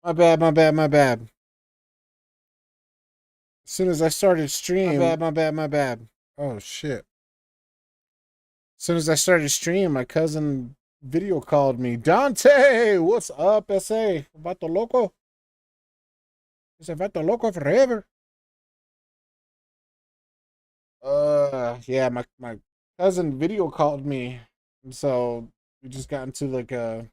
My bad, my bad, my bad. As soon as I started stream, my bad, my bad, my bad. Oh shit. As soon as I started stream, my cousin video called me. Dante, what's up, SA? Vato loco? Is Vato loco forever? Yeah, my cousin video called me. And so we just got into like a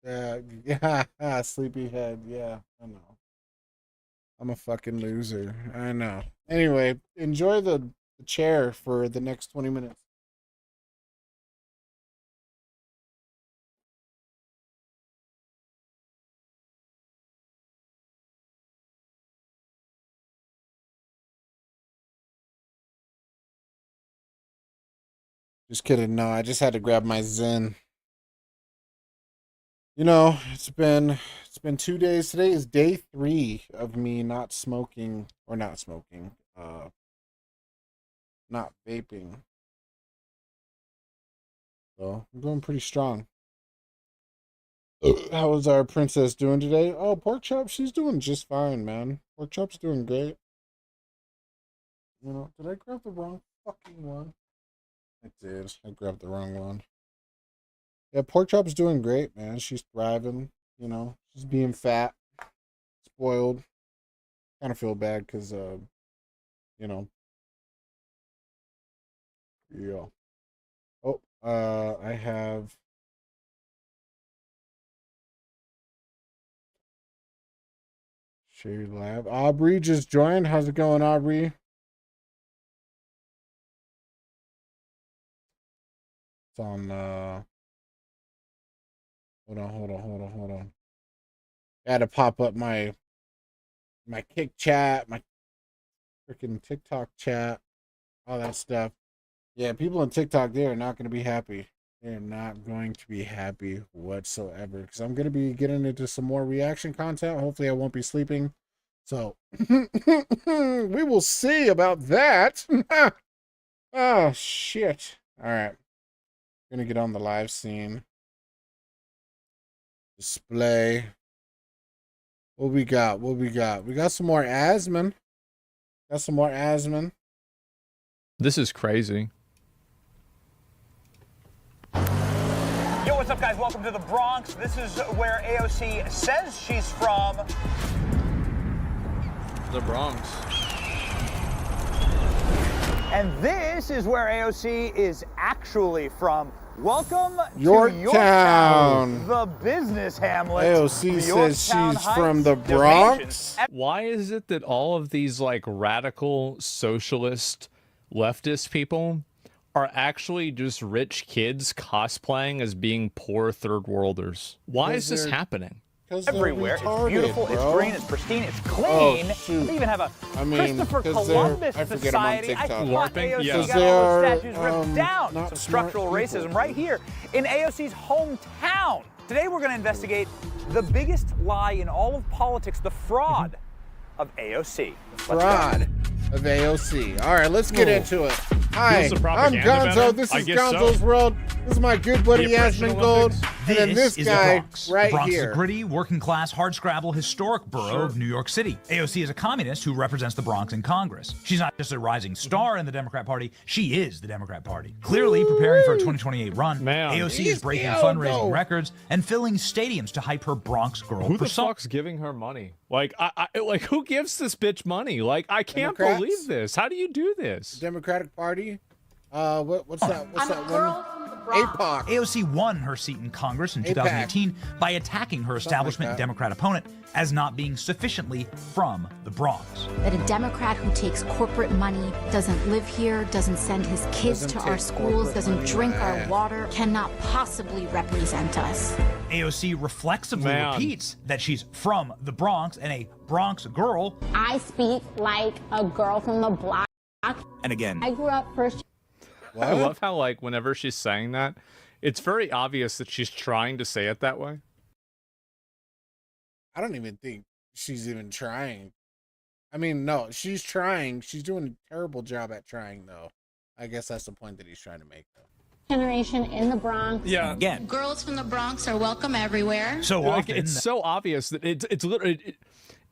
yeah, sleepyhead. Yeah, I know. I'm a fucking loser. I know. Anyway, enjoy the chair for the next 20 minutes. Just kidding. No, I just had to grab my Zen. You know, it's been 2 days. Today is day 3 of me not smoking or not smoking. Not vaping. So I'm going pretty strong. How is our princess doing today? Oh, pork chop, she's doing just fine, man. Pork chop's doing great. You know, did I grab the wrong fucking one? I did. I grabbed the wrong one. Yeah, pork chop's doing great, man. She's thriving. You know, she's being fat, spoiled. Kind of feel bad because, you know, yeah. Oh, I have Share Lab. Aubrey just joined. How's it going, Aubrey? It's on. Hold on. I had to pop up my Kick chat, my freaking TikTok chat, all that stuff. Yeah, people on TikTok, they are not going to be happy. They're not going to be happy whatsoever because I'm going to be getting into some more reaction content. Hopefully, I won't be sleeping. So, we will see about that. Oh, shit. All right. Gonna get on the live scene. Display. What we got? What we got? We got some more Asman. Got some more Asman. This is crazy. Yo, what's up, guys? Welcome to the Bronx. This is where AOC says she's from. The Bronx. And this is where AOC is actually from. Welcome Yorktown. to Yorktown, the business hamlet. AOC says she's from the Bronx. Why is it that all of these like radical socialist leftist people are actually just rich kids cosplaying as being poor third worlders? Why is this happening? Everywhere. It's beautiful, bro. It's green, it's pristine, it's clean. shoot. They even have a Christopher 'cause Columbus I forget I'm on Society. I TikTok. thought LARPing? AOC Yes. got They all are, those statues ripped down. not Some smart structural people. racism right here in AOC's hometown. Today we're going to investigate the biggest lie in all of politics, the fraud of AOC. Let's go. Fraud of AOC. All right, let's get into it. Hi, Feels the I'm propaganda Gonzo. better? This I is guess so. Gonzo's World. This is my good buddy The oppression Yasmin Gold. Olympics. And then this is guy the Bronx. right the Bronx here. is a gritty, working-class, hard-scrabble, historic borough of New York City. AOC is a communist who represents the Bronx in Congress. She's not just a rising star in the Democrat Party, she is the Democrat Party. Clearly preparing for a 2028 run, Man. AOC He's is breaking killed, fundraising though. records and filling stadiums to hype her Bronx girl Who the persona. fuck's giving her money? Like, like who gives this bitch money? Like, I can't Democrats? believe this. How do you do this? Democratic Party. What's that? What's that one? APOC. AOC won her seat in Congress in 2018 by attacking her establishment that. Democrat opponent as not being sufficiently from the Bronx. That a Democrat who takes corporate money, doesn't live here, doesn't send his kids Doesn't to our take schools, corporate doesn't money. drink Yeah. our water, cannot possibly represent us. AOC reflexively Man. repeats that she's from the Bronx and a Bronx girl. I speak like a girl from the block. And again, I grew up first I love how, like, whenever she's saying that, it's very obvious that she's trying to say it that way. I don't even think she's even trying. I mean, no, she's trying. She's doing a terrible job at trying, though. I guess that's the point that he's trying to make, though. generation in the Bronx. Yeah. Again, Girls from the Bronx are welcome everywhere. so Like, often it's so obvious that it's literally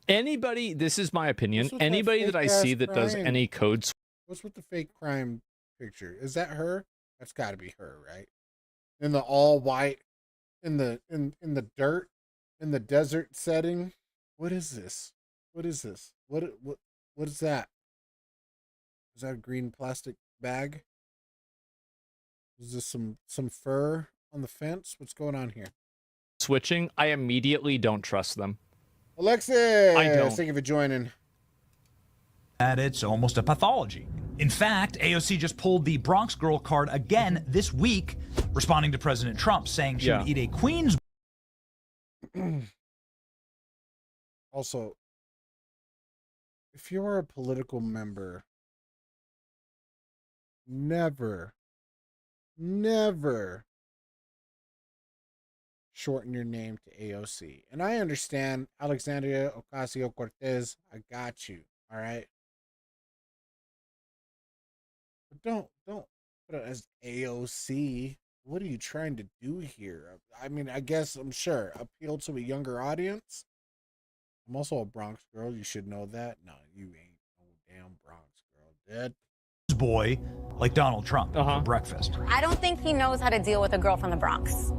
anybody. This is my opinion. What's with that Anybody that I fake-ass see that does crime? any code What's with the fake crime picture? Is that her? That's got to be her, right? In the all white, in the dirt, in the desert setting. What is this? What is this? What is that? Is that a green plastic bag? Is this some fur on the fence? What's going on here? switching, I immediately don't trust them. Alexis, I don't. thank you for joining. that it's almost a pathology. In fact, AOC just pulled the Bronx Girl card again this week, responding to President Trump, saying she would eat a Queens. Also, if you're a political member, never shorten your name to AOC. And I understand Alexandria Ocasio-Cortez, I got you, all right? But don't put it as AOC. What are you trying to do here? I mean, I guess, I'm sure, appeal to a younger audience. I'm also a Bronx girl. You should know that. No, you ain't no damn Bronx girl, dead. Boy like Donald Trump for breakfast. I don't think he knows how to deal with a girl from the Bronx.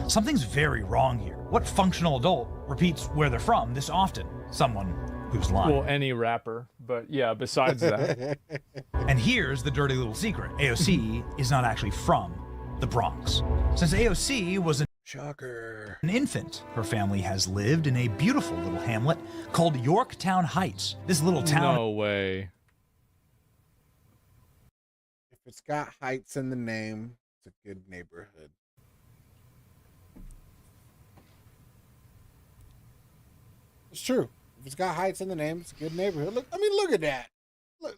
Something's very wrong here. What functional adult repeats where they're from this often? Someone who's lying. Well, any rapper, but yeah, besides that. And here's the dirty little secret. AOC is not actually from the Bronx. Since AOC was Shocker. an infant, her family has lived in a beautiful little hamlet called Yorktown Heights. This little town No way. If it's got heights in the name, it's a good neighborhood. It's true. If it's got heights in the name, it's a good neighborhood. Look, I mean, look at that.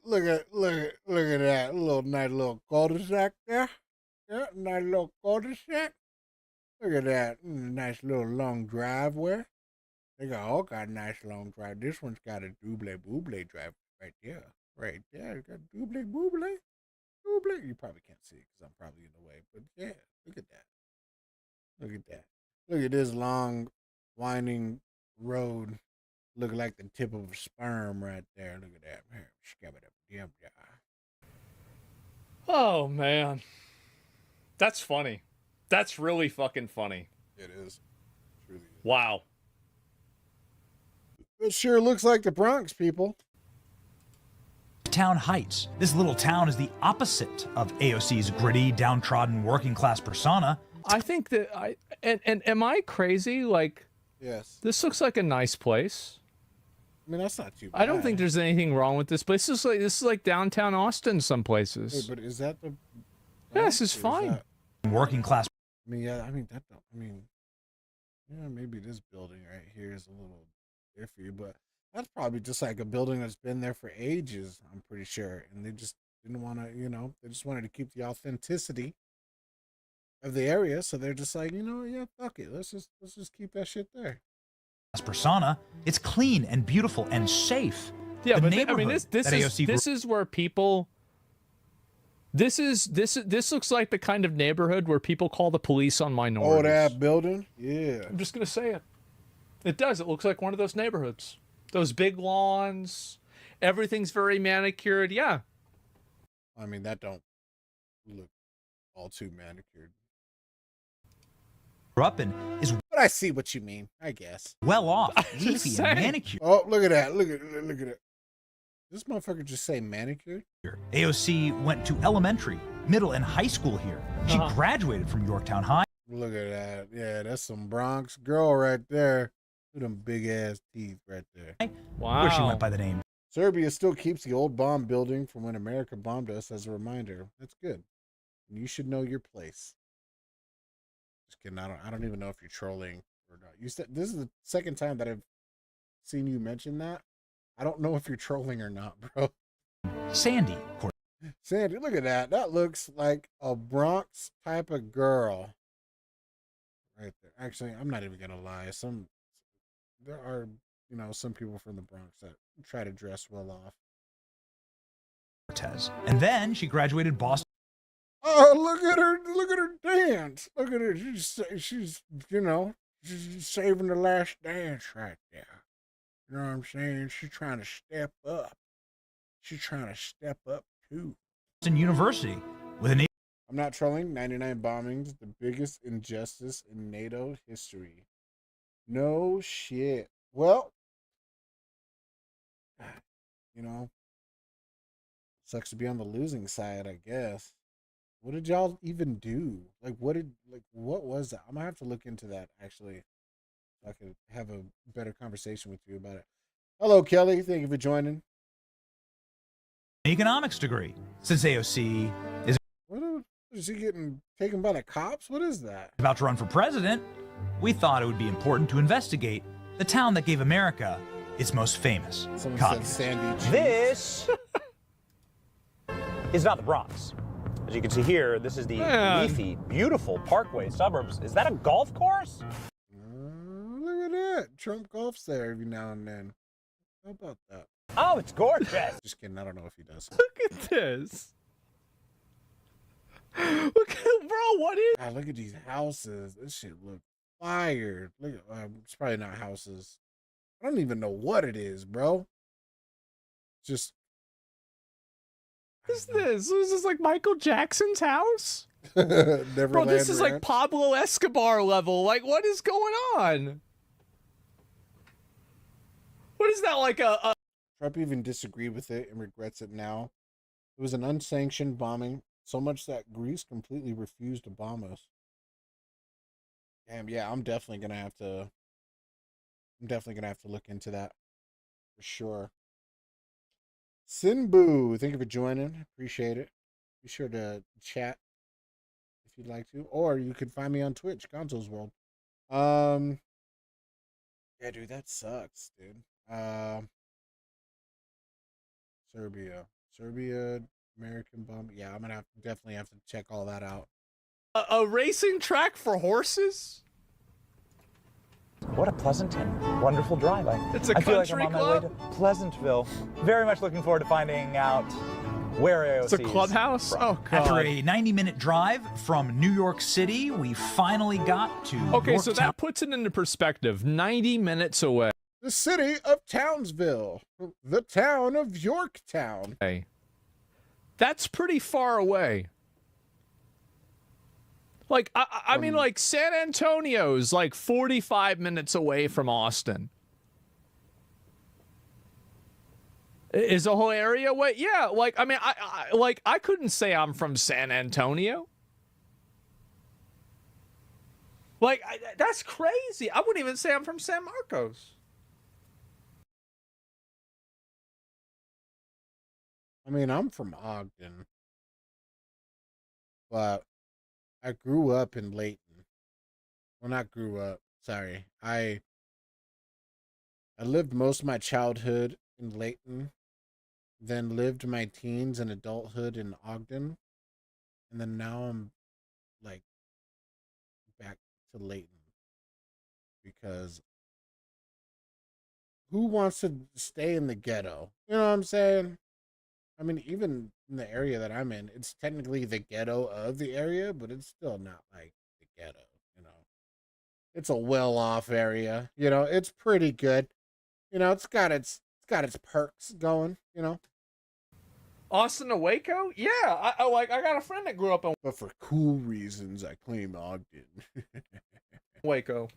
Look at that little nice little cul-de-sac there. Yeah, nice little cul-de-sac. Look at that. Nice little long driveway. They got all kind of nice long drive. This one's got a double-booble drive right there. Right there. It got double-booble. Double. You probably can't see it because I'm probably in the way. But yeah, look at that. Look at that. Look at this long, winding road. Look like the tip of a sperm right there. Look at that. Oh man, that's funny. That's really fucking funny. It is. It truly is. Wow. It sure looks like the Bronx, people. Town Heights. This little town is the opposite of AOC's gritty, downtrodden, working class persona. I think that and am I crazy? Like, Yes. this looks like a nice place. I mean, that's not too bad. I don't think there's anything wrong with this place. This is like downtown Austin, some Wait, places. but is that the... Yeah, this is or fine. that- Working class I mean, yeah, I mean, that don't... I mean, yeah, maybe this building right here is a little iffy, but that's probably just like a building that's been there for ages, I'm pretty sure. And they just didn't want to, they just wanted to keep the authenticity of the area. So they're just like, yeah, fuck it. Let's just keep that shit there. persona. It's clean and beautiful and safe. Yeah, The but I mean, neighborhood this that is AOC this is where people. This looks like the kind of neighborhood where people call the police on minorities. Oh, that building? Yeah. I'm just gonna say it. It does. It looks like one of those neighborhoods. Those big lawns. Everything's very manicured. Yeah. I mean, that don't look all too manicured. grew up in is But I see what you mean, I guess. well off, just leafy saying. and manicured. Oh, look at that. Look at it. This motherfucker just say manicured? AOC went to elementary, middle, and high school here. She graduated from Yorktown High. Look at that. Yeah, that's some Bronx girl right there. Look at them big ass teeth right there. Wow. Where she went by the name Serbia still keeps the old bomb building from when America bombed us as a reminder. That's good. You should know your place. Just kidding. I don't even know if you're trolling or not. You said this is the second time that I've seen you mention that. I don't know if you're trolling or not, bro. Sandy. Sandy, look at that. That looks like a Bronx type of girl. Right there. Actually, I'm not even gonna lie. There are, some people from the Bronx that try to dress well off. Cortez. And then she graduated Boston Oh, look at her dance. Look at her. She's she's saving the last dance right there. You know what I'm saying? She's trying to step up. She's trying to step up too. University with an I'm not trolling. 99 bombings, the biggest injustice in NATO history. No shit. Well, sucks to be on the losing side, I guess. What did y'all even do? What was that? I'm gonna have to look into that actually. So I could have a better conversation with you about it. Hello, Kelly. Thank you for joining. economics degree. Since AOC is Is he getting taken by the cops? What is that? about to run for president, we thought it would be important to investigate the town that gave America its most famous Someone cotton. said Sandy Cheeks. This is not the Bronx. As you can see here, this is the leafy, beautiful Parkway suburbs. Is that a golf course? Look at that. Trump golfs there every now and then. How about that? Oh, it's gorgeous. Just kidding. I don't know if he does. Look at this. Look at, bro, what is? God, look at these houses. This shit look fire. Look at, it's probably not houses. I don't even know what it is, bro. Just. What is this? Is this like Michael Jackson's house? Neverland Bro, this is like Ranch. Pablo Escobar level. Like, what is going on? What is that, like a Trump even disagreed with it and regrets it now. It was an unsanctioned bombing, so much that Greece completely refused to bomb us. Damn, yeah, I'm definitely gonna have to look into that for sure. Sinboo, thank you for joining. Appreciate it. Be sure to chat if you'd like to, or you could find me on Twitch, Gonzo's World. Yeah, dude, that sucks, dude. Serbia, American bomb. Yeah, I'm gonna definitely have to check all that out. a racing track for horses? What a pleasant and wonderful drive. It's a I feel like I'm country on my way club? to Pleasantville. Very much looking forward to finding out where AOC It's a clubhouse? Oh, God. After a 90-minute drive from New York City, we finally got to Okay, so Yorktown. that puts it into perspective. 90 minutes away. The city of Townsville, the town of Yorktown. That's pretty far away. Like, I mean, like, San Antonio's like 45 minutes away from Austin. Is the whole area away? Yeah, like, I mean, I couldn't say I'm from San Antonio. Like, that's crazy. I wouldn't even say I'm from San Marcos. I mean, I'm from Ogden, but I grew up in Layton. Well, not grew up. Sorry. I lived most of my childhood in Layton, then lived my teens and adulthood in Ogden, and then now I'm like back to Layton because who wants to stay in the ghetto? You know what I'm saying? I mean, even in the area that I'm in, it's technically the ghetto of the area, but it's still not like the ghetto, you know. It's a well-off area, you know. It's pretty good, you know. It's got its perks going, you know. Austin to Waco? Yeah, I got a friend that grew up in But for cool reasons, I claim Ogden. Waco.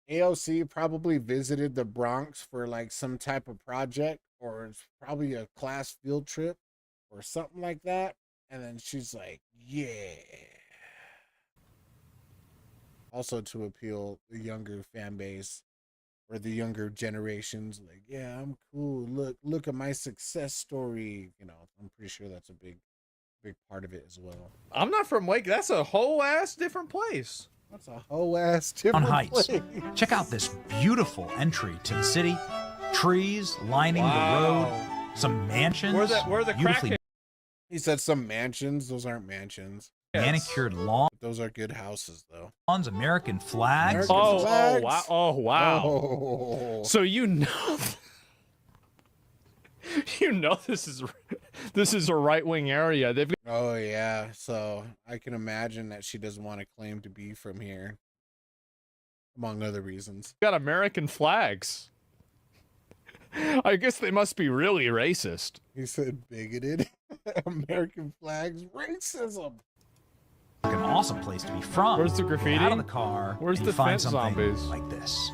AOC probably visited the Bronx for like some type of project, or it's probably a class field trip or something like that. And then she's like, yeah. Also to appeal the younger fan base or the younger generations, like, yeah, I'm cool. Look at my success story. You know, I'm pretty sure that's a big part of it as well. I'm not from Waco. That's a whole ass different place. That's a whole ass different Heights. place. Check out this beautiful entry to the city. Trees lining the road. Some mansions. Where the beautifully crackhead? He said some mansions. Those aren't mansions. manicured lawns, Those are good houses, though. American flags. American Oh flags. wow! Oh wow! Oh. So you know this is a right wing area. They've got Oh yeah, so I can imagine that she doesn't want to claim to be from here, among other reasons. Got American flags. I guess they must be really racist. He said bigoted. American flags, racism. An awesome place to be from. Where's the graffiti? Out of the car. Where's and the you find fence something zombies? like this.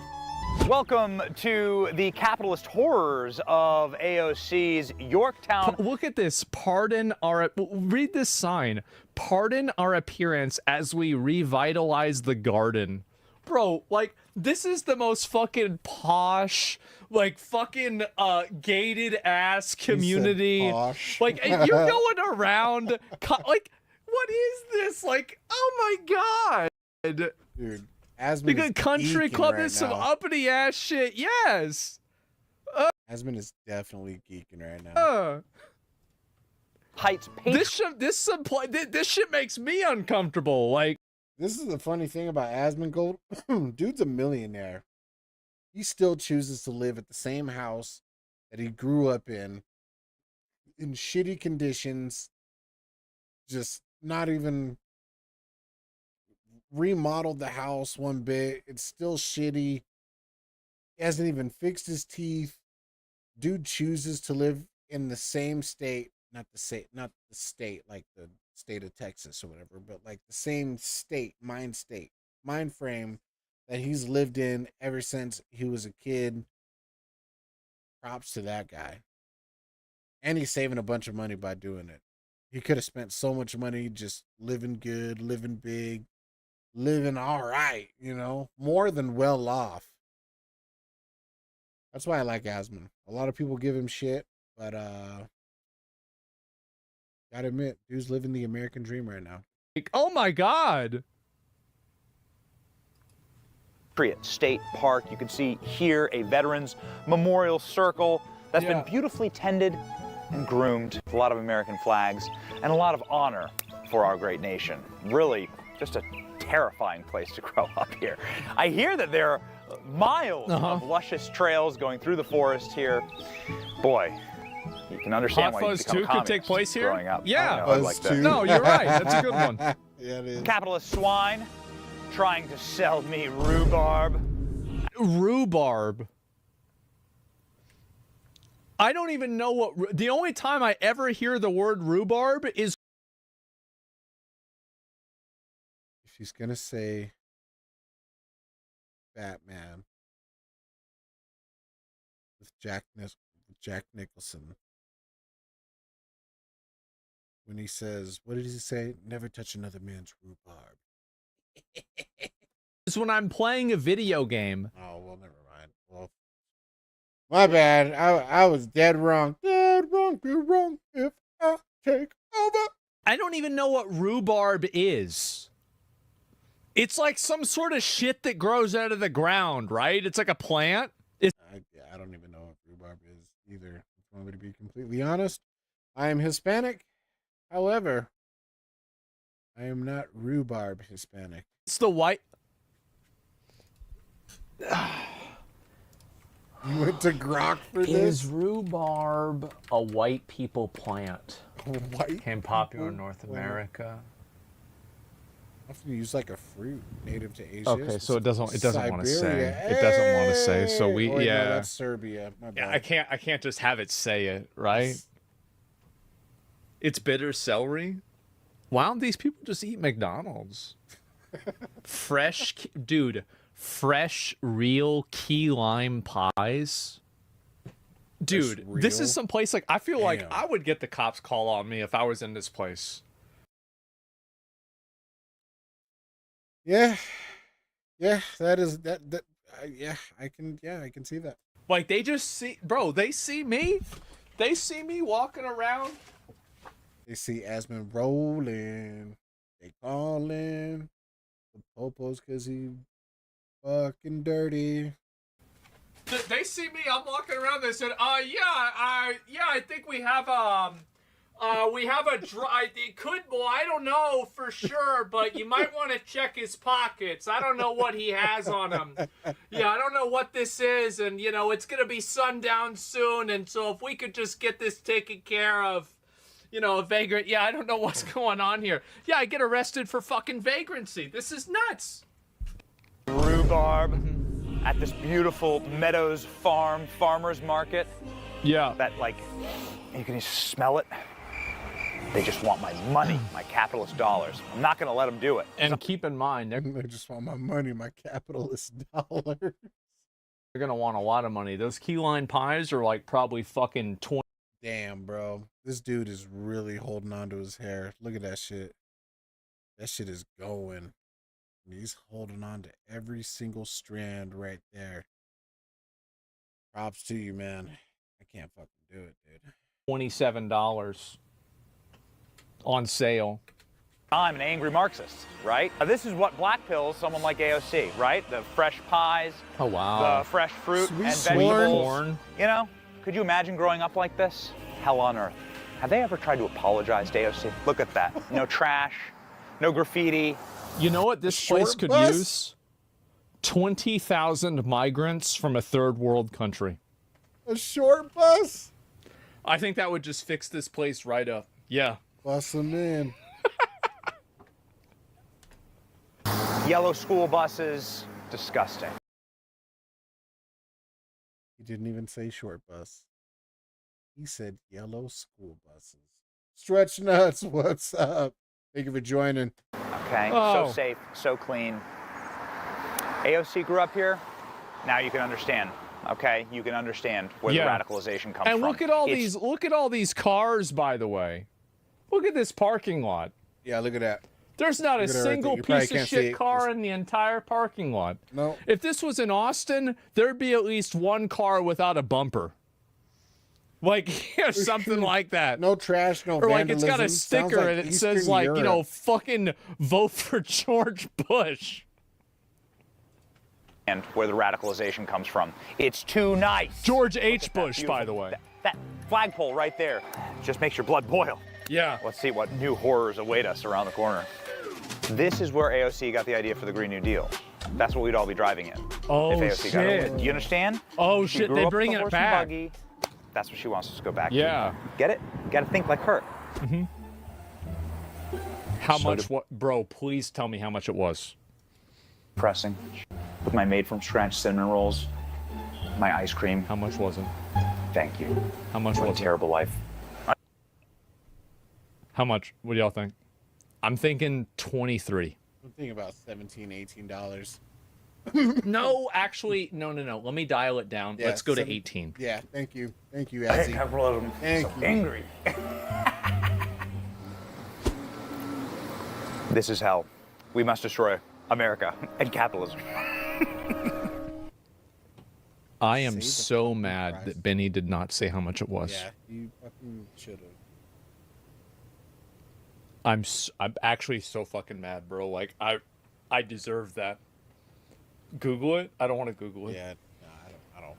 Welcome to the capitalist horrors of AOC's Yorktown. Look at this. Pardon our... Read this sign. Pardon our appearance as we revitalize the garden. Bro, like, this is the most fucking posh, like, fucking gated ass community. Posh. Like, you're going around, like, what is this? Like, oh my god. Dude, Asmund Like is a country geeking club right is some now. uppity ass shit. Yes. Asmund is definitely geeking right now. Heights This shit makes me uncomfortable. Like, This is the funny thing about Asmund Gold. Dude's a millionaire. He still chooses to live at the same house that he grew up in shitty conditions, just not even remodeled the house one bit. It's still shitty. He hasn't even fixed his teeth. Dude chooses to live in the same state, not the state like the state of Texas or whatever, but like the same state, mind frame that he's lived in ever since he was a kid. Props to that guy. And he's saving a bunch of money by doing it. He could have spent so much money just living good, living big, living all right, you know, more than well off. That's why I like Asmund. A lot of people give him shit, but gotta admit, dude's living the American dream right now. oh my god. Patriot State Park. You can see here a Veterans Memorial Circle that's been beautifully tended and groomed. A lot of American flags and a lot of honor for our great nation. Really, just a terrifying place to grow up here. I hear that there are miles of luscious trails going through the forest here. Boy, you can understand Hot why you Fuzz become a 2 could take communist place here? growing up. Yeah. I know, I'd Fuzz like to. 2. No, you're right. That's a good one. Yeah, it is. Capitalist swine trying to sell me rhubarb. Rhubarb. I don't even know what... The only time I ever hear the word rhubarb is... If she's gonna say Batman with Jack Nicholson, when he says, what did he say? Never touch another man's rhubarb. is when I'm playing a video game. Oh, well, never mind. Well, my bad. I was dead wrong. Dead wrong. Be wrong if I take over. I don't even know what rhubarb is. It's like some sort of shit that grows out of the ground, right? It's like a plant. I don't even know what rhubarb is either. If you want me to be completely honest, I am Hispanic. However, I am not rhubarb Hispanic. It's the white... You went to Grok for Is this? rhubarb a white people plant? White Became popular in people North plant. America. Often used like a fruit native to Asia. Okay, so it doesn't want to say. Siberia. It doesn't want to say. So we Oh, wait, no, yeah. that's Serbia. My bad. I can't just have it say it, right? It's bitter celery. Why don't these people just eat McDonald's? Fresh, dude. Fresh, real key lime pies. Dude, this real? is some place like I feel like Damn. I would get the cops call on me if I was in this place. Yeah, that is that. Yeah, I can see that. Like they just see, bro. They see me. They see me walking around. They see Asmund rolling. They calling the popos because he fucking dirty. They see me. I'm walking around. They said, I think we have a dry. It could, well, I don't know for sure, but you might want to check his pockets. I don't know what he has on him. Yeah, I don't know what this is, and it's gonna be sundown soon, and so if we could just get this taken care of, you know, a vagrant. Yeah, I don't know what's going on here. Yeah, I get arrested for fucking vagrancy. This is nuts. Rhubarb at this beautiful Meadows Farm farmers market. Yeah. That, like, you can smell it. They just want my money, my capitalist dollars. I'm not going to let them do it. And keep in mind, they're They just want my money, my capitalist dollars. going to want a lot of money. Those key lime pies are like probably fucking 20. Damn, bro. This dude is really holding on to his hair. Look at that shit. That shit is going. He's holding on to every single strand right there. Props to you, man. I can't fucking do it, dude. $27 on sale. I'm an angry Marxist, right? This is what black pills someone like AOC, right? The fresh pies, Oh, wow. the fresh fruit Sweet and corn. vegetables. Corn. You know, could you imagine growing up like this? Hell on earth. Have they ever tried to apologize to AOC? Look at that. No trash, no graffiti. You know what this Short place could bus? use? 20,000 migrants from a third world country. A short bus? I think that would just fix this place right up. Yeah. Bust them in. Yellow school buses, disgusting. He didn't even say short bus. He said yellow school buses. Stretch Nuts, what's up? Thank you for joining. Okay, Oh. so safe, so clean. AOC grew up here. Now you can understand. Okay, you can understand where Yeah. the radicalization comes And from. look at all It's- these cars, by the way. Look at this parking lot. Yeah, look at that. There's not a Look at it right there. single You probably piece of can't see shit it. car in the entire parking lot. No. If this was in Austin, there'd be at least one car without a bumper. Like, yeah, something like that. No trash, no Or like it's got a vandalism. Sounds sticker like and it says Eastern like, you know, Europe. fucking vote for George Bush. and where the radicalization comes from. It's too nice. George Look H. at that Bush, by beautiful- the way. That flagpole right there just makes your blood boil. Yeah. Let's see what new horrors await us around the corner. This is where AOC got the idea for the Green New Deal. That's what we'd all be driving in. Oh, if AOC got shit. elected. Do you understand? Oh, She shit, grew they up with bring a it horse and back. buggy. That's what she wants us to go back Yeah. to. Get it? Got to think like her. How So much? What, bro? Please tell me how much it was. Pressing. With my made from scratch cinnamon rolls, my ice cream. How much was it? Thank you. How much What a was it? terrible life. How much? What do y'all think? I'm thinking 23. I'm thinking about $17, $18. No, actually, no. Let me dial it down. Yeah, Let's go to 7 18. Yeah, thank you. Thank you, I hate Azzy. capitalism. Thank so you. angry. This is hell. We must destroy America and capitalism. I am Say the so fucking mad price. that Benny did not say how much it was. Yeah, you fucking should have. I'm actually so fucking mad, bro. Like I deserve that. Google it. I don't want to Google it. Yeah, no, I don't.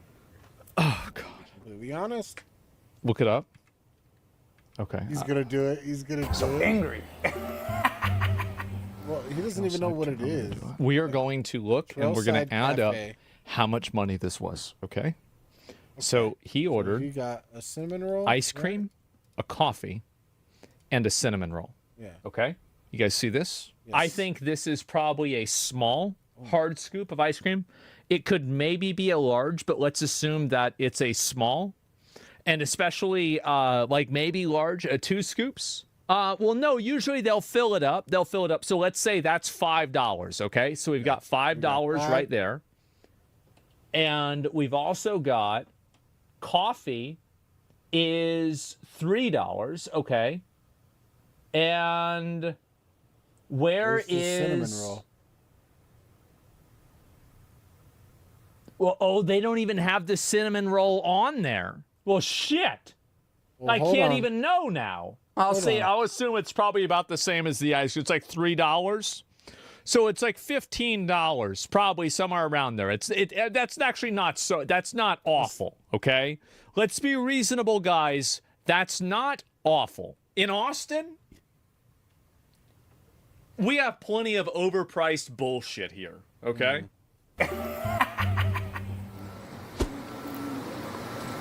Oh god. To be honest, Look it up. Okay. he's gonna do it. He's gonna do it. Angry. Well, he doesn't even know what it is. We are going to look and we're going Trailside to add up Cafe. how much money this was. Okay. So he You ordered got a cinnamon roll, ice right? cream, a coffee, and a cinnamon roll. Yeah. Okay. You guys see this? I Yes. think this is probably a small hard scoop of ice cream. It could maybe be a large, but let's assume that it's a small. And especially like maybe large, 2 scoops. Well, no, usually they'll fill it up. So let's say that's $5. Okay. So we've got $5 five. right there. And we've also got coffee is $3. Okay. And where Where's the cinnamon is roll? Well, oh, they don't even have the cinnamon roll on there. Well, shit. Well, I hold can't on. even know now. I'll assume it's probably about the same as the ice cream. It's like $3. So it's like $15, probably somewhere around there. That's actually not that's not awful, okay? Let's be reasonable, guys. That's not awful. In Austin, we have plenty of overpriced bullshit here, okay?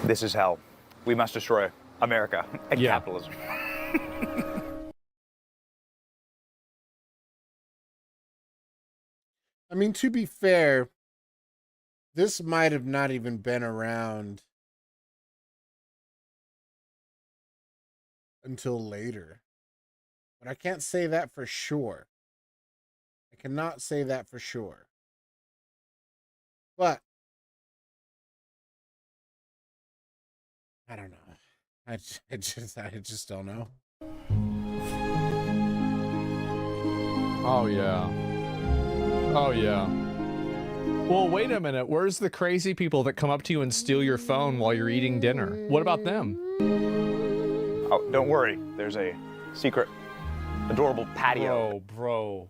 This is hell. We must destroy America and Yeah. capitalism. I mean, to be fair, this might have not even been around until later. But I can't say that for sure. I cannot say that for sure. But I don't know. I just don't know. Oh yeah. Oh yeah. Well, wait a minute. Where's the crazy people that come up to you and steal your phone while you're eating dinner? What about them? Oh, don't worry. There's a secret, adorable patio. Bro.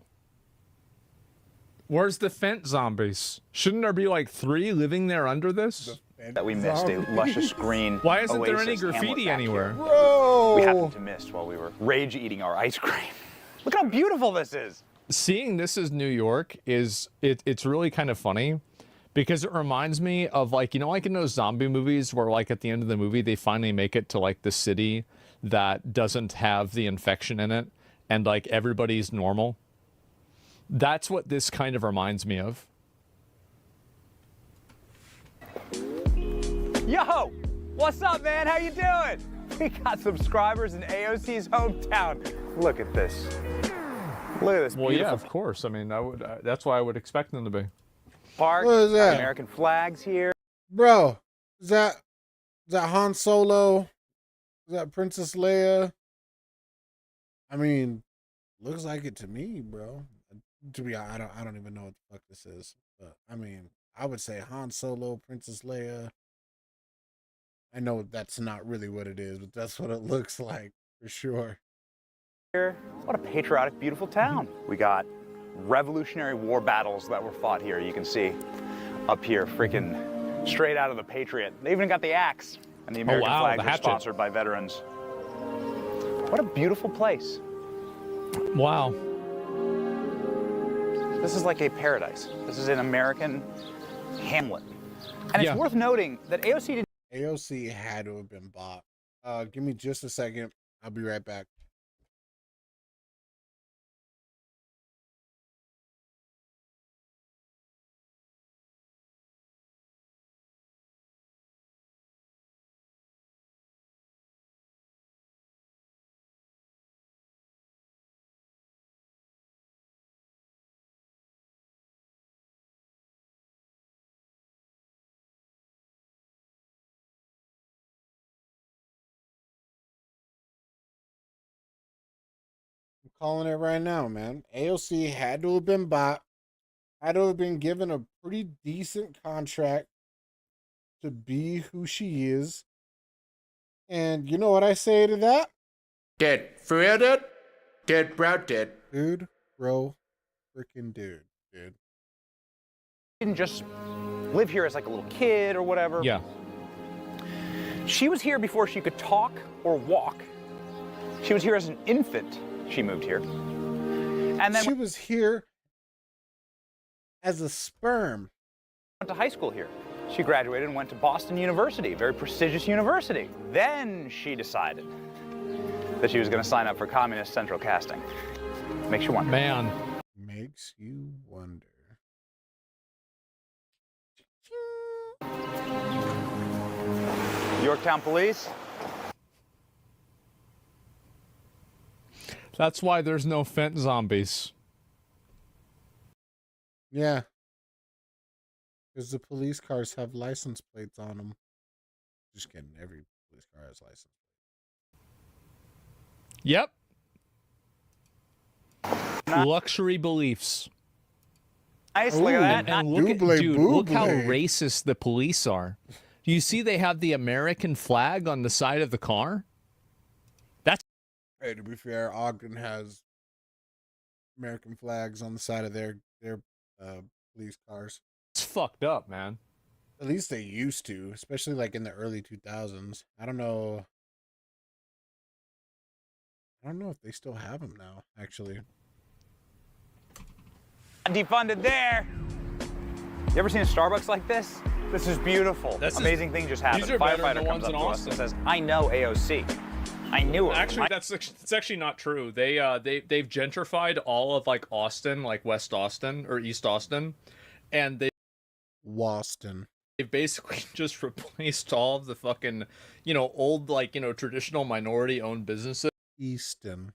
Where's the Fent zombies? Shouldn't there be like 3 living there under this? That we missed, a luscious green. Why isn't there any oasis graffiti hamlet back anywhere? here. Bro! We happened to miss while we were rage eating our ice cream. Look how beautiful this is. Seeing this as New York it's really kind of funny because it reminds me of like, you know, like in those zombie movies where like at the end of the movie they finally make it to like the city that doesn't have the infection in it and like everybody's normal. That's what this kind of reminds me of. Yo, what's up, man? How you doing? We got subscribers in AOC's hometown. Look at this. Look at this Well, beautiful yeah, of course. I mean, that's why I would expect them to be. park. What is that? American flags here. Bro, is that Han Solo? Is that Princess Leia? I mean, looks like it to me, bro. To be honest, I don't even know what the fuck this is. But I mean, I would say Han Solo, Princess Leia. I know that's not really what it is, but that's what it looks like for sure. What a patriotic, beautiful town. We got Revolutionary War battles that were fought here. You can see up here, freaking straight out of the Patriot. They even got the axe, and the American flags are sponsored by veterans. What a beautiful place. Wow. This is like a paradise. This is an American hamlet. And it's worth noting that AOC had to have been bought. Give me just a second. I'll be right back. I'm calling it right now, man. AOC had to have been bought. Had to have been given a pretty decent contract to be who she is. And you know what I say to that? Dead. For real, dude? Dead, bro, dead. Dude, bro, freaking dude. didn't just live here as like a little kid or whatever. Yeah. She was here before she could talk or walk. She was here as an infant. She moved here. And then she was here as a sperm. Went to high school here. She graduated and went to Boston University, a very prestigious university. Then she decided that she was going to sign up for Communist Central Casting. Makes you wonder. Man. Makes you wonder. Yorktown Police. That's why there's no Fent zombies. Yeah. Because the police cars have license plates on them. Just kidding. Every police car has license plates. Yep. Luxury beliefs. Nice, look at that. And Not look at, Double dude, look how booble. racist the police are. Do you see they have the American flag on the side of the car? That's Hey, to be fair, Ogden has American flags on the side of their police cars. fucked up, man. At least they used to, especially like in the early 2000s. I don't know if they still have them now, actually. defunded there. You ever seen a Starbucks like this? This is beautiful. Amazing thing just happened. these are better than Firefighter the comes ones up in to us and Austin. says, I know AOC. I knew her. Actually, that's actually not true. They've gentrified all of like Austin, like West Austin or East Austin, and Waston. they've basically just replaced all of the fucking, old traditional minority-owned businesses Easton.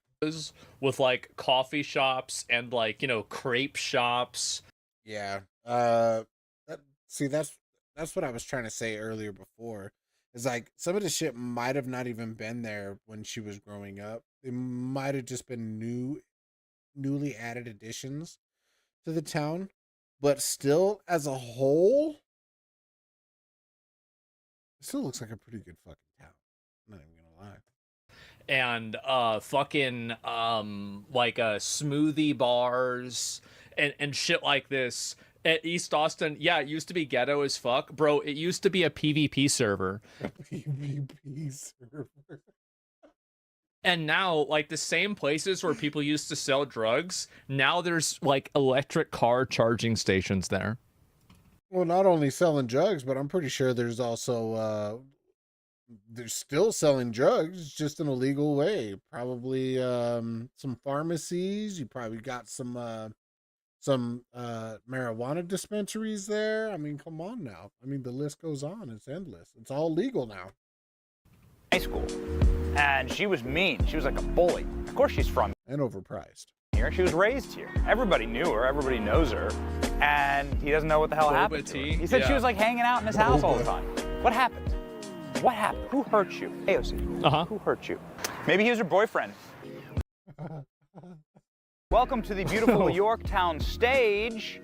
with like coffee shops and like crepe shops. Yeah. See, that's what I was trying to say earlier before. Is like some of the shit might have not even been there when she was growing up. It might have just been newly added additions to the town, but still, as a whole, it still looks like a pretty good fucking town. I'm not even gonna lie. And fucking like smoothie bars and shit like this at East Austin. Yeah, it used to be ghetto as fuck, bro. It used to be a PvP server. PvP server. And now, like, the same places where people used to sell drugs, now there's like electric car charging stations there. Well, not only selling drugs, but I'm pretty sure there's also they're still selling drugs, just in a legal way. Probably some pharmacies. You probably got some marijuana dispensaries there. I mean, come on now. I mean, the list goes on. It's endless. It's all legal now. High school. And she was mean. She was like a bully. Of course she's from and overpriced. Here. She was raised here. Everybody knew her. Everybody knows her. And he doesn't know what the hell happened to her. He said she was like hanging out in his house all the time. What happened? What happened? Who hurt you? AOC. Who hurt you? Maybe he was her boyfriend. Welcome to the beautiful Yorktown stage,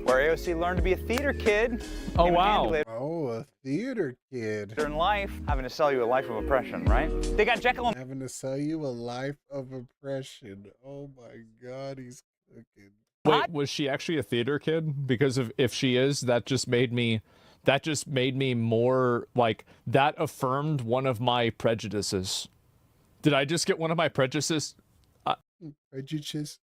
where AOC learned to be a theater kid. Oh, wow. Oh, a theater kid. Later in life, having to sell you a life of oppression, right? They got Jekyll and... Having to sell you a life of oppression. Oh my God, he's cooking. Wait, was she actually a theater kid? Because if she is, that just made me more like, that affirmed one of my prejudices. Did I just get one of my prejudices? Prejudice?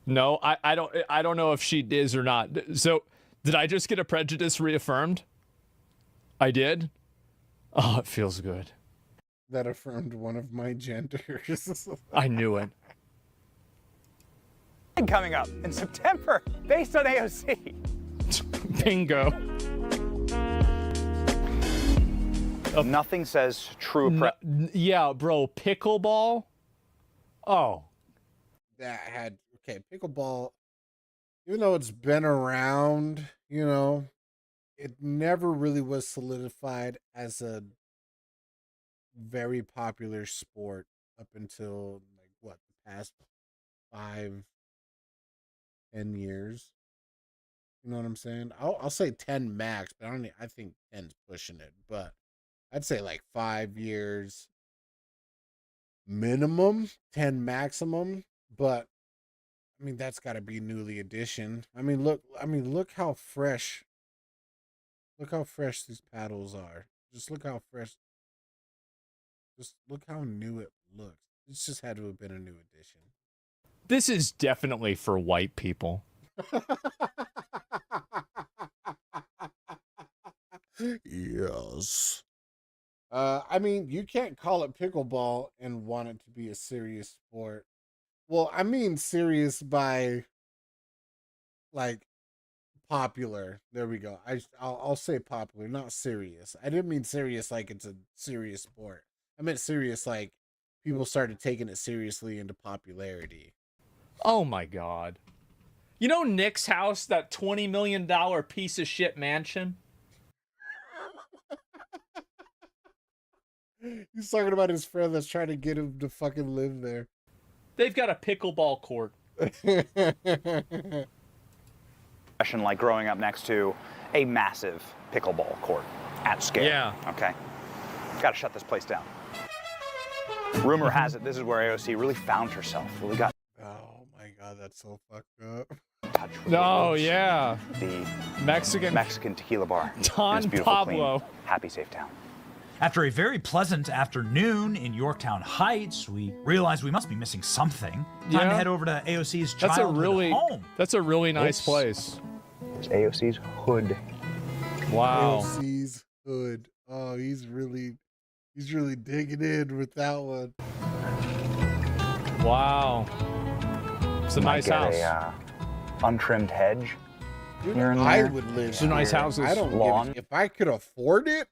No, I don't know if she is or not. So did I just get a prejudice reaffirmed? I did? Oh, it feels good. That affirmed one of my genders. I knew it. Coming up in September, based on AOC. Bingo. Nothing says true yeah, bro, pickleball? Oh. That had, okay, pickleball, even though it's been around, it never really was solidified as a very popular sport up until, like, what, the past 5-10 years. You know what I'm saying? I'll say 10 max, but I think 10's pushing it. But I'd say like 5 years minimum, 10 maximum. But I mean, that's got to be newly editioned. I mean, look how fresh. Look how fresh these paddles are. Just look how fresh. Just look how new it looks. It's just had to have been a new edition. This is definitely for white people. Yes. I mean, you can't call it pickleball and want it to be a serious sport. Well, I mean serious by, like, popular. There we go. I'll say popular, not serious. I didn't mean serious like it's a serious sport. I meant serious like people started taking it seriously into popularity. Oh my God. You know Nick's house, that $20 million piece of shit mansion? He's talking about his friend that's trying to get him to fucking live there. They've got a pickleball court. Like growing up next to a massive pickleball court at scale. Yeah. Okay. Got to shut this place down. Rumor has it this is where AOC really found herself. Really got. Oh my God, that's so fucked up. Oh yeah. The Mexican tequila bar. Don Pablo. Clean, happy, safe town. After a very pleasant afternoon in Yorktown Heights, we realized we must be missing something. Time to head over to AOC's childhood home. That's a really nice place. It's AOC's hood. Wow. AOC's hood. Oh, he's really He's really digging in with that one. Wow. It's a Might nice get house. a untrimmed hedge. Dude, Here and I there. would live It's a nice here. house. I don't Lawn. give a, if I could afford it,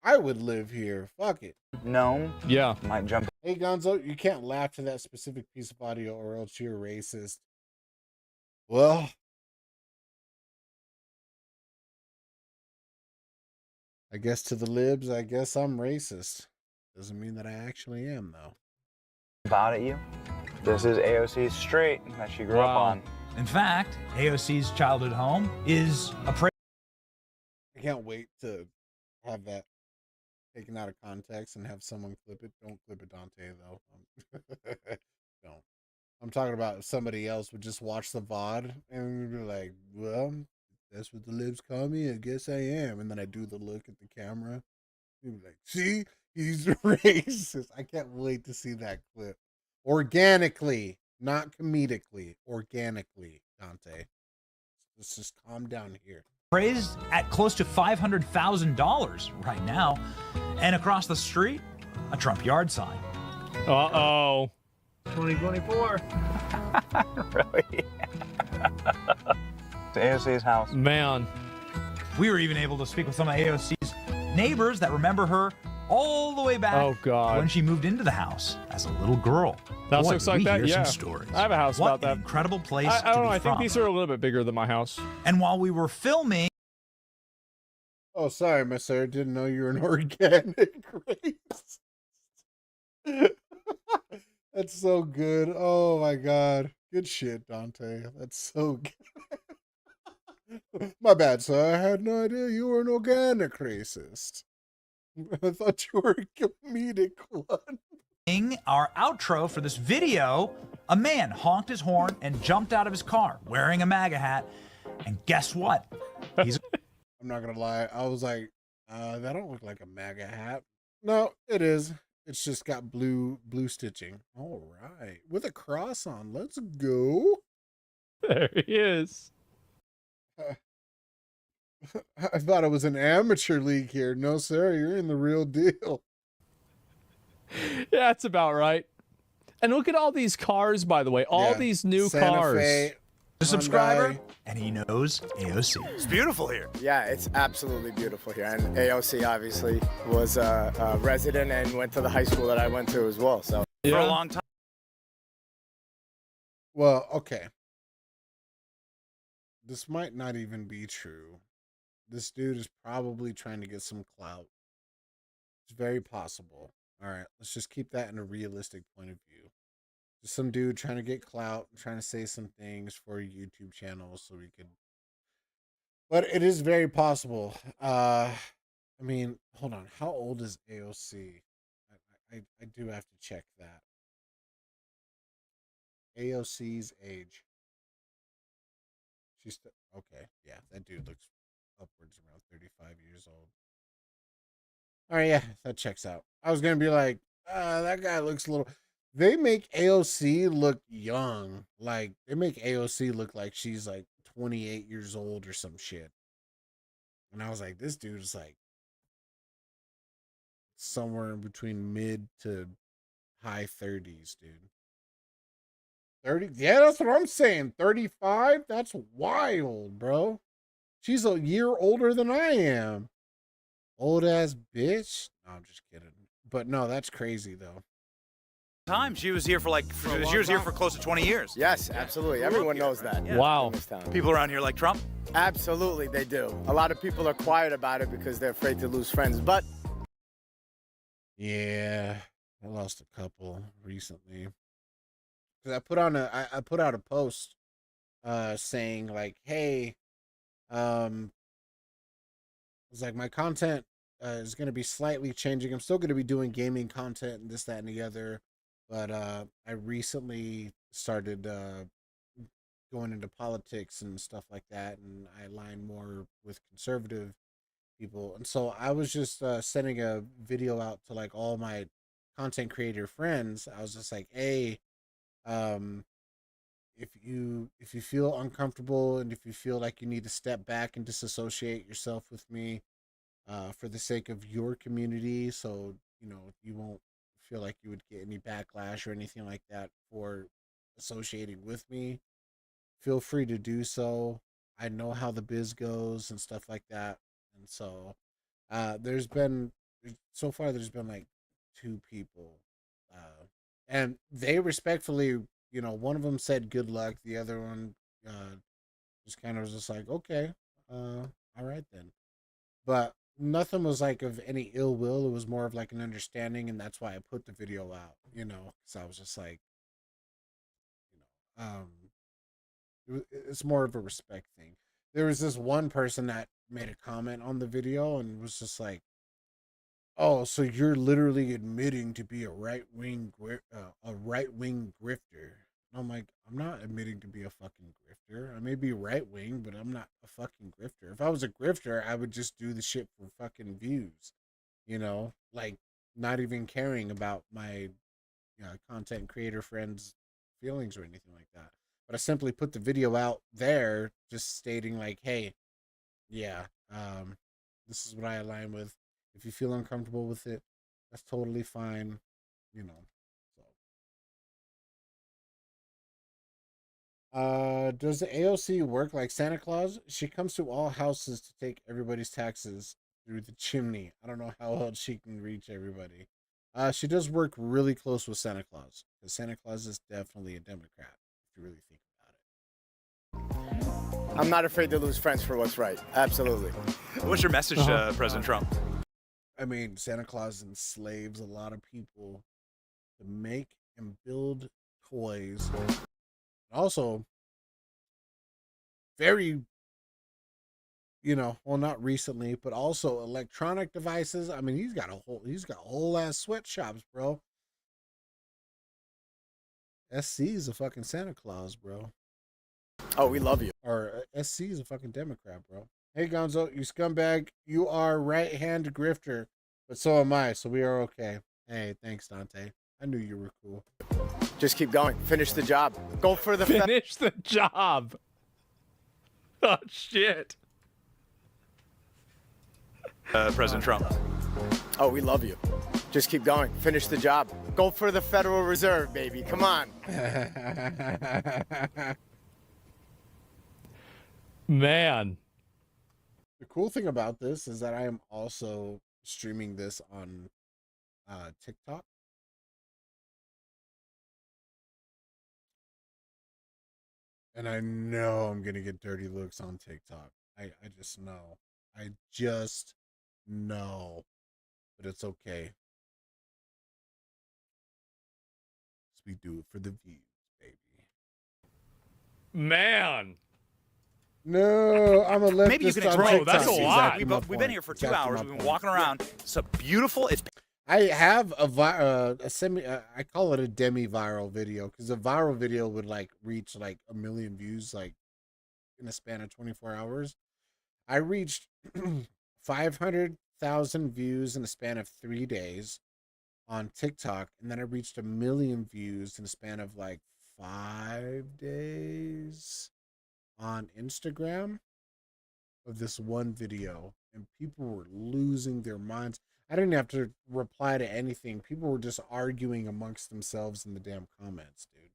I would live here. Fuck it. Gnome. Yeah. Might jump. Hey Gonzo, you can't laugh to that specific piece of audio or else you're racist. Well, I guess to the libs, I guess I'm racist. Doesn't mean that I actually am, though. About at you. This is AOC's street that she grew up Wow. on. In fact, AOC's childhood home is a I can't wait to have that taken out of context and have someone clip it. Don't clip it, Dante, though. Don't. I'm talking about if somebody else would just watch the VOD and be like, well, that's what the libs call me. I guess I am. And then I do the look at the camera. You'd be like, see, he's racist. I can't wait to see that clip. Organically, not comedically. Organically, Dante. Let's just calm down here. appraised at close to $500,000 right now. And across the street, a Trump yard sign. Uh-oh. 2024. Really? It's AOC's house. Man. We were even able to speak with some of AOC's neighbors that remember her all the way back Oh, God. when she moved into the house as a little girl. The house Boy, looks did like we that? hear Yeah. some stories. I have a house What about that. an incredible place I to don't know. be I think from. these are a little bit bigger than my house. And while we were filming, Oh, sorry, Miss Sarah. Didn't know you were an organic race. That's so good. Oh my god. Good shit, Dante. That's so good. My bad, sir. I had no idea you were an organic racist. I thought you were a comedic one. our outro for this video, a man honked his horn and jumped out of his car wearing a MAGA hat. And guess what? He's I'm not gonna lie. I was like, that don't look like a MAGA hat. No, it is. It's just got blue stitching. All right. With a cross on. Let's go. There he is. I thought it was an amateur league here. No, sir. You're in the real deal. Yeah, that's about right. And look at all these cars, by the way. All Yeah. these new Santa cars. Fe, a subscriber, Hyundai. and he knows AOC. It's beautiful here. Yeah, it's absolutely beautiful here. And AOC obviously was a resident and went to the high school that I went to as well. So Yeah. For a long time. Well, okay. This might not even be true. This dude is probably trying to get some clout. It's very possible. All right, let's just keep that in a realistic point of view. Just some dude trying to get clout, trying to say some things for a YouTube channel so we could. But it is very possible. I mean, hold on. How old is AOC? I do have to check that. AOC's age. She's okay. Yeah, that dude looks upwards around 35 years old. All right, yeah, that checks out. I was gonna be like, that guy looks a little. They make AOC look young. Like they make AOC look like she's like 28 years old or some shit. And I was like, this dude is like somewhere in between mid to high 30s, dude. 30? Yeah, that's what I'm saying. 35? That's wild, bro. She's a year older than I am. Old ass bitch. No, I'm just kidding. But no, that's crazy though. Time she was here for she was here for close to 20 years. yes, absolutely. Everyone knows that. Wow. In this town. People around here like Trump. Absolutely, they do. A lot of people are quiet about it because they're afraid to lose friends. But Yeah, I lost a couple recently. Cause I put out a post, saying like, hey, it's like my content is going to be slightly changing. I'm still going to be doing gaming content and this, that, and the other. But I recently started going into politics and stuff like that. And I align more with conservative people. And so I was just sending a video out to like all my content creator friends. I was just like, hey, if you feel uncomfortable and if you feel like you need to step back and disassociate yourself with me for the sake of your community, so you know, you won't feel like you would get any backlash or anything like that for associating with me, feel free to do so. I know how the biz goes and stuff like that. And so there's been so far there's been like 2 people. And they respectfully, you know, one of them said good luck, the other one just kind of was just like, okay, all right then. But nothing was like of any ill will. It was more of like an understanding, and that's why I put the video out, you know, because I was just like, you know, it's more of a respect thing. There was this one person that made a comment on the video and was just like, "Oh, so you're literally admitting to be a right wing grifter?" And I'm like, "I'm not admitting to be a fucking grifter. I may be right wing, but I'm not a fucking grifter. If I was a grifter, I would just do the shit for fucking views, you know, like not even caring about my content creator friends' feelings or anything like that. But I simply put the video out there, just stating like, hey, yeah, this is what I align with. If you feel uncomfortable with it, that's totally fine, you know." So, does the AOC work like Santa Claus? She comes to all houses to take everybody's taxes through the chimney. I don't know how else she can reach everybody. She does work really close with Santa Claus, because Santa Claus is definitely a Democrat, if you really think about it. I'm not afraid to lose friends for what's right. Absolutely. What's your message to President Trump? I mean, Santa Claus enslaves a lot of people to make and build toys. Also, very, you know, well, not recently, but also electronic devices. I mean, he's got whole ass sweatshops, bro. SC is a fucking Santa Claus, bro. Oh, we love you. Or SC is a fucking Democrat, bro. Hey, Gonzo, you scumbag. You are right-hand grifter, but so am I, so we are okay. Hey, thanks, Dante. I knew you were cool. Just keep going. Finish the job. Go for the finish the job. Oh, shit. President Trump. Oh, we love you. Just keep going. Finish the job. Go for the Federal Reserve, baby. Come on. Man. The cool thing about this is that I am also streaming this on TikTok. And I know I'm going to get dirty looks on TikTok. I just know. I just know. But it's okay. We do it for the views, baby. Man. No, I'm a leftist. Maybe you can explain. Bro, that's a lot. We've been here for 2 hours. We've been walking around. It's a beautiful. I have a semi. I call it a demi-viral video, because a viral video would like reach like 1 million views like in a span of 24 hours. I reached 500,000 views in a span of 3 days on TikTok, and then I reached 1 million views in a span of like 5 days on Instagram of this one video, and people were losing their minds. I didn't have to reply to anything. People were just arguing amongst themselves in the damn comments, dude.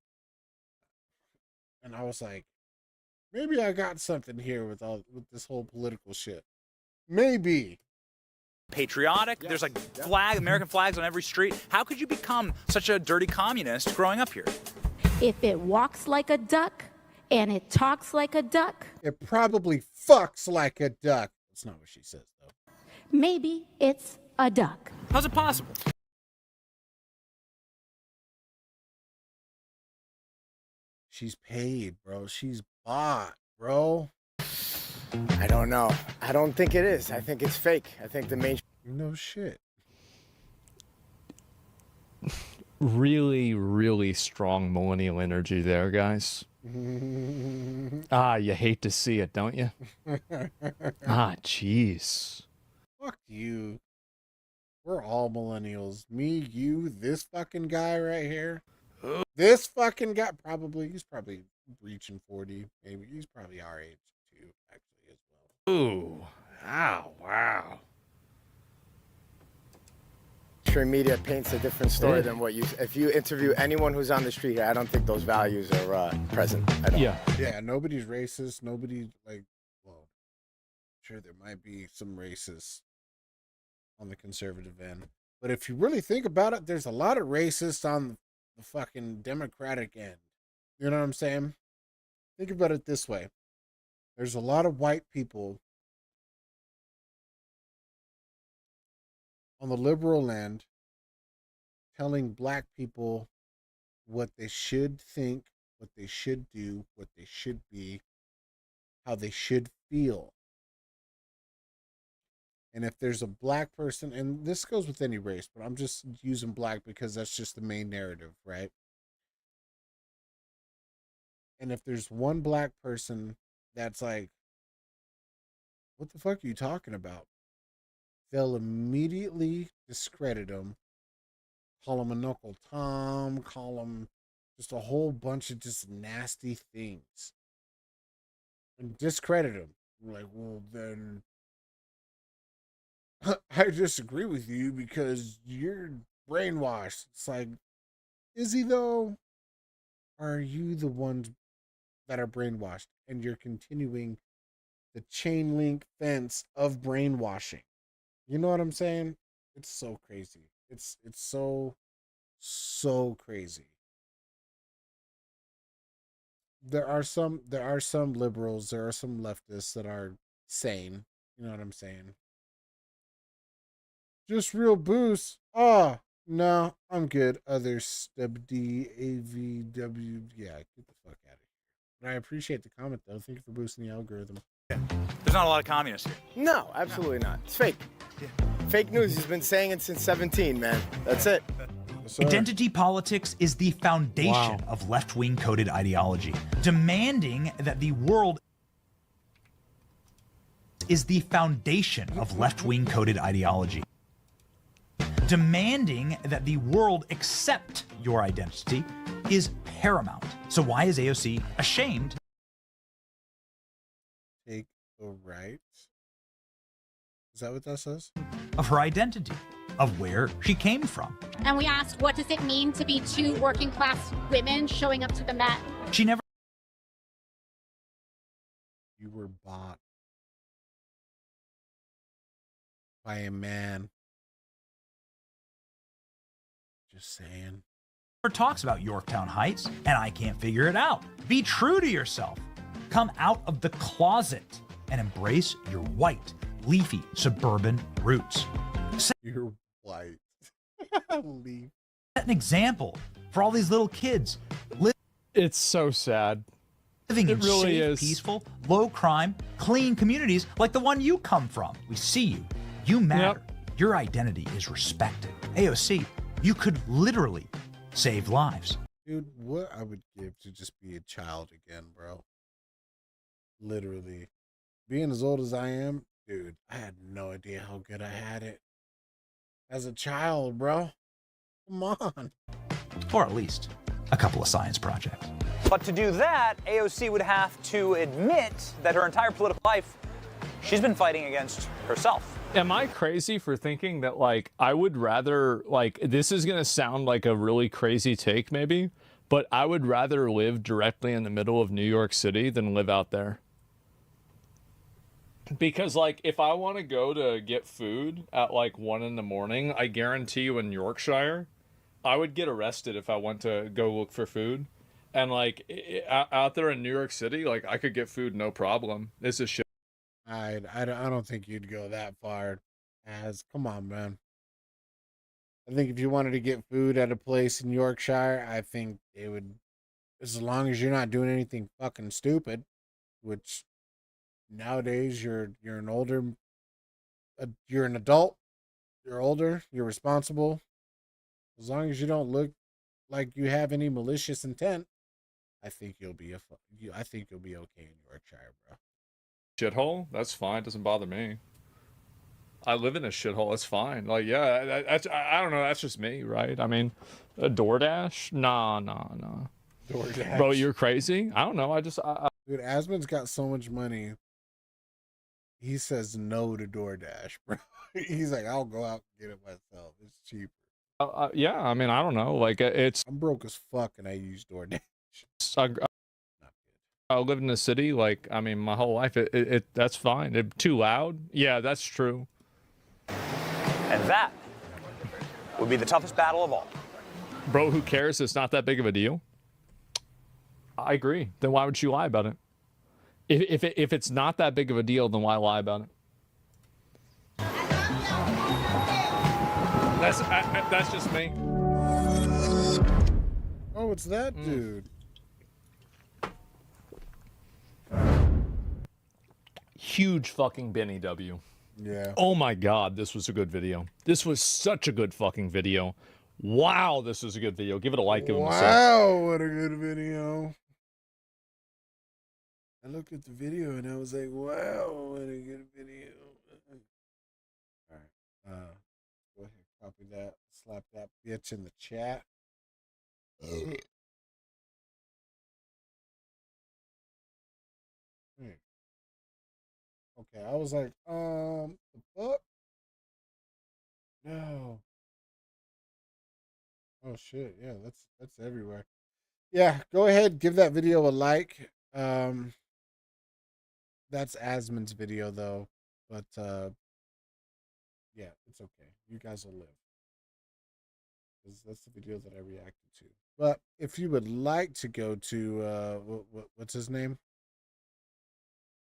And I was like, maybe I got something here with this whole political shit. Maybe. Patriotic. There's like American flags on every street. How could you become such a dirty communist growing up here? If it walks like a duck and it talks like a duck, it probably fucks like a duck. That's not what she says, though. Maybe it's a duck. How's it possible? She's paid, bro. She's bought, bro. I don't know. I don't think it is. I think it's fake. I think the main... No shit. Really, really strong millennial energy there, guys. You hate to see it, don't you? Jeez. Fuck you. We're all millennials. Me, you, this fucking guy right here. This fucking guy, he's probably reaching 40. Maybe he's probably our age too, actually, as well. Ooh. Ow, wow. mainstream media paints a different story than what you. If you interview anyone who's on the street, I don't think those values are present at all. Yeah, nobody's racist. Nobody, like, well, sure, there might be some racists on the conservative end. But if you really think about it, there's a lot of racists on the fucking Democratic end. You know what I'm saying? Think about it this way. There's a lot of white people on the liberal end telling black people what they should think, what they should do, what they should be, how they should feel. And if there's a black person, and this goes with any race, but I'm just using black because that's just the main narrative, right? And if there's one black person that's like, what the fuck are you talking about? They'll immediately discredit him, call him a Uncle Tom, call him just a whole bunch of just nasty things. And discredit him. Like, well, then I disagree with you because you're brainwashed. It's like, is he though? Or are you the ones that are brainwashed and you're continuing the chain link fence of brainwashing? You know what I'm saying? It's so crazy. It's so crazy. There are some liberals, there are some leftists that are sane. You know what I'm saying? Just real boost. Oh, no, I'm good. Other stub D AVW. Yeah, get the fuck out of here. But I appreciate the comment though. Thank you for boosting the algorithm. There's not a lot of communists here. No, absolutely not. It's fake. Yeah. Fake news. He's been saying it since 17, man. That's it. Identity politics is the foundation of left-wing coded ideology, demanding that the world is the foundation of left-wing coded ideology. Demanding that the world accept your identity is paramount. So why is AOC ashamed? Take the right. Is that what that says? Of her identity, of where she came from. And we asked, what does it mean to be two working class women showing up to the Met? She never. You were bought by a man. Just saying. Talks about Yorktown Heights, and I can't figure it out. Be true to yourself. Come out of the closet and embrace your white, leafy, suburban roots. You're white. Leaf. Set an example for all these little kids. It's so sad. Living in really safe, is. peaceful, low crime, clean communities like the one you come from. We see you. You matter. Your identity is respected. AOC, you could literally save lives. Dude, what I would give to just be a child again, bro. Literally. Being as old as I am, dude, I had no idea how good I had it. As a child, bro. Come on. Or at least a couple of science projects. But to do that, AOC would have to admit that her entire political life, she's been fighting against herself. Am I crazy for thinking that, like, I would rather, like, this is going to sound like a really crazy take maybe, but I would rather live directly in the middle of New York City than live out there. Because, like, if I want to go to get food at, like, 1 in the morning, I guarantee you in Yorkshire, I would get arrested if I went to go look for food. And, like, out there in New York City, like, I could get food no problem. This is shit. I don't think you'd go that far. Come on, man. I think if you wanted to get food at a place in Yorkshire, I think it would, as long as you're not doing anything fucking stupid, which nowadays you're an older, you're an adult, you're older, you're responsible. As long as you don't look like you have any malicious intent, I think you'll be I think you'll be okay in Yorkshire, bro. Shithole, that's fine. Doesn't bother me. I live in a shithole. It's fine. Like, yeah, I don't know. That's just me, right? I mean, a DoorDash? Nah. DoorDash. Bro, you're crazy. I don't know. Dude, Asmon's got so much money. He says no to DoorDash, bro. He's like, I'll go out and get it myself. It's cheaper. Yeah, I mean, I don't know. Like, it's. I'm broke as fuck, and I use DoorDash. I live in the city. Like, I mean, my whole life. That's fine. Too loud? Yeah, that's true. And that would be the toughest battle of all. Bro, who cares? It's not that big of a deal. I agree. Then why would you lie about it? If it's not that big of a deal, then why lie about it? That's just me. Oh, it's that dude. Huge fucking Benny W. Yeah. Oh my God, this was a good video. This was such a good fucking video. Wow, this was a good video. Give it a like. Give him a sub. Wow, what a good video. I looked at the video and I was like, wow, what a good video. All right. Go ahead, copy that. Slap that bitch in the chat. Okay, I was like, the fuck? No. Oh shit, yeah, that's everywhere. Yeah, go ahead, give that video a like. That's Asmon's video though, but yeah, it's okay. You guys will live. Because that's the video that I reacted to. But if you would like to go to what's his name?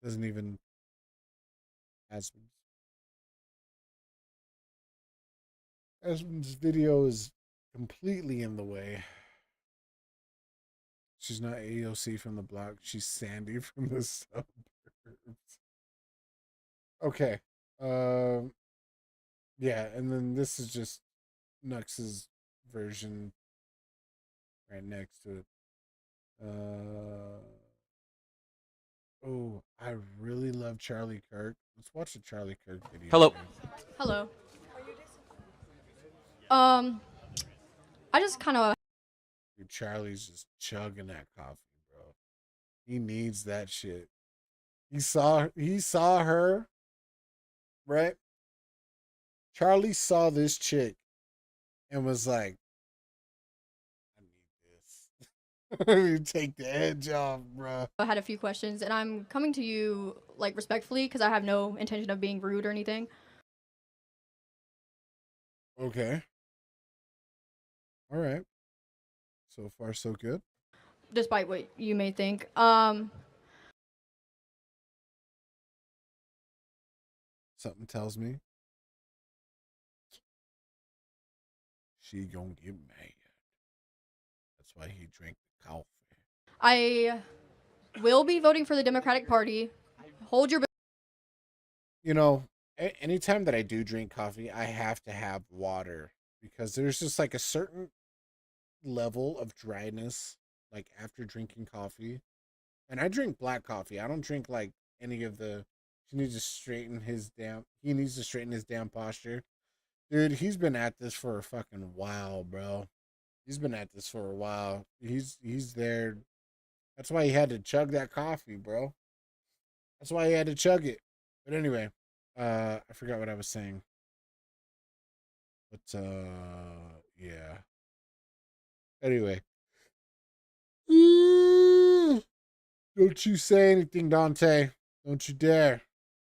Doesn't even Asmon's video is completely in the way. She's not AOC from the block. She's Sandy from the suburbs. Okay. Yeah, and then this is just Nux's version right next to it. Oh, I really love Charlie Kirk. Let's watch the Charlie Kirk video. Hello. Hello. I just kind of. Dude, Charlie's just chugging that coffee, bro. He needs that shit. He saw her, right? Charlie saw this chick and was like, I need this. Take the edge off, bro. I had a few questions, and I'm coming to you like respectfully because I have no intention of being rude or anything. Okay. All right. So far, so good. Despite what you may think. Something tells me she gonna get mad. That's why he drank the coffee. I will be voting for the Democratic Party. Hold your. You know, anytime that I do drink coffee, I have to have water because there's just like a certain level of dryness like after drinking coffee. And I drink black coffee. I don't drink like any of the. He needs to straighten his damn posture. Dude, he's been at this for a fucking while, bro. He's been at this for a while. He's there. That's why he had to chug that coffee, bro. That's why he had to chug it. But anyway, I forgot what I was saying. But yeah. Anyway. Don't you say anything, Dante. Don't you dare.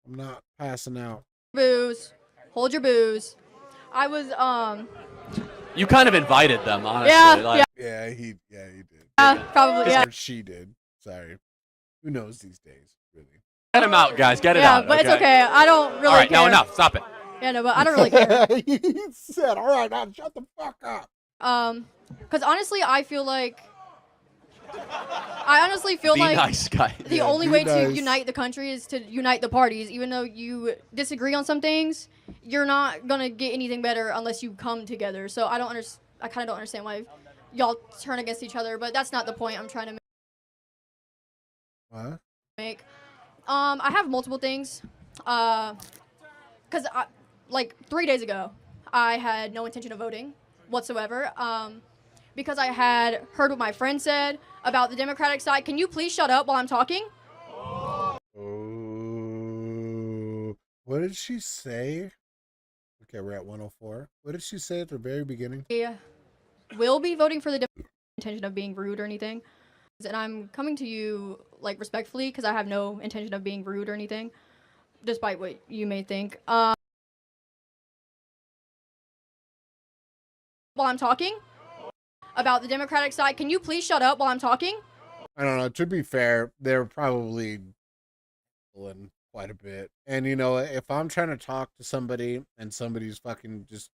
I'm not passing out. Booze. Hold your booze. I was You kind of invited them, honestly. Yeah, like, yeah, he did. Yeah, probably. Yeah. Or she did. Sorry. Who knows these days, really? Get him out, guys. Get it yeah, out. but it's okay. I don't really All right, care. now enough. Stop it. Yeah, no, but I don't really care. He said, all right, now shut the fuck up. Because honestly, I honestly feel Be like nice, guy. the only way to unite the country is to unite the parties. Even though you disagree on some things, you're not gonna get anything better unless you come together. So I kind of don't understand why y'all turn against each other. But that's not the point I'm trying to make. I have multiple things. Because like 3 days ago, I had no intention of voting whatsoever. Because I had heard what my friend said about the Democratic side. Can you please shut up while I'm talking? Oh. What did she say? Okay, we're at 104. What did she say at the very beginning? I will be voting for the intention of being rude or anything. And I'm coming to you like respectfully because I have no intention of being rude or anything, despite what you may think. While I'm talking about the Democratic side, can you please shut up while I'm talking? I don't know. To be fair, they're probably pulling quite a bit. And you know, if I'm trying to talk to somebody and somebody's fucking just,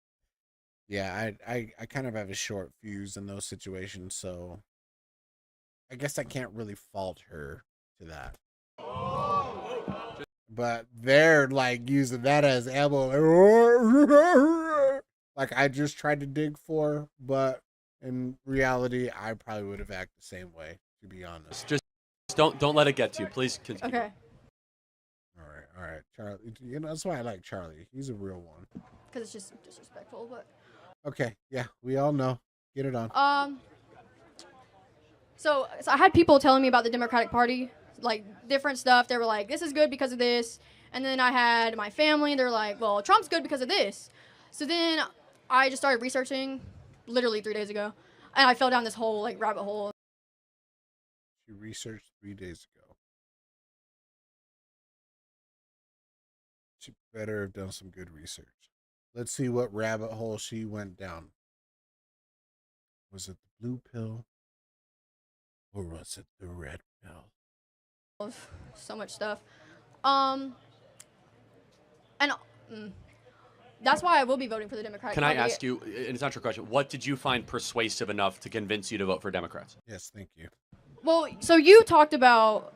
yeah, I kind of have a short fuse in those situations, so I guess I can't really fault her to that. But they're like using that as ammo, like I just tried to dig for, but in reality, I probably would have acted the same way, to be honest. Just don't let it get to you, please. Continue. Okay. All right, Charlie. You know that's why I like Charlie. He's a real one. Because it's just disrespectful, but. Okay, yeah, we all know. Get it on. So I had people telling me about the Democratic Party, like different stuff. They were like, "This is good because of this," and then I had my family. They're like, "Well, Trump's good because of this." So then I just started researching, literally 3 days ago, and I fell down this whole like rabbit hole. She researched 3 days ago. She better have done some good research. Let's see what rabbit hole she went down. Was it the blue pill? Or was it the red pill? So much stuff. And that's why I will be voting for the Democratic Can Party. I ask you, and it's not your question, what did you find persuasive enough to convince you to vote for Democrats? Yes, thank you. Well, so you talked about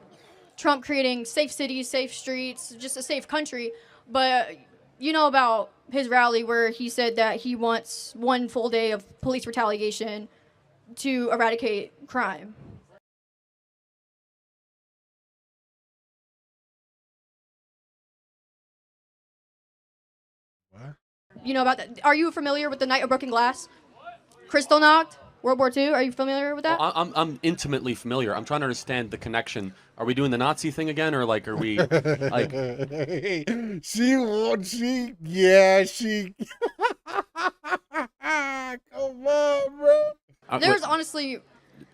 Trump creating safe cities, safe streets, just a safe country, but you know about his rally where he said that he wants 1 full day of police retaliation to eradicate crime. What? You know about that? Are you familiar with the Night of Broken Glass? Kristallnacht, World War II. Are you familiar with that? Well, I'm intimately familiar. I'm trying to understand the connection. Are we doing the Nazi thing again, or like are we like? She. Come on, bro. There's honestly.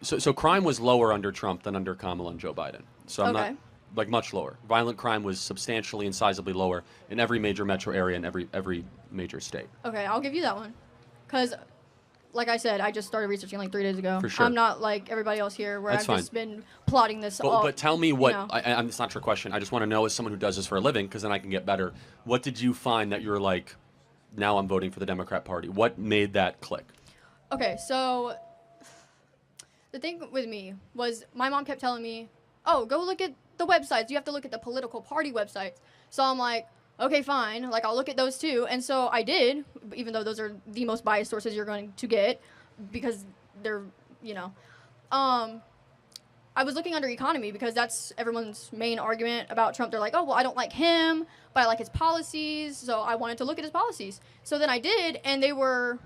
So crime was lower under Trump than under Kamala and Joe Biden. So I'm Okay. not like much lower. Violent crime was substantially and sizably lower in every major metro area and every major state. Okay, I'll give you that one, because, like I said, I just started researching like 3 days ago. For sure. I'm not like everybody else here where That's I've fine. just been plotting this all. But tell me what. You know. It's not your question. I just want to know as someone who does this for a living, because then I can get better. What did you find that you're like, now I'm voting for the Democrat Party? What made that click? Okay, so the thing with me was my mom kept telling me, "Oh, go look at the websites. You have to look at the political party websites." So I'm like, okay, fine. Like, I'll look at those too. And so I did, even though those are the most biased sources you're going to get because they're, you know. I was looking under economy because that's everyone's main argument about Trump. They're like, oh, well, I don't like him, but I like his policies. So I wanted to look at his policies. So then I did, and they were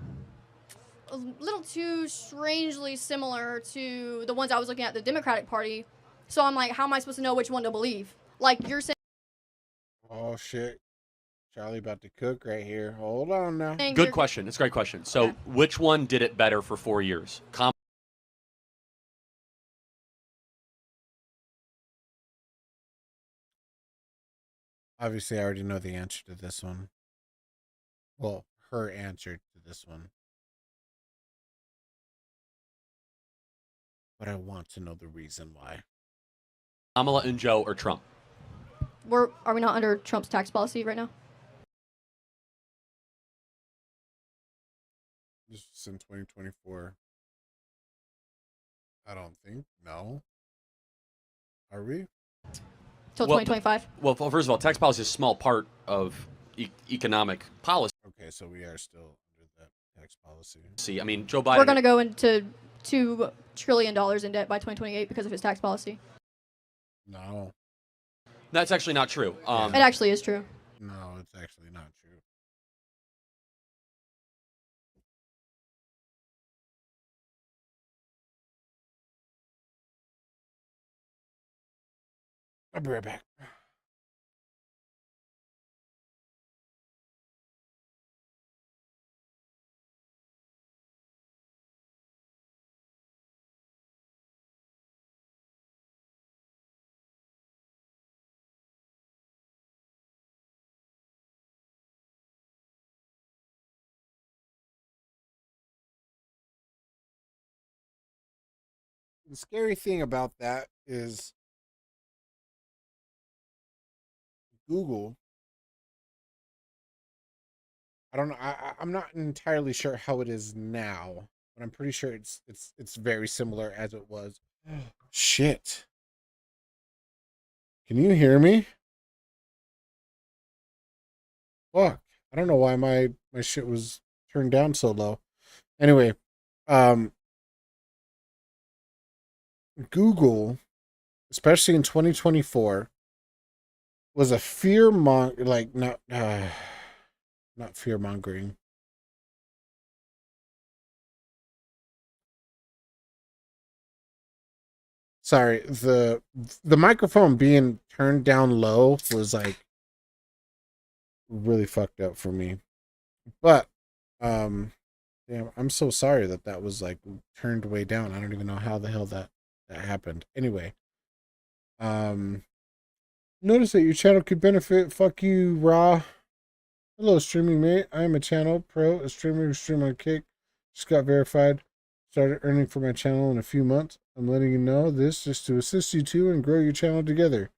a little too strangely similar to the ones I was looking at the Democratic Party. So I'm like, how am I supposed to know which one to believe? Like, you're saying. Oh shit, Charlie about to cook right here. Hold on now. Good question. It's a great question. So which one did it better for 4 years? Obviously, I already know the answer to this one. Well, her answer to this one. But I want to know the reason why. Kamala and Joe or Trump? Are we not under Trump's tax policy right now? This is in 2024. I don't think. No. Are we? Till 2025? Well, first of all, tax policy is a small part of economic policy. Okay, so we are still under that tax policy. See, I mean, Joe Biden. We're going to go into $2 trillion in debt by 2028 because of his tax policy. No. That's actually not true. It actually is true. No, it's actually not true. I'll be right back. The scary thing about that is Google. I don't know. I'm not entirely sure how it is now, but I'm pretty sure it's very similar as it was. Shit. Can you hear me? Fuck. I don't know why my shit was turned down so low. Anyway, Google, especially in 2024, was a not fear mongering. Sorry, the microphone being turned down low was like really fucked up for me. But yeah, I'm so sorry that was like turned way down. I don't even know how the hell that happened. Anyway, notice that your channel could benefit. Fuck you, Raw. Hello, streaming mate. I am a channel pro, a streamer who stream on Kick. Just got verified. Started earning for my channel in a few months. I'm letting you know this just to assist you two and grow your channel together.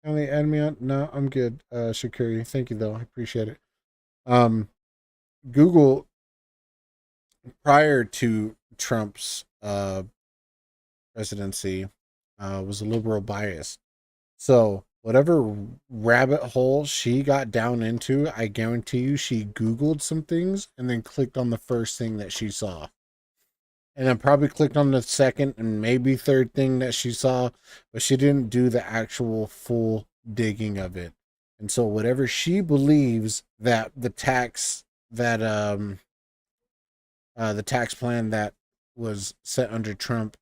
Kindly add me on. No, I'm good, Shakuri. Thank you though. I appreciate it. Google, prior to Trump's presidency, was a liberal bias. So whatever rabbit hole she got down into, I guarantee you she Googled some things and then clicked on the first thing that she saw. And then probably clicked on the second and maybe third thing that she saw, but she didn't do the actual full digging of it. And so whatever she believes that the tax plan that was set under Trump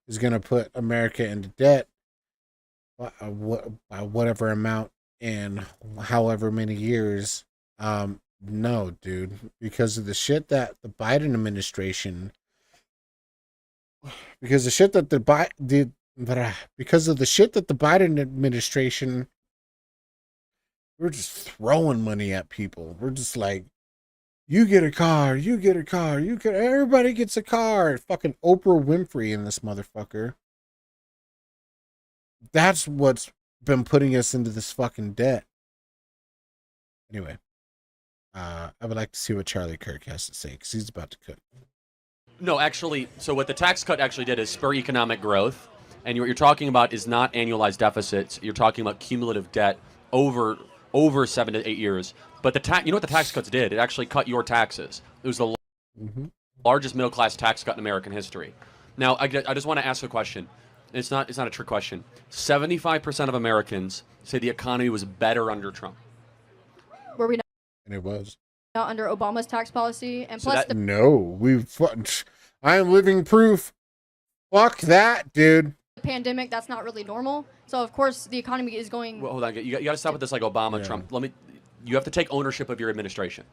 is going to put America into debt, whatever amount in however many years, no, dude, because of the shit that the Biden administration, because of the shit that the Biden administration, we're just throwing money at people. We're just like, you get a car, everybody gets a car. Fucking Oprah Winfrey in this motherfucker. That's what's been putting us into this fucking debt. Anyway, I would like to see what Charlie Kirk has to say, because he's about to cook. No, actually, so what the tax cut actually did is spur economic growth. And what you're talking about is not annualized deficits. You're talking about cumulative debt over 7 to 8 years. But you know what the tax cuts did? It actually cut your taxes. It was the largest middle class tax cut in American history. Now, I just want to ask a question. It's not a trick question. 75% of Americans say the economy was better under Trump. Were we And it was. not under Obama's tax policy? And So plus, that- No, I am living proof. Fuck that, dude. the pandemic, that's not really normal. So, of course, the economy is going... Well, hold on. You got to stop with this like Obama, Yeah. Trump. You have to take ownership of your administration.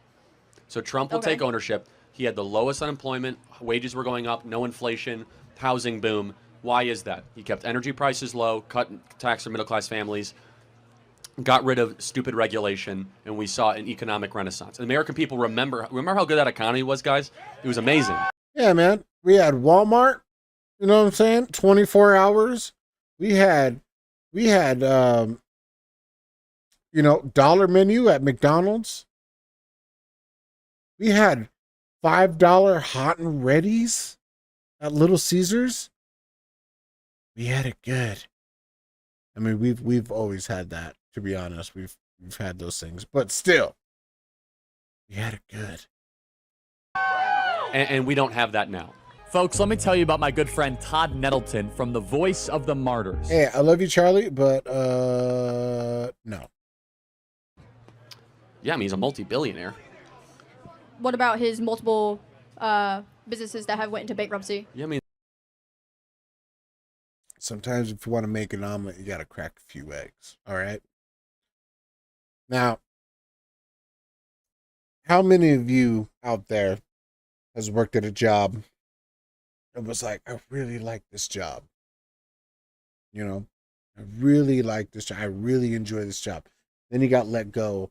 So Trump will Okay. take ownership. He had the lowest unemployment. Wages were going up. No inflation. Housing boom. Why is that? He kept energy prices low, cut tax for middle-class families, got rid of stupid regulation, and we saw an economic renaissance. And American people remember how good that economy was, guys? It was amazing. Yeah, man. We had Walmart, you know what I'm saying? 24 hours. We had dollar menu at McDonald's. We had $5 hot and readies at Little Caesars. We had it good. I mean, we've always had that, to be honest. We've had those things, but still, we had it good. And we don't have that now. Folks, let me tell you about my good friend Todd Nettleton from the Voice of the Martyrs. Hey, I love you, Charlie, but no. Yeah, I mean, he's a multi-billionaire. What about his multiple businesses that have went into bankruptcy? Yeah, I mean, sometimes if you want to make an omelet, you got to crack a few eggs. All right. Now, how many of you out there has worked at a job and was like, I really like this job. You know, I really like this job. I really enjoy this job. Then you got let go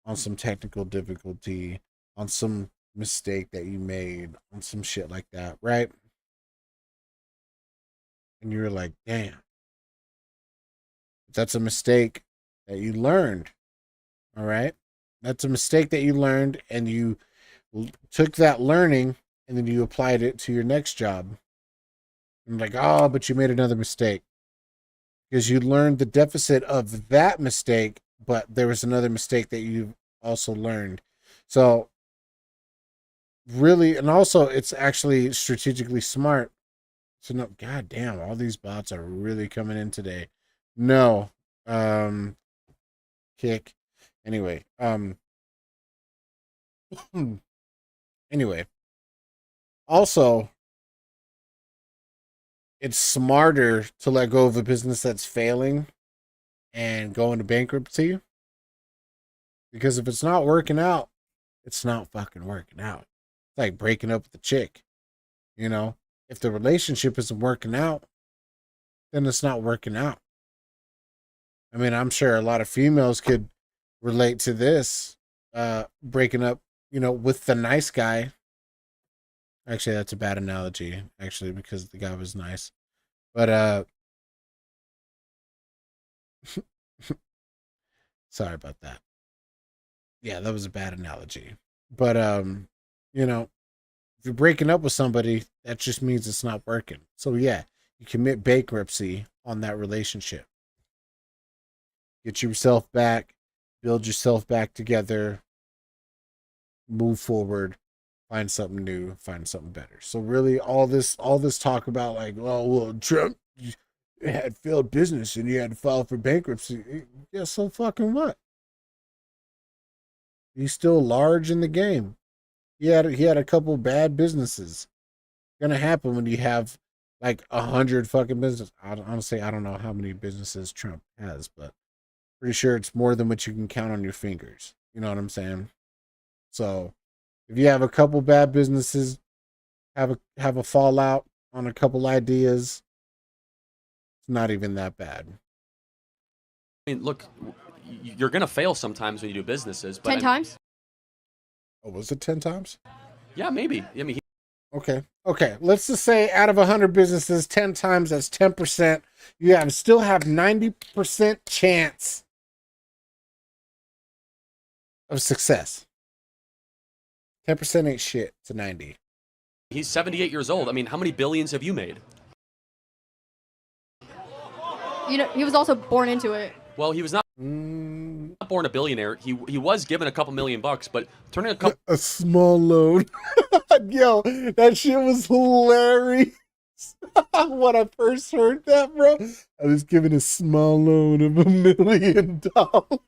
on some technical difficulty, on some mistake that you made, on some shit like that, right? and you're like, damn. That's a mistake that you learned. All right? That's a mistake that you learned, and you took that learning and then you applied it to your next job. And like, oh, but you made another mistake. Because you learned the deficit of that mistake, but there was another mistake that you also learned. So really, and also it's actually strategically smart. So no, god damn, all these bots are really coming in today. No. Kick. Anyway, anyway. Also, it's smarter to let go of a business that's failing and go into bankruptcy. Because if it's not working out, it's not fucking working out. It's like breaking up with the chick. You know, if the relationship isn't working out, then it's not working out. I mean, I'm sure a lot of females could relate to this, breaking up, you know, with the nice guy. Actually, that's a bad analogy, actually, because the guy was nice. But, sorry about that. Yeah, that was a bad analogy. But, you know, if you're breaking up with somebody, that just means it's not working. So, yeah, you commit bankruptcy on that relationship. Get yourself back, build yourself back together, move forward. Find something new, find something better. So really, all this talk about like, well, Trump had failed business and he had to file for bankruptcy. Yeah, so fucking what? He's still large in the game. He had a couple bad businesses. It's gonna happen when you have like 100 fucking businesses. Honestly, I don't know how many businesses Trump has, but pretty sure it's more than what you can count on your fingers. You know what I'm saying? So if you have a couple bad businesses, have a fallout on a couple ideas, it's not even that bad. I mean, look, you're gonna fail sometimes when you do businesses. But 10 times? Oh, was it 10 times? Yeah, maybe. I mean, Okay. Let's just say out of 100 businesses, 10 times, that's 10%. You still have 90% chance of success. 10% ain't shit to 90. he's 78 years old. I mean, how many billions have you made? You know, he was also born into it. Well, he was not born a billionaire. He was given a couple $1,000,000, but turning a small loan. Yo, that shit was hilarious. When I first heard that, bro, I was given a small loan of $1 million. couple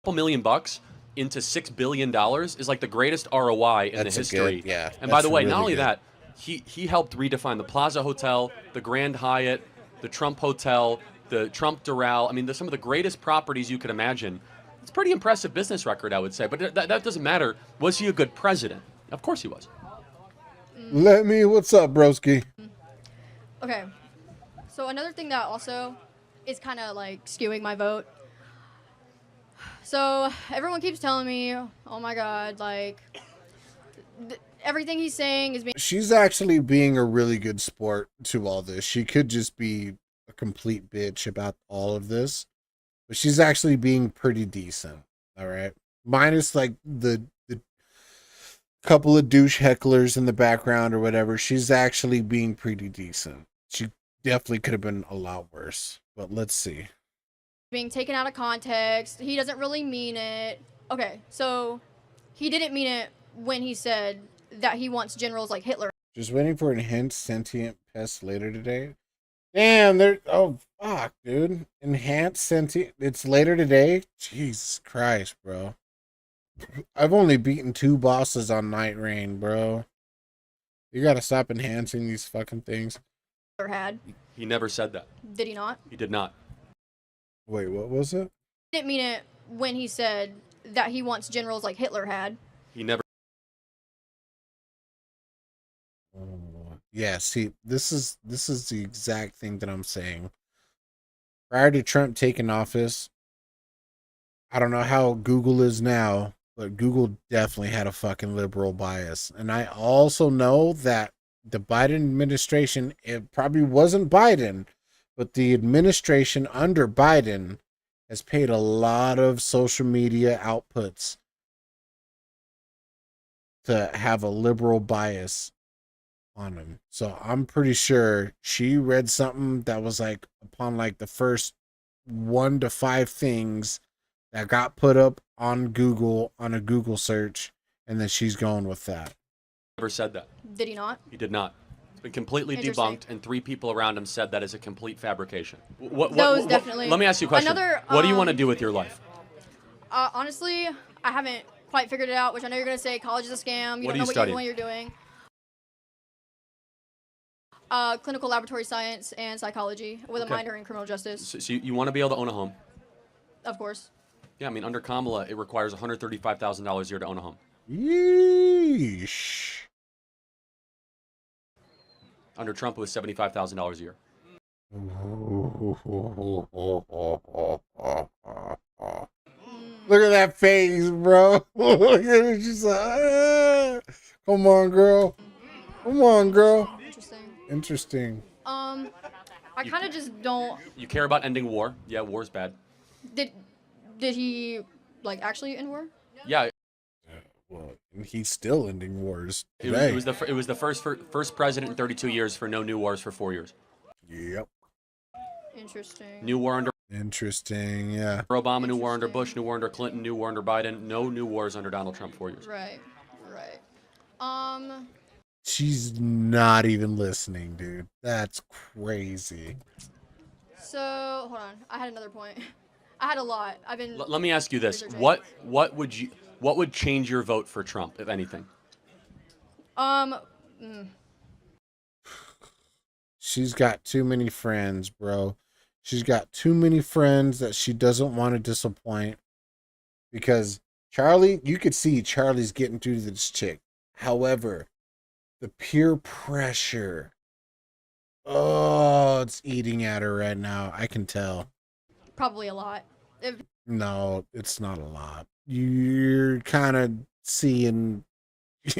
$1,000,000 into $6 billion is like the greatest ROI in the history. Yeah. And by the way, not only that, he helped redefine the Plaza Hotel, the Grand Hyatt, the Trump Hotel, the Trump Doral. I mean, some of the greatest properties you could imagine. It's a pretty impressive business record, I would say. But that doesn't matter. Was he a good president? Of course he was. What's up, broski? Okay. So another thing that also is kind of like skewing my vote. So everyone keeps telling me, oh my God, like everything he's saying is being. She's actually being a really good sport to all this. She could just be a complete bitch about all of this, but she's actually being pretty decent. All right. Minus like the couple of douche hecklers in the background or whatever. She's actually being pretty decent. She definitely could have been a lot worse, but let's see. Being taken out of context. He doesn't really mean it. Okay, so he didn't mean it when he said that he wants generals like Hitler. Just waiting for enhanced sentient pests later today. Damn, oh fuck, dude. Enhanced sentient, it's later today? Jesus Christ, bro. I've only beaten 2 bosses on Night Rain, bro. You gotta stop enhancing these fucking things. Had. He never said that. Did he not? He did not. Wait, what was it? He didn't mean it when he said that he wants generals like Hitler had. He never. Yeah, see, this is the exact thing that I'm saying. Prior to Trump taking office, I don't know how Google is now, but Google definitely had a fucking liberal bias. And I also know that the Biden administration, it probably wasn't Biden, but the administration under Biden has paid a lot of social media outputs to have a liberal bias on them. So I'm pretty sure she read something that was like upon like the first 1 to 5 things that got put up on Google on a Google search, and then she's going with that. Never said that. Did he not? He did not. It's been completely Interesting. debunked, and 3 people around him said that is a complete fabrication. Definitely. Let me ask you a question. What do you want to do with your life? Honestly, I haven't quite figured it out, which I know you're going to say college is a scam. You What don't are know you what you're doing. Clinical laboratory science and psychology with a minor in criminal justice. So you want to be able to own a home? Of course. Yeah, I mean, under Kamala, it requires $135,000 a year to own a home. Yeesh. Under Trump, it was $75,000 a year. Look at that face, bro. Look at it. She's like, ah. Come on, girl. Come on, girl. Interesting. I kind of just don't. You care about ending war? Yeah, war's bad. Did he like actually end war? Yeah. Well, he's still ending wars It today. was the first president in 32 years for no new wars for 4 years. Yep. Interesting. New war under Interesting, yeah. Obama, new war under Bush, new war under Clinton, new war under Biden. No new wars under Donald Trump 4 years. Right. She's not even listening, dude. That's crazy. So hold on. I had another point. I had a lot. I've been. Let me ask you this: researching. what would change your vote for Trump, if anything? She's got too many friends, bro. She's got too many friends that she doesn't want to disappoint. Because Charlie, you could see Charlie's getting through to this chick. However, the peer pressure, oh, it's eating at her right now. I can tell. Probably a lot. No, it's not a lot. You're kind of seeing,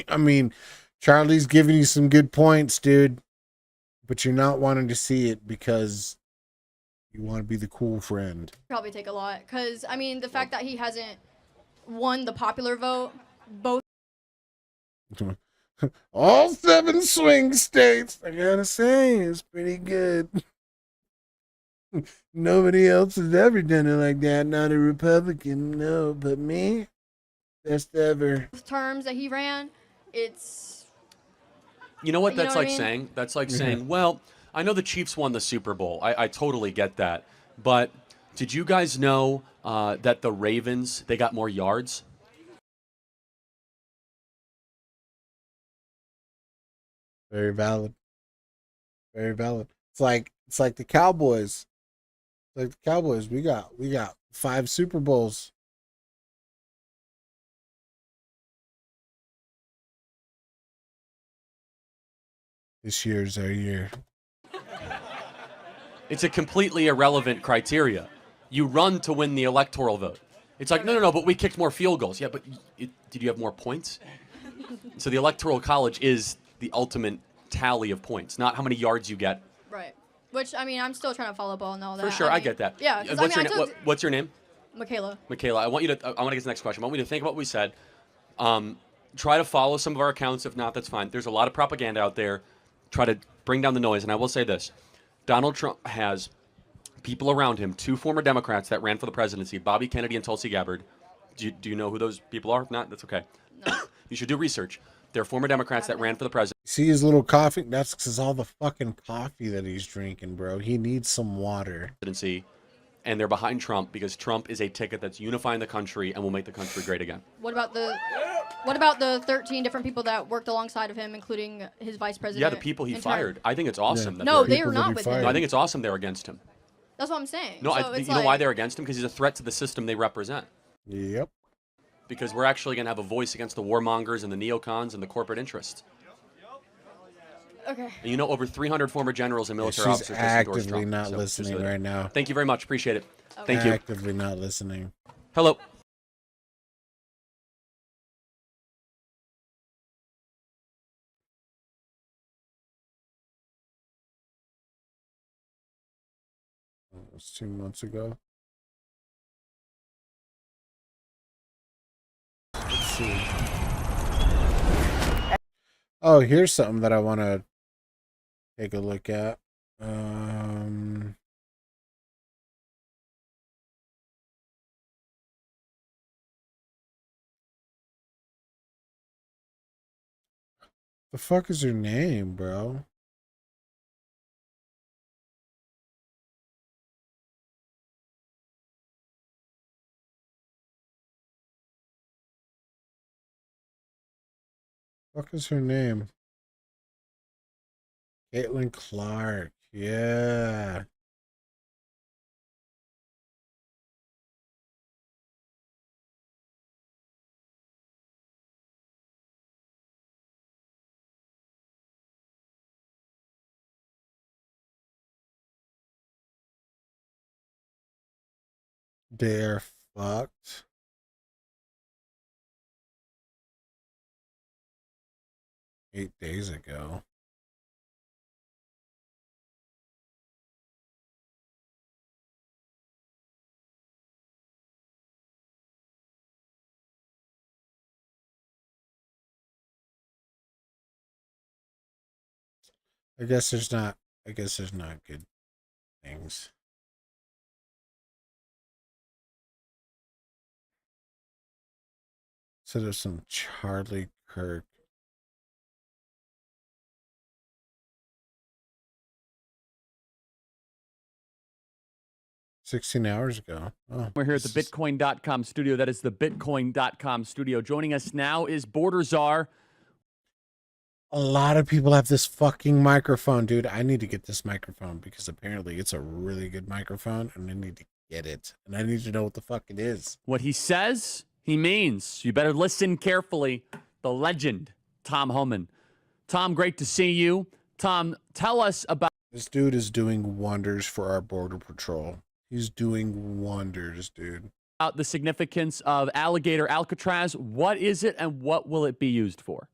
I mean, Charlie's giving you some good points, dude, but you're not wanting to see it because you want to be the cool friend. Probably take a lot. Because, I mean, the fact that he hasn't won the popular vote, both. All 7 swing states, I gotta say, is pretty good. Nobody else has ever done it like that. Not a Republican, no, but me, best ever. Terms that he ran, it's. You know what You know that's what I like mean? saying? That's like saying, well, I know the Chiefs won the Super Bowl. I totally get that. But did you guys know that the Ravens, they got more yards? Very valid. Very valid. It's like the Cowboys. It's like the Cowboys. We got 5 Super Bowls. This year's our year. It's a completely irrelevant criteria. You run to win the electoral vote. It's like, no, but we kicked more field goals. Yeah, but did you have more points? So the Electoral College is the ultimate tally of points, not how many yards you get. Right. Which, I mean, I'm still trying to follow ball and all that. For sure, I get that. Yeah. 'Cause, What's your name? Michaela. Michaela, I want to get to the next question. I want you to think about what we said. Try to follow some of our accounts. If not, that's fine. There's a lot of propaganda out there. Try to bring down the noise. And I will say this. Donald Trump has people around him, 2 former Democrats that ran for the presidency, Bobby Kennedy and Tulsi Gabbard. Do you know who those people are? If not, that's okay. No. You should do research. They're former Democrats that ran for the presidency. See his little coffee? That's because all the fucking coffee that he's drinking, bro. He needs some water. And they're behind Trump because Trump is a ticket that's unifying the country and will make the country great again. What about the 13 different people that worked alongside of him, including his vice president? Yeah, the people he fired. I think it's awesome. Yeah. No, they are not with him. No, I think it's awesome they're against him. That's what I'm saying. No, so you know why they're against him? Because he's a threat to the system they represent. Yep. Because we're actually going to have a voice against the warmongers and the neocons and the corporate interests. Okay. And you know, over 300 former generals and military She's officers just endorsed actively Trump. not So, listening just right now. Thank you very much. Appreciate it. Okay. Thank you. Actively not listening. Hello. was 2 months ago. Let's see. Oh, here's something that I want to take a look at. The fuck is her name, bro? Fuck is her name? Caitlin Clark. Yeah. They're fucked. Eight days ago. I guess there's not good things. So there's some Charlie Kirk. $16 ago. Oh, we're here at the Bitcoin.com studio. That is the Bitcoin.com studio. Joining us now is Border Czar. A lot of people have this fucking microphone, dude. I need to get this microphone because apparently it's a really good microphone and I need to get it. And I need to know what the fuck it is. What he says, he means. You better listen carefully. The legend, Tom Homan. Tom, great to see you. Tom, tell us about... This dude is doing wonders for our Border Patrol. He's doing wonders, dude. About the significance of alligator Alcatraz. What is it and what will it be used for?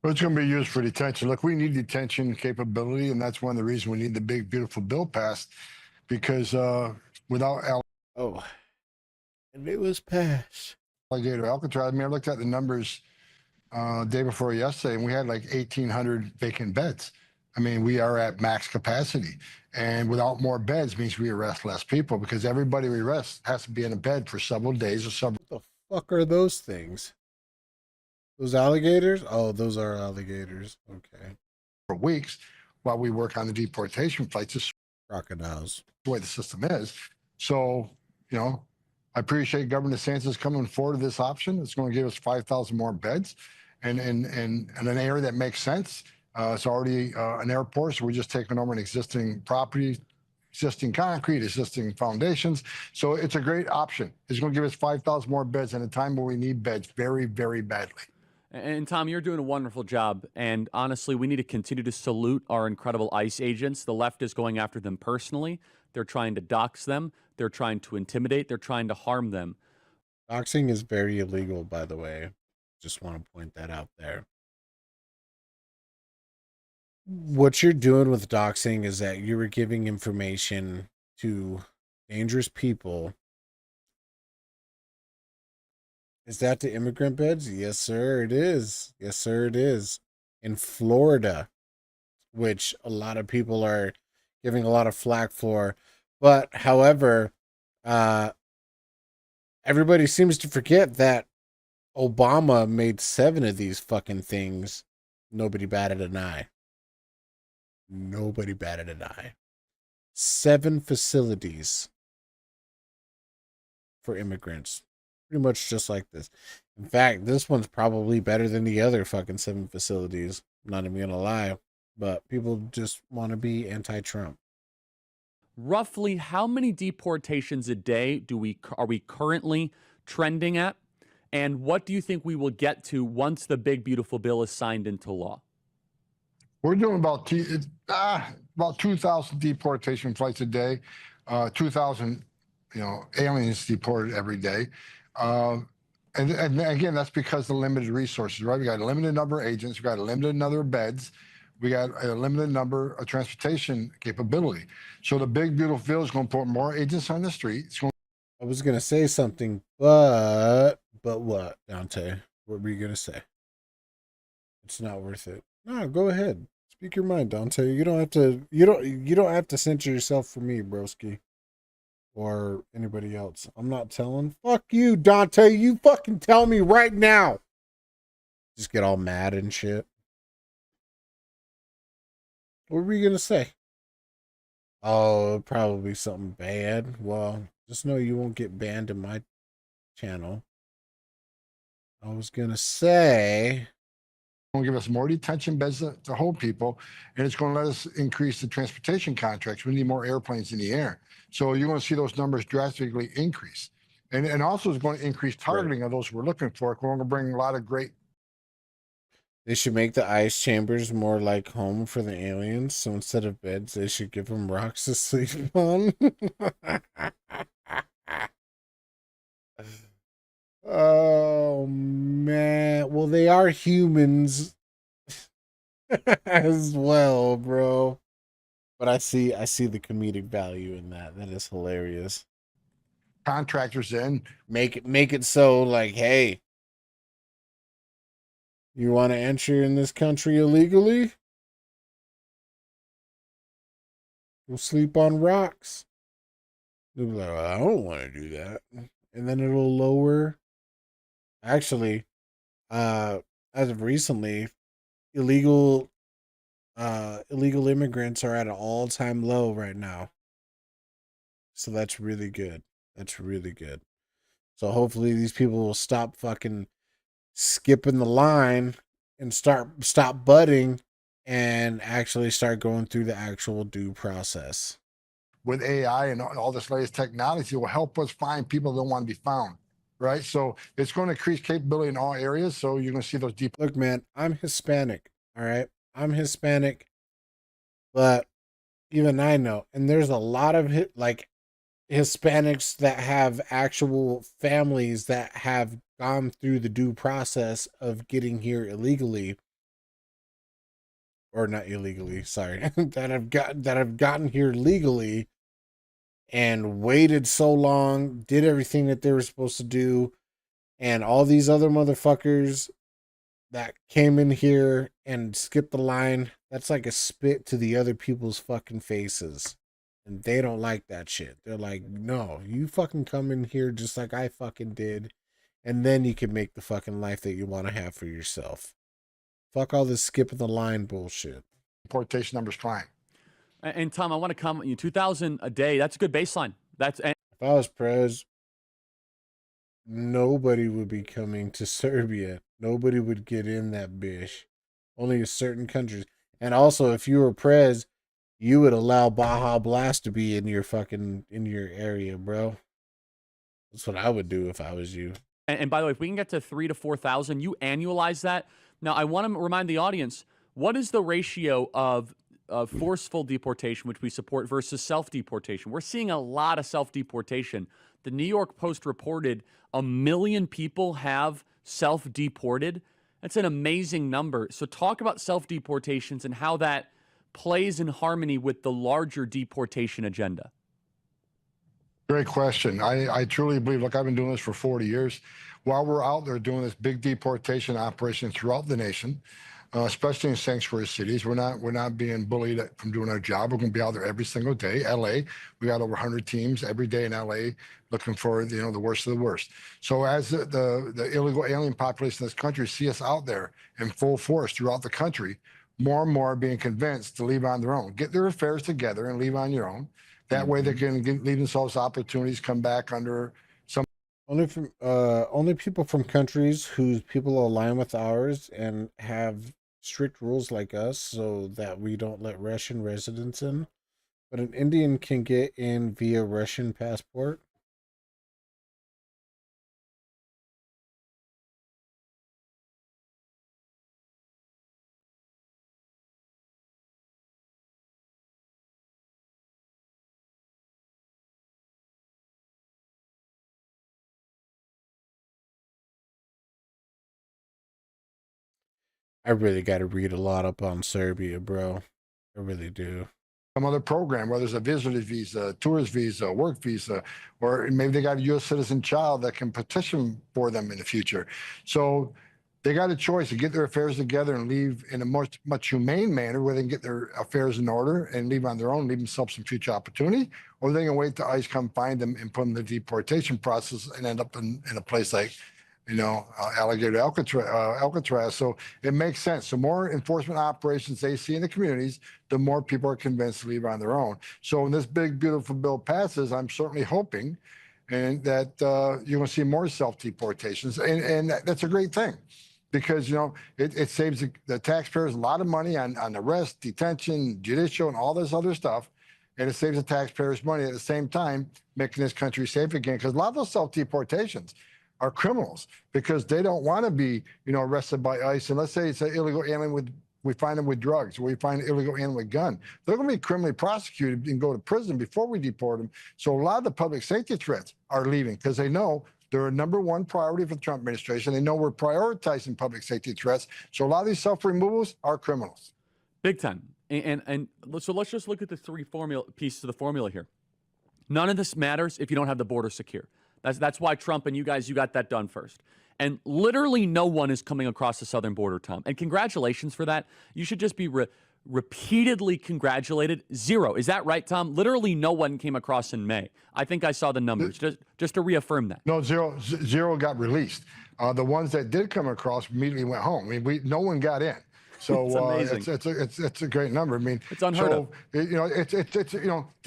Well, it's going to be used for detention. Look, we need detention capability, and that's one of the reasons we need the big, beautiful bill passed, because without and it was passed. Alligator Alcatraz, I mean, I looked at the numbers day before yesterday, and we had like 1,800 vacant beds. I mean, we are at max capacity, and without more beds means we arrest less people, because everybody we arrest has to be in a bed for several days or several. What the fuck are those things? Those alligators? Oh, those are alligators. Okay. For weeks while we work on the deportation flights. This crocodiles. The way the system is. So, you know, I appreciate Governor DeSantis coming forward with this option. It's going to give us 5,000 more beds and an area that makes sense. It's already an airport, so we're just taking over an existing property, existing concrete, existing foundations. So it's a great option. It's going to give us 5,000 more beds at a time where we need beds very, very badly. And Tom, you're doing a wonderful job. And honestly, we need to continue to salute our incredible ICE agents. The left is going after them personally. They're trying to dox them. They're trying to intimidate. They're trying to harm them. Doxing is very illegal, by the way. Just want to point that out there. What you're doing with doxing is that you were giving information to dangerous people. Is that the immigrant beds? Yes, sir, it is. Yes, sir, it is. In Florida, which a lot of people are giving a lot of flack for. But, however, everybody seems to forget that Obama made 7 of these fucking things. Nobody batted an eye. Nobody batted an eye. 7 facilities for immigrants. Pretty much just like this. In fact, this one's probably better than the other fucking 7 facilities. I'm not even gonna lie. But people just want to be anti-Trump. Roughly how many deportations a day are we currently trending at? And what do you think we will get to once the big, beautiful bill is signed into law? We're doing about 2,000 deportation flights a day, 2,000, aliens deported every day. And again, that's because of the limited resources, right? We got a limited number of agents, we got a limited number of beds, we got a limited number of transportation capability. So the big, beautiful bill is going to put more agents on the street. It's going I was gonna say something, but what, Dante? What were you gonna say? It's not worth it. No, go ahead. Speak your mind, Dante. You don't have to. You don't have to censor yourself for me, broski, or anybody else. I'm not telling. Fuck you, Dante. You fucking tell me right now. Just get all mad and shit. What were you gonna say? Oh, probably something bad. Well, just know you won't get banned in my channel. I was gonna say, to give us more detention beds to hold people, and it's going to let us increase the transportation contracts. We need more airplanes in the air. So you're going to see those numbers drastically increase. And also it's going to increase targeting of those we're looking for. We're going to bring a lot of great. they should make the ice chambers more like home for the aliens. So instead of beds, they should give them rocks to sleep on. Oh man, well they are humans as well, bro. But I see the comedic value in that. That is hilarious. Contractors in. Make it so like, hey, you want to enter in this country illegally? We'll sleep on rocks. They'll be like, I don't want to do that. And then it'll lower. Actually, as of recently, illegal immigrants are at an all-time low right now. So that's really good. That's really good. So hopefully these people will stop fucking skipping the line and stop butting and actually start going through the actual due process. With AI and all this latest technology, it will help us find people that don't want to be found. Right. So it's going to increase capability in all areas. So you're going to see those deep. Look, man, I'm Hispanic. All right. I'm Hispanic. But even I know, and there's a lot of Hispanics that have actual families that have gone through the due process of getting here illegally, or not illegally, sorry, that have gotten here legally and waited so long, did everything that they were supposed to do, and all these other motherfuckers that came in here and skipped the line, that's like a spit to the other people's fucking faces. And they don't like that shit. They're like, no, you fucking come in here just like I fucking did, and then you can make the fucking life that you want to have for yourself. Fuck all this skipping the line bullshit. Deportation numbers climb. And Tom, I want to comment you. 2,000 a day. That's a good baseline. If I was Prez, nobody would be coming to Serbia. Nobody would get in that bitch. Only certain countries. And also, if you were Prez, you would allow Baja Blast to be in your area, bro. That's what I would do if I was you. And by the way, if we can get to 3,000 to 4,000, you annualize that. Now, I want to remind the audience, what is the ratio of forceful deportation, which we support, versus self-deportation? We're seeing a lot of self-deportation. The New York Post reported 1 million people have self-deported. That's an amazing number. So talk about self-deportations and how that plays in harmony with the larger deportation agenda. Great question. I truly believe, look, I've been doing this for 40 years. While we're out there doing this big deportation operation throughout the nation, especially in sanctuary cities, we're not being bullied from doing our job. We're going to be out there every single day. LA, we got over 100 teams every day in LA looking for the worst of the worst. So as the illegal alien population in this country see us out there in full force throughout the country, more and more are being convinced to leave on their own. Get their affairs together and leave on your own. That way they can leave themselves opportunities, come back under some. Only people from countries whose people align with ours and have strict rules like us, so that we don't let Russian residents in. But an Indian can get in via Russian passport. I really got to read a lot up on Serbia, bro. I really do. Some other program, whether it's a visitor visa, tourist visa, work visa, or maybe they got a U.S. citizen child that can petition for them in the future. So they got a choice to get their affairs together and leave in a much humane manner where they can get their affairs in order and leave on their own, leave themselves some future opportunity, or they can wait till ICE come find them and put them in the deportation process and end up in a place like, Alligator Alcatraz. So it makes sense. The more enforcement operations they see in the communities, the more people are convinced to leave on their own. So when this big, beautiful bill passes, I'm certainly hoping that you're going to see more self-deportations. And that's a great thing because, it saves the taxpayers a lot of money on arrest, detention, judicial, and all this other stuff. And it saves the taxpayers money at the same time, making this country safe again. Because a lot of those self-deportations are criminals because they don't want to be, arrested by ICE. And let's say it's an illegal alien we find them with drugs, or we find an illegal alien with a gun. They're going to be criminally prosecuted and go to prison before we deport them. So a lot of the public safety threats are leaving because they know they're a number-one priority for the Trump administration. They know we're prioritizing public safety threats. So a lot of these self-removals are criminals. Big time. And so let's just look at the three pieces of the formula here. None of this matters if you don't have the border secure. That's why Trump and you got that done first. And literally no one is coming across the southern border, Tom. And congratulations for that. You should just be repeatedly congratulated. Zero. Is that right, Tom? Literally no one came across in May. I think I saw the numbers, just to reaffirm that. No, zero got released. The ones that did come across immediately went home. I mean, no one got in. So it's a great number. I mean, it's unheard of. Did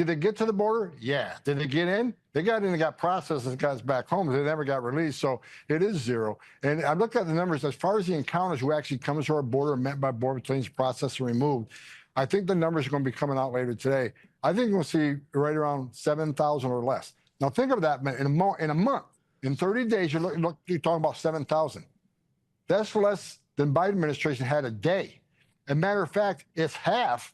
they get to the border? Yeah. Did they get in? They got in and got processed and got back home. They never got released. So it is zero. And I looked at the numbers as far as the encounters who actually come to our border, met by border patrolling, processed and removed. I think the numbers are going to be coming out later today. I think we'll see right around 7,000 or less. Now think of that in a month, in 30 days, you're talking about 7,000. That's less than Biden administration had a day. As a matter of fact, it's half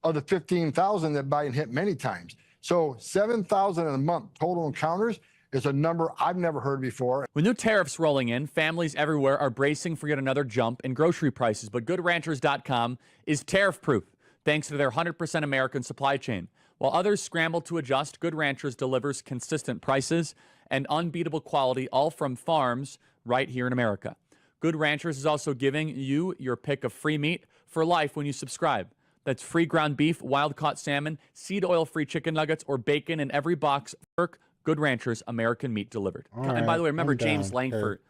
of the 15,000 that Biden hit many times. So 7,000 in a month total encounters is a number I've never heard before. With new tariffs rolling in, families everywhere are bracing for yet another jump in grocery prices. But GoodRanchers.com is tariff-proof thanks to their 100% American supply chain. While others scramble to adjust, Good Ranchers delivers consistent prices and unbeatable quality, all from farms right here in America. Good Ranchers is also giving you your pick of free meat for life when you subscribe. That's free ground beef, wild-caught salmon, seed oil-free chicken nuggets, or bacon in every box. Good Ranchers, American meat delivered. And by the way, remember James Lankford,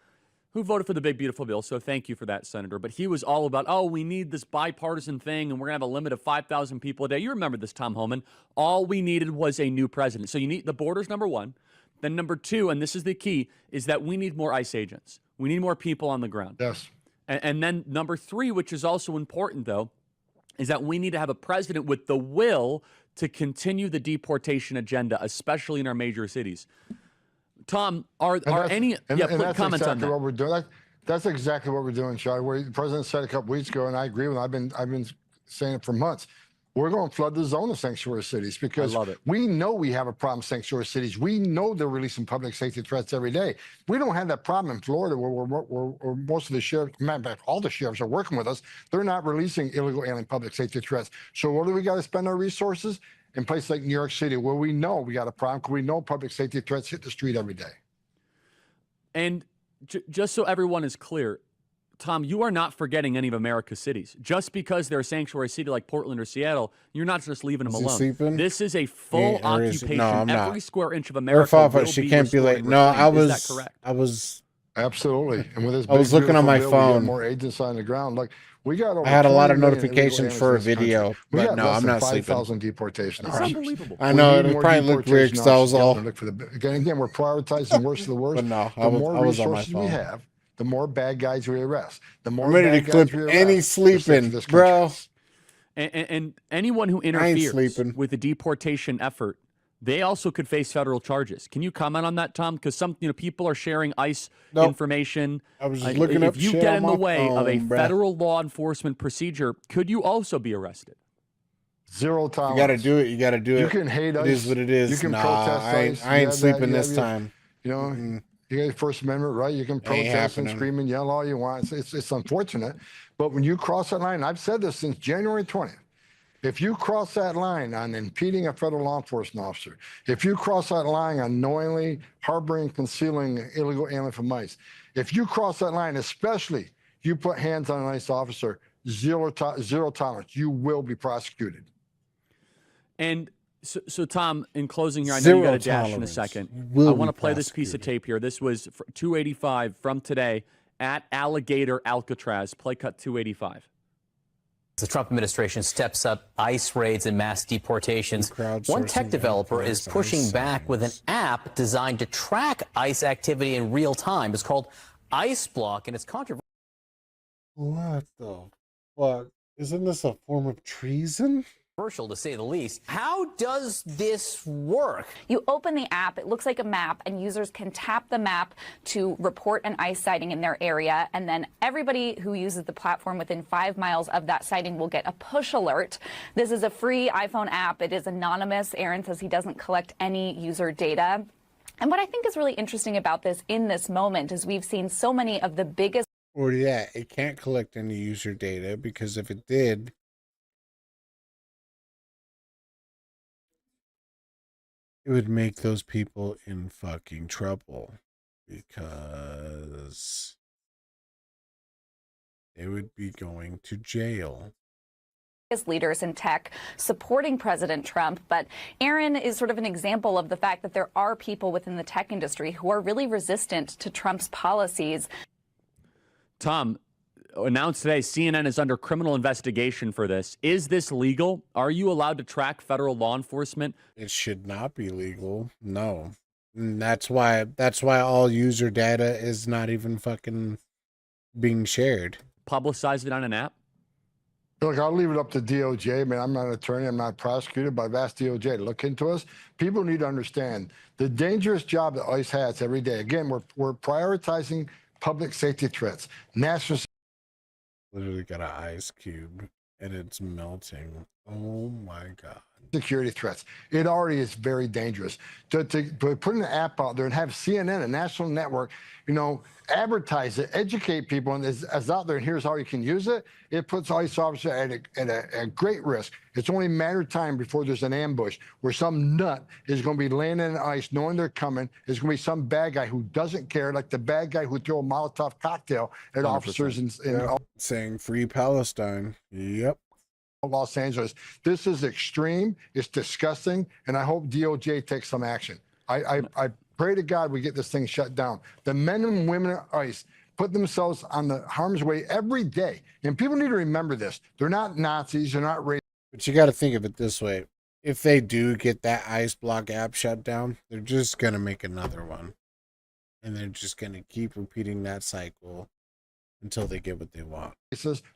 who voted for the big, beautiful bill, so thank you for that, Senator. But he was all about, we need this bipartisan thing, and we're going to have a limit of 5,000 people a day. You remember this, Tom Homan. All we needed was a new president. So you need the border's number one. Then number two, and this is the key, is that we need more ICE agents. We need more people on the ground. Yes. And then number three, which is also important, though, is that we need to have a president with the will to continue the deportation agenda, especially in our major cities. Tom, are any that's comments exactly on that? What we're doing. That's exactly what we're doing, Charlie. The president said a couple weeks ago, and I agree with him. I've been saying it for months. We're going to flood the zone of sanctuary cities because we know we have a problem with sanctuary cities. We know they're releasing public safety threats every day. We don't have that problem in Florida where most of the sheriffs, in fact, all the sheriffs are working with us. They're not releasing illegal alien public safety threats. So where do we got to spend our resources? In places like New York City, where we know we got a problem because we know public safety threats hit the street every day. And just so everyone is clear, Tom, you are not forgetting any of America's cities. Just because they're a sanctuary city like Portland or Seattle, you're not just leaving them alone. Sleeping? This is a full occupation. No, I'm Every not. square inch of America will she be can't be late. No, I was. Is that correct? I was. Absolutely. And with this, I was looking on my bill, we have phone. more agents on the ground. Like we got. Over I had a lot of 20 million notifications illegal for a aliens in this video, country. We but got no, less I'm than not sleeping. 5,000 deportation It's officers. unbelievable. I know We need it more probably looked weird because I was deportation all. officers. Again, we're prioritizing worst of the worst. But no, The more I was on my resources we phone. have, the more bad guys we arrest. The more I'm ready bad to guys clip we any arrest, sleeping, this bro. And anyone who I ain't interferes sleeping. with the deportation effort, they also could face federal charges. Can you comment on that, Tom? Because some people are sharing ICE information. I was just looking up If you shit get on in the my way of a phone, bruh. federal law enforcement procedure, could you also be arrested? Zero tolerance. You got to do it. You got to do it. You can hate It ICE. is what it is. You can Nah, protest I ain't, ICE. I ain't You have sleeping that- this you have- time. You know, You got your First Amendment right. You can protest and scream and yell all you want. It's unfortunate. But when you cross that line, I've said this since January 20th. If you cross that line on impeding a federal law enforcement officer, if you cross that line on knowingly harboring, concealing illegal alien from ICE, if you cross that line, especially you put hands on an ICE officer, zero tolerance, you will be prosecuted. And so Tom, in closing here, I know you got a dash in a second. I want to play this piece of tape here. This was 285 from today at Alligator Alcatraz. Play cut 285. The Trump administration steps up ICE raids and mass deportations. One tech developer is pushing back with an app designed to track ICE activity in real time. It's called ICE Block, and it's controversial. What the fuck? Isn't this a form of treason? Controversial, to say the least. How does this work? You open the app, it looks like a map, and users can tap the map to report an ICE sighting in their area, and then everybody who uses the platform within 5 miles of that sighting will get a push alert. This is a free iPhone app. It is anonymous. Aaron says he doesn't collect any user data. And what I think is really interesting about this in this moment is we've seen so many of the biggest... Or yeah, it can't collect any user data, because if it did, it would make those people in fucking trouble, because they would be going to jail. Leaders in tech supporting President Trump, but Aaron is sort of an example of the fact that there are people within the tech industry who are really resistant to Trump's policies. Tom, announced today, CNN is under criminal investigation for this. Is this legal? Are you allowed to track federal law enforcement? It should not be legal. No. And that's why all user data is not even fucking being shared. Publicize it on an app? Look, I'll leave it up to DOJ. I mean, I'm not an attorney. I'm not a prosecutor, but I've asked DOJ to look into us. People need to understand the dangerous job that ICE has every day. Again, we're prioritizing public safety threats. National literally got an ice cube and it's melting. Oh my God. Security threats. It already is very dangerous. To put an app out there and have CNN, a national network, advertise it, educate people, and as out there, and here's how you can use it, it puts ICE officers at a great risk. It's only a matter of time before there's an ambush where some nut is going to be laying in ICE knowing they're coming. There's going to be some bad guy who doesn't care, like the bad guy who threw a Molotov cocktail at 100%. Officers in saying free Palestine. Yep. Los Angeles. This is extreme. It's disgusting, and I hope DOJ takes some action. I pray to God we get this thing shut down. The men and women at ICE put themselves on the harm's way every day, and people need to remember this. They're not Nazis. They're not racist. But you got to think of it this way: if they do get that ICE Block app shut down, they're just gonna make another one, and they're just gonna keep repeating that cycle until they get what they want.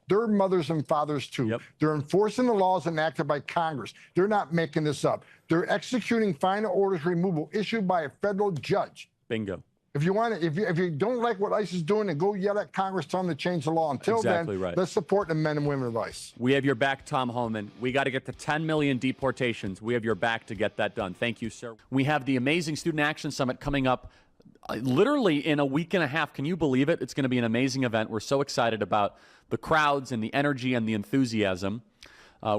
They're mothers and fathers too. Yep. They're enforcing the laws enacted by Congress. They're not making this up. They're executing final orders removal issued by a federal judge. Bingo. If you want to, if you don't like what ICE is doing, then go yell at Congress, tell them to change the law. Until then, let's support the men and women of ICE. We have your back, Tom Homan. We got to get to 10 million deportations. We have your back to get that done. Thank you, sir. We have the amazing Student Action Summit coming up literally in a week and a half. Can you believe it? It's going to be an amazing event. We're so excited about the crowds and the energy and the enthusiasm.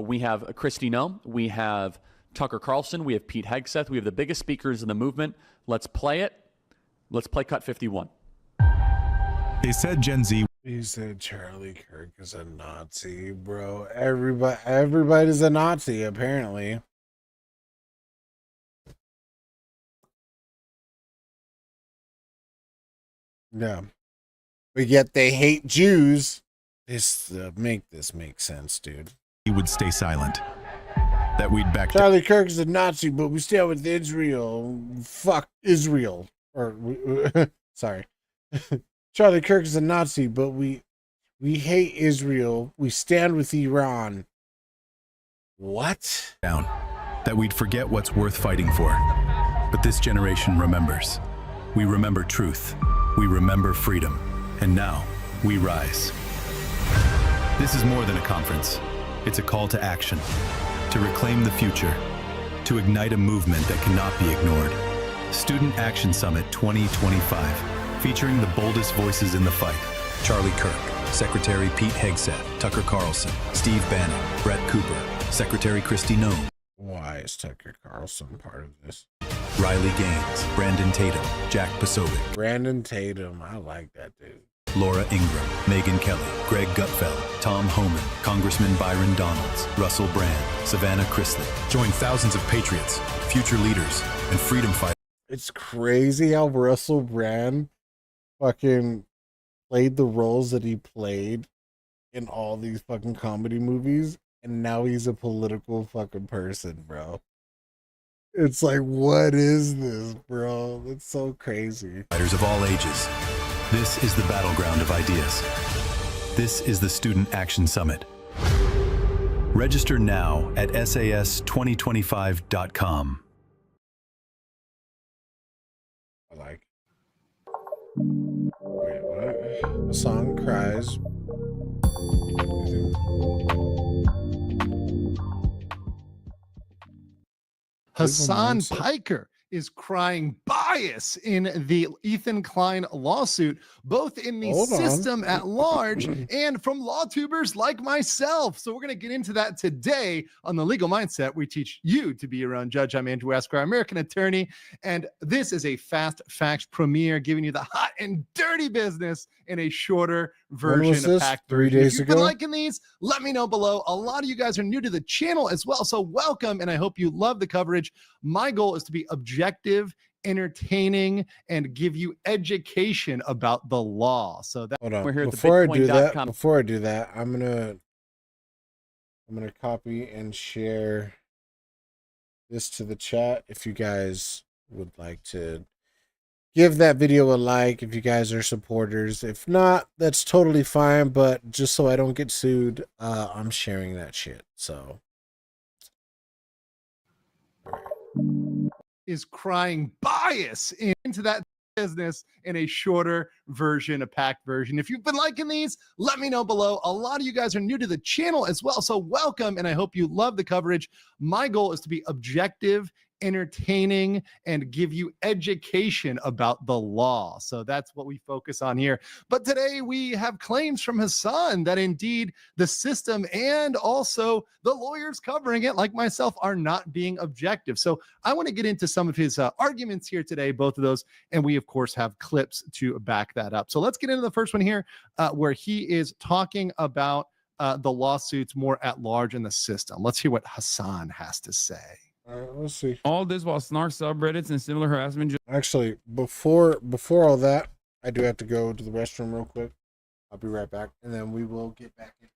We have Kristi Noem. We have Tucker Carlson. We have Pete Hegseth. We have the biggest speakers in the movement. Let's play it. Let's play cut 51. They said Gen Z. He said Charlie Kirk is a Nazi, bro. Everybody's a Nazi, apparently. Yeah. But yet they hate Jews. Make this make sense, dude. He would stay silent. That we'd back Charlie Kirk is a Nazi, but we stand with Israel. Fuck Israel. Or sorry. Charlie Kirk is a Nazi, but we hate Israel. We stand with Iran. What? Down. That we'd forget what's worth fighting for. But this generation remembers. We remember truth. We remember freedom. And now, we rise. This is more than a conference. It's a call to action. To reclaim the future. To ignite a movement that cannot be ignored. Student Action Summit 2025, featuring the boldest voices in the fight. Charlie Kirk, Secretary Pete Hegseth, Tucker Carlson, Steve Bannon, Brett Cooper, Secretary Kristi Noem. Why is Tucker Carlson part of this? Riley Gaines, Brandon Tatum, Jack Posobiec. Brandon Tatum, I like that dude. Laura Ingraham, Megyn Kelly, Greg Gutfeld, Tom Homan, Congressman Byron Donalds, Russell Brand, Savannah Chrisley. Join thousands of patriots, future leaders, and freedom fighters. It's crazy how Russell Brand fucking played the roles that he played in all these fucking comedy movies, and now he's a political fucking person, bro. It's like, what is this, bro? It's so crazy. Fighters of all ages. This is the battleground of ideas. This is the Student Action Summit. Register now at SAS2025.com. I like. Wait, what? The song cries. Hassan Piker is crying bias in the Ethan Klein lawsuit, both in the system at large and from law tubers like myself. So we're going to get into that today on The Legal Mindset. We teach you to be your own judge. I'm Andrew Esquire, American attorney, and this is a fast facts premiere, giving you the hot and dirty business in a shorter version of packed 3 version. days If you've ago? been liking these, let me know below. A lot of you guys are new to the channel as well, so welcome, and I hope you love the coverage. My goal is to be objective, entertaining, and give you education about the law. So that Hold on. We're here at Before I the do that, Bitcoin.com. before I do that, I'm gonna copy and share this to the chat. If you guys would like to give that video a like, if you guys are supporters. If not, that's totally fine. But just so I don't get sued, I'm sharing that shit. So. is crying bias into that business in a shorter version, a packed version. If you've been liking these, let me know below. A lot of you guys are new to the channel as well, so welcome, and I hope you love the coverage. My goal is to be objective, entertaining, and give you education about the law. So that's what we focus on here. But today we have claims from Hassan that indeed the system and also the lawyers covering it, like myself, are not being objective. So I want to get into some of his arguments here today, both of those, and we of course have clips to back that up. So let's get into the first one here, where he is talking about the lawsuits more at large in the system. Let's hear what Hassan has to say. Let's see. All this while snark subreddits and similar harassment. Actually, before all that, I do have to go to the restroom real quick. I'll be right back, and then we will get back in.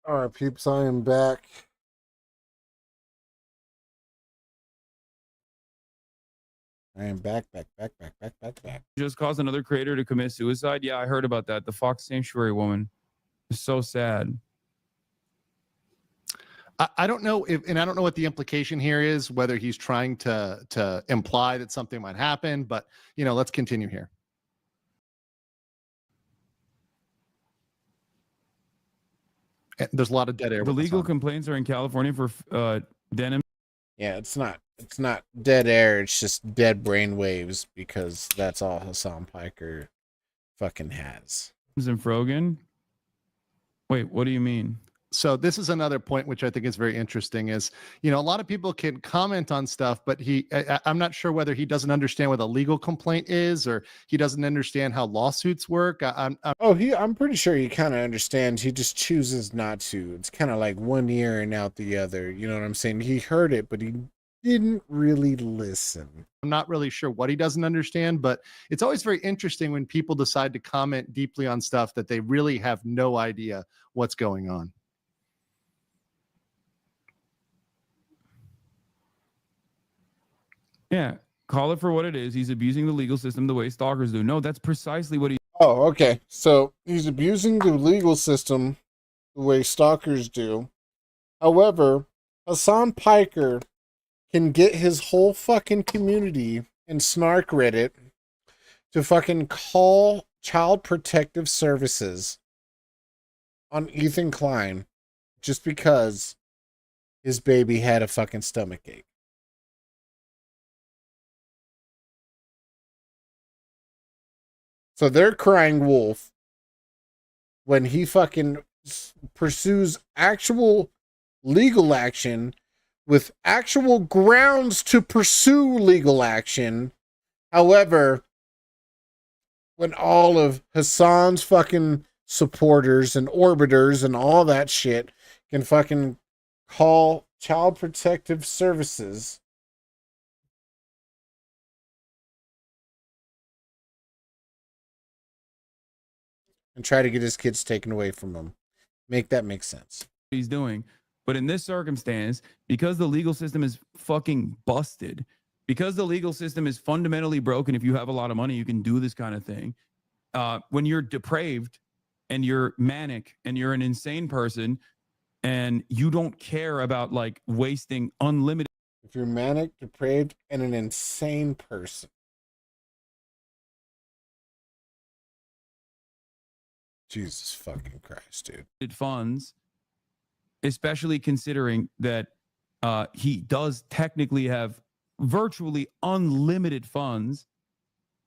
All right, peeps, I am back. I am back. Just caused another creator to commit suicide. Yeah, I heard about that. The Fox Sanctuary woman. It's so sad. I don't know if, and I don't know what the implication here is, whether he's trying to imply that something might happen, but you know, let's continue here. There's a lot of dead air. The legal complaints are in California for denim. Yeah, it's not dead air, it's just dead brain waves, because that's all Hassan Piker fucking has. And Frogan. Wait, what do you mean? So this is another point which I think is very interesting is, a lot of people can comment on stuff, but I'm not sure whether he doesn't understand what a legal complaint is or he doesn't understand how lawsuits work. I'm pretty sure he kind of understands. He just chooses not to. It's kind of like one ear and out the other. You know what I'm saying? He heard it, but he didn't really listen. I'm not really sure what he doesn't understand, but it's always very interesting when people decide to comment deeply on stuff that they really have no idea what's going on. Yeah, call it for what it is. He's abusing the legal system the way stalkers do. No, that's precisely what he. Oh, okay. So he's abusing the legal system the way stalkers do. However, Hassan Piker can get his whole fucking community in Snark Reddit to fucking call Child Protective Services on Ethan Klein just because his baby had a fucking stomach ache. So they're crying wolf when he fucking pursues actual legal action with actual grounds to pursue legal action. However, when all of Hassan's fucking supporters and orbiters and all that shit can fucking call Child Protective Services and try to get his kids taken away from him. Make that make sense. He's doing. But in this circumstance, because the legal system is fucking busted, because the legal system is fundamentally broken, if you have a lot of money, you can do this kind of thing. When you're depraved and you're manic and you're an insane person and you don't care about like wasting unlimited. If you're manic, depraved, and an insane person. Jesus fucking Christ, dude. Funds, especially considering that he does technically have virtually unlimited funds,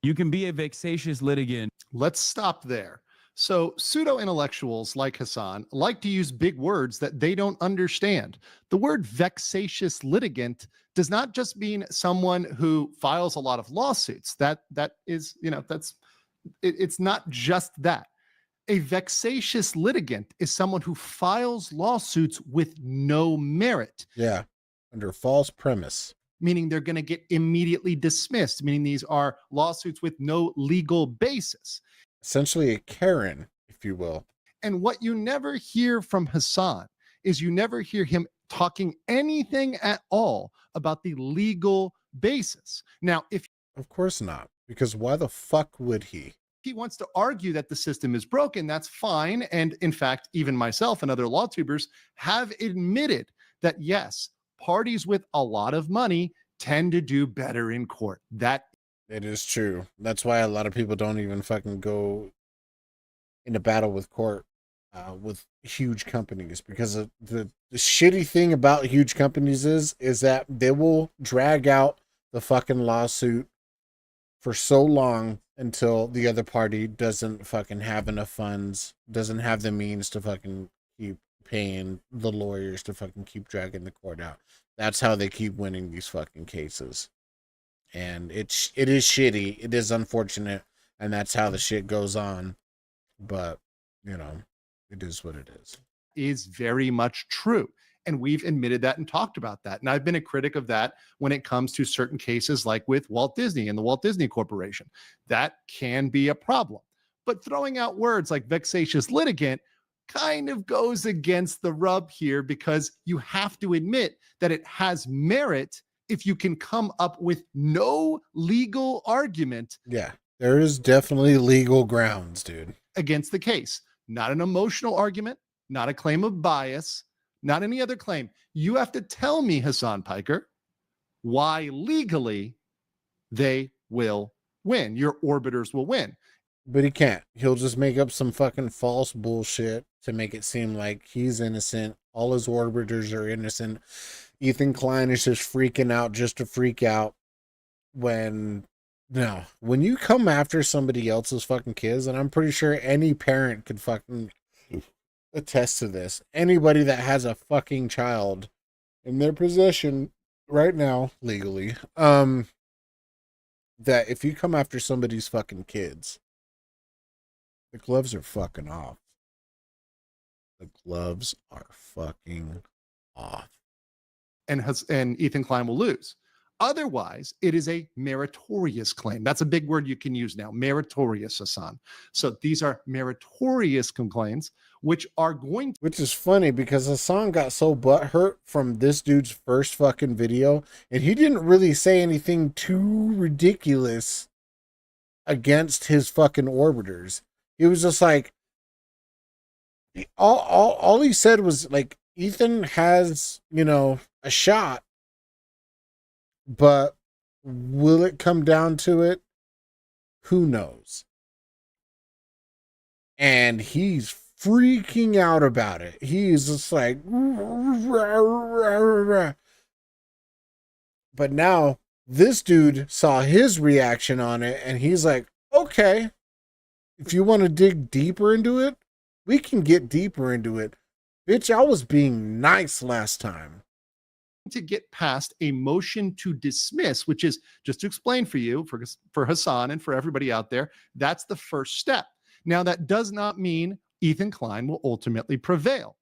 you can be a vexatious litigant. Let's stop there. So pseudo-intellectuals like Hassan like to use big words that they don't understand. The word vexatious litigant does not just mean someone who files a lot of lawsuits. That is, it's not just that. A vexatious litigant is someone who files lawsuits with no merit. Yeah, under false premise. Meaning they're going to get immediately dismissed, meaning these are lawsuits with no legal basis. Essentially a Karen, if you will. And what you never hear from Hassan is you never hear him talking anything at all about the legal basis. Now, of course not, because why the fuck would he? He wants to argue that the system is broken, that's fine. And in fact, even myself and other law tubers have admitted that yes, parties with a lot of money tend to do better in court. That it is true. That's why a lot of people don't even fucking go into battle with court with huge companies, because of the shitty thing about huge companies is that they will drag out the fucking lawsuit for so long until the other party doesn't fucking have enough funds, doesn't have the means to fucking keep paying the lawyers to fucking keep dragging the court out. That's how they keep winning these fucking cases. And it is shitty. It is unfortunate. And that's how the shit goes on. But, it is what it is. Is very much true. And we've admitted that and talked about that. And I've been a critic of that when it comes to certain cases like with Walt Disney and the Walt Disney Corporation. That can be a problem. But throwing out words like vexatious litigant kind of goes against the rub here, because you have to admit that it has merit if you can come up with no legal argument. Yeah, there is definitely legal grounds, dude. Against the case. Not an emotional argument, not a claim of bias, not any other claim. You have to tell me, Hassan Piker, why legally they will win. Your orbiters will win. But he can't. He'll just make up some fucking false bullshit to make it seem like he's innocent. All his orbiters are innocent. Ethan Klein is just freaking out just to freak out, when No, when you come after somebody else's fucking kids, and I'm pretty sure any parent could fucking attest to this. Anybody that has a fucking child in their possession right now, legally, that if you come after somebody's fucking kids, the gloves are fucking off. The gloves are fucking off. And Ethan Klein will lose. Otherwise, it is a meritorious claim. That's a big word you can use now, meritorious, Hassan. So these are meritorious complaints, which are going to... Which is funny because Hassan got so butthurt from this dude's first fucking video, and he didn't really say anything too ridiculous against his fucking orbiters. He was just like, all he said was like, Ethan has, you know, a shot, but will it come down to it? Who knows? And he's freaking out about it. He's just like, but now this dude saw his reaction on it, and he's like, okay, if you want to dig deeper into it, we can get deeper into it. Bitch, I was being nice last time. To get past a motion to dismiss, which is, just to explain for you, for Hassan and for everybody out there, that's the first step. Now, that does not mean Ethan Klein will ultimately prevail.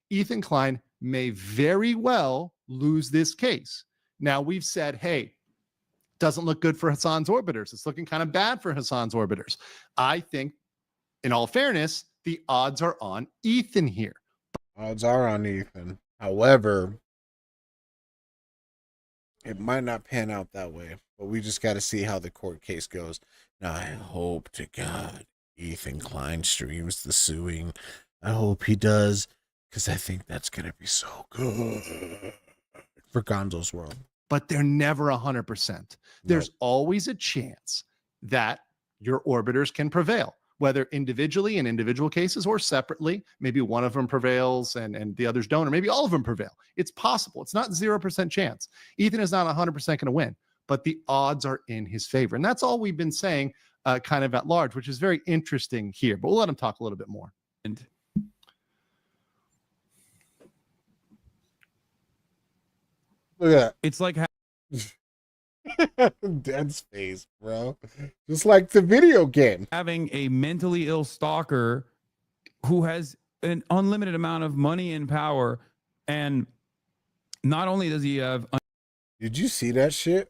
Ethan Klein may very well lose this case. Now, we've said, hey, doesn't look good for Hassan's orbiters. It's looking kind of bad for Hassan's orbiters. I think, in all fairness, the odds are on Ethan here. Odds are on Ethan. However, it might not pan out that way, but we just got to see how the court case goes. Now, I hope to God Ethan Klein streams the suing. I hope he does, because I think that's going to be so good for Gonzo's world. But they're never 100%. There's always a chance that your orbiters can prevail, whether individually in individual cases or separately. Maybe one of them prevails and the others don't, or maybe all of them prevail. It's possible. It's not 0% chance. Ethan is not 100% going to win, but the odds are in his favor. And that's all we've been saying kind of at large, which is very interesting here. But we'll let him talk a little bit more. And look at that. It's like dead space, bro. Just like the video game. Having a mentally ill stalker who has an unlimited amount of money and power, and not only does he have... Did you see that shit?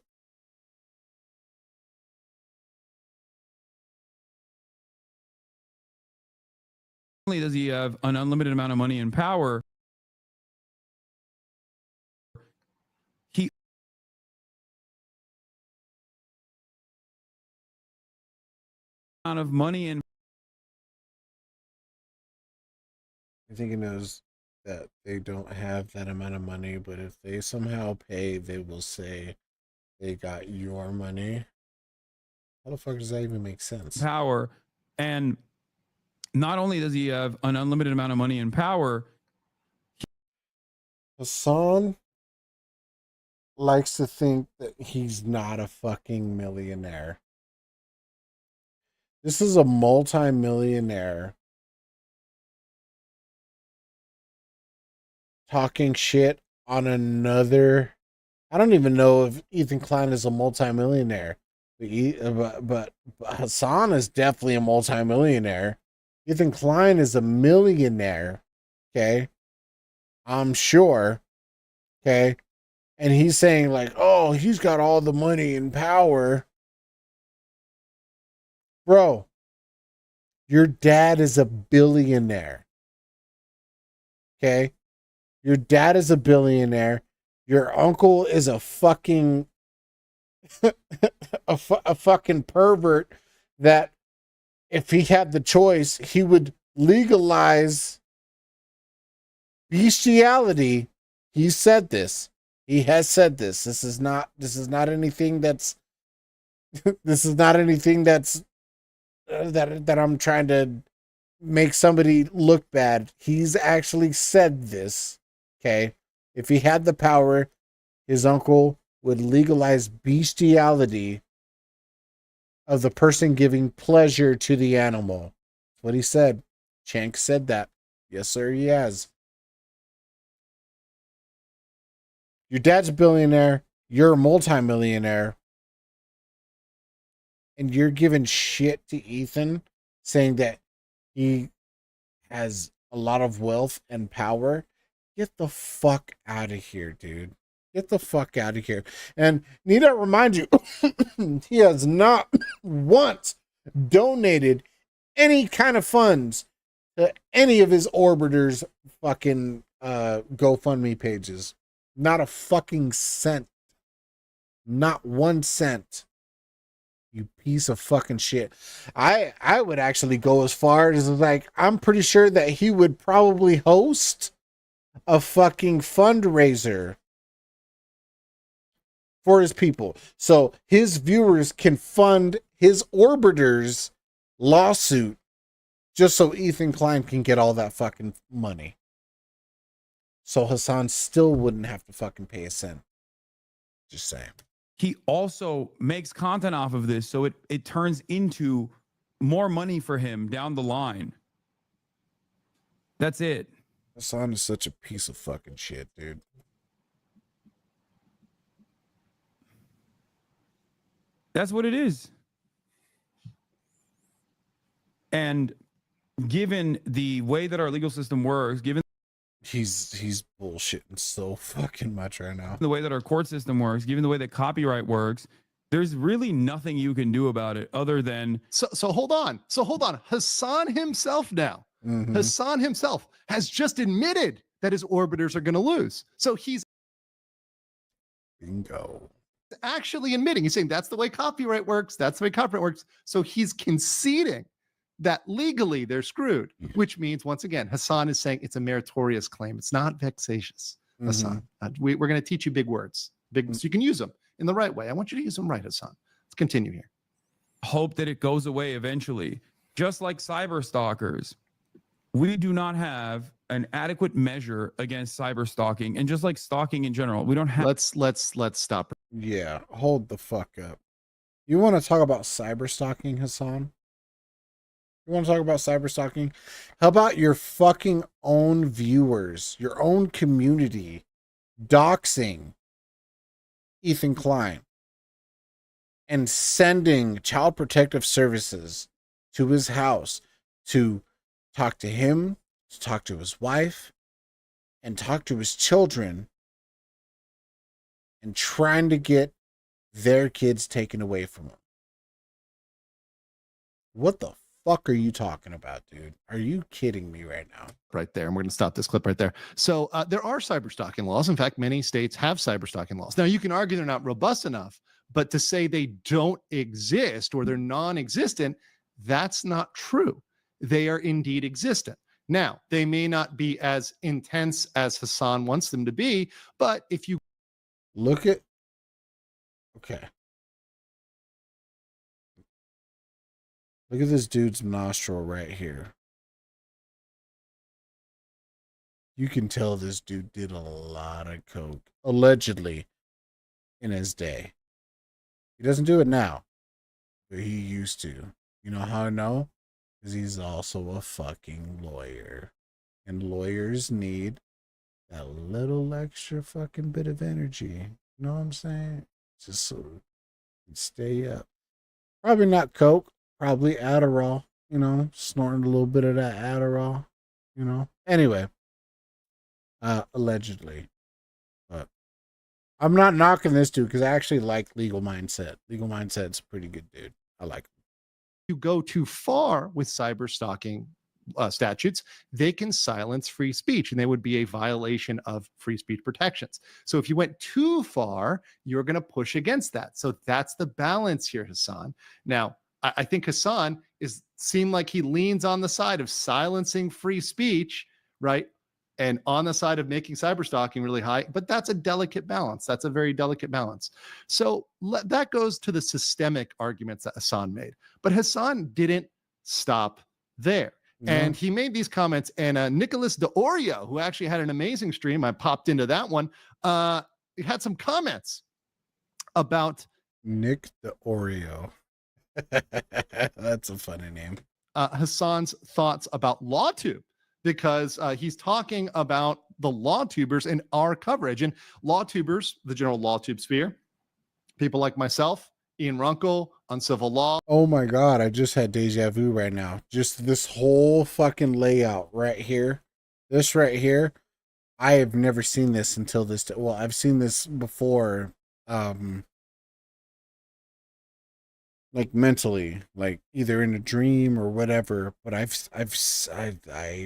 Not only does he have an unlimited amount of money and power, amount of money and I think he knows that they don't have that amount of money, but if they somehow pay, they will say they got your money. How the fuck does that even make sense? Power, and not only does he have an unlimited amount of money and power, Hassan likes to think that he's not a fucking millionaire. This is a multi-millionaire talking shit on another. I don't even know if Ethan Klein is a multi-millionaire, but Hassan is definitely a multi-millionaire. Ethan Klein is a millionaire. Okay. I'm sure. Okay. And he's saying like, oh, he's got all the money and power. Bro, your dad is a billionaire. Okay? Your dad is a billionaire. Your uncle is a fucking a fucking pervert that if he had the choice, he would legalize bestiality. He said this. He has said this. This is not anything that's this is not anything that's that I'm trying to make somebody look bad. He's actually said this. Okay. If he had the power, his uncle would legalize bestiality of the person giving pleasure to the animal. That's what he said. Chank said that. Yes, sir, he has. Your dad's a billionaire. You're a multimillionaire. And you're giving shit to Ethan, saying that he has a lot of wealth and power. Get the fuck out of here, dude. Get the fuck out of here. And need to remind you, he has not once donated any kind of funds to any of his orbiters' fucking GoFundMe pages. Not a fucking cent. Not 1 cent. You piece of fucking shit. I would actually go as far as like, I'm pretty sure that he would probably host a fucking fundraiser for his people. So his viewers can fund his orbiters lawsuit just so Ethan Klein can get all that fucking money. So Hassan still wouldn't have to fucking pay a cent. Just saying. He also makes content off of this, so it turns into more money for him down the line. That's it. Hassan is such a piece of fucking shit, dude. That's what it is. And given the way that our legal system works, given he's bullshitting so fucking much right now. The way that our court system works, given the way that copyright works, there's really nothing you can do about it other than So hold on. Hassan himself now. Hassan himself has just admitted that his orbiters are going to lose. So he's bingo. Actually admitting, he's saying that's the way copyright works. That's the way copyright works. So he's conceding that legally they're screwed, which means, once again, Hassan is saying it's a meritorious claim. It's not vexatious, Hassan. We're going to teach you big words, so you can use them in the right way. I want you to use them right, Hassan. Let's continue here. Hope that it goes away eventually. Just like cyber stalkers, we do not have an adequate measure against cyber stalking, and just like stalking in general, we don't have. Let's stop. Yeah, hold the fuck up. You want to talk about cyber stalking, Hassan? You want to talk about cyber stalking? How about your fucking own viewers, your own community, doxing Ethan Klein and sending Child Protective Services to his house to talk to him, to talk to his wife, and talk to his children, and trying to get their kids taken away from them. What the fuck are you talking about, dude? Are you kidding me right now? Right there. And we're going to stop this clip right there. So there are cyber stalking laws. In fact, many states have cyber stalking laws. Now, you can argue they're not robust enough, but to say they don't exist or they're non-existent, that's not true. They are indeed existent. Now, they may not be as intense as Hassan wants them to be, but if you look at, okay. Look at this dude's nostril right here. You can tell this dude did a lot of coke, allegedly, in his day. He doesn't do it now, but he used to. You know how I know? Because he's also a fucking lawyer. And lawyers need that little extra fucking bit of energy. You know what I'm saying? Just so you can stay up. Probably not coke. Probably Adderall, you know, snorting a little bit of that Adderall, you know. Anyway, allegedly. But I'm not knocking this dude because I actually like Legal Mindset. Legal Mindset's a pretty good dude. I like him. You go too far with cyber stalking statutes, they can silence free speech, and they would be a violation of free speech protections. So if you went too far, you're going to push against that. So that's the balance here, Hassan. Now, I think Hassan seemed like he leans on the side of silencing free speech, right? And on the side of making cyber stalking really high, but that's a delicate balance. That's a very delicate balance. So that goes to the systemic arguments that Hassan made. But Hassan didn't stop there. No. And he made these comments, and Nicholas DeOrio, who actually had an amazing stream, I popped into that one, he had some comments about Nick DeOrio. That's a funny name. Hassan's thoughts about LawTube, because he's talking about the LawTubers and our coverage. And LawTubers, the general LawTube sphere, people like myself, Ian Runkle, Uncivil Law. Oh my God, I just had deja vu right now. Just this whole fucking layout right here. This right here. I have never seen this until this. Well, I've seen this before. Like mentally, like either in a dream or whatever, but I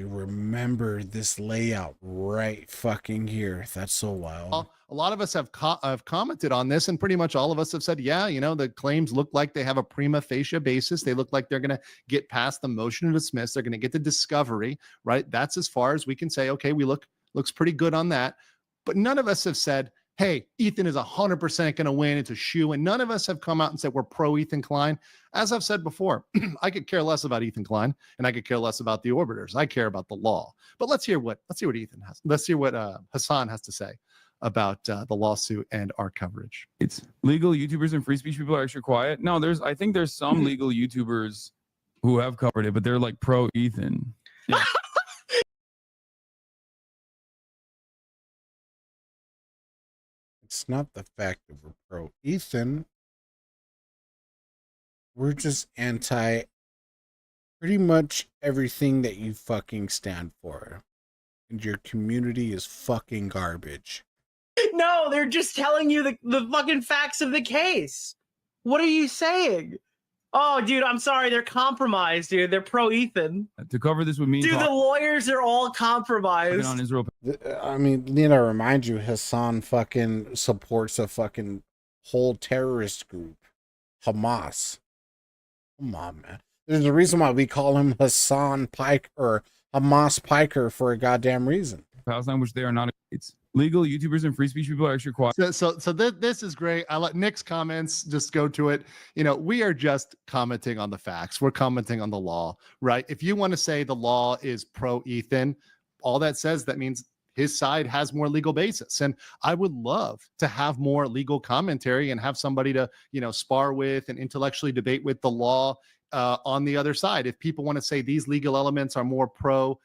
remember this layout right fucking here. That's so wild. A lot of us have commented on this, and pretty much all of us have said, yeah, you know, the claims look like they have a prima facie basis. They look like they're going to get past the motion to dismiss. They're going to get the discovery, right? That's as far as we can say, okay, looks pretty good on that. But none of us have said, hey, Ethan is 100% going to win. It's a shoe. And none of us have come out and said we're pro Ethan Klein. As I've said before, I could care less about Ethan Klein, and I could care less about the orbiters. I care about the law. But let's hear what Ethan has. Let's hear what Hassan has to say about the lawsuit and our coverage. It's legal YouTubers and free speech people are extra quiet. No, I think there's some legal YouTubers who have covered it, but they're like pro Ethan. Yeah. It's not the fact that we're pro Ethan. We're just anti pretty much everything that you fucking stand for. And your community is fucking garbage. No, they're just telling you the fucking facts of the case. What are you saying? Oh, dude, I'm sorry. They're compromised, dude. They're pro Ethan. To cover this with me, dude, the lawyers are all compromised. On Israel. I mean, need I remind you, Hassan fucking supports a fucking whole terrorist group, Hamas. Come on, man. There's a reason why we call him Hassan Pike or Hamas Piker for a goddamn reason. Palestine, which they are not. It's legal. YouTubers and free speech people are extra quiet. So this is great. I let Nick's comments just go to it. You know, we are just commenting on the facts. We're commenting on the law, right? If you want to say the law is pro Ethan, all that says that means his side has more legal basis. And I would love to have more legal commentary and have somebody to, you know, spar with and intellectually debate with the law on the other side. If people want to say these legal elements are more pro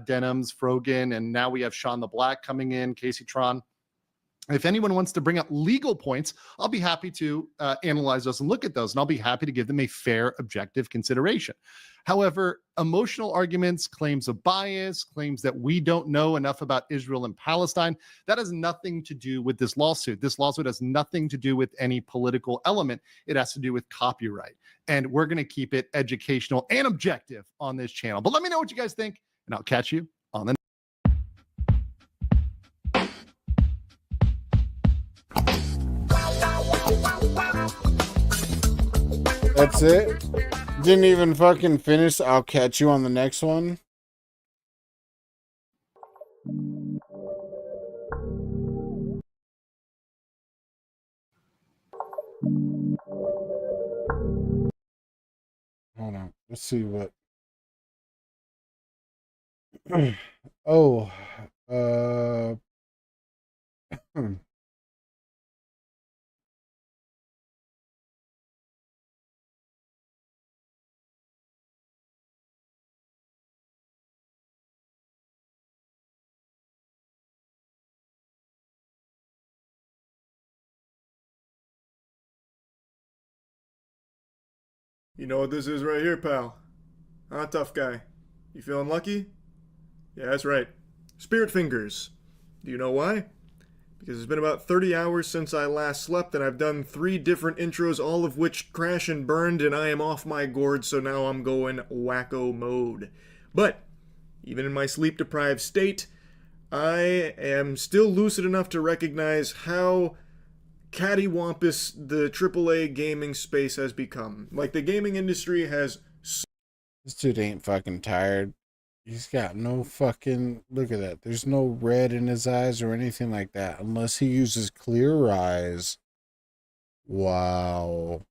Denims, Frogan, and now we have Sean the Black coming in, Casey Tron. If anyone wants to bring up legal points, I'll be happy to analyze those and look at those, and I'll be happy to give them a fair, objective consideration. However, emotional arguments, claims of bias, claims that we don't know enough about Israel and Palestine, that has nothing to do with this lawsuit. This lawsuit has nothing to do with any political element. It has to do with copyright. And we're going to keep it educational and objective on this channel. But let me know what you guys think, and I'll catch you on the That's it? Didn't even fucking finish. I'll catch you on the next one. Hold on. Let's see what. Oh. You know what this is right here, pal? Huh, tough guy? You feeling lucky? Yeah, that's right. Spirit fingers. Do you know why? Because it's been about 30 hours since I last slept, and I've done 3 different intros, all of which crash and burned, and I am off my gourd, so now I'm going wacko mode. But, even in my sleep-deprived state, I am still lucid enough to recognize how cattywampus the AAA gaming space has become. Like, the gaming industry has... This dude ain't fucking tired. He's got no fucking... Look at that. There's no red in his eyes or anything like that. Unless he uses clear eyes. Wow.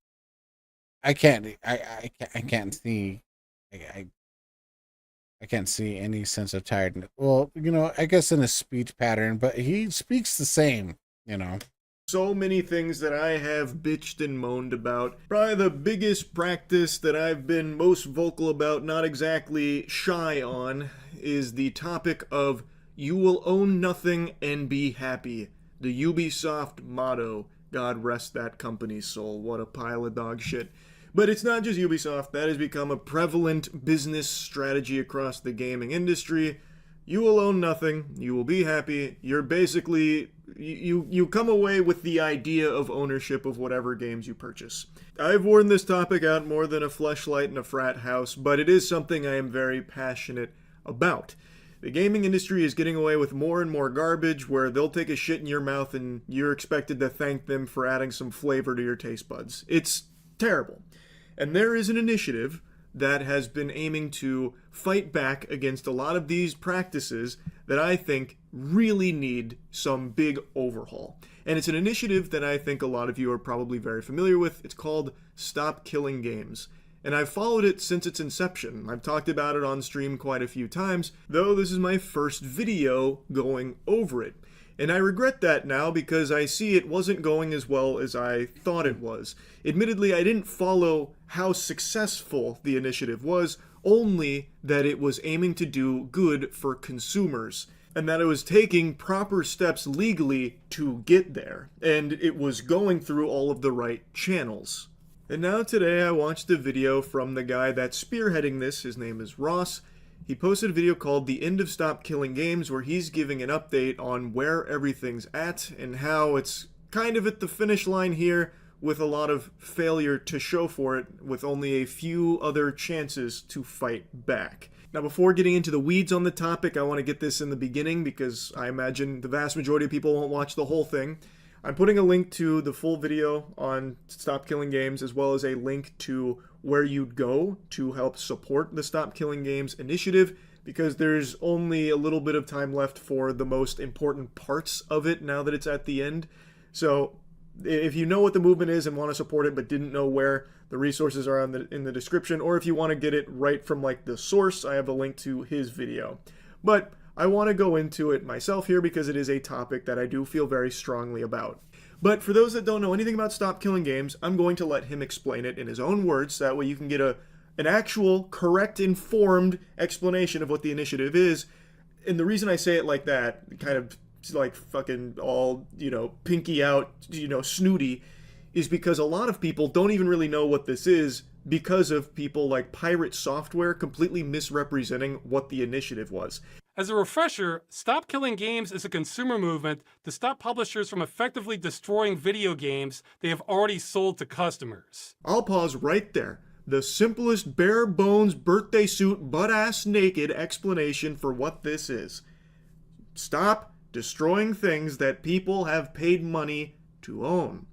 I can't see... I can't see any sense of tiredness. Well, you know, I guess in his speech pattern, but he speaks the same, you know. So many things that I have bitched and moaned about. Probably the biggest practice that I've been most vocal about, not exactly shy on, is the topic of you will own nothing and be happy. The Ubisoft motto. God rest that company's soul. What a pile of dog shit. But it's not just Ubisoft. That has become a prevalent business strategy across the gaming industry. You will own nothing. You will be happy. You're basically... You come away with the idea of ownership of whatever games you purchase. I've worn this topic out more than a fleshlight in a frat house, but it is something I am very passionate about. The gaming industry is getting away with more and more garbage where they'll take a shit in your mouth and you're expected to thank them for adding some flavor to your taste buds. It's terrible. And there is an initiative that has been aiming to fight back against a lot of these practices that I think really need some big overhaul. And it's an initiative that I think a lot of you are probably very familiar with. It's called Stop Killing Games. And I've followed it since its inception. I've talked about it on stream quite a few times, though this is my first video going over it. And I regret that now because I see it wasn't going as well as I thought it was. Admittedly, I didn't follow how successful the initiative was, only that it was aiming to do good for consumers, and that it was taking proper steps legally to get there, and it was going through all of the right channels. And now today I watched a video from the guy that's spearheading this. His name is Ross. He posted a video called The End of Stop Killing Games where he's giving an update on where everything's at and how it's kind of at the finish line here with a lot of failure to show for it with only a few other chances to fight back. Now before getting into the weeds on the topic, I want to get this in the beginning because I imagine the vast majority of people won't watch the whole thing. I'm putting a link to the full video on Stop Killing Games as well as a link to where you'd go to help support the Stop Killing Games initiative because there's only a little bit of time left for the most important parts of it now that it's at the end. So if you know what the movement is and want to support it but didn't know where, the resources are in the description, or if you want to get it right from like the source, I have a link to his video. But I want to go into it myself here because it is a topic that I do feel very strongly about. But for those that don't know anything about Stop Killing Games, I'm going to let him explain it in his own words, so that way you can get an actual, correct, informed explanation of what the initiative is. And the reason I say it like that, kind of like fucking all, pinky out, snooty, is because a lot of people don't even really know what this is because of people like Pirate Software completely misrepresenting what the initiative was. As a refresher, Stop Killing Games is a consumer movement to stop publishers from effectively destroying video games they have already sold to customers. I'll pause right there. The simplest, bare bones, birthday suit, butt-ass naked explanation for what this is. Stop destroying things that people have paid money to own.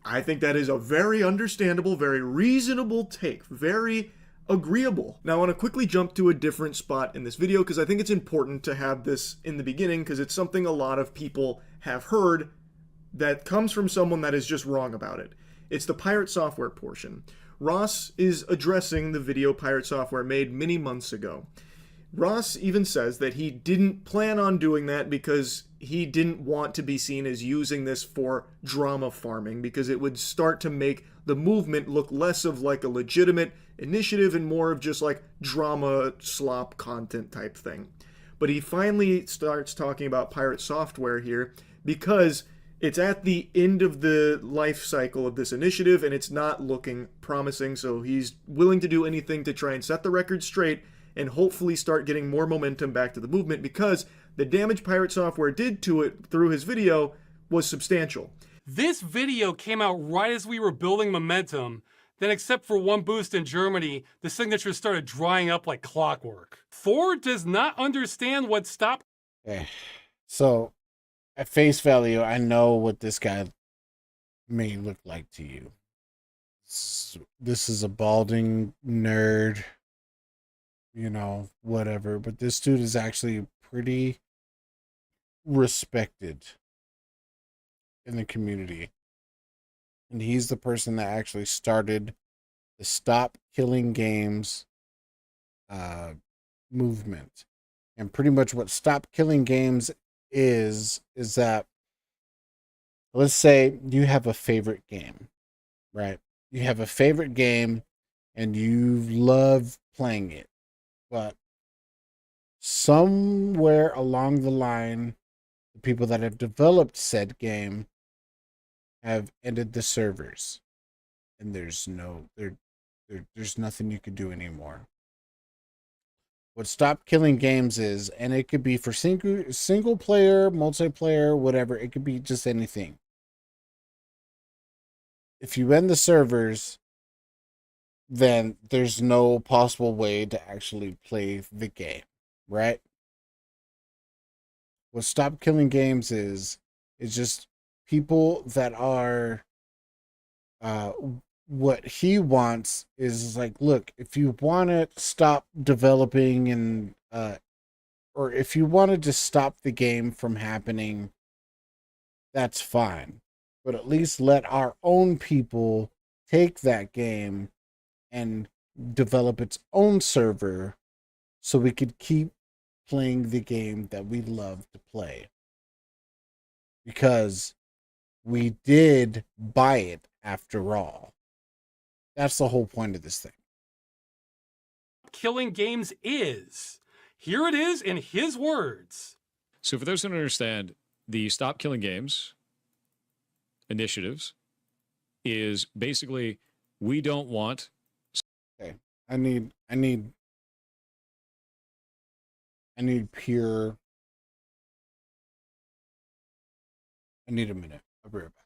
I think that is a very understandable, very reasonable take. Very agreeable. Now I want to quickly jump to a different spot in this video because I think it's important to have this in the beginning because it's something a lot of people have heard that comes from someone that is just wrong about it. It's the Pirate Software portion. Ross is addressing the video Pirate Software made many months ago. Ross even says that he didn't plan on doing that because he didn't want to be seen as using this for drama farming because it would start to make the movement look less of like a legitimate initiative and more of just like drama slop content type thing. But he finally starts talking about Pirate Software here because it's at the end of the life cycle of this initiative and it's not looking promising, so he's willing to do anything to try and set the record straight and hopefully start getting more momentum back to the movement because the damage Pirate Software did to it through his video was substantial. This video came out right as we were building momentum. Then except for one boost in Germany, the signatures started drying up like clockwork. Ford does not understand what Stop... So, at face value, I know what this guy may look like to you. This is a balding nerd, whatever. But this dude is actually pretty respected in the community. And he's the person that actually started the Stop Killing Games movement. And pretty much what Stop Killing Games is that let's say you have a favorite game, right? You have a favorite game and you love playing it, but somewhere along the line, the people that have developed said game have ended the servers, and there's nothing you can do anymore. What Stop Killing Games is, and it could be for single player, multiplayer, whatever. It could be just anything. If you end the servers, then there's no possible way to actually play the game, right? What Stop Killing Games is just people that are what he wants is like, look, if you want to stop developing and or if you wanted to stop the game from happening, that's fine, but at least let our own people take that game and develop its own server so we could keep playing the game that we love to play, because we did buy it after all. That's the whole point of this thing. Killing Games is. Here it is in his words. So for those who don't understand, the Stop Killing Games initiatives is basically, we don't want... Okay, I need pure... I need a minute. I'll be right back.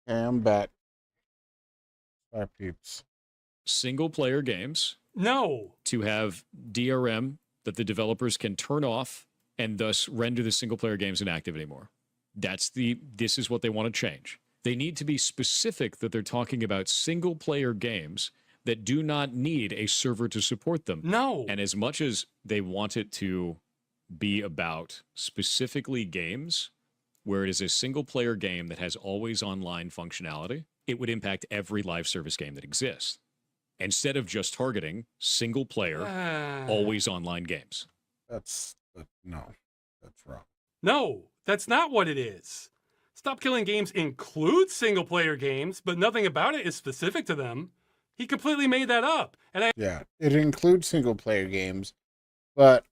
Okay, I'm back. Sorry, peeps. Single player games. No. To have DRM that the developers can turn off and thus render the single player games inactive anymore. This is what they want to change. They need to be specific that they're talking about single player games that do not need a server to support them. No. And as much as they want it to be about specifically games where it is a single player game that has always online functionality, it would impact every live service game that exists, instead of just targeting single player, always online games. No, that's wrong. No, that's not what it is. Stop Killing Games includes single player games, but nothing about it is specific to them. He completely made that up. Yeah, it includes single player games, but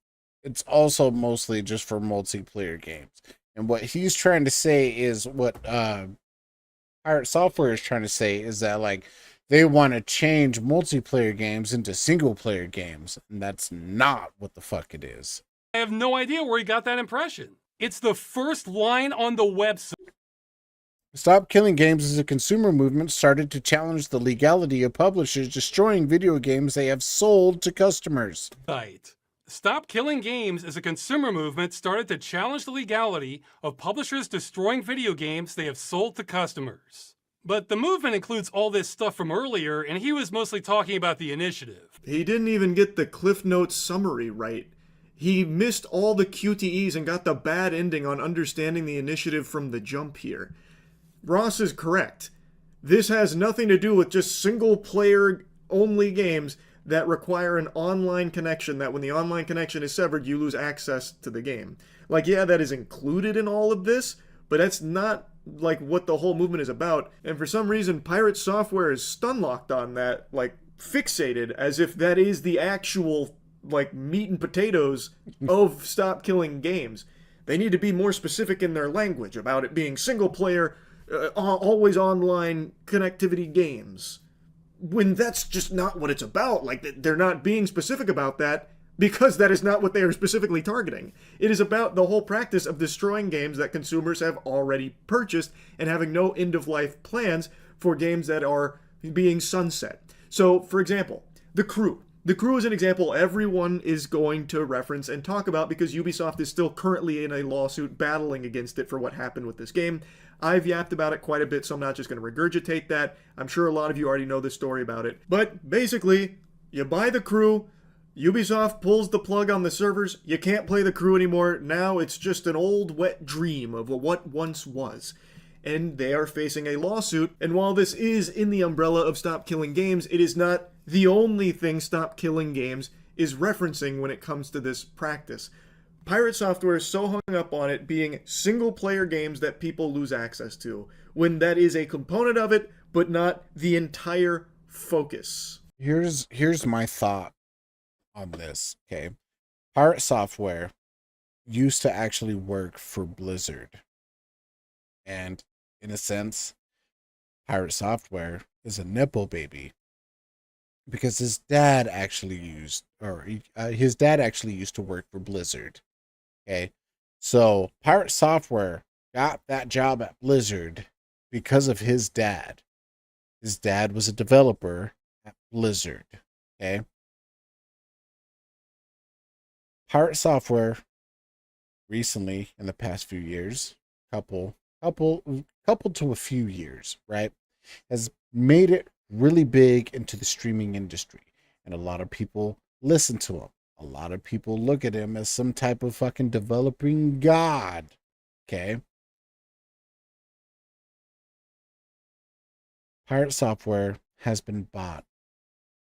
it's also mostly just for multiplayer games. And what he's trying to say is what Pirate Software is trying to say is that like they want to change multiplayer games into single player games, and that's not what the fuck it is. I have no idea where he got that impression. It's the first line on the website. Stop Killing Games as a consumer movement started to challenge the legality of publishers destroying video games they have sold to customers. Stop Killing Games as a consumer movement started to challenge the legality of publishers destroying video games they have sold to customers. But the movement includes all this stuff from earlier, and he was mostly talking about the initiative. He didn't even get the Cliff Notes summary right. He missed all the QTEs and got the bad ending on understanding the initiative from the jump here. Ross is correct. This has nothing to do with just single-player only games that require an online connection, that when the online connection is severed, you lose access to the game. Like, yeah, that is included in all of this, but that's not like what the whole movement is about. And for some reason, Pirate Software is stun-locked on that, like fixated, as if that is the actual like meat and potatoes of Stop Killing Games. They need to be more specific in their language about it being single-player, always online connectivity games. When that's just not what it's about. Like, they're not being specific about that because that is not what they are specifically targeting. It is about the whole practice of destroying games that consumers have already purchased and having no end-of-life plans for games that are being sunset. So, for example, The Crew. The Crew is an example everyone is going to reference and talk about because Ubisoft is still currently in a lawsuit battling against it for what happened with this game. I've yapped about it quite a bit, so I'm not just going to regurgitate that. I'm sure a lot of you already know this story about it. But basically, you buy The Crew, Ubisoft pulls the plug on the servers, you can't play The Crew anymore, now it's just an old wet dream of what once was. And they are facing a lawsuit, and while this is in the umbrella of Stop Killing Games, it is not the only thing Stop Killing Games is referencing when it comes to this practice. Pirate Software is so hung up on it being single-player games that people lose access to, when that is a component of it, but not the entire focus. Here's my thought on this, okay? Pirate Software used to actually work for Blizzard. And in a sense, Pirate Software is a nipple baby. Because his dad actually used to work for Blizzard. Okay, so Pirate Software got that job at Blizzard because of his dad. His dad was a developer at Blizzard. Okay, Pirate Software recently, in the past few years, couple to a few years, right, has made it really big into the streaming industry, and a lot of people listen to him. A lot of people look at him as some type of fucking developing god. Okay, Pirate Software has been bought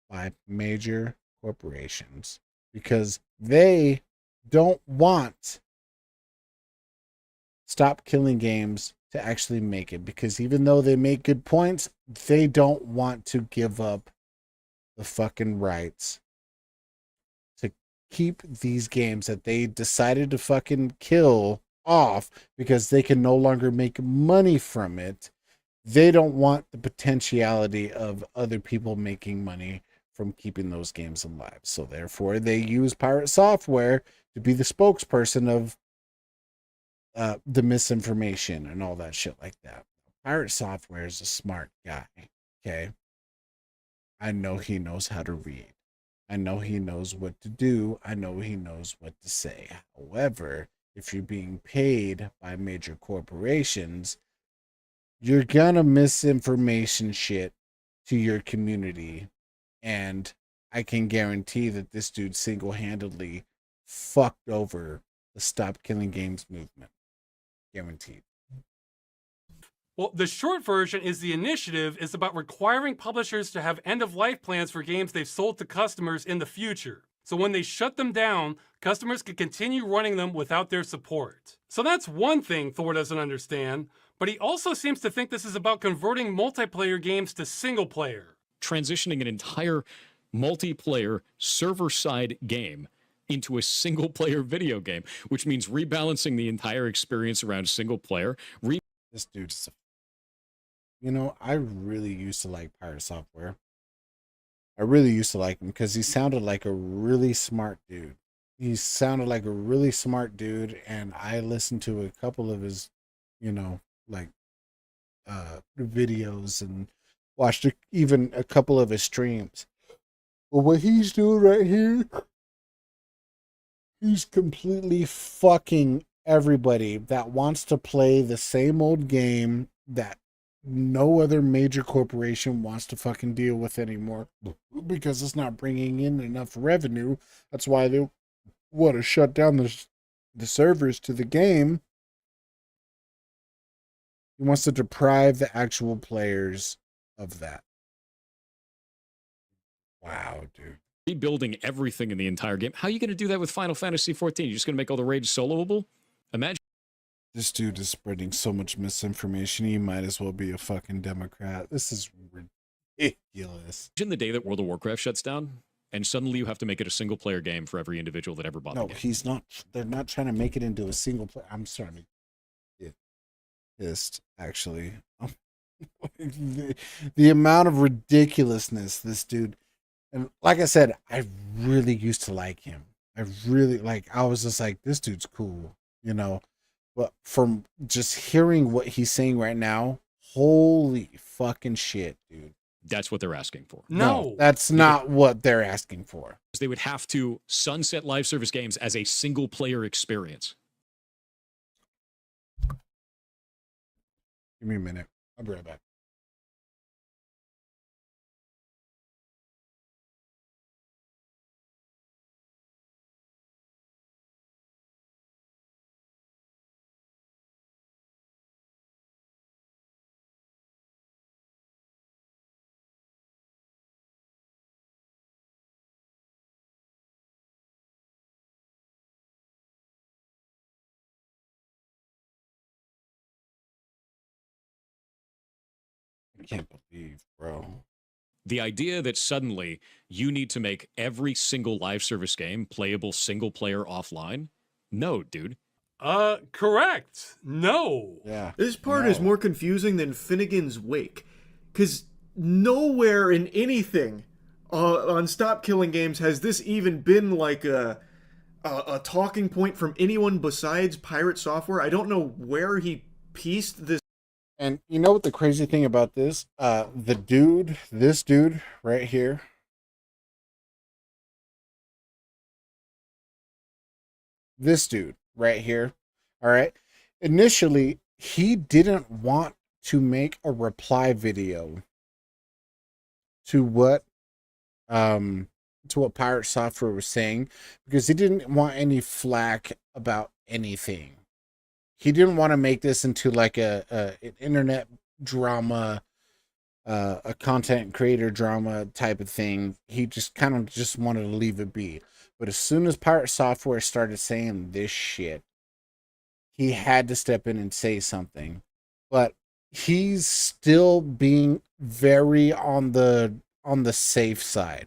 by major corporations because they don't want Stop Killing Games to actually make it, because even though they make good points, they don't want to give up the fucking rights to keep these games that they decided to fucking kill off because they can no longer make money from it. They don't want the potentiality of other people making money from keeping those games alive. So therefore, they use Pirate Software to be the spokesperson of the misinformation and all that shit like that. Pirate Software is a smart guy, okay? I know he knows how to read. I know he knows what to do. I know he knows what to say. However, if you're being paid by major corporations, you're gonna misinformation shit to your community. And I can guarantee that this dude single-handedly fucked over the Stop Killing Games movement. Guaranteed. Well, the short version is the initiative is about requiring publishers to have end-of-life plans for games they've sold to customers in the future. So when they shut them down, customers can continue running them without their support. So that's one thing Thor doesn't understand, but he also seems to think this is about converting multiplayer games to single-player. Transitioning an entire multiplayer server-side game into a single player video game, which means rebalancing the entire experience around single player. This dude's, you know, I really used to like Pirate Software. I really used to like him because he sounded like a really smart dude. He sounded like a really smart dude, and I listened to a couple of his, you know, like videos and watched even a couple of his streams. But what he's doing right here, he's completely fucking everybody that wants to play the same old game that no other major corporation wants to fucking deal with anymore because it's not bringing in enough revenue. That's why they want to shut down the servers to the game. He wants to deprive the actual players of that. Wow, dude. Rebuilding everything in the entire game. How are you going to do that with Final Fantasy XIV? You're just going to make all the raids soloable? Imagine. This dude is spreading so much misinformation. He might as well be a fucking Democrat. This is ridiculous. Imagine the day that World of Warcraft shuts down, and suddenly you have to make it a single player game for every individual that ever bought the No, game. he's not. They're not trying to make it into a single player. I'm starting to get pissed, actually. The amount of ridiculousness this dude. And like I said, I really used to like him. I was just like, this dude's cool, you know. But from just hearing what he's saying right now, holy fucking shit, dude. That's what they're asking for. No, that's not what they're asking for. They would have to sunset live service games as a single player experience. Give me a minute. I'll be right back. I can't believe, bro. The idea that suddenly you need to make every single live service game playable single player offline? No, dude. Correct. No. Yeah. This part is more confusing than Finnegan's Wake, because nowhere in anything on Stop Killing Games has this even been like a talking point from anyone besides Pirate Software. I don't know where he pieced this. And you know what the crazy thing about this? This dude right here. This dude right here. All right. Initially, he didn't want to make a reply video to what Pirate Software was saying, because he didn't want any flack about anything. He didn't want to make this into like an internet drama, a content creator drama type of thing. He just kind of just wanted to leave it be. But as soon as Pirate Software started saying this shit, he had to step in and say something. But he's still being very on the safe side.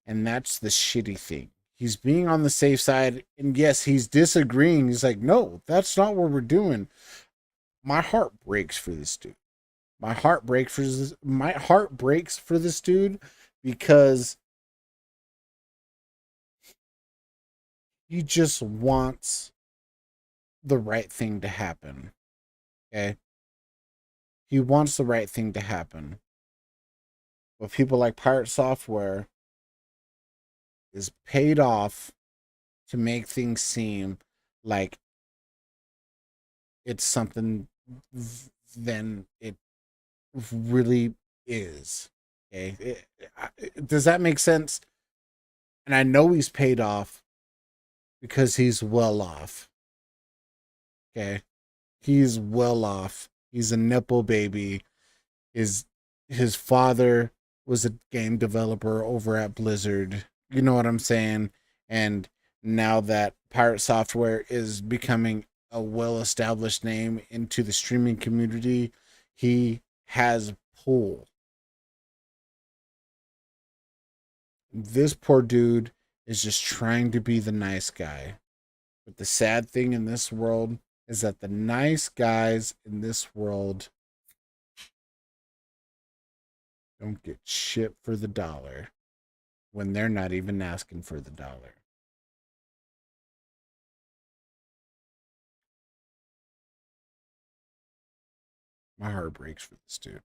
And that's the shitty thing. He's being on the safe side, and yes, he's disagreeing. He's like, no, that's not what we're doing. My heart breaks for this dude. My heart breaks for this dude because he just wants the right thing to happen. Okay? He wants the right thing to happen. But people like Pirate Software is paid off to make things seem like it's something than it really is. Okay, does that make sense? And I know he's paid off because he's well off. Okay, he's well off. He's a Nepo baby. His father was a game developer over at Blizzard. You know what I'm saying? And now that Pirate Software is becoming a well-established name into the streaming community, he has pull. This poor dude is just trying to be the nice guy. But the sad thing in this world is that the nice guys in this world don't get shit for the dollar when they're not even asking for the dollar. My heart breaks for this dude.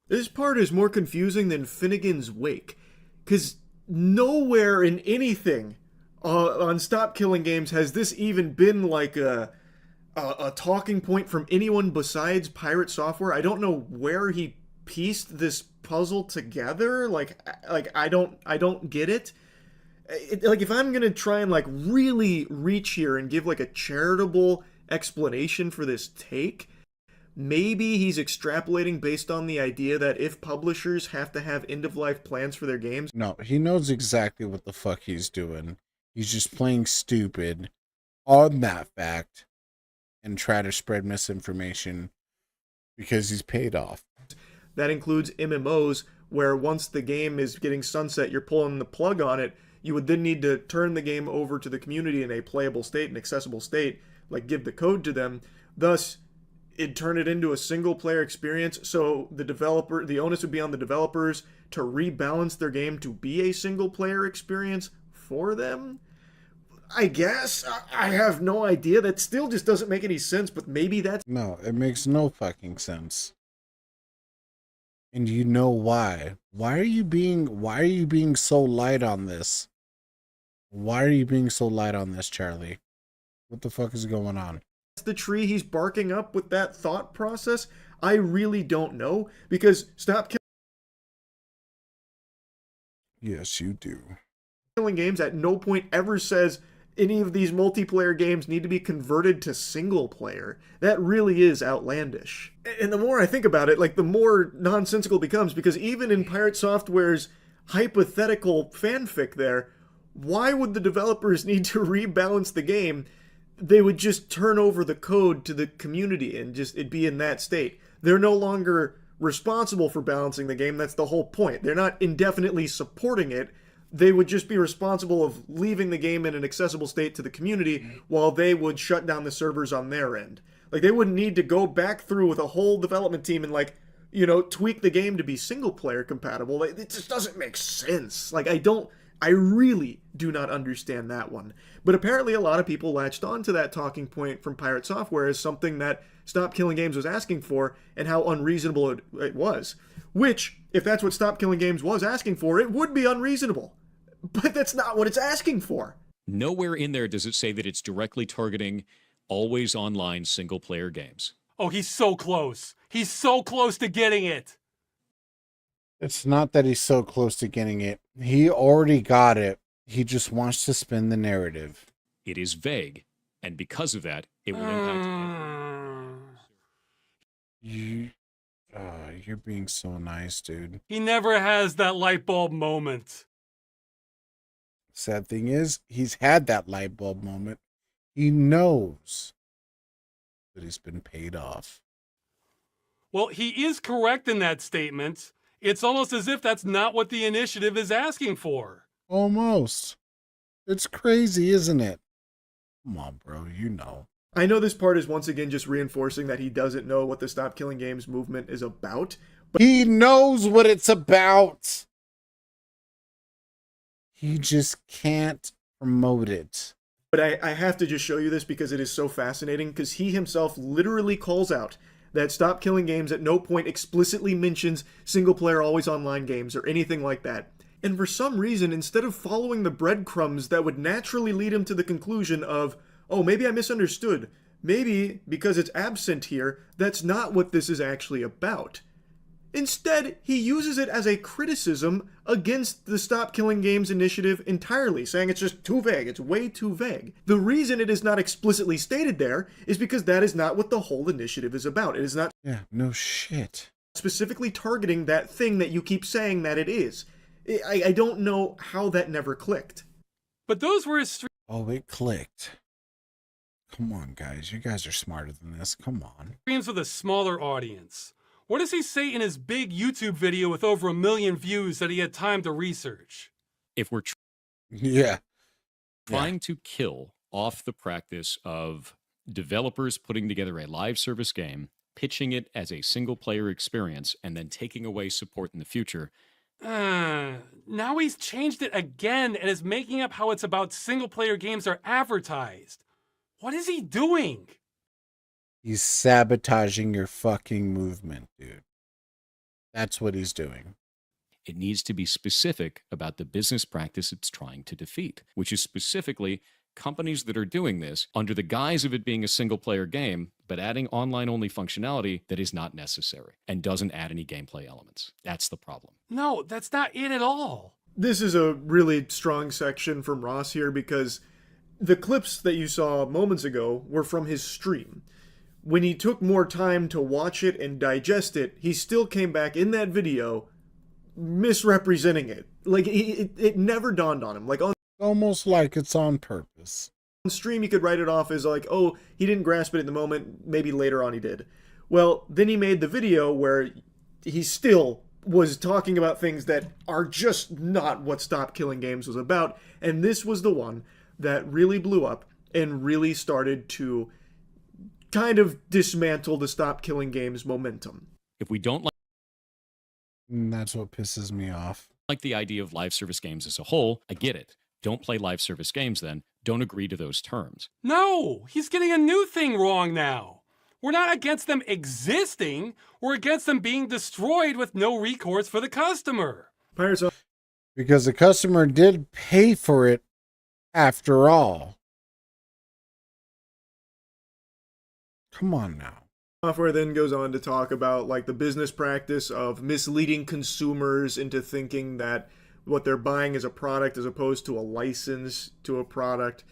This part is more confusing than Finnegan's Wake, because nowhere in anything on Stop Killing Games has this even been like a talking point from anyone besides Pirate Software. I don't know where he pieced this puzzle together. Like I don't get it. Like if I'm gonna try and like really reach here and give like a charitable explanation for this take, maybe he's extrapolating based on the idea that if publishers have to have end-of-life plans for their games... No, he knows exactly what the fuck he's doing. He's just playing stupid on that fact and try to spread misinformation because he's paid off. That includes MMOs, where once the game is getting sunset, you're pulling the plug on it. You would then need to turn the game over to the community in a playable state, an accessible state, like give the code to them. Thus, it'd turn it into a single player experience, so the onus would be on the developers to rebalance their game to be a single player experience for them. I guess. I have no idea. That still just doesn't make any sense, but maybe that's... No, it makes no fucking sense. And you know why. Why are you being so light on this? Why are you being so light on this, Charlie? What the fuck is going on? The tree he's barking up with that thought process? I really don't know, because Stop Yes, you do. Killing Games at no point ever says any of these multiplayer games need to be converted to single player. That really is outlandish. And the more I think about it, like the more nonsensical it becomes, because even in Pirate Software's hypothetical fanfic there, why would the developers need to rebalance the game? They would just turn over the code to the community and just it'd be in that state. They're no longer responsible for balancing the game. That's the whole point. They're not indefinitely supporting it. They would just be responsible of leaving the game in an accessible state to the community while they would shut down the servers on their end. Like, they wouldn't need to go back through with a whole development team and, like, you know, tweak the game to be single player compatible. Like, it just doesn't make sense. Like, I really do not understand that one. But apparently a lot of people latched on to that talking point from Pirate Software as something that Stop Killing Games was asking for and how unreasonable it was. Which, if that's what Stop Killing Games was asking for, it would be unreasonable. But that's not what it's asking for. Nowhere in there does it say that it's directly targeting always online single player games. Oh, he's so close. He's so close to getting it. It's not that he's so close to getting it. He already got it. He just wants to spin the narrative. It is vague, and because of that, it will impact. You're being so nice, dude. He never has that light bulb moment. Sad thing is, he's had that light bulb moment. He knows that he's been paid off. Well, he is correct in that statement. It's almost as if that's not what the initiative is asking for. Almost. It's crazy, isn't it? Come on, bro, you know. I know this part is once again just reinforcing that he doesn't know what the Stop Killing Games movement is about. But he knows what it's about. He just can't promote it. But I have to just show you this because it is so fascinating, because he himself literally calls out that Stop Killing Games at no point explicitly mentions single-player always-online games or anything like that. And for some reason, instead of following the breadcrumbs that would naturally lead him to the conclusion of, oh, maybe I misunderstood. Maybe, because it's absent here, that's not what this is actually about. Instead, he uses it as a criticism against the Stop Killing Games initiative entirely, saying it's just too vague, it's way too vague. The reason it is not explicitly stated there is because that is not what the whole initiative is about. It is not no shit. Specifically targeting that thing that you keep saying that it is. I don't know how that never clicked. But those were his Oh, it clicked. Come on, guys. You guys are smarter than this. Come on. streams with a smaller audience. What does he say in his big YouTube video with over 1 million views that he had time to research? If we're Yeah. Trying to kill off the practice of developers putting together a live service game, pitching it as a single player experience, and then taking away support in the future. Now he's changed it again and is making up how it's about single player games are advertised. What is he doing? He's sabotaging your fucking movement, dude. That's what he's doing. It needs to be specific about the business practice it's trying to defeat, which is specifically companies that are doing this under the guise of it being a single player game, but adding online only functionality that is not necessary and doesn't add any gameplay elements. That's the problem. No, that's not it at all. This is a really strong section from Ross here because the clips that you saw moments ago were from his stream. When he took more time to watch it and digest it, he still came back in that video misrepresenting it. Like, it never dawned on him. Like, almost like it's on purpose. On stream, you could write it off as like, oh, he didn't grasp it in the moment, maybe later on he did. Well, then he made the video where he still was talking about things that are just not what Stop Killing Games was about, and this was the one that really blew up and really started to kind of dismantle the Stop Killing Games momentum. If we don't that's what pisses me off. Like the idea of live service games as a whole, I get it. Don't play live service games then. Don't agree to those terms. No, he's getting a new thing wrong now. We're not against them existing. We're against them being destroyed with no recourse for the customer. Because the customer did pay for it after all. Come on now. Software then goes on to talk about like the business practice of misleading consumers into thinking that what they're buying is a product as opposed to a license to a product,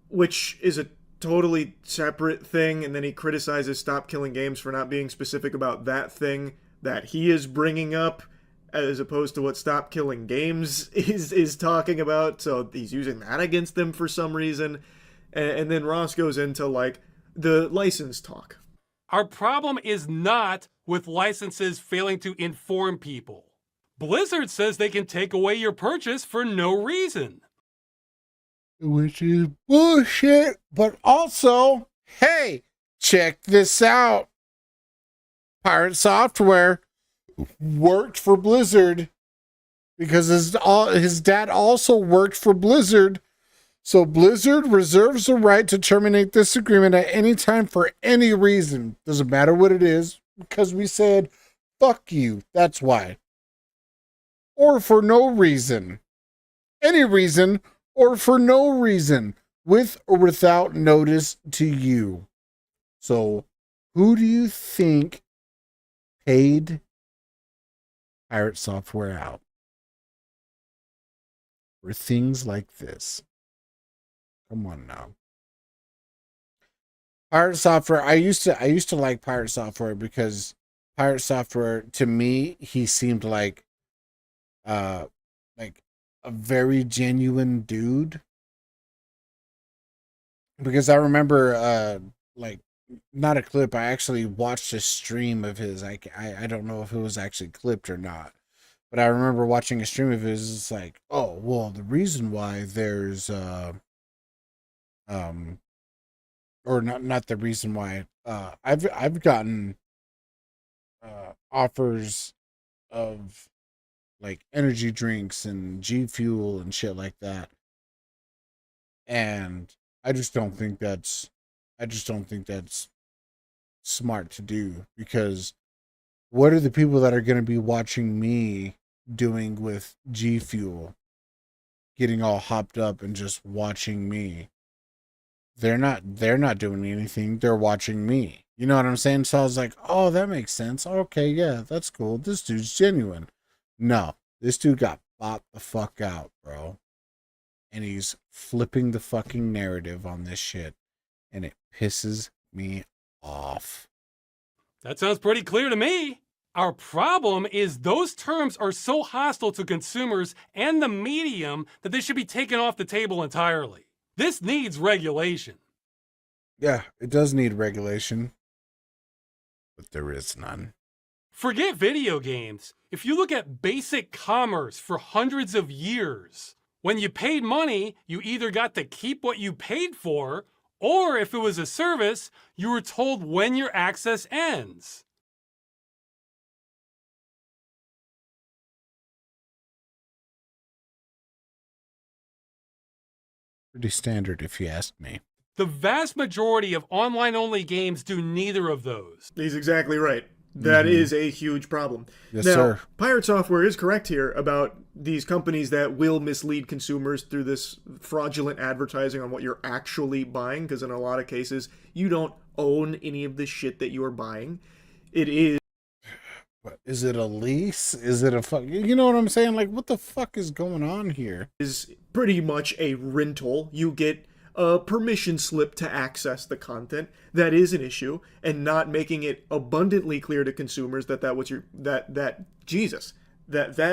which is a totally separate thing. And then he criticizes Stop Killing Games for not being specific about that thing that he is bringing up as opposed to what Stop Killing Games is talking about. So he's using that against them for some reason. And then Ross goes into like the license talk. Our problem is not with licenses failing to inform people. Blizzard says they can take away your purchase for no reason. Which is bullshit, but also, hey, check this out. Pirate Software worked for Blizzard because his dad also worked for Blizzard. So Blizzard reserves the right to terminate this agreement at any time for any reason. Doesn't matter what it is, because we said, fuck you. That's why. Or for no reason. Any reason, or for no reason, with or without notice to you. So, who do you think paid Pirate Software out for things like this? Come on now. Pirate Software, I used to like Pirate Software because Pirate Software, to me, he seemed like a very genuine dude. Because I remember not a clip, I actually watched a stream of his. I don't know if it was actually clipped or not. But I remember watching a stream of his. It's like, oh, well, the reason why there's or not the reason why I've gotten offers of like energy drinks and G Fuel and shit like that, and I just don't think that's smart to do, because what are the people that are going to be watching me doing with G Fuel, getting all hopped up and just watching me? They're not doing anything. They're watching me. You know what I'm saying? So I was like, oh, that makes sense. Okay, yeah, that's cool. This dude's genuine. No, this dude got bought the fuck out, bro. And he's flipping the fucking narrative on this shit. And it pisses me off. That sounds pretty clear to me. Our problem is those terms are so hostile to consumers and the medium that they should be taken off the table entirely. This needs regulation. Yeah, it does need regulation, but there is none. Forget video games. If you look at basic commerce for hundreds of years, When you paid money, you either got to keep what you paid for, or if it was a service, you were told when your access ends. Pretty standard, if you ask me. The vast majority of online-only games do neither of those. He's exactly right. That is a huge problem. Yes, now, sir. Pirate Software is correct here about these companies that will mislead consumers through this fraudulent advertising on what you're actually buying, because in a lot of cases, you don't own any of the shit that you're buying. It is... Is it a lease? Is it a fuck? You know what I'm saying? Like, what the fuck is going on here? Is pretty much a rental. You get a permission slip to access the content. That is an issue, and not making it abundantly clear to consumers that that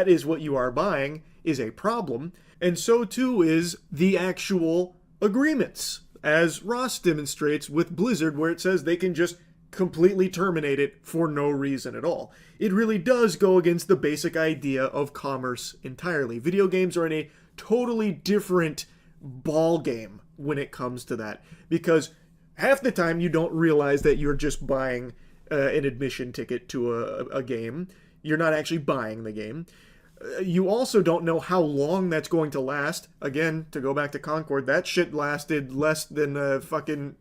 is what you are buying is a problem. And so too is the actual agreements, as Ross demonstrates with Blizzard, where it says they can just completely terminate it for no reason at all. It really does go against the basic idea of commerce entirely. Video games are in a totally different ball game when it comes to that, because half the time you don't realize that you're just buying an admission ticket to a game. You're not actually buying the game. You also don't know how long that's going to last. Again, to go back to Concord, that shit lasted less than a fucking,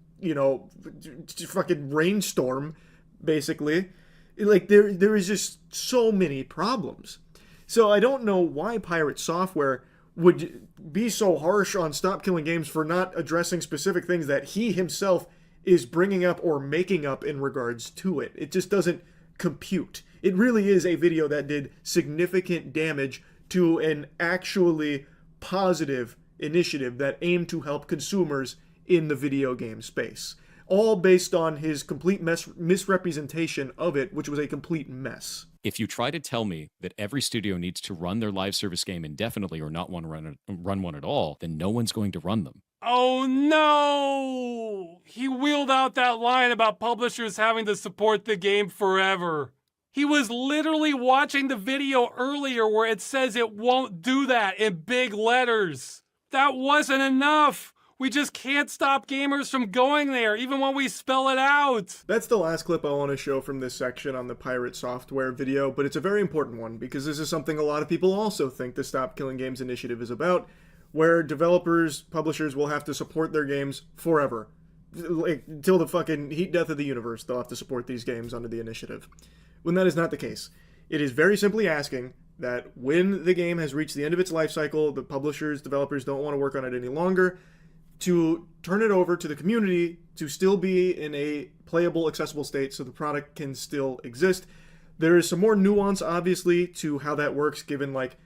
fucking rainstorm, basically. Like, there is just so many problems. So I don't know why Pirate Software would be so harsh on Stop Killing Games for not addressing specific things that he himself is bringing up or making up in regards to it. It just doesn't compute. It really is a video that did significant damage to an actually positive initiative that aimed to help consumers in the video game space. All based on his complete misrepresentation of it, which was a complete mess. If you try to tell me that every studio needs to run their live service game indefinitely or not want to run one at all, then no one's going to run them. Oh no! He wheeled out that line about publishers having to support the game forever. He was literally watching the video earlier where it says it won't do that in big letters. That wasn't enough. We just can't stop gamers from going there, even when we spell it out. That's the last clip I want to show from this section on the Pirate Software video, but it's a very important one because this is something a lot of people also think the Stop Killing Games initiative is about, where developers, publishers will have to support their games forever. Like, until the fucking heat death of the universe, they'll have to support these games under the initiative. When that is not the case. It is very simply asking that when the game has reached the end of its life cycle, the publishers, developers don't want to work on it any longer, to turn it over to the community to still be in a playable, accessible state so the product can still exist. There is some more nuance, obviously, to how that works, given, like,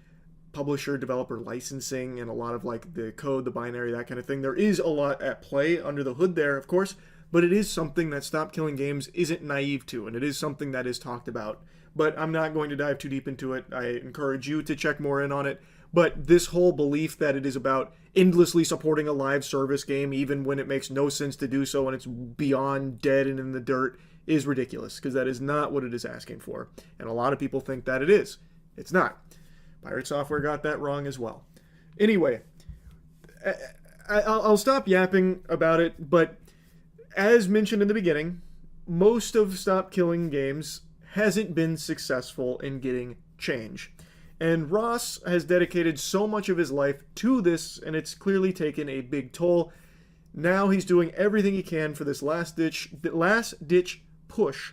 publisher developer licensing and a lot of, like, the code, the binary, that kind of thing. There is a lot at play under the hood there, of course, but it is something that Stop Killing Games isn't naive to, and it is something that is talked about. But I'm not going to dive too deep into it. I encourage you to check more in on it. But this whole belief that it is about endlessly supporting a live service game, even when it makes no sense to do so and it's beyond dead and in the dirt, is ridiculous, because that is not what it is asking for. And a lot of people think that it is. It's not. Pirate Software got that wrong as well. Anyway, I'll stop yapping about it, but as mentioned in the beginning, most of Stop Killing Games hasn't been successful in getting change. And Ross has dedicated so much of his life to this, and it's clearly taken a big toll. Now he's doing everything he can for this last ditch push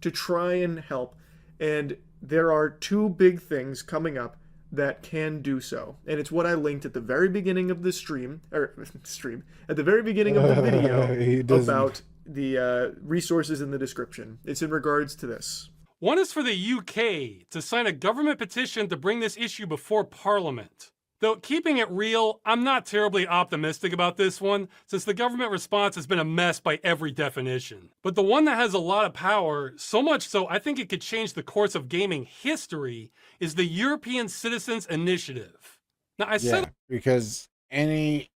to try and help. And there are two big things coming up that can do so. And it's what I linked at the very beginning of the at the very beginning of the video about the resources in the description. It's in regards to this. One is for the UK to sign a government petition to bring this issue before Parliament. Though, keeping it real, I'm not terribly optimistic about this one, since the government response has been a mess by every definition. But the one that has a lot of power, so much so I think it could change the course of gaming history, is the European Citizens Initiative. Now, I said... because any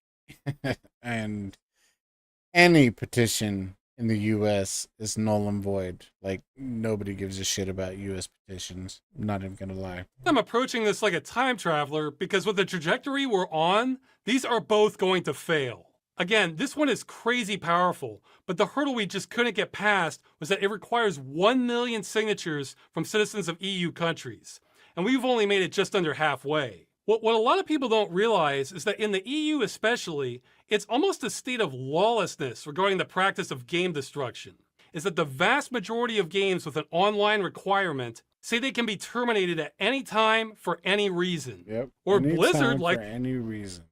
petition in the US is null and void. Like, nobody gives a shit about US petitions. I'm not even gonna lie. I'm approaching this like a time traveler because with the trajectory we're on, these are both going to fail. Again, this one is crazy powerful, but the hurdle we just couldn't get past was that it requires 1 million signatures from citizens of EU countries. And we've only made it just under halfway. What a lot of people don't realize is that in the EU especially, it's almost a state of lawlessness regarding the practice of game destruction. Is that the vast majority of games with an online requirement say they can be terminated at any time for any reason. Yep. Or Anytime Blizzard for likes any reason.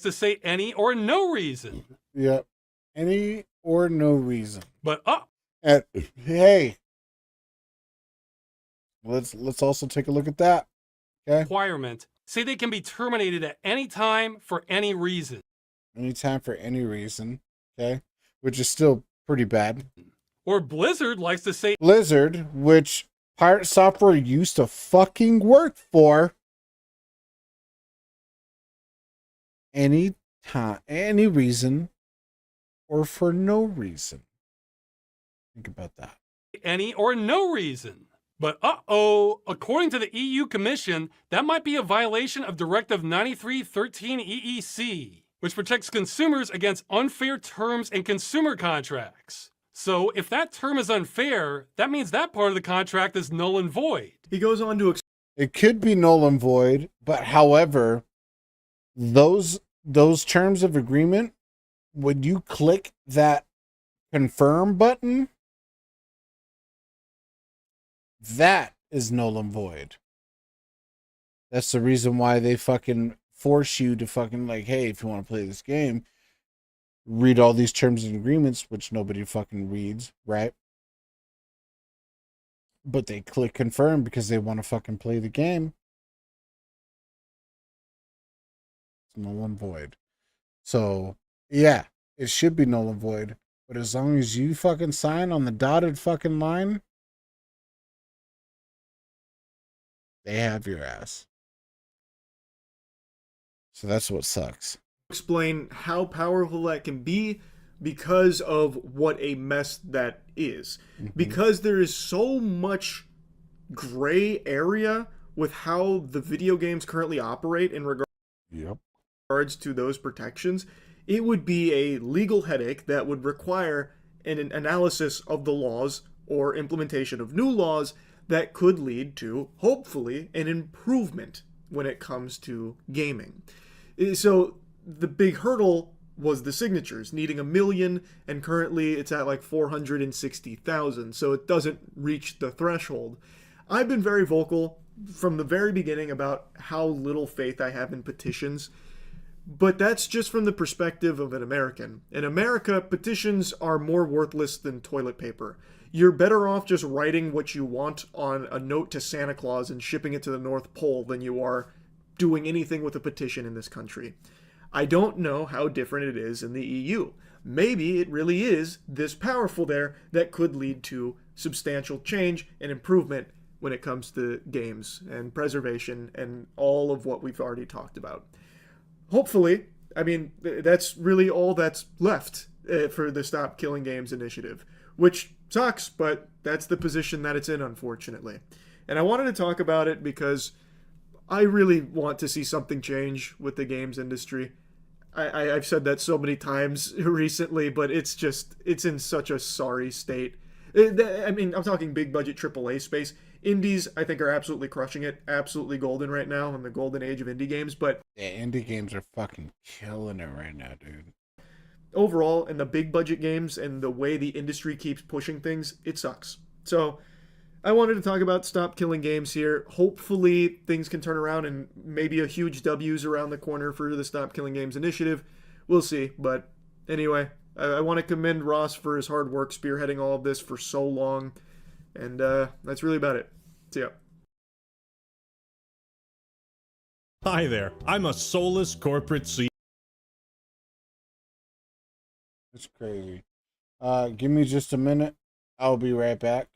to say any or no reason. Yep. Any or no reason. But and hey, let's also take a look at that. Okay. Requirement say they can be terminated at any time for any reason. Anytime for any reason. Okay. Which is still pretty bad. Or Blizzard likes to say Blizzard, which Pirate Software used to fucking work for. Any time, any reason, or for no reason. Think about that. Any or no reason. But according to the EU Commission, that might be a violation of Directive 93/13 EEC, which protects consumers against unfair terms in consumer contracts. So if that term is unfair, that means that part of the contract is null and void. He goes on to it could be null and void, but however, those terms of agreement, when you click that confirm button, that is null and void. That's the reason why they fucking force you to fucking like, hey, if you want to play this game, read all these terms and agreements, which nobody fucking reads, right? But they click confirm because they want to fucking play the game. It's null and void. So, yeah, it should be null and void. But as long as you fucking sign on the dotted fucking line, they have your ass. So that's what sucks. Explain how powerful that can be because of what a mess that is. Because there is so much gray area with how the video games currently operate in regards to those protections, it would be a legal headache that would require an analysis of the laws or implementation of new laws that could lead to, hopefully, an improvement when it comes to gaming. So the big hurdle was the signatures, needing 1 million, and currently it's at like 460,000, so it doesn't reach the threshold. I've been very vocal from the very beginning about how little faith I have in petitions, but that's just from the perspective of an American. In America, petitions are more worthless than toilet paper. You're better off just writing what you want on a note to Santa Claus and shipping it to the North Pole than you are doing anything with a petition in this country. I don't know how different it is in the EU. Maybe it really is this powerful there that could lead to substantial change and improvement when it comes to games and preservation and all of what we've already talked about. Hopefully, I mean, that's really all that's left for the Stop Killing Games initiative, which sucks, but that's the position that it's in, unfortunately. And I wanted to talk about it because I really want to see something change with the games industry. I've said that so many times recently, but it's in such a sorry state. I mean, I'm talking big budget AAA space. Indies, I think, are absolutely crushing it. Absolutely golden right now in the golden age of indie games. But yeah, indie games are fucking killing it right now, dude. Overall, in the big budget games and the way the industry keeps pushing things, it sucks. So I wanted to talk about Stop Killing Games here. Hopefully things can turn around and maybe a huge W's around the corner for the Stop Killing Games initiative. We'll see. But anyway, I want to commend Ross for his hard work spearheading all of this for so long. And that's really about it. See ya. Hi there. I'm a soulless corporate CEO. That's crazy. Give me just a minute. I'll be right back.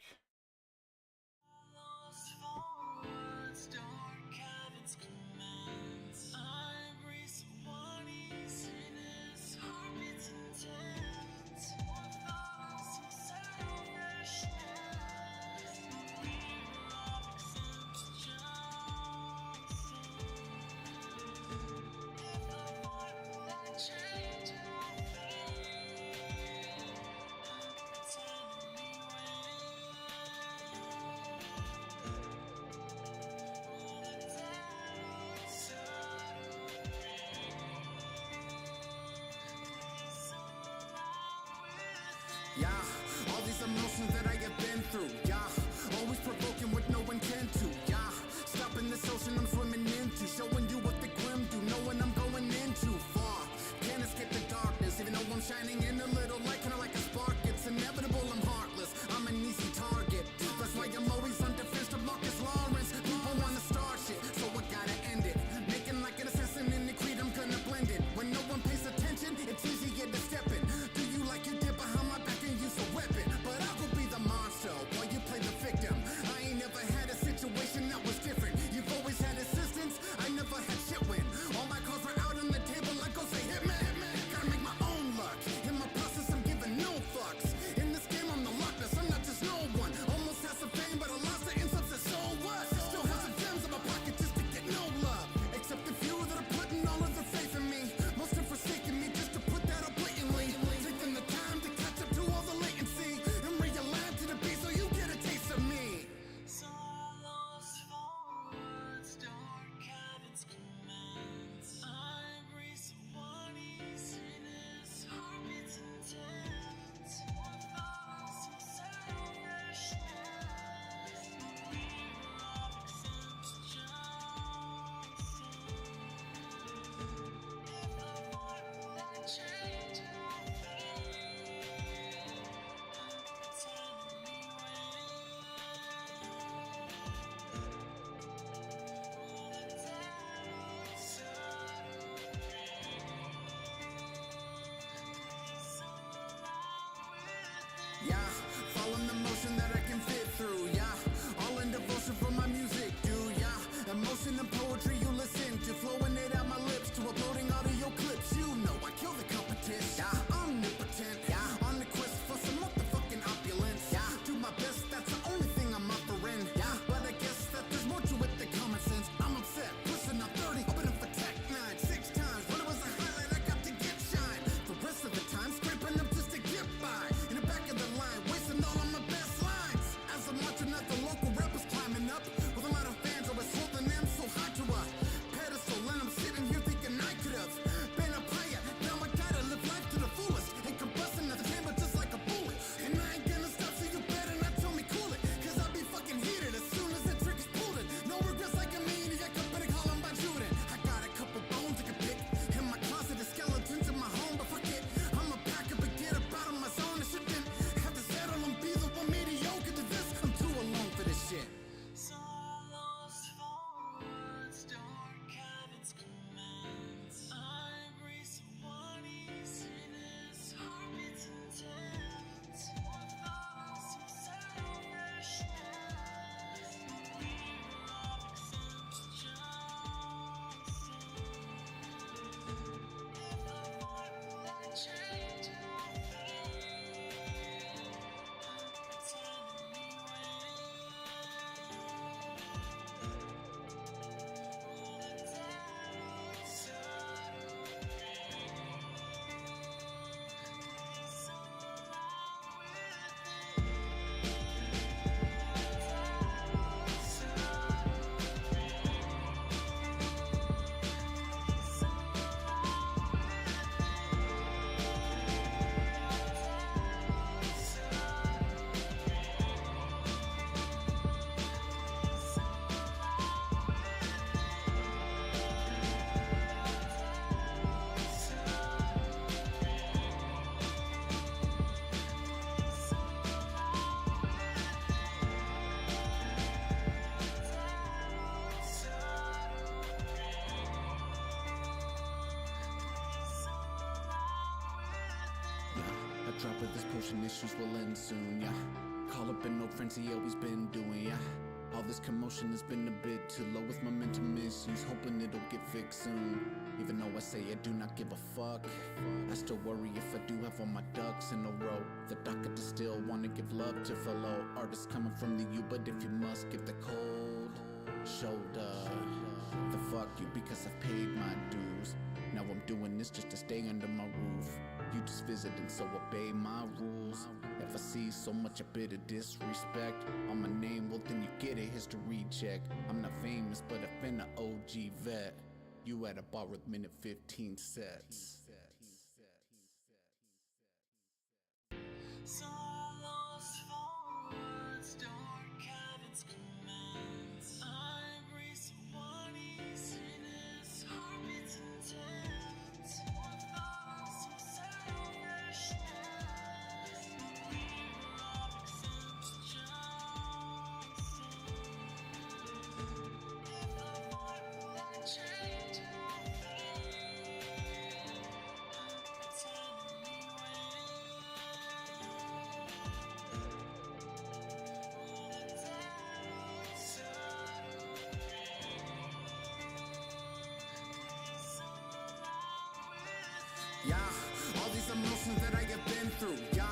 emotions that I have been through, yeah. Always provoking with no intent to, yeah. Stopping this ocean I'm swimming into, showing you what the grim do, knowing I'm going in too far. Can't escape the darkness, even though I'm shining in a little light, kinda like a spark. It's inevitable, I'm heartless, I'm an easy target. That's why I'm always on defense to Marcus Lawrence. People wanna start shit, so I gotta end it. Making like an assassin in the creed, I'm gonna blend it. When no one pays attention, it's easier to step in. Do you like you did behind my back and use a weapon? But I will be the monster while you play the victim. I ain't never had a situation that was different. You've always had assistance, I never had shit win. All my cards were out on the table, I go say hit me. Gotta make my own luck. In my process, I'm giving no fucks. In this game, I'm the luckless, I'm not just no one. Almost has some fame, but I lost the insults, and so what? Still have some gems in my pocket just to get no love. Except the few that are putting all of their faith in me. Most have forsaken me just to put that out blatantly. Taking the time to catch up to all the latency and realign to the beat so you get a taste of me. Yeah, following the motion that I can fit through, yeah. All in devotion for my music, do, yeah. Emotion and poetry you listen to, flowing it out my lips to uploading audio clips. You know I kill the competition, yeah. Omnipotent, yeah. On the quest for some motherfucking opulence, yeah. Do my best, that's the only thing I'm offering, yeah. But I guess that there's more to it than common sense. I'm upset, pushing up 30, opening for Tech 9 6 times. When it was a highlight, I got to get shine. The rest of the time, scraping up just to get by. In the back of the line, wasting all of my best lines. As I'm watching at the local rappers climbing up, with a lot of fans always holding them so high to a pedestal, and I'm sitting here thinking I could have been a player. Now I gotta live life to the fullest and combusting the chamber just like a bullet. And I ain't gonna stop, so you better not tell me cool it, cause I'll be fucking heated as soon as the trick is pulled. No regrets like a maniac, I better call him by Juden. I got a couple bones I can pick in my closet, the skeletons in my home, but fuck it, I'm a pack up and get up out of my zone. I shouldn't have to settle and be the one mediocre to this. I'm too alone for this shit. Drop of this potion, issues will end soon, yeah. Call up an old friend, he always been doing, yeah. All this commotion has been a bit too low with momentum issues, hoping it'll get fixed soon. Even though I say I do not give a fuck, I still worry if I do have all my ducks in a row. The docket to still wanna give love to fellow artists coming from the U, but if you must give the cold shoulder, the fuck you, because I've paid my dues. Now I'm doing this just to stay under my roof. You just visited, so obey my rules. If I see so much a bit of disrespect on my name, well then you get a history check. I'm not famous, but I've been an OG vet. You at a bar with minute 15 sets. So lost these emotions that I have been through, yeah.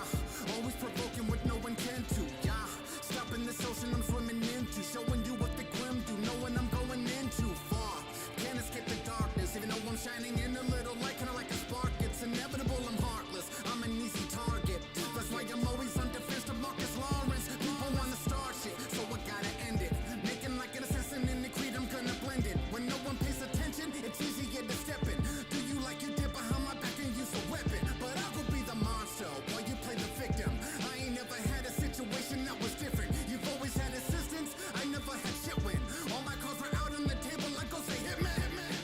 Always provoking with no intent to, yeah. Stopping this ocean I'm swimming into, showing you what the grim do, knowing I'm going in too far. Can't escape the darkness, even though I'm shining in a little light, kinda like a spark. It's inevitable, I'm heartless, I'm an easy target. That's why I'm always on defense to Marcus Lawrence. People wanna start shit, so I gotta end it. Making like an assassin in the creed, I'm gonna blend it. When no one pays attention, it's easier to step in. Do you like you did behind my back and use a weapon? But I will be the monster while you play the victim. I ain't never had a situation that was different. You've always had assistance, I never had shit win. All my cards were out on the table, I go say hit me.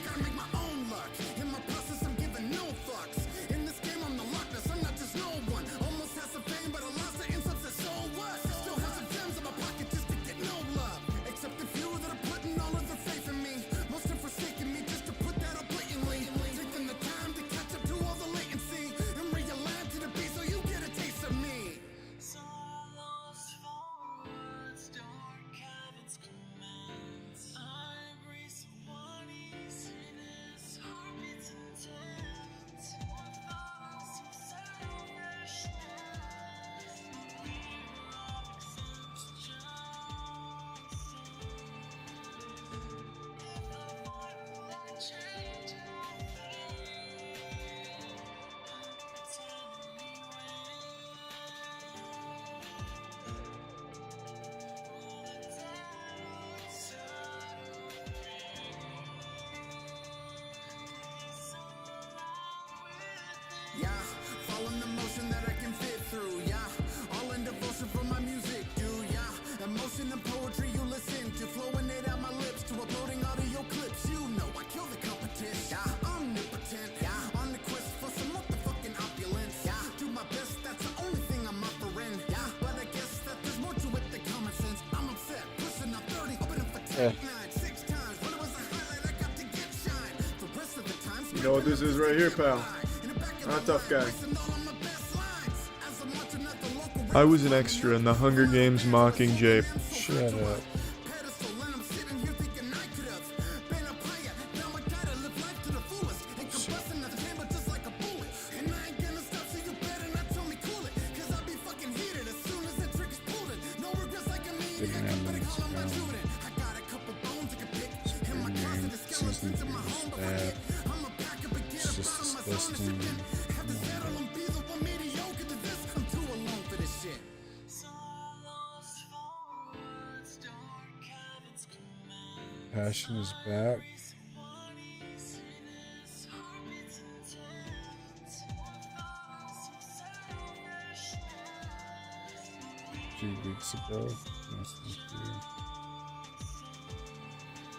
Gotta make my own luck. In my process, I'm giving no fucks. In this game, I'm the luckless, I'm not just no one. Almost has some fame, but I lost it in substance, so what? Still have some gems in my pocket just to get no love. Except the few that are putting all of their faith in me. Most have forsaken me just to put that up blatantly. Taking the time to catch up to all the latency. And realign to the beat so you get a taste of me. Yeah, following the motion that I can fit through, yeah. All in devotion for my music, do, yeah. Emotion and poetry you listen to, flowing it out my lips to uploading audio clips. You know I kill the competition, yeah. Omnipotent, yeah. On the quest for some motherfucking opulence, yeah. Do my best, that's the only thing I'm offering, yeah. But I guess that there's more to it than common sense. I'm upset, pushing up 30, opening for 10, 9, 6 times. When it was a highlight, I got to get shine. The rest of the times, You know what this is right here, pal? Not tough guy. I was an extra in the Hunger Games Mockingjay. Shut up. It's just disgusting. Passion is back. A few weeks ago.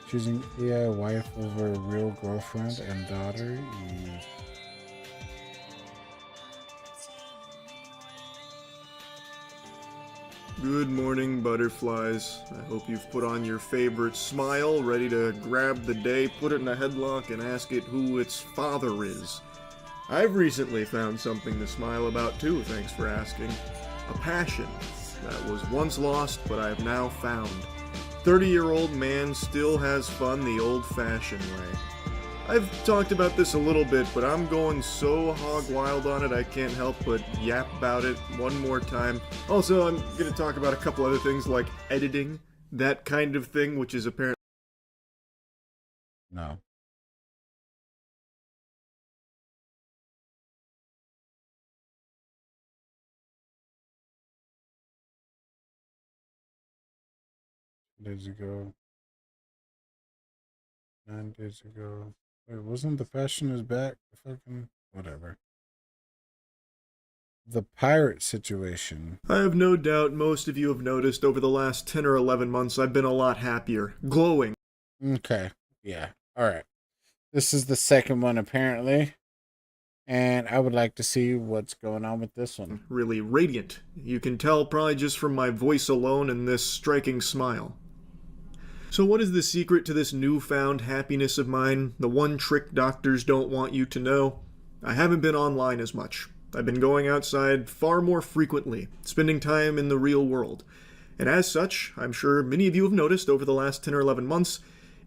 Choosing AI wife over real girlfriend and daughter. Good morning, butterflies. I hope you've put on your favorite smile, ready to grab the day, put it in a headlock, and ask it who its father is. I've recently found something to smile about too, thanks for asking. A passion that was once lost, but I have now found. 30-year-old man still has fun the old-fashioned way. I've talked about this a little bit, but I'm going so hog wild on it I can't help but yap about it one more time. Also, I'm going to talk about a couple other things like editing, that kind of thing, which is apparently... No. Days ago. 9 days ago. Wait, wasn't the passion is back? Fucking whatever. The pirate situation. I have no doubt most of you have noticed over the last 10 or 11 months I've been a lot happier. Glowing. Okay. Yeah. Alright. This is the second one apparently. And I would like to see what's going on with this one. Really radiant. You can tell probably just from my voice alone and this striking smile. So what is the secret to this newfound happiness of mine? The one trick doctors don't want you to know? I haven't been online as much. I've been going outside far more frequently, spending time in the real world. And as such, I'm sure many of you have noticed over the last 10 or 11 months,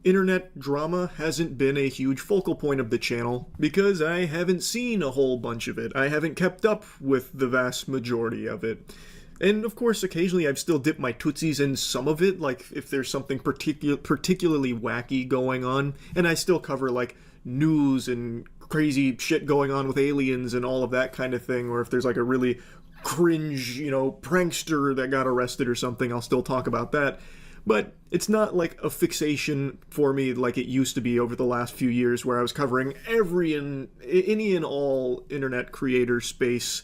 internet drama hasn't been a huge focal point of the channel because I haven't seen a whole bunch of it. I haven't kept up with the vast majority of it. And of course, occasionally I've still dipped my tootsies in some of it, like if there's something particularly wacky going on, and I still cover like news and crazy shit going on with aliens and all of that kind of thing, or if there's like a really cringe, prankster that got arrested or something, I'll still talk about that. But it's not like a fixation for me like it used to be over the last few years, where I was covering any and all internet creator space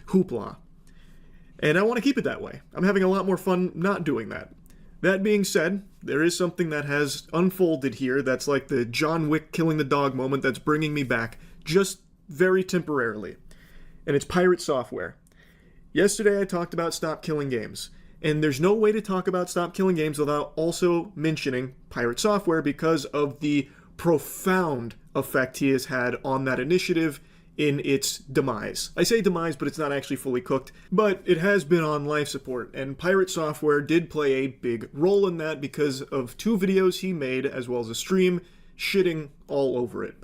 hoopla. And I want to keep it that way. I'm having a lot more fun not doing that. That being said, there is something that has unfolded here that's like the John Wick killing the dog moment that's bringing me back, just very temporarily. And it's Pirate Software. Yesterday I talked about Stop Killing Games. And there's no way to talk about Stop Killing Games without also mentioning Pirate Software because of the profound effect he has had on that initiative in its demise. I say demise, but it's not actually fully cooked, but it has been on life support, and Pirate Software did play a big role in that because of 2 videos he made, as well as a stream, shitting all over it.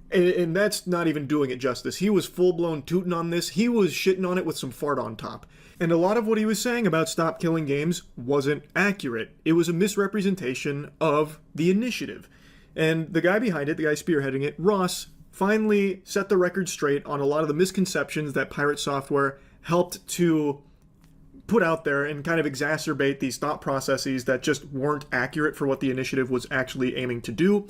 And that's not even doing it justice. He was full-blown tooting on this. He was shitting on it with some fart on top. And a lot of what he was saying about Stop Killing Games wasn't accurate. It was a misrepresentation of the initiative. And the guy behind it, the guy spearheading it, Ross, finally set the record straight on a lot of the misconceptions that Pirate Software helped to put out there and kind of exacerbate these thought processes that just weren't accurate for what the initiative was actually aiming to do.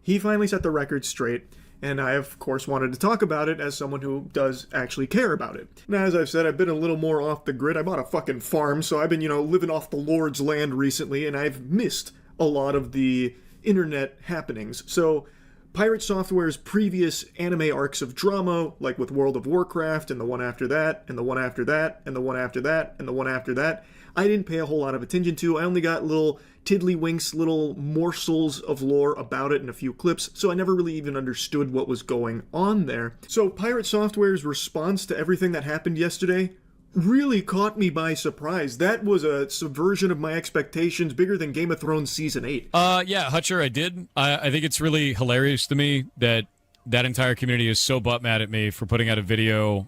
He finally set the record straight, and I, of course, wanted to talk about it as someone who does actually care about it. Now, as I've said, I've been a little more off the grid. I bought a fucking farm, so I've been, living off the Lord's land recently, and I've missed a lot of the internet happenings. So Pirate Software's previous anime arcs of drama, like with World of Warcraft, and the one after that, and the one after that, and the one after that, and the one after that, I didn't pay a whole lot of attention to. I only got little tiddlywinks, little morsels of lore about it in a few clips, so I never really even understood what was going on there. So Pirate Software's response to everything that happened yesterday really caught me by surprise. That was a subversion of my expectations, bigger than Game of Thrones Season 8. Yeah, Hutcher, I did. I think it's really hilarious to me that that entire community is so butt mad at me for putting out a video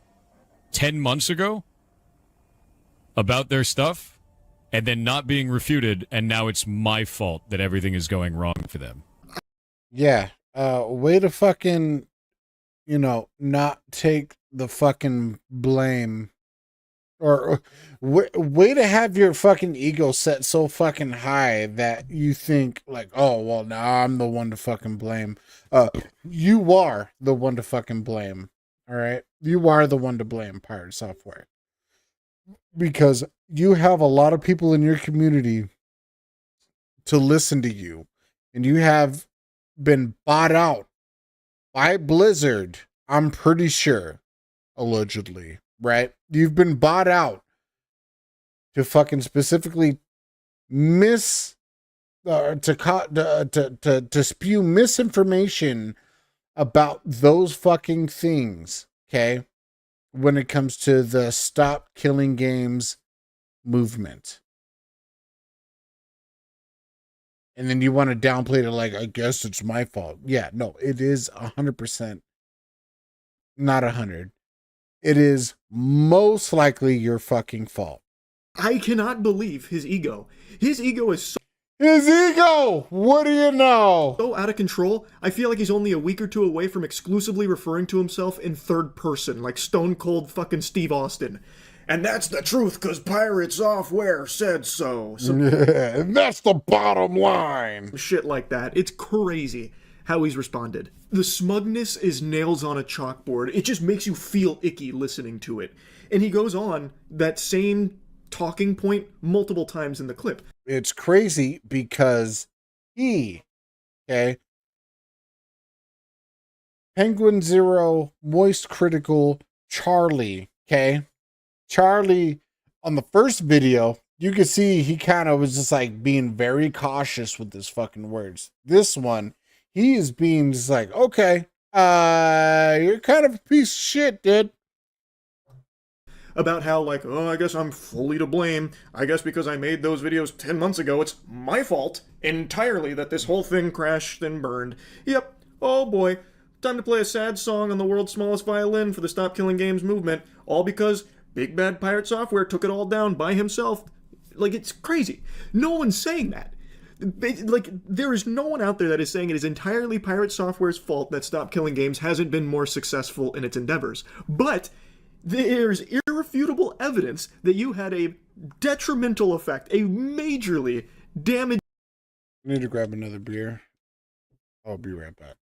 10 months ago about their stuff and then not being refuted, and now it's my fault that everything is going wrong for them. Yeah. Way to fucking, not take the fucking blame. Or way to have your fucking ego set so fucking high that you think like, oh, well, now I'm the one to fucking blame. You are the one to fucking blame. All right. You are the one to blame, Pirate Software. Because you have a lot of people in your community to listen to you. And you have been bought out by Blizzard, I'm pretty sure, allegedly. Right? You've been bought out to fucking specifically to spew misinformation about those fucking things, okay? When it comes to the Stop Killing Games movement. And then you want to downplay it like, I guess it's my fault. Yeah, no, it is 100%. Not 100. It is most likely your fucking fault. I cannot believe his ego. His ego is so... His ego! What do you know? So out of control, I feel like he's only a week or two away from exclusively referring to himself in third person, like Stone Cold fucking Steve Austin. And that's the truth, because Pirate Software said so. And that's the bottom line. Shit like that. It's crazy how he's responded. The smugness is nails on a chalkboard. It just makes you feel icky listening to it. And he goes on that same talking point multiple times in the clip. It's crazy because Penguin Zero, Moist Critical, Charlie, Charlie, on the first video, you could see he kind of was just like being very cautious with his fucking words. This one, he is being just like, okay, you're kind of a piece of shit, dude. about how, like, oh, I guess I'm fully to blame. I guess because I made those videos 10 months ago, it's my fault entirely that this whole thing crashed and burned. Yep. Oh boy. Time to play a sad song on the world's smallest violin for the Stop Killing Games movement, all because Big Bad Pirate Software took it all down by himself. Like, it's crazy. No one's saying that. Like, there is no one out there that is saying it is entirely Pirate Software's fault that Stop Killing Games hasn't been more successful in its endeavors. But there's irrefutable evidence that you had a detrimental effect, a majorly damaging... I need to grab another beer. I'll be right back.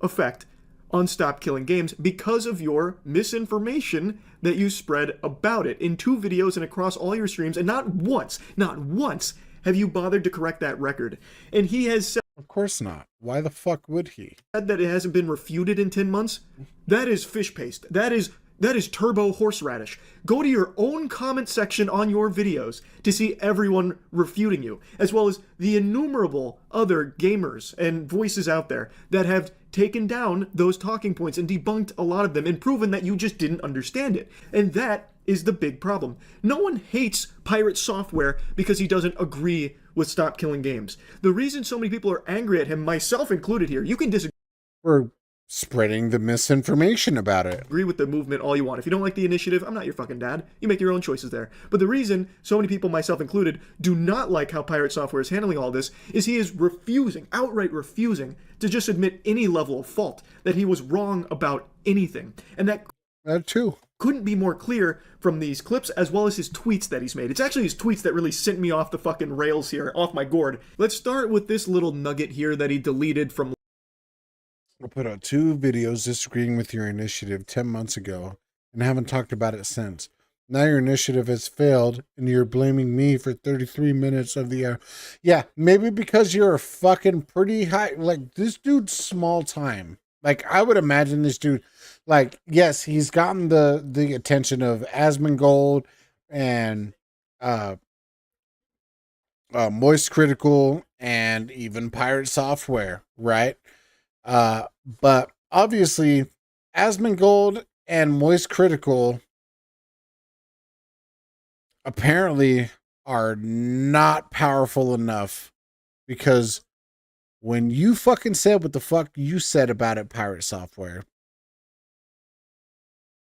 effect on Stop Killing Games because of your misinformation that you spread about it in 2 videos and across all your streams, and not once have you bothered to correct that record. And he has said, of course not. Why the fuck would he? That it hasn't been refuted in 10 months. That is fish paste. That is turbo horseradish. Go to your own comment section on your videos to see everyone refuting you, as well as the innumerable other gamers and voices out there that have taken down those talking points and debunked a lot of them and proven that you just didn't understand it. And that is the big problem. No one hates Pirate Software because he doesn't agree with Stop Killing Games. The reason so many people are angry at him, myself included here, you can disagree. We're spreading the misinformation about it. Agree with the movement all you want. If you don't like the initiative, I'm not your fucking dad. You make your own choices there. But the reason so many people, myself included, do not like how Pirate Software is handling all this is he is refusing, outright refusing, to just admit any level of fault, that he was wrong about anything. And that too couldn't be more clear from these clips, as well as his tweets that he's made. It's actually his tweets that really sent me off the fucking rails here, off my gourd. Let's start with this little nugget here that he deleted from... I put out 2 videos disagreeing with your initiative 10 months ago and haven't talked about it since. Now your initiative has failed and you're blaming me for 33 minutes of the hour. Yeah, maybe because you're a fucking pretty high... Like, this dude's small time. Like, I would imagine this dude... Like, yes, he's gotten the attention of Asmongold and Moist Critical and even Pirate Software, right? But obviously Asmongold and Moist Critical apparently are not powerful enough, because when you fucking said what the fuck you said about it, Pirate Software,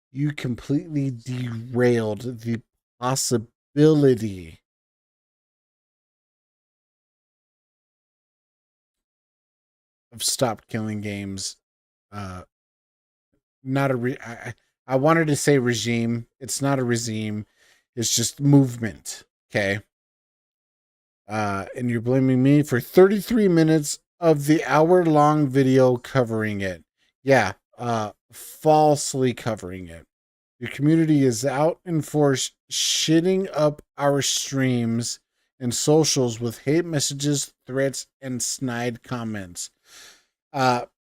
you completely derailed the possibility of Stop Killing Games. Not a I wanted to say regime. It's not a regime. It's just movement. Okay. And you're blaming me for 33 minutes of the hour-long video covering it. Yeah. Falsely covering it. Your community is out in force shitting up our streams and socials with hate messages, threats, and snide comments.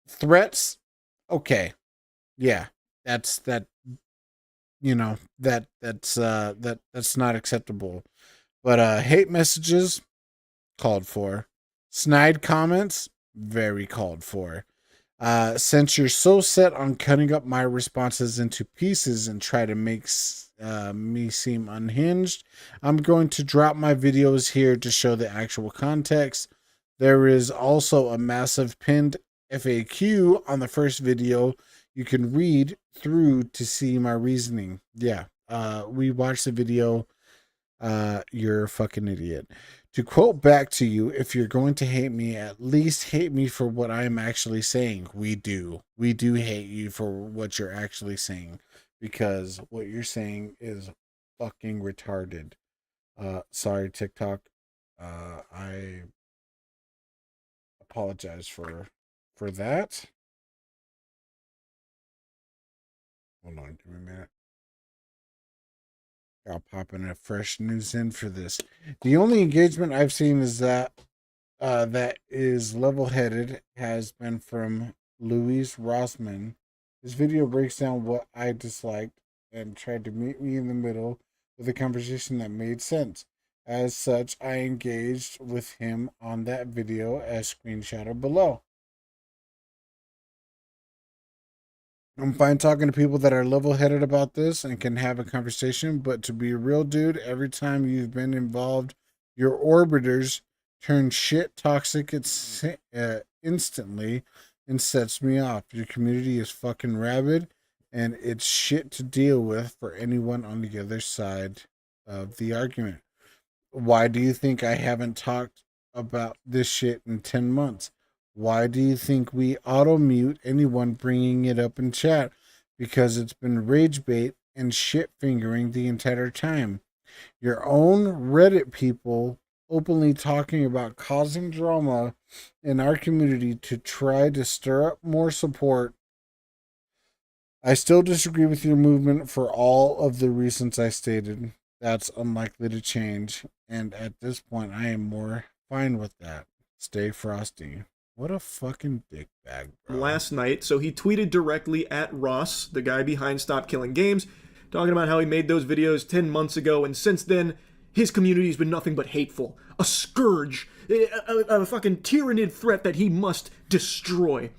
Threats, okay. Yeah, that's not acceptable. But hate messages, called for. Snide comments, very called for. Since you're so set on cutting up my responses into pieces and try to make me seem unhinged, I'm going to drop my videos here to show the actual context. There is also a massive pinned FAQ on the first video you can read through to see my reasoning. Yeah, we watched the video. You're a fucking idiot. To quote back to you, if you're going to hate me, at least hate me for what I'm actually saying. We do hate you for what you're actually saying, because what you're saying is fucking retarded. Sorry, TikTok. I apologize for that. Hold on, give me a minute. I'll pop in a fresh news in for this. The only engagement I've seen is that that is level-headed has been from Louise Rossman. This video breaks down what I disliked and tried to meet me in the middle with a conversation that made sense. As such, I engaged with him on that video as screenshotted below. I'm fine talking to people that are level-headed about this and can have a conversation, but to be a real dude, every time you've been involved, your orbiters turn shit toxic instantly and sets me off. Your community is fucking rabid, and it's shit to deal with for anyone on the other side of the argument. Why do you think I haven't talked about this shit in 10 months? Why do you think we auto-mute anyone bringing it up in chat? Because it's been rage bait and shit fingering the entire time. Your own Reddit people openly talking about causing drama in our community to try to stir up more support. I still disagree with your movement for all of the reasons I stated. That's unlikely to change, and at this point I am more fine with that. Stay frosty. What a fucking dickbag, bro. Last night, so he tweeted directly at Ross, the guy behind Stop Killing Games, talking about how he made those videos 10 months ago, and since then, his community has been nothing but hateful. A scourge, a fucking tyrannid threat that he must destroy.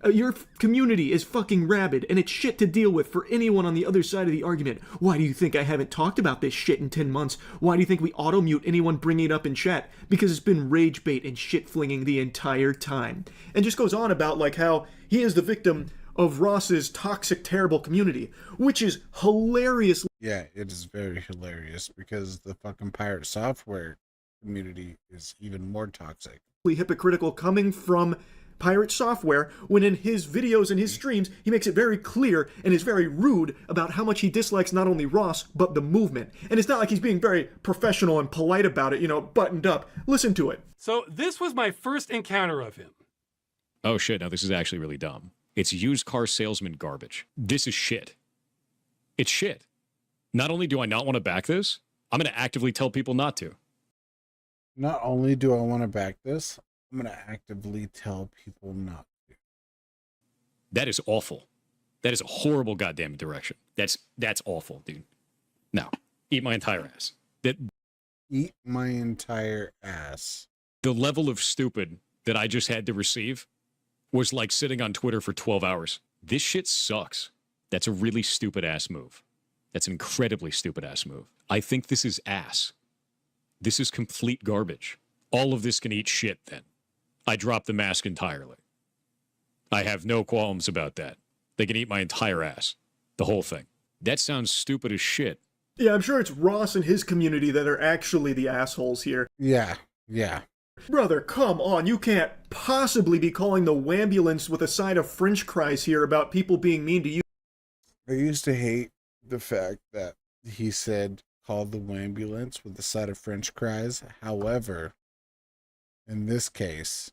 Your community is fucking rabid, and it's shit to deal with for anyone on the other side of the argument. Why do you think I haven't talked about this shit in 10 months? Why do you think we auto-mute anyone bringing it up in chat? Because it's been rage bait and shit flinging the entire time. And just goes on about like how he is the victim of Ross's toxic, terrible community, which is hilarious. Yeah, it is very hilarious because the fucking Pirate Software community is even more toxic. Hypocritical coming from Pirate Software, when in his videos and his streams, he makes it very clear and is very rude about how much he dislikes not only Ross, but the movement. And it's not like he's being very professional and polite about it, you know, buttoned up. Listen to it. So this was my first encounter of him. Oh shit, now this is actually really dumb. It's used car salesman garbage. This is shit. It's shit. Not only do I not want to back this, I'm going to actively tell people not to. Not only do I want to back this, I'm going to actively tell people not to. That is awful. That is a horrible goddamn direction. That's awful, dude. No, eat my entire ass. Eat my entire ass. The level of stupid that I just had to receive was like sitting on Twitter for 12 hours. This shit sucks. That's a really stupid ass move. That's an incredibly stupid ass move. I think this is ass. This is complete garbage. All of this can eat shit then. I drop the mask entirely. I have no qualms about that. They can eat my entire ass. The whole thing. That sounds stupid as shit. Yeah, I'm sure it's Ross and his community that are actually the assholes here. Yeah. Brother, come on. You can't possibly be calling the wambulance with a side of French fries here about people being mean to you. I used to hate the fact that he said, call the wambulance with a side of French fries. However, in this case,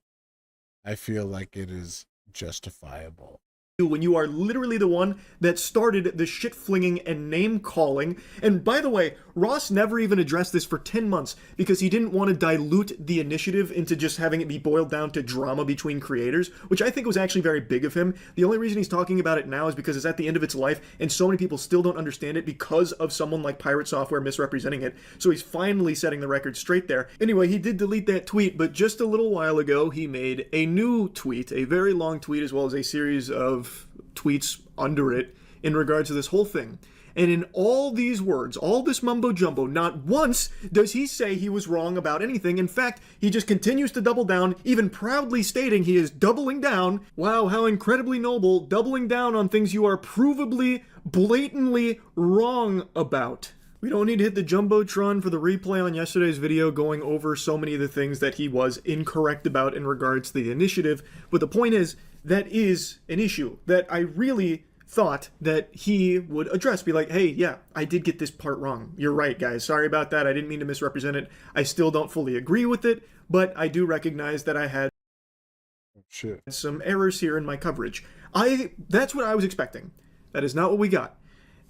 I feel like it is justifiable. When you are literally the one that started the shit flinging and name calling. And by the way, Ross never even addressed this for 10 months because he didn't want to dilute the initiative into just having it be boiled down to drama between creators, which I think was actually very big of him. The only reason he's talking about it now is because it's at the end of its life and so many people still don't understand it because of someone like Pirate Software misrepresenting it. So he's finally setting the record straight there. Anyway, he did delete that tweet, but just a little while ago he made a new tweet, a very long tweet as well as a series of tweets under it in regards to this whole thing. And in all these words, all this mumbo jumbo, not once does he say he was wrong about anything. In fact, he just continues to double down, even proudly stating he is doubling down. Wow, how incredibly noble, doubling down on things you are provably, blatantly wrong about. We don't need to hit the Jumbotron for the replay on yesterday's video going over so many of the things that he was incorrect about in regards to the initiative. But the point is, that is an issue that I really thought that he would address. Be like, hey, yeah, I did get this part wrong. You're right, guys. Sorry about that. I didn't mean to misrepresent it. I still don't fully agree with it, but I do recognize that I had some errors here in my coverage. That's what I was expecting. That is not what we got.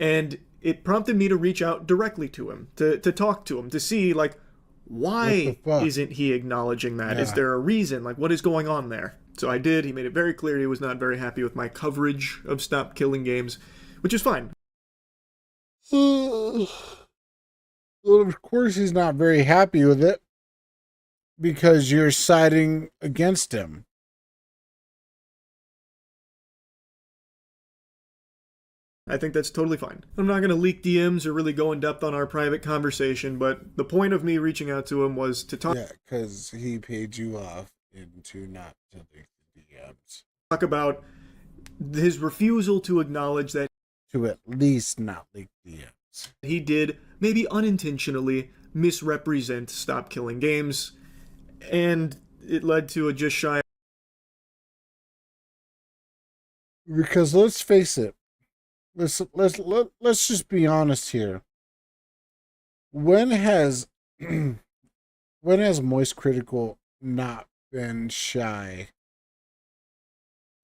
And it prompted me to reach out directly to him, to talk to him, to see, like, why isn't he acknowledging that? Is there a reason? Like, what is going on there? So I did. He made it very clear he was not very happy with my coverage of Stop Killing Games, which is fine. Well, of course he's not very happy with it because you're siding against him. I think that's totally fine. I'm not going to leak DMs or really go in depth on our private conversation, but the point of me reaching out to him was to talk. Yeah, because he paid you off into not to leak the DMs. Talk about his refusal to acknowledge that. To at least not leak DMs. He did, maybe unintentionally, misrepresent Stop Killing Games, and it led to a just shy. Because let's face it. Let's just be honest here. When has Moist Critical not been shy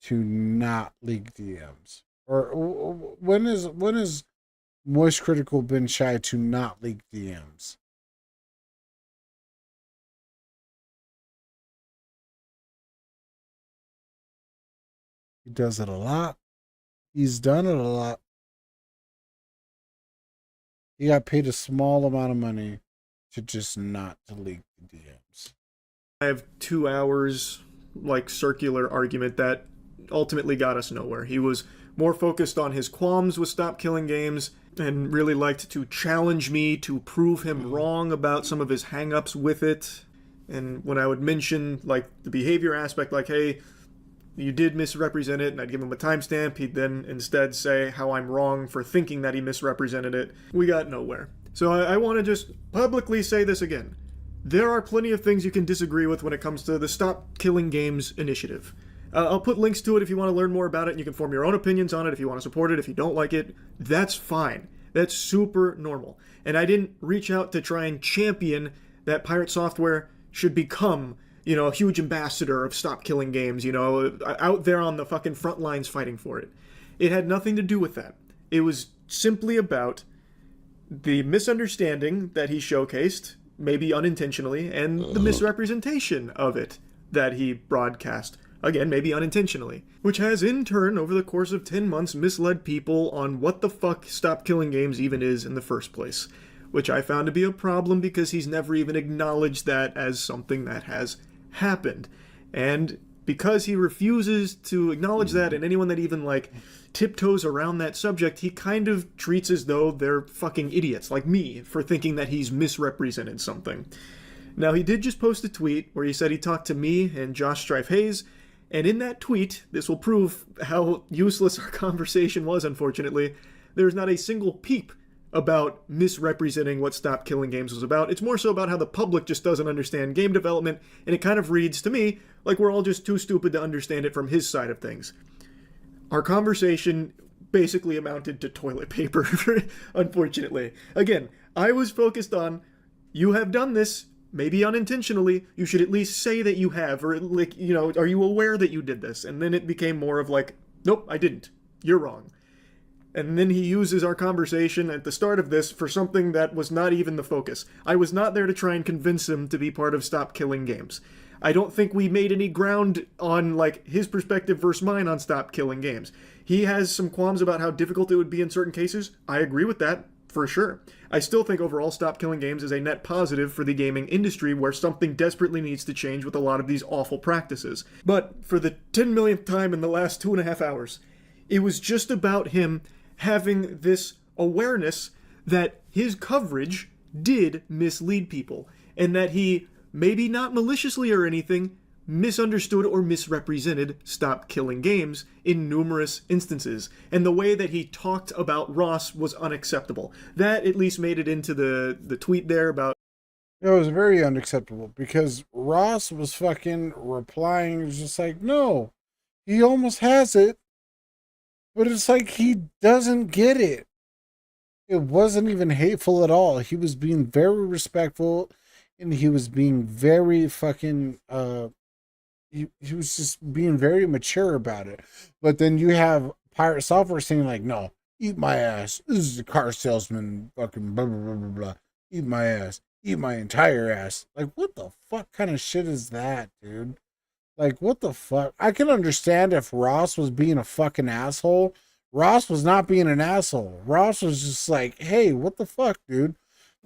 to not leak DMs? Or when is Moist Critical been shy to not leak DMs? He does it a lot. He's done it a lot. He got paid a small amount of money to just not to leak the DMs. I have 2 hours, like, circular argument that ultimately got us nowhere. He was more focused on his qualms with Stop Killing Games and really liked to challenge me to prove him wrong about some of his hang-ups with it. And when I would mention, like, the behavior aspect, like, hey, you did misrepresent it, and I'd give him a timestamp, he'd then instead say how I'm wrong for thinking that he misrepresented it. We got nowhere. So I want to just publicly say this again. There are plenty of things you can disagree with when it comes to the Stop Killing Games initiative. I'll put links to it if you want to learn more about it, and you can form your own opinions on it if you want to support it. If you don't like it, that's fine. That's super normal. And I didn't reach out to try and champion that Pirate Software should become, you know, a huge ambassador of Stop Killing Games, you know, out there on the fucking front lines fighting for it. It had nothing to do with that. It was simply about the misunderstanding that he showcased, maybe unintentionally, and the misrepresentation of it that he broadcast. Again, maybe unintentionally. Which has, in turn, over the course of 10 months, misled people on what the fuck Stop Killing Games even is in the first place. Which I found to be a problem because he's never even acknowledged that as something that has happened. And because he refuses to acknowledge that, and anyone that even, like, tiptoes around that subject, he kind of treats as though they're fucking idiots, like me, for thinking that he's misrepresented something. Now, he did just post a tweet where he said he talked to me and Josh Strife Hayes, and in that tweet, this will prove how useless our conversation was, unfortunately, there's not a single peep about misrepresenting what Stop Killing Games was about. It's more so about how the public just doesn't understand game development, and it kind of reads to me like we're all just too stupid to understand it from his side of things. Our conversation basically amounted to toilet paper, unfortunately. Again, I was focused on, you have done this, maybe unintentionally, you should at least say that you have, or, like, you know, are you aware that you did this? And then it became more of like, nope, I didn't. You're wrong. And then he uses our conversation at the start of this for something that was not even the focus. I was not there to try and convince him to be part of Stop Killing Games. I don't think we made any ground on, like, his perspective versus mine on Stop Killing Games. He has some qualms about how difficult it would be in certain cases. I agree with that, for sure. I still think overall Stop Killing Games is a net positive for the gaming industry where something desperately needs to change with a lot of these awful practices. But for the 10 millionth time in the last 2.5 hours, it was just about him having this awareness that his coverage did mislead people, and that he, maybe not maliciously or anything, misunderstood or misrepresented Stop Killing Games in numerous instances. And the way that he talked about Ross was unacceptable. That at least made it into the tweet there about... It was very unacceptable because Ross was fucking replying just like, no, he almost has it. But it's like he doesn't get it. It wasn't even hateful at all. He was being very respectful, and he was being very fucking he was just being very mature about it. But then you have Pirate Software saying like, no, eat my ass. This is a car salesman, fucking blah, blah, blah, blah, blah. Eat my ass. Eat my entire ass. Like, what the fuck kind of shit is that, dude? Like, what the fuck? I can understand if Ross was being a fucking asshole. Ross was not being an asshole. Ross was just like, hey, what the fuck, dude?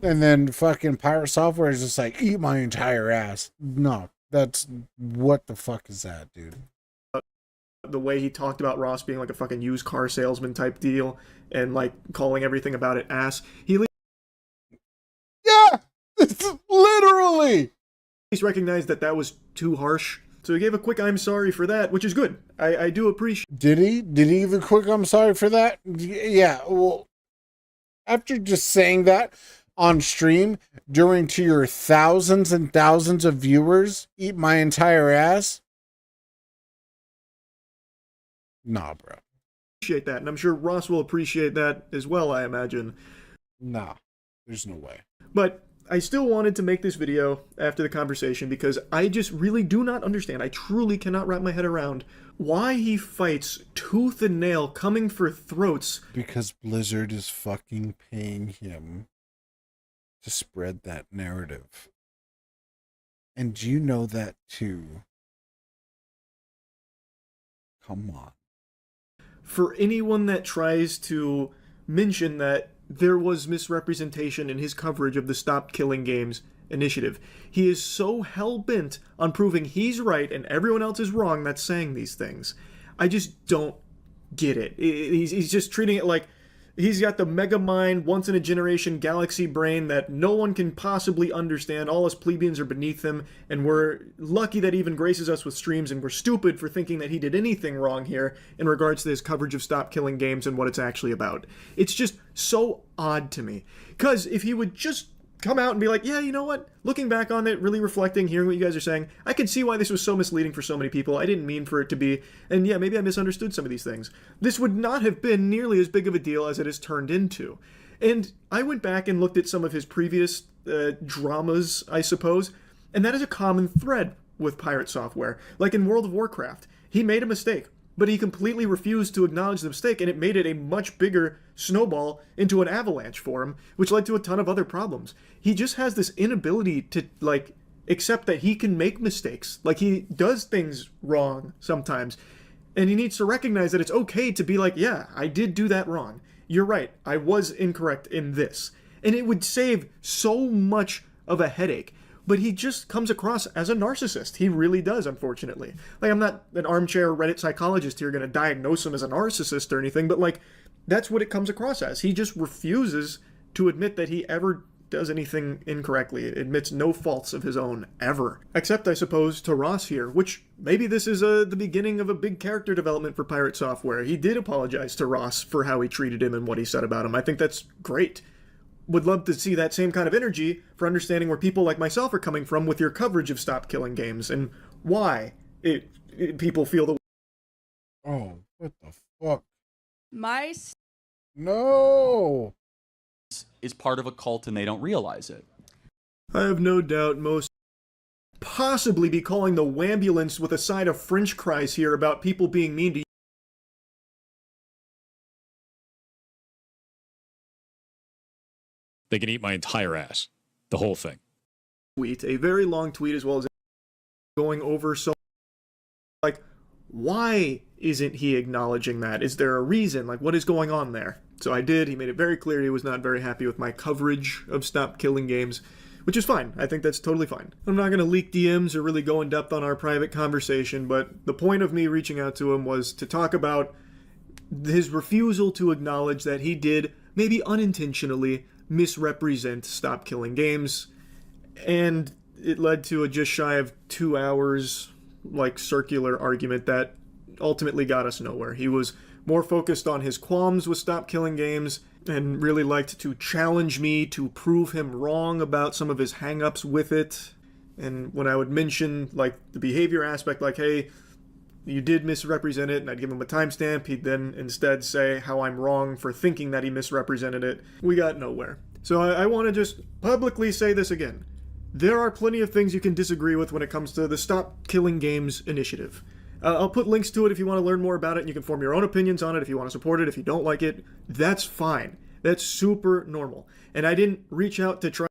And then fucking Pirate Software is just like, eat my entire ass. No, that's, what the fuck is that, dude? The way he talked about Ross being like a fucking used car salesman type deal and like calling everything about it ass. Yeah, literally. He's recognized that that was too harsh. So he gave a quick I'm sorry for that, which is good. I do appreciate. Did he? Did he give a quick I'm sorry for that? Yeah, well, after just saying that on stream during to your thousands and thousands of viewers, eat my entire ass. Nah, bro. Appreciate that, and I'm sure Ross will appreciate that as well, I imagine. Nah, there's no way. But I still wanted to make this video after the conversation because I just really do not understand. I truly cannot wrap my head around why he fights tooth and nail coming for throats. Because Blizzard is fucking paying him to spread that narrative. And you know that too. Come on. For anyone that tries to mention that there was misrepresentation in his coverage of the Stop Killing Games initiative, he is so hell-bent on proving he's right and everyone else is wrong that's saying these things. I just don't get it. He's just treating it like he's got the mega mind, once-in-a-generation galaxy brain that no one can possibly understand. All us plebeians are beneath him, and we're lucky that he even graces us with streams, and we're stupid for thinking that he did anything wrong here in regards to his coverage of Stop Killing Games and what it's actually about. It's just so odd to me. Because if he would just come out and be like, yeah, you know what? Looking back on it, really reflecting, hearing what you guys are saying, I can see why this was so misleading for so many people. I didn't mean for it to be, and yeah, maybe I misunderstood some of these things. This would not have been nearly as big of a deal as it has turned into. And I went back and looked at some of his previous dramas, I suppose, and that is a common thread with Pirate Software. Like in World of Warcraft, he made a mistake, but he completely refused to acknowledge the mistake, and it made it a much bigger snowball into an avalanche for him, which led to a ton of other problems. He just has this inability to, like, accept that he can make mistakes. Like, he does things wrong sometimes, and he needs to recognize that it's okay to be like, yeah, I did do that wrong. You're right, I was incorrect in this. And it would save so much of a headache. But he just comes across as a narcissist. He really does, unfortunately. Like, I'm not an armchair Reddit psychologist here going to diagnose him as a narcissist or anything, but, like, that's what it comes across as. He just refuses to admit that he ever does anything incorrectly. It admits no faults of his own, ever. Except, I suppose, to Ross here, which maybe this is the beginning of a big character development for Pirate Software. He did apologize to Ross for how he treated him and what he said about him. I think that's great. Would love to see that same kind of energy for understanding where people like myself are coming from with your coverage of Stop Killing Games and why people feel the. Oh, what the fuck? No! Is part of a cult and they don't realize it. I have no doubt most possibly be calling the wambulance with a side of French cries here about people being mean to you. They can eat my entire ass. The whole thing. Tweet, a very long tweet as well as going over so like, why isn't he acknowledging that? Is there a reason? Like, what is going on there? So I did. He made it very clear he was not very happy with my coverage of Stop Killing Games, which is fine. I think that's totally fine. I'm not going to leak DMs or really go in depth on our private conversation, but the point of me reaching out to him was to talk about his refusal to acknowledge that he did, maybe unintentionally, misrepresent Stop Killing Games, and it led to a just shy of 2 hours, like, circular argument that ultimately got us nowhere. He was more focused on his qualms with Stop Killing Games and really liked to challenge me to prove him wrong about some of his hang-ups with it. And when I would mention, like, the behavior aspect, like, hey, you did misrepresent it, and I'd give him a timestamp, he'd then instead say how I'm wrong for thinking that he misrepresented it. We got nowhere. So I want to just publicly say this again. There are plenty of things you can disagree with when it comes to the Stop Killing Games initiative. I'll put links to it if you want to learn more about it, and you can form your own opinions on it if you want to support it. If you don't like it, that's fine. That's super normal. And I didn't reach out to try.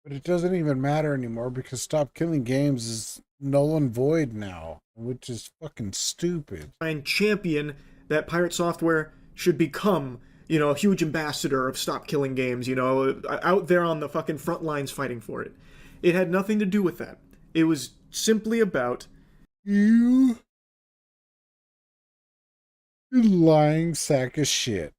But it doesn't even matter anymore because Stop Killing Games is null and void now, which is fucking stupid. And champion that Pirate Software should become, a huge ambassador of Stop Killing Games, out there on the fucking front lines fighting for it. It had nothing to do with that. It was simply about you lying sack of shit.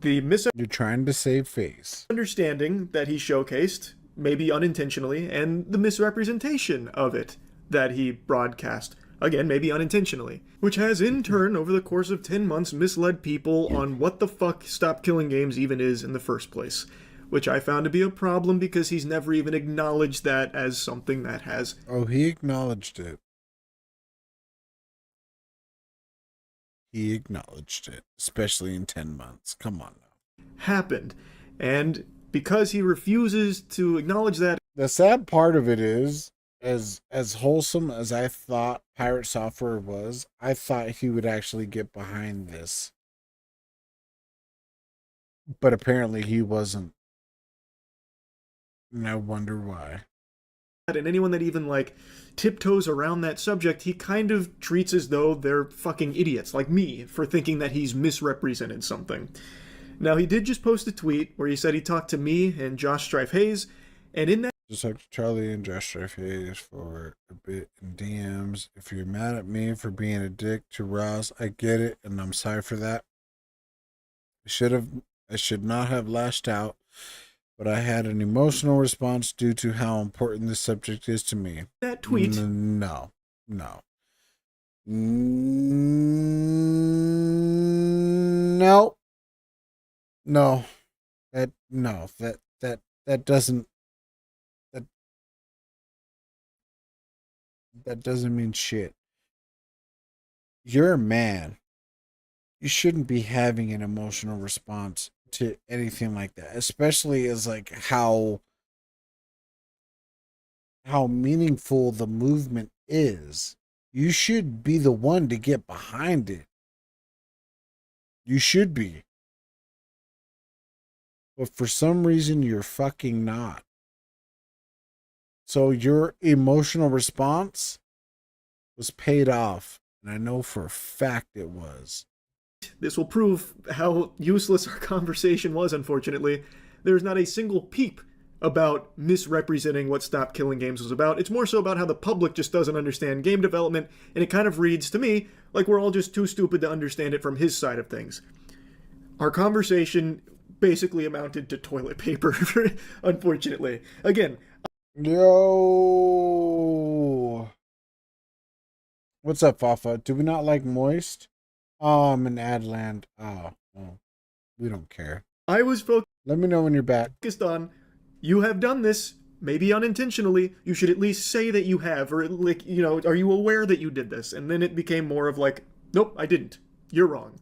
You're trying to save face. Misunderstanding that he showcased, maybe unintentionally, and the misrepresentation of it that he broadcast, again, maybe unintentionally, which has in turn, over the course of 10 months, misled people on what the fuck Stop Killing Games even is in the first place, which I found to be a problem because he's never even acknowledged that as something that has... Oh, he acknowledged it. He acknowledged it, especially in 10 months. Come on now. Happened. And because he refuses to acknowledge that... The sad part of it is, as wholesome as I thought Pirate Software was, I thought he would actually get behind this. But apparently he wasn't. And I wonder why. And anyone that even, tiptoes around that subject, he kind of treats as though they're fucking idiots, like me, for thinking that he's misrepresented something. Now, he did just post a tweet where he said he talked to me and Josh Strife Hayes, and in that... Just talked to Charlie and Josh Strife Hayes for a bit in DMs. If you're mad at me for being a dick to Ross, I get it, and I'm sorry for that. I should not have lashed out, but I had an emotional response due to how important this subject is to me. That tweet... No. That doesn't mean shit. You're a man. You shouldn't be having an emotional response to anything like that, especially as how meaningful the movement is. You should be the one to get behind it. You should be. But for some reason, you're fucking not. So your emotional response was paid off. And I know for a fact it was. This will prove how useless our conversation was, unfortunately. There's not a single peep about misrepresenting what Stop Killing Games was about. It's more so about how the public just doesn't understand game development, and it kind of reads to me like we're all just too stupid to understand it from his side of things. Our conversation basically amounted to toilet paper, unfortunately. Again... Yo! What's up, Fafa? Do we not like Moist? I'm in Adland. Oh, well, we don't care. I was focused... Let me know when you're back. ...focused on, you have done this, maybe unintentionally. You should at least say that you have, or are you aware that you did this? And then it became more of nope, I didn't. You're wrong.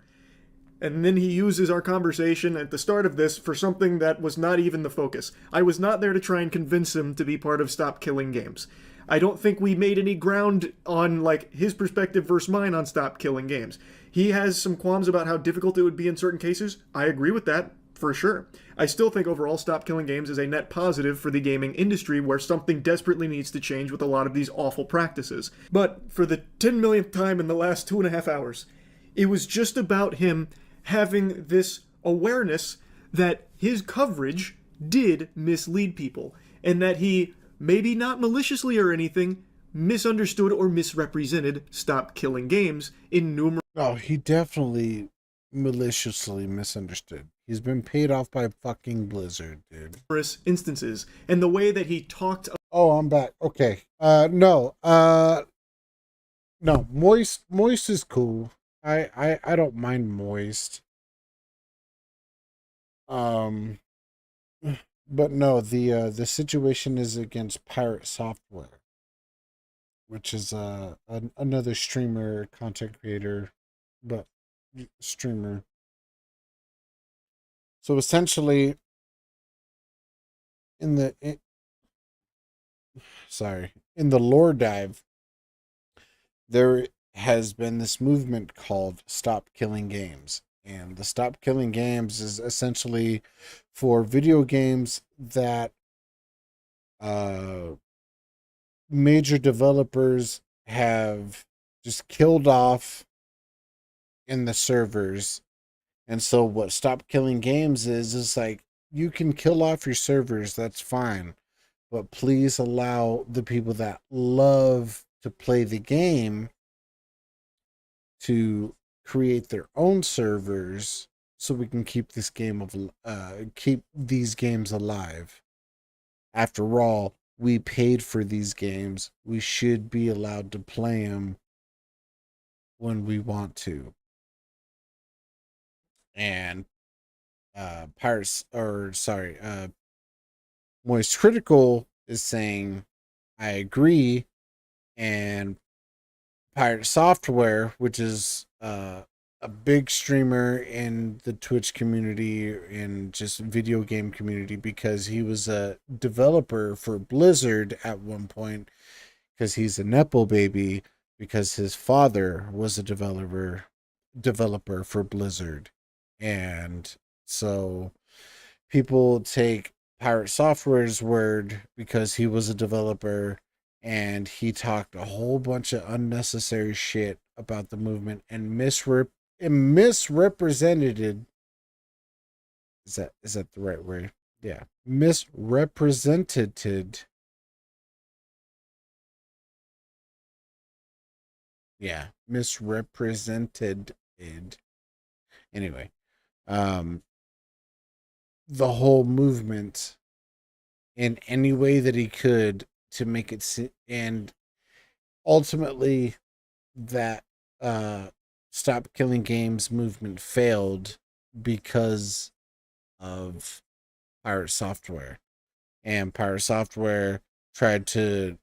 And then he uses our conversation at the start of this for something that was not even the focus. I was not there to try and convince him to be part of Stop Killing Games. I don't think we made any ground on, his perspective versus mine on Stop Killing Games. He has some qualms about how difficult it would be in certain cases. I agree with that, for sure. I still think overall Stop Killing Games is a net positive for the gaming industry where something desperately needs to change with a lot of these awful practices. But for the 10 millionth time in the last 2.5 hours, it was just about him having this awareness that his coverage did mislead people, and that he, maybe not maliciously or anything, misunderstood or misrepresented Stop Killing Games in numerous... Oh, he definitely maliciously misunderstood. He's been paid off by fucking Blizzard, dude. ...instances, and the way that he talked... Oh, I'm back. Okay. No, Moist is cool. I don't mind Moist. But no, the situation is against Pirate Software, which is another streamer, content creator, but streamer. So essentially, in the lore dive, there has been this movement called Stop Killing Games. And the Stop Killing Games is essentially for video games that major developers have just killed off in the servers. And so what Stop Killing Games is like, you can kill off your servers, that's fine, but please allow the people that love to play the game to create their own servers so we can keep this game keep these games alive. After all, we paid for these games. We should be allowed to play them when we want to. And Moist Critical is saying, I agree. And Pirate Software, which is a big streamer in the Twitch community and just video game community, because he was a developer for Blizzard at one point, because he's a Nepo baby, because his father was a developer for Blizzard. And so people take Pirate Software's word because he was a developer and he talked a whole bunch of unnecessary shit about the movement and misrepresented. Is that the right word? Yeah. Misrepresented. Yeah. Misrepresented. Anyway. The whole movement in any way that he could to make it, and ultimately that Stop Killing Games movement failed because of Pirate Software, and Pirate Software tried to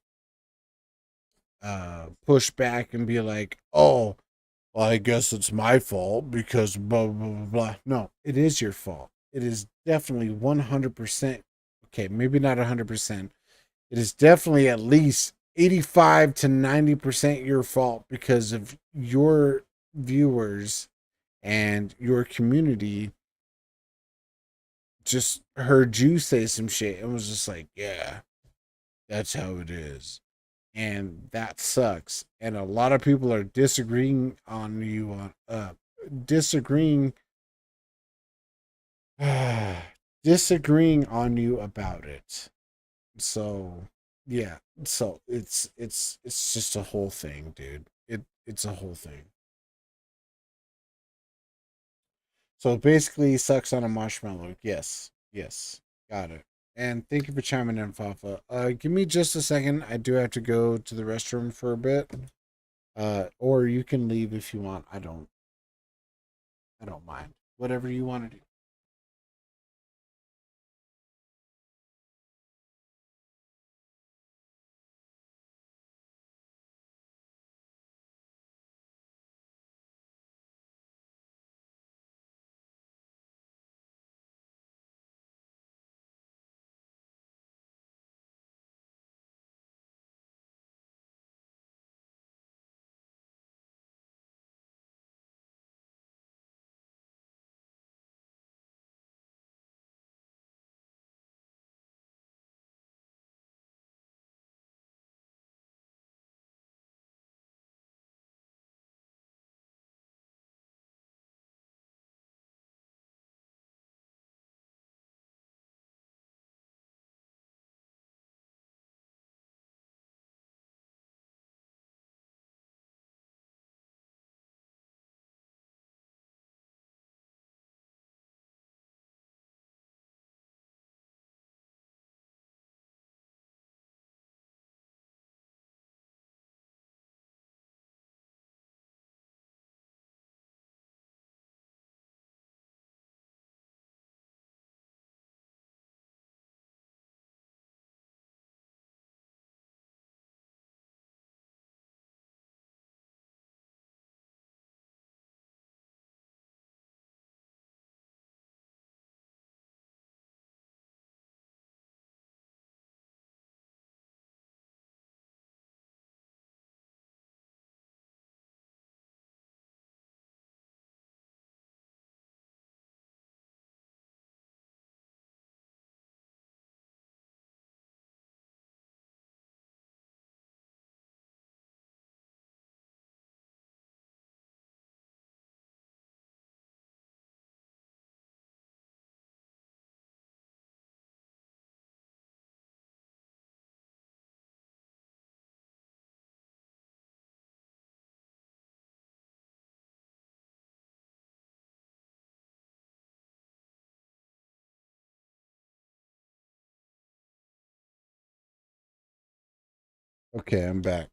push back and be like, oh, well, I guess it's my fault because blah, blah, blah, blah. No, it is your fault. It is definitely 100%. Okay, maybe not 100%. It is definitely at least 85 to 90% your fault because of your viewers and your community just heard you say some shit and was just like, yeah, that's how it is. And that sucks. And a lot of people are disagreeing on you disagreeing on you about it. So yeah, so it's just a whole thing, dude. It's a whole thing. So basically, sucks on a marshmallow. Yes, got it. And thank you for chiming in, Fafa. Give me just a second. I do have to go to the restroom for a bit. Or you can leave if you want. I don't mind. Whatever you want to do. Okay, I'm back.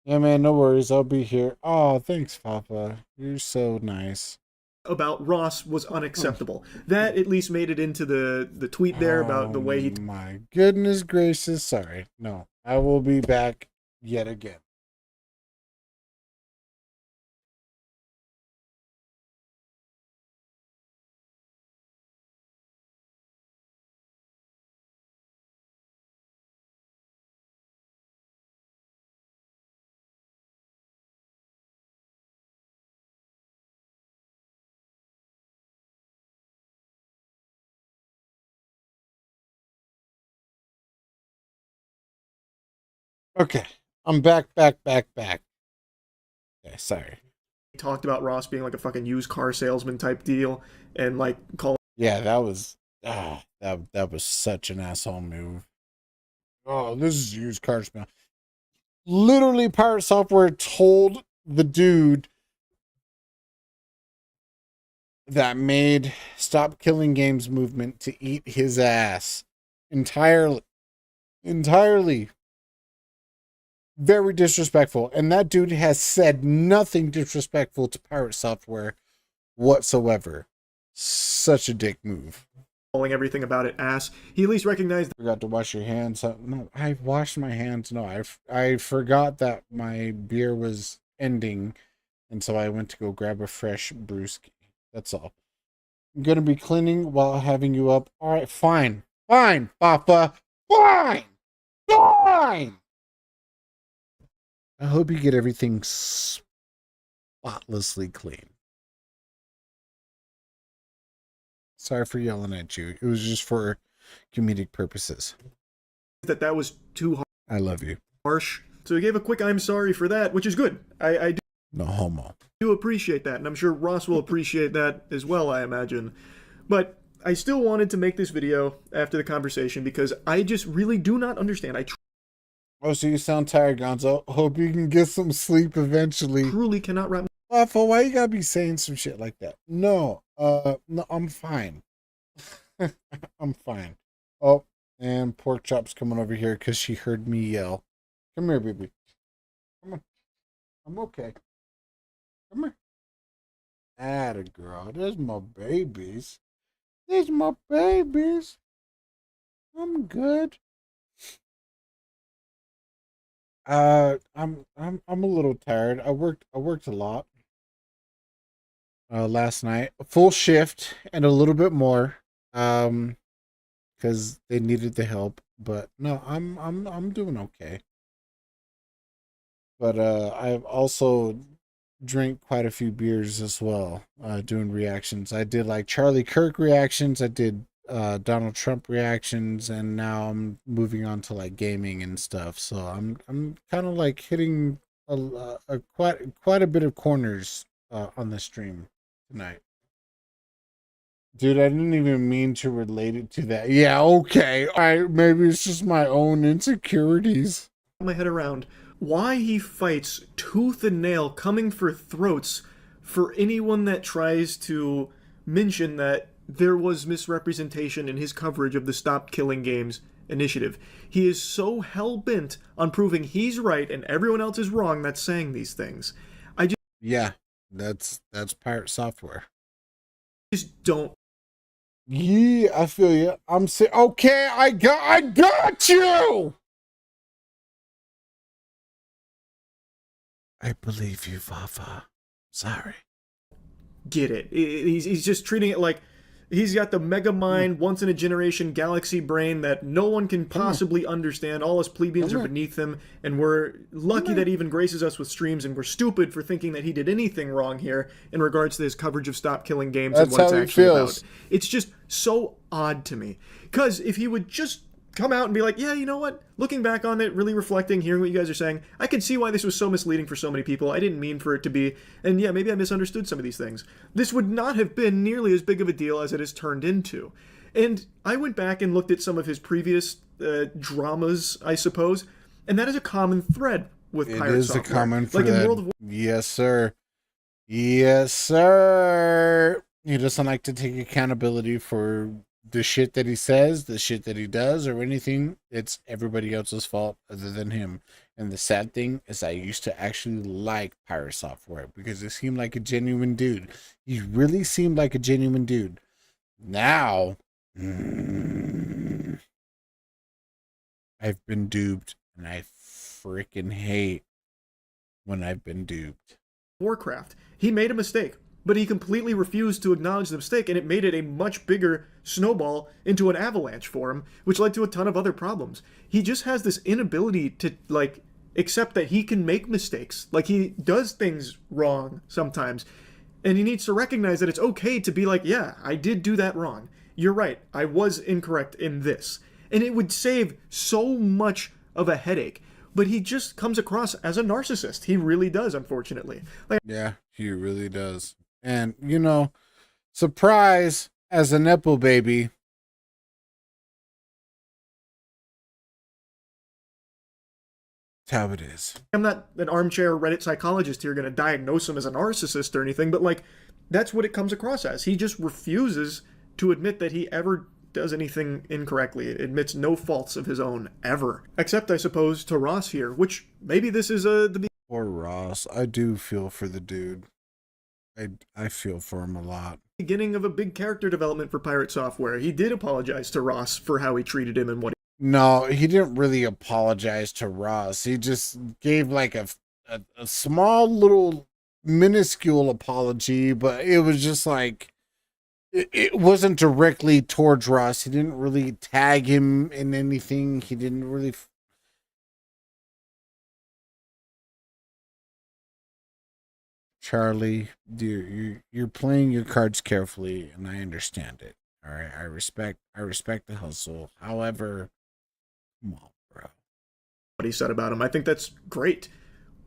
Yeah, man, no worries. I'll be here. Oh, thanks, Papa. You're so nice. About Ross was unacceptable. That at least made it into the tweet there about the way he. My goodness gracious. Sorry. No, I will be back yet again. Okay, I'm back. Okay, sorry. He talked about Ross being like a fucking used car salesman type deal, and like calling. Yeah, that was that was such an asshole move. Oh, this is used car smell. Literally, Pirate Software told the dude that made Stop Killing Games movement to eat his ass entirely. Very disrespectful. And that dude has said nothing disrespectful to Pirate Software whatsoever. Such a dick move. Calling everything about it ass. He at least recognized. Forgot to wash your hands. No, I washed my hands. No, I forgot that my beer was ending, and so I went to go grab a fresh brewski. That's all. I'm gonna be cleaning while having you up. All right, fine, Papa, fine. I hope you get everything spotlessly clean. Sorry for yelling at you. It was just for comedic purposes. That was too harsh. I love you. Harsh. So he gave a quick "I'm sorry" for that, which is good. I do. No homo. Do appreciate that, and I'm sure Ross will appreciate that as well, I imagine. But I still wanted to make this video after the conversation because I just really do not understand. Oh, so you sound tired, Gonzo. Hope you can get some sleep eventually. Truly cannot wrap. Waffle, why you gotta be saying some shit like that? No, no, I'm fine. I'm fine. Oh, and Pork Chop's coming over here because she heard me yell. Come here, baby. Come on. I'm okay. Come here. Atta girl. There's my babies. There's my babies. I'm good. I'm a little tired. I worked a lot last night, full shift and a little bit more, because they needed the help. But no, I'm doing okay. But I've also drank quite a few beers as well, doing reactions. I did like Charlie Kirk reactions. I did Donald Trump reactions, and now I'm moving on to like gaming and stuff. So I'm kind of like hitting quite a bit of corners on the stream tonight. Dude, I didn't even mean to relate it to that. Yeah, okay. Maybe it's just my own insecurities. My head around why he fights tooth and nail coming for throats for anyone that tries to mention that there was misrepresentation in his coverage of the Stop Killing Games initiative. He is so hell-bent on proving he's right and everyone else is wrong that's saying these things. Yeah, that's Pirate Software. Just don't. Yeah, I feel you. I'm saying, okay, I got you. I believe you, Fafa. Sorry. Get it. He's just treating it like he's got the mega mind, once in a generation galaxy brain that no one can possibly understand. All us plebeians are beneath him, and we're lucky that he even graces us with streams, and we're stupid for thinking that he did anything wrong here in regards to his coverage of Stop Killing Games and what it's actually about. It's just so odd to me. Because if he would just come out and be like, yeah, you know what? Looking back on it, really reflecting, hearing what you guys are saying, I can see why this was so misleading for so many people. I didn't mean for it to be, and yeah, maybe I misunderstood some of these things. This would not have been nearly as big of a deal as it has turned into. And I went back and looked at some of his previous dramas, I suppose, and that is a common thread with Pirate Software. It is a common thread. Like in World of Yes, sir. Yes, sir. He doesn't like to take accountability for the shit that he says, the shit that he does, or anything, it's everybody else's fault other than him. And the sad thing is, I used to actually like Pirate Software because it seemed like a genuine dude. He really seemed like a genuine dude. Now, I've been duped, and I freaking hate when I've been duped. Warcraft. He made a mistake, but he completely refused to acknowledge the mistake, and it made it a much bigger snowball into an avalanche for him, which led to a ton of other problems. He just has this inability to, like, accept that he can make mistakes. Like, he does things wrong sometimes, and he needs to recognize that it's okay to be like, yeah, I did do that wrong. You're right, I was incorrect in this. And it would save so much of a headache. But he just comes across as a narcissist. He really does, unfortunately. Like, yeah, he really does. And, you know, surprise, as a Nepo baby, that's how it is. I'm not an armchair Reddit psychologist here going to diagnose him as a narcissist or anything, but, like, that's what it comes across as. He just refuses to admit that he ever does anything incorrectly. It admits no faults of his own, ever. Except, I suppose, to Ross here, which maybe this is the Poor Ross. I do feel for the dude. I feel for him a lot. beginning of a big character development for Pirate Software. He did apologize to Ross for how he treated him and what No, he didn't really apologize to Ross. He just gave like a small little minuscule apology, but it was just like, it wasn't directly towards Ross. He didn't really tag him in anything. He didn't really. Charlie, dear, you're playing your cards carefully, and I understand it. All right, I respect the hustle. However, come on, bro. what he said about him. I think that's great.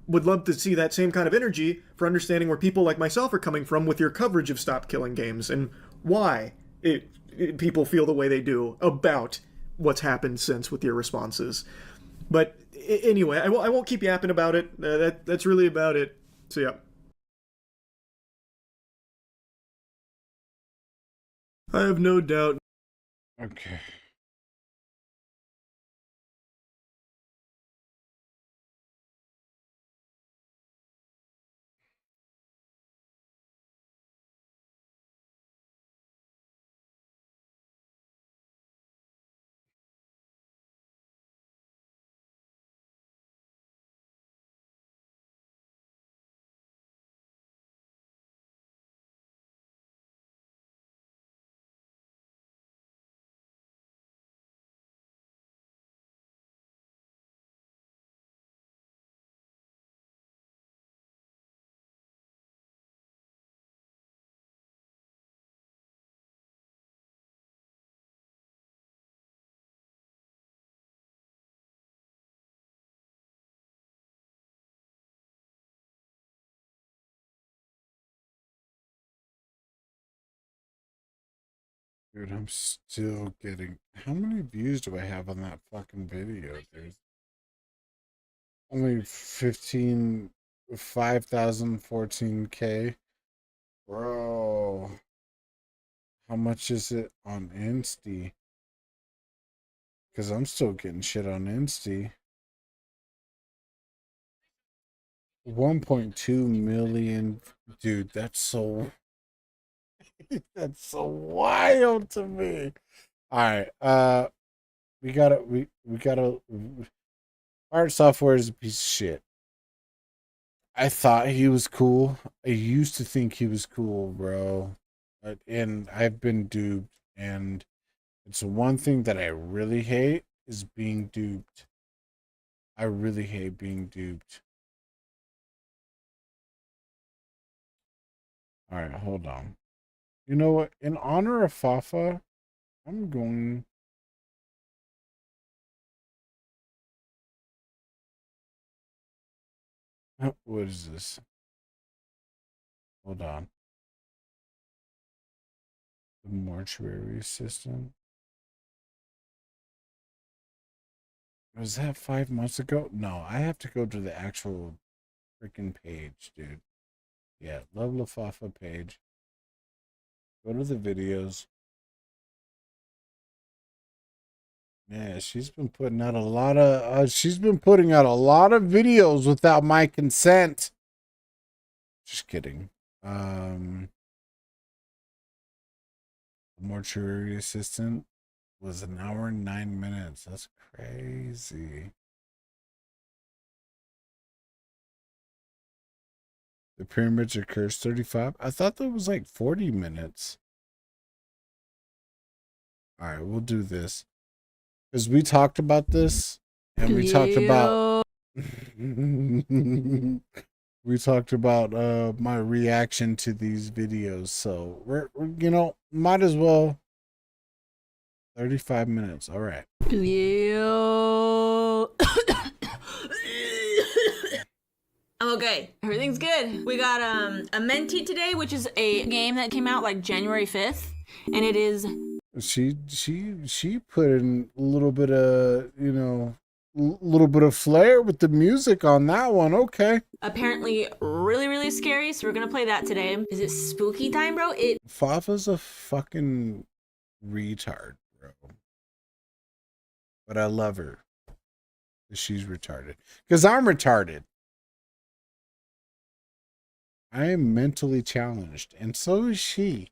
Would love to see that same kind of energy for understanding where people like myself are coming from with your coverage of Stop Killing Games and why people feel the way they do about what's happened since with your responses. But anyway, I won't keep yapping about it. That's really about it. So yeah. I have no doubt. Okay. Dude, I'm still getting... How many views do I have on that fucking video, dude? Only 5,014K? Bro. How much is it on Insty? Because I'm still getting shit on Insty. 1.2 million. Dude, that's so... That's so wild to me. All right, we gotta. Pirate Software is a piece of shit. I thought he was cool. I used to think he was cool, bro. And I've been duped. And it's the one thing that I really hate is being duped. I really hate being duped. All right, hold on. You know what? In honor of Fafa, I'm going... What is this? Hold on. The mortuary assistant. Was that 5 months ago? No, I have to go to the actual freaking page, dude. Yeah, Love LaFafa page. Go to the videos. Yeah, she's been putting out a lot of videos without my consent. Just kidding. Mortuary assistant was 1 hour and 9 minutes. That's crazy. The pyramids occurs 35. I thought that was like 40 minutes. All right, we'll do this. Because we talked about this, and we talked about we talked about my reaction to these videos. So we're might as well 35 minutes. All right. I'm okay. Everything's good. We got a Menti today, which is a game that came out like January 5th, and it is. She put in a little bit of little bit of flair with the music on that one. Okay. Apparently really, really scary, so we're gonna play that today. Is it spooky time, bro? Fafa's a fucking retard, bro. But I love her. She's retarded. Because I'm retarded. I am mentally challenged, and so is she.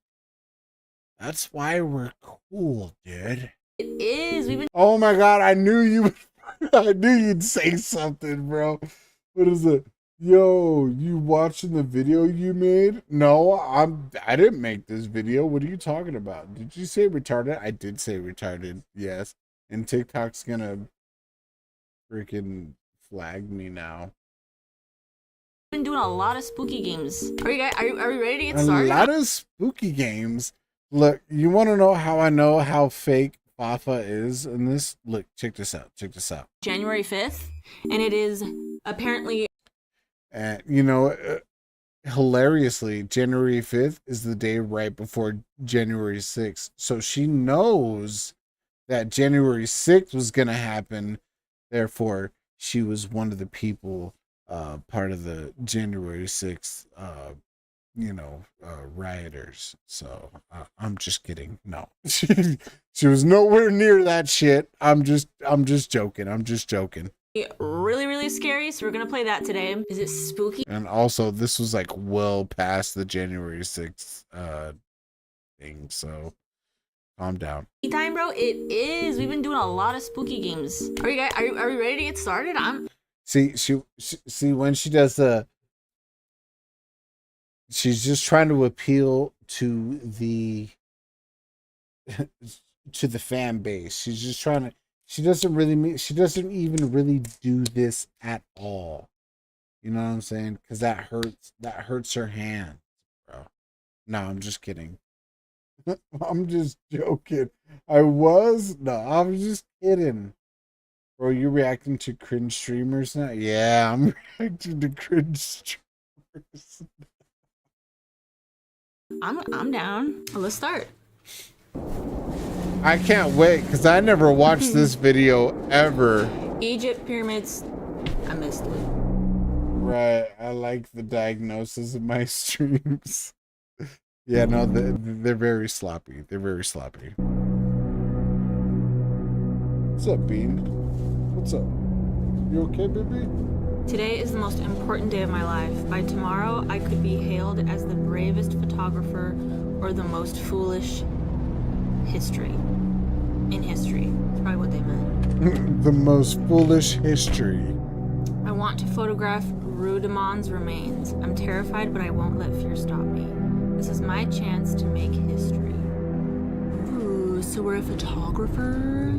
That's why we're cool, dude. It is. We've been. Oh my god, I knew you'd say something, bro. What is it? Yo, you watching the video you made? No, I didn't make this video. What are you talking about? Did you say retarded? I did say retarded. Yes. And TikTok's gonna freaking flag me now. Been doing a lot of spooky games. Are you guys? Are we ready to get started? A lot of spooky games. Look, you want to know how I know how fake Fafa is in this? Look, check this out. Check this out. January 5th, and it is apparently. And hilariously, January 5th is the day right before January 6th. So she knows that January 6th was gonna happen. Therefore, she was one of the people. Part of the January 6th, rioters. So I'm just kidding. No, she was nowhere near that shit. I'm just joking. I'm just joking. Really, really scary. So we're gonna play that today. Is it spooky? And also, this was like well past the January 6th thing. So calm down. Time, bro. It is. We've been doing a lot of spooky games. Are you guys? Are we ready to get started? See when she does she's just trying to appeal to the fan base. She's just trying to. She doesn't even really do this at all. You know what I'm saying? Because that hurts her hand, bro. No, I'm just kidding. I'm just joking. I'm just kidding. Bro, you reacting to cringe streamers now? Yeah, I'm reacting to cringe streamers. I'm down. Let's start. I can't wait because I never watched this video ever. Egypt pyramids. I missed it. Right, I like the diagnosis of my streams. Yeah, no, they're very sloppy. They're very sloppy. What's up, Bean? What's up? You okay, baby? Today is the most important day of my life. By tomorrow, I could be hailed as the bravest photographer or the most foolish in history. That's probably what they meant. The most foolish history. I want to photograph Rudiman's remains. I'm terrified, but I won't let fear stop me. This is my chance to make history. Ooh, so we're a photographer?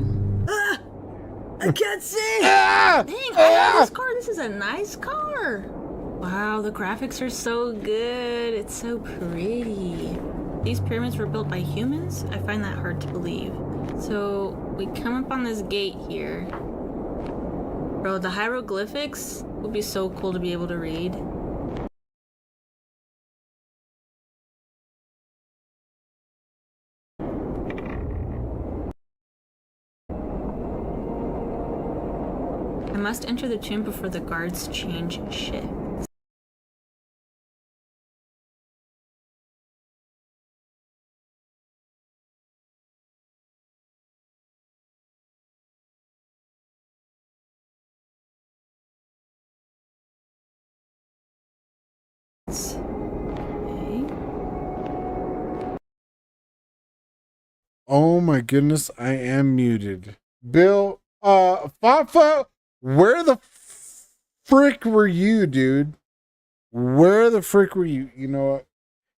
I can't see! Dang, I love this car. This is a nice car. Wow, the graphics are so good. It's so pretty. These pyramids were built by humans? I find that hard to believe. So, we come up on this gate here. Bro, the hieroglyphics would be so cool to be able to read. I must enter the tomb before the guards change shift. Oh my goodness, I am muted. Bill, Fafa, where the frick were you, dude? Where the frick were you? You know what?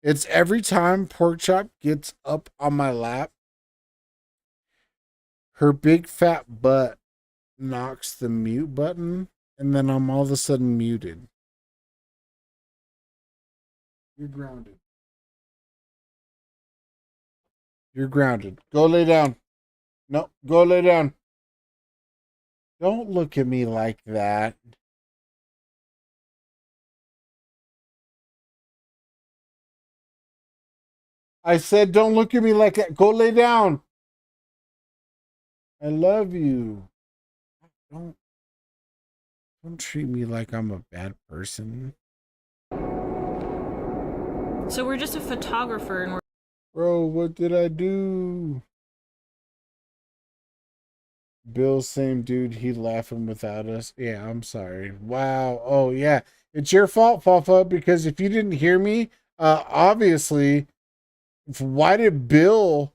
It's every time Porkchop gets up on my lap, her big fat butt knocks the mute button, and then I'm all of a sudden muted. You're grounded. You're grounded. Go lay down. No, go lay down. Don't look at me like that. I said don't look at me like that. Go lay down. I love you. Don't treat me like I'm a bad person. So we're just a photographer and we're Bro, what did I do? Bill, same dude, he laughing without us. Yeah, I'm sorry. Wow. Oh, yeah. It's your fault, Fafa, because if you didn't hear me, obviously, why did Bill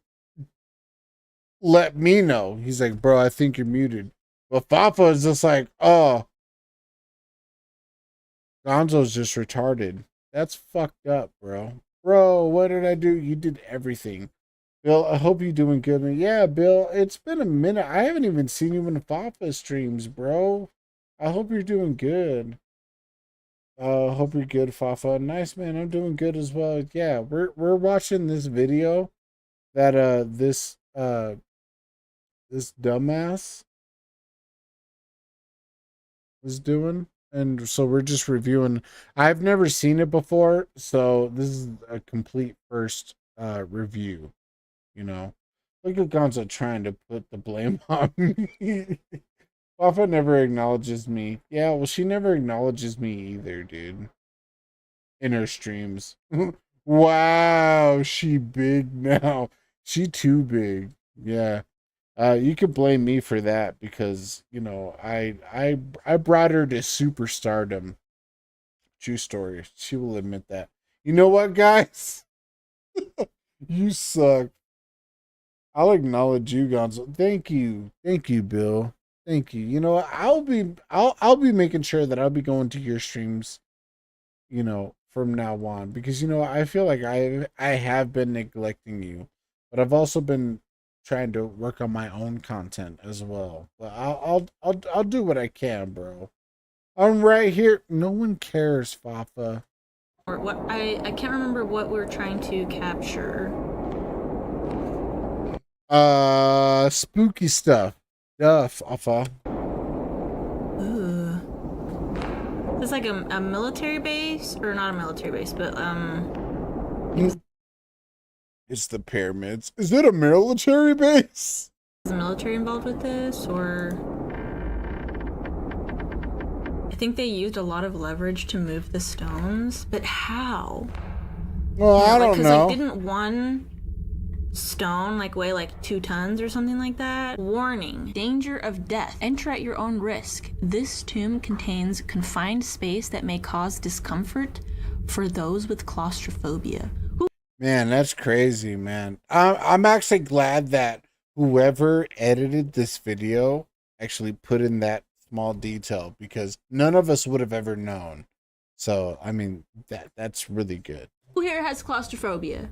let me know? He's like, bro, I think you're muted. But Fafa is just like, oh, Gonzo's just retarded. That's fucked up, bro. Bro, what did I do? You did everything. Bill, I hope you're doing good. Yeah, Bill, it's been a minute. I haven't even seen you in Fafa streams, bro. I hope you're doing good. Hope you're good, Fafa. Nice, man. I'm doing good as well. Yeah, we're watching this video that this dumbass was doing. And so we're just reviewing. I've never seen it before, so this is a complete first review. You know, look at Gonzo trying to put the blame on me. Fafa never acknowledges me. Yeah, well, she never acknowledges me either, dude. In her streams. Wow, she big now. She too big. Yeah. You could blame me for that because, you know, I brought her to superstardom. True story. She will admit that. You know what, guys? You suck. I'll acknowledge you, Gonzo. Thank you. Thank you, Bill. Thank you. You know what? I'll be making sure that I'll be going to your streams, you know, from now on, because, you know, I feel like I have been neglecting you, but I've also been trying to work on my own content as well. But I'll do what I can, bro. I'm right here. No one cares, Fafa. or what I can't remember what we were trying to capture. Spooky stuff. Fafa. Ooh. Is this like a military base? Or not a military base, but It's the pyramids. Is it a military base? is the military involved with this, or I think they used a lot of leverage to move the stones, but how? Well, I don't know. Like, didn't one stone weigh like 2 tons or something like that? Warning: danger of death. Enter at your own risk. This tomb contains confined space that may cause discomfort for those with claustrophobia. Man, that's crazy, man. I'm actually glad that whoever edited this video actually put in that small detail, because none of us would have ever known. So, I mean, that's really good. Who here has claustrophobia?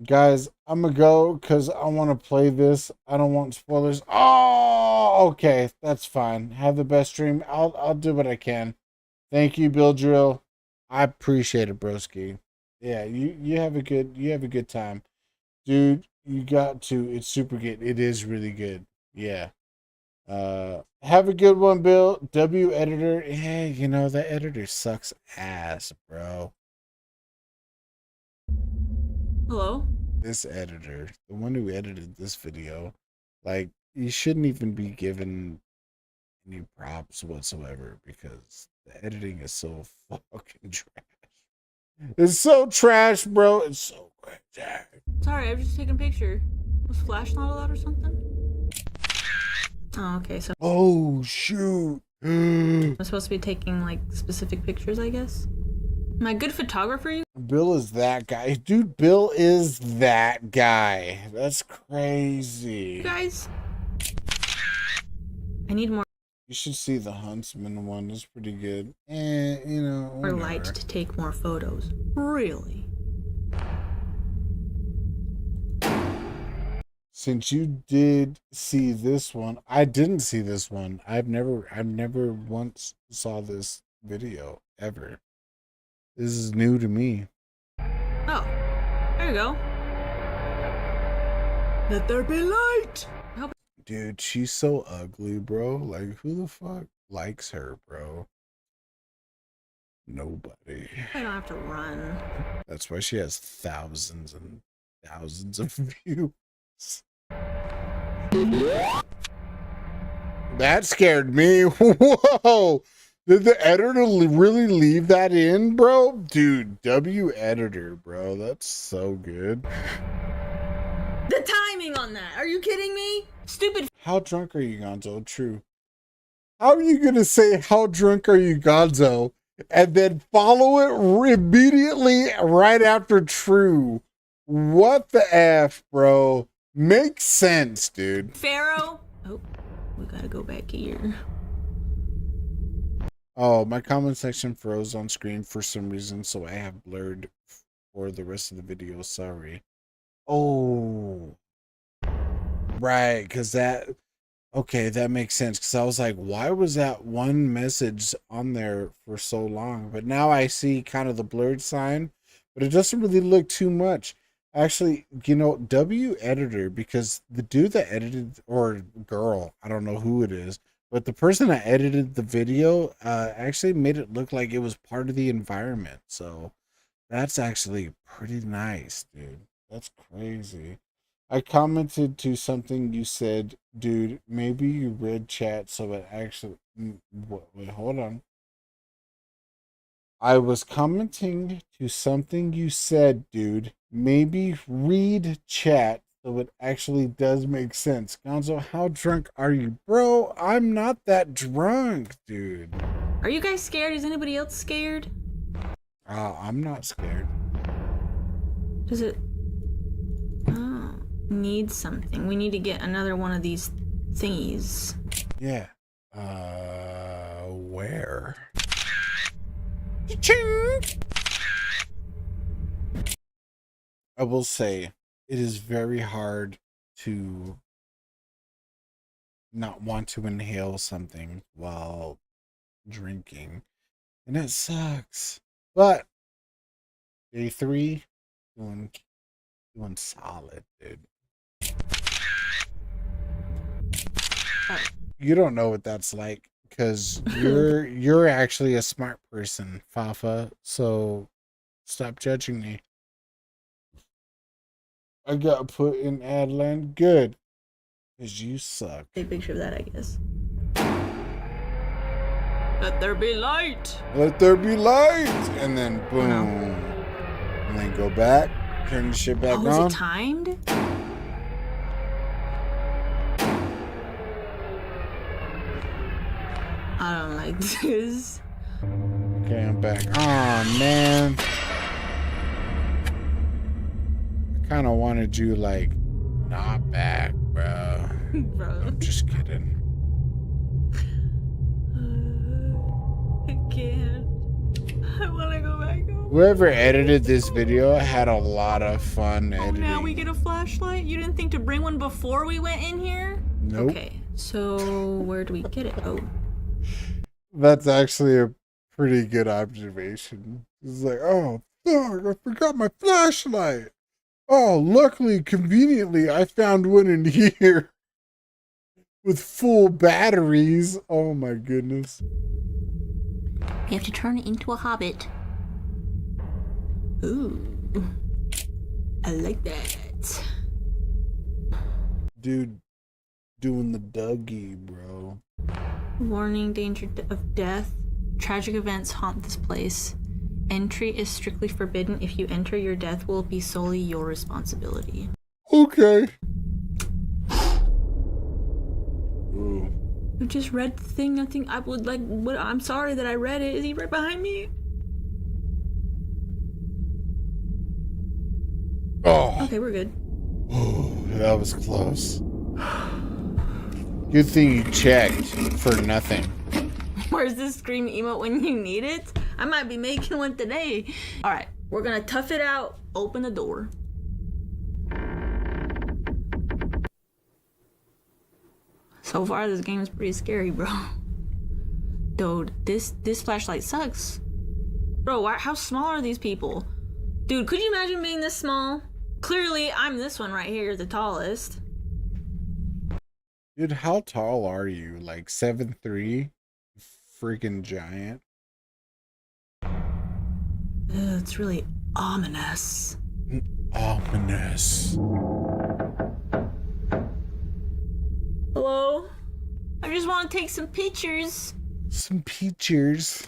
Guys, I'm gonna go because I want to play this. I don't want spoilers. Oh, okay, that's fine. Have the best stream. I'll do what I can. Thank you, Bill Drill. I appreciate it, broski. Yeah, you have a good time, dude. You got to. It's super good. It is really good. Yeah. Have a good one, Bill. W editor. Yeah, you know that editor sucks ass, bro. Hello? This editor, the one who edited this video, like, you shouldn't even be given any props whatsoever, because the editing is so fucking trash. It's so trash, bro. It's so trash. Sorry, I was just taking a picture. Was Flash not allowed or something? Oh, okay, so Oh shoot. I'm supposed to be taking like specific pictures, I guess. Am I a good photographer? You Bill is that guy. Dude, Bill is that guy. That's crazy. guys? I need more You should see the Huntsman one. It's pretty good. And, you know, light whatever. to take more photos. Really? Since you did see this one, I didn't see this one. I've never once saw this video ever. This is new to me. Oh, there you go. Let there be light. Dude, she's so ugly, bro. Like, who the fuck likes her, bro? Nobody. I don't have to run. That's why she has thousands and thousands of views. That scared me. Whoa! Did the editor really leave that in, bro? Dude, W editor, bro. That's so good. The timing on that. Are you kidding me? Stupid. How drunk are you, Gonzo? True. How are you gonna say how drunk are you, Gonzo, and then follow it immediately right after true? What the F, bro? Makes sense, dude. Pharaoh. Oh, we gotta go back here. Oh, my comment section froze on screen for some reason, so I have blurred for the rest of the video. Sorry. Oh, right, because that... Okay, that makes sense, because I was like, why was that one message on there for so long? But now I see kind of the blurred sign, but it doesn't really look too much. Actually, you know, W editor, because the dude that edited, or girl, I don't know who it is, but the person that edited the video actually made it look like it was part of the environment. So that's actually pretty nice, dude. That's crazy. I commented to something you said, dude. Maybe you read chat, so it actually... Wait, hold on. I was commenting to something you said, dude. Maybe read chat, so it actually does make sense. Gonzo, how drunk are you? Bro, I'm not that drunk, dude. Are you guys scared? Is anybody else scared? I'm not scared. Does it... Oh, need something. We need to get another one of these thingies. Yeah. Where? I will say, it is very hard to not want to inhale something while drinking. And it sucks. But day 3, doing solid, dude. You don't know what that's like, because you're actually a smart person, Fafa. So stop judging me. I got put in Adland. Good. Because you suck. Take a picture of that, I guess. Let there be light. Let there be light. And then boom. And then go back. Turn the shit back on. Is it timed? I don't like this. Okay, I'm back. Oh man. I kind of wanted you like not back, bro. Bro. I'm just kidding. I can't. I want to go back home. Whoever edited this video had a lot of fun editing. Now we get a flashlight? You didn't think to bring one before we went in here? Nope. Okay, so where do we get it? Oh. That's actually a pretty good observation. It's like, oh, fuck, I forgot my flashlight. Oh, luckily, conveniently, I found one in here with full batteries. Oh my goodness. You have to turn it into a hobbit. Ooh. I like that. Dude, doing the Dougie, bro. Warning, danger of death. Tragic events haunt this place. Entry is strictly forbidden. If you enter, your death will be solely your responsibility. Okay. Ooh. I just read the thing. I think I would like. What? I'm sorry that I read it. Is he right behind me? Oh. Okay, we're good. That was close. Good thing you checked for nothing. Where's the scream emote when you need it? I might be making one today. All right, we're gonna tough it out. Open the door. So far, this game is pretty scary, bro. Dude, this flashlight sucks. Bro, how small are these people? Dude, could you imagine being this small? Clearly, I'm this one right here, the tallest. Dude, how tall are you? Like 7'3"? Freaking giant. It's really ominous. Ominous. Hello? I just want to take some pictures. Some pictures.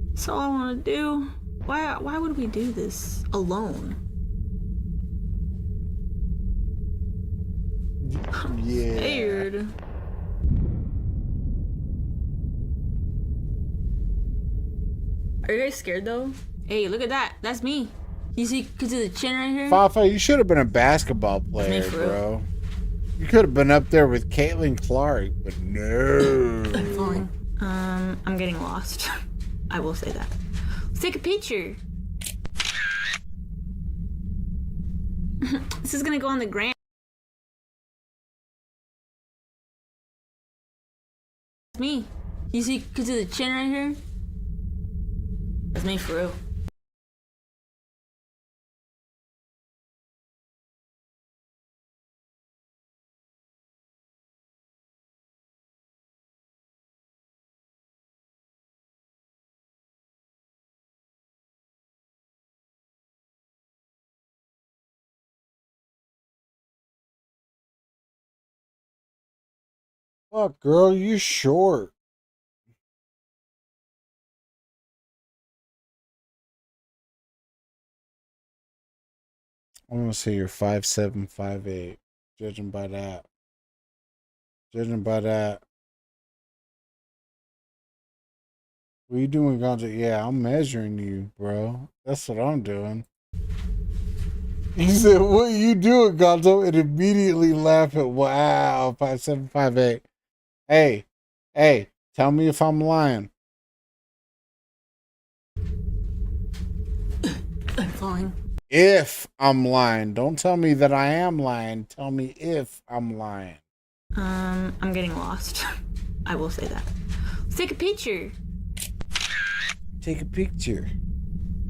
That's all I want to do. Why would we do this alone? I'm scared. Are you guys scared though? Hey, look at that. That's me. You see, cause of the chin right here? Fafa, you should have been a basketball player, for real. bro. You could have been up there with Caitlin Clark, but no. I'm falling. I'm getting lost. I will say that. Let's take a picture. This is gonna go on the gram. It's me. You see, cause of the chin right here? That's me for real. Fuck, girl, you short. I want to say you're 5'7", 5'8". Judging by that. Judging by that. What are you doing, Gonzo? Yeah, I'm measuring you, bro. That's what I'm doing. He said, what are you doing, Gonzo? And immediately laugh at, wow, 5'7", 5'8". Hey, tell me if I'm lying. I'm falling. If I'm lying. Don't tell me that I am lying. Tell me if I'm lying. I'm getting lost. I will say that. Let's take a picture. Take a picture.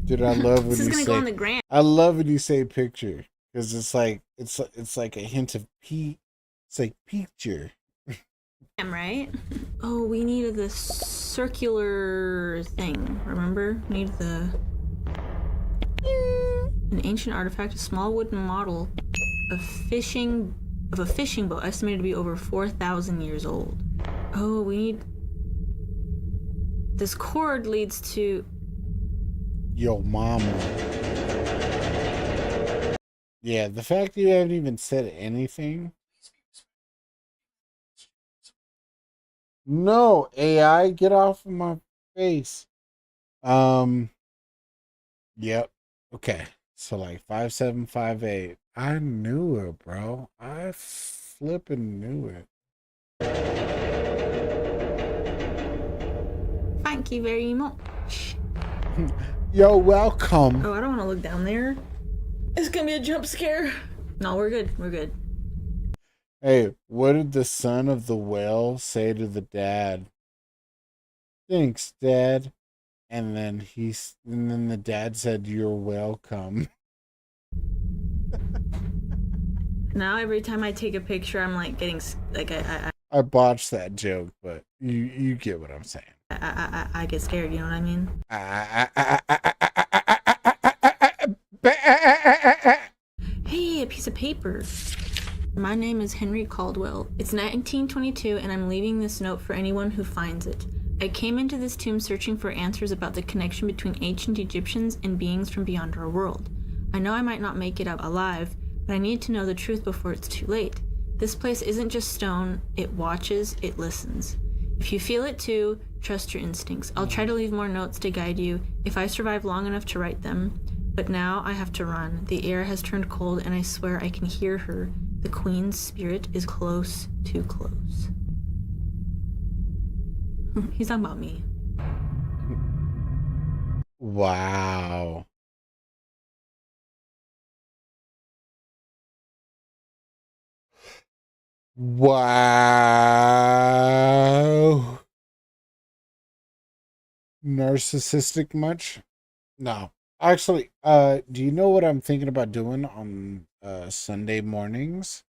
Dude, I love when This is you gonna say go on the gram. I love when you say picture. Because it's like a hint of it's like picture. Right? Oh, we needed the circular thing. Remember? We need an ancient artifact, a small wooden model of a fishing boat estimated to be over 4,000 years old. Oh, we need this cord leads to Yo, mama. Yeah, the fact that you haven't even said anything. No, AI, get off of my face. Yep. Okay. So like 5'7", 5'8". I knew it, bro. I flipping knew it. Thank you very much. Yo, welcome. Oh, I don't want to look down there. It's gonna be a jump scare. No, we're good. We're good. Hey, what did the son of the whale say to the dad? Thanks, Dad. And then the dad said, "You're welcome." Now every time I take a picture, I'm like getting like I botched that joke, but you get what I'm saying. I get scared. You know what I mean? Hey, a piece of paper. My name is Henry Caldwell. It's 1922, and I'm leaving this note for anyone who finds it. I came into this tomb searching for answers about the connection between ancient Egyptians and beings from beyond our world. I know I might not make it out alive, but I need to know the truth before it's too late. This place isn't just stone, it watches, it listens. If you feel it too, trust your instincts. I'll try to leave more notes to guide you if I survive long enough to write them. But now I have to run. The air has turned cold and I swear I can hear her. The Queen's spirit is close, too close. He's talking about me. Wow. Wow. Narcissistic much? No. Actually, do you know what I'm thinking about doing on Sunday mornings?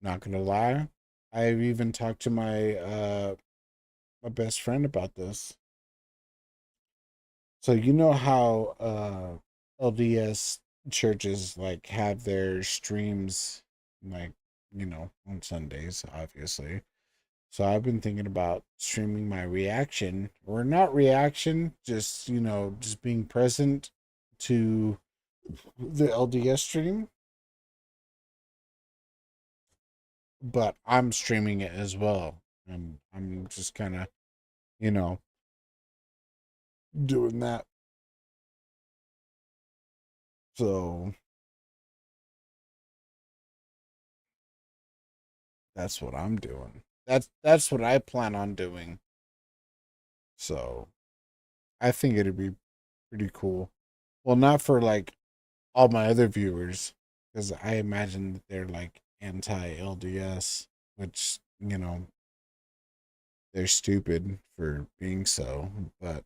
Not gonna lie. I've even talked to my my best friend about this. So you know how LDS churches like have their streams like, you know, on Sundays, obviously. So I've been thinking about streaming my reaction, or not reaction, just, you know, just being present to the LDS stream. But I'm streaming it as well. And I'm just kind of, you know, doing that. So that's what I'm doing. That's what I plan on doing. So I think it'd be pretty cool. Well, not for like all my other viewers, because I imagine that they're like anti-LDS, which, you know, they're stupid for being so. But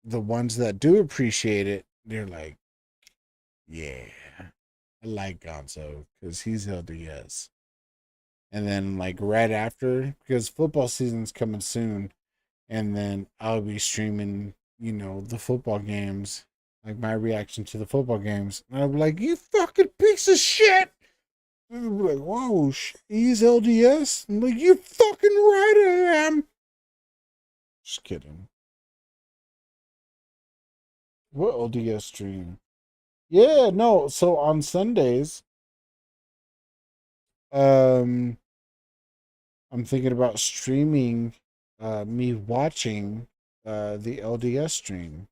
the ones that do appreciate it, they're like, yeah, I like Gonzo because he's LDS. And then like right after, because football season's coming soon, and then I'll be streaming, you know, the football games, like my reaction to the football games. And I'll be like, you fucking piece of shit. And they'll be like, whoa, he's LDS? I'm like, you fucking right I am. Just kidding. What LDS stream? Yeah, no, so on Sundays, I'm thinking about streaming me watching the LDS stream.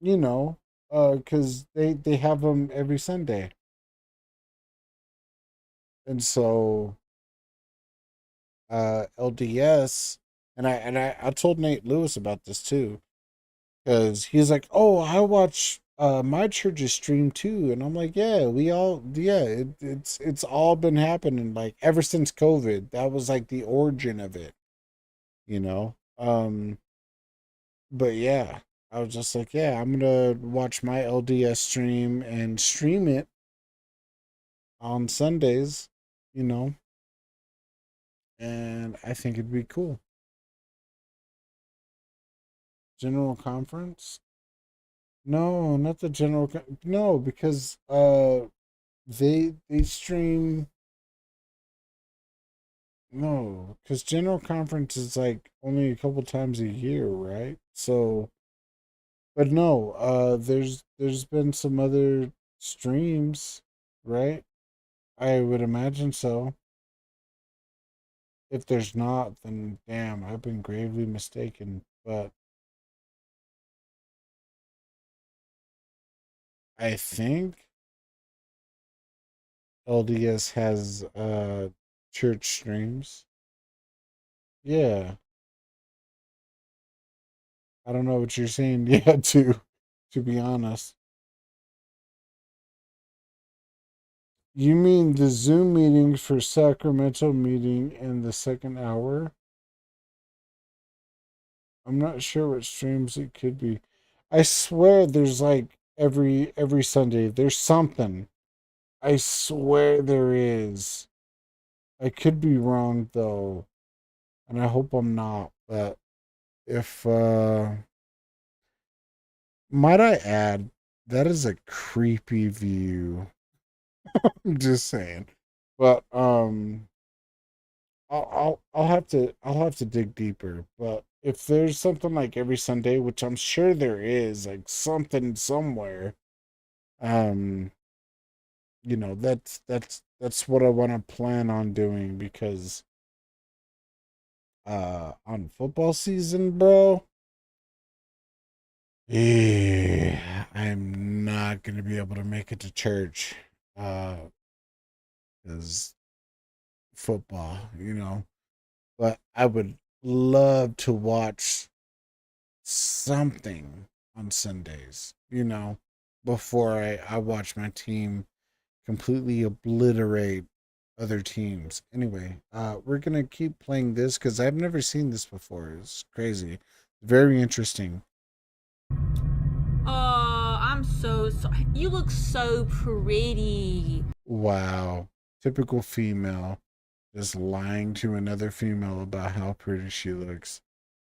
You know, because they have them every Sunday. And so LDS, and I told Nate Lewis about this too, because he's like, oh, I watch my church's stream too, and I'm like, yeah, it's all been happening like ever since COVID. That was like the origin of it, you know. But yeah, I was just like, yeah, I'm gonna watch my LDS stream and stream it on Sundays, you know, and I think it'd be cool. General conference? No, not the general. No, because they stream. No, because general conference is like only a couple times a year, right? So, but no, there's been some other streams, right? I would imagine so. If there's not, then damn, I've been gravely mistaken. But I think LDS has church streams. Yeah. I don't know what you're saying. Yeah, to be honest. You mean the Zoom meetings for Sacramento meeting in the second hour? I'm not sure what streams it could be. I swear there's like every Sunday there's something. I swear there is. I could be wrong though. And I hope I'm not, but if might I add, that is a creepy view. I'm just saying. But I'll have to dig deeper, but if there's something like every Sunday, which I'm sure there is, like something somewhere, you know, that's what I want to plan on doing, because on football season, bro, yeah, I'm not gonna be able to make it to church, because football, you know. But I would love to watch something on Sundays, you know, before I watch my team completely obliterate other teams. Anyway, we're gonna keep playing this because I've never seen this before. It's crazy, very interesting. Oh, I'm so sorry. You look so pretty. Wow, typical female, just lying to another female about how pretty she looks.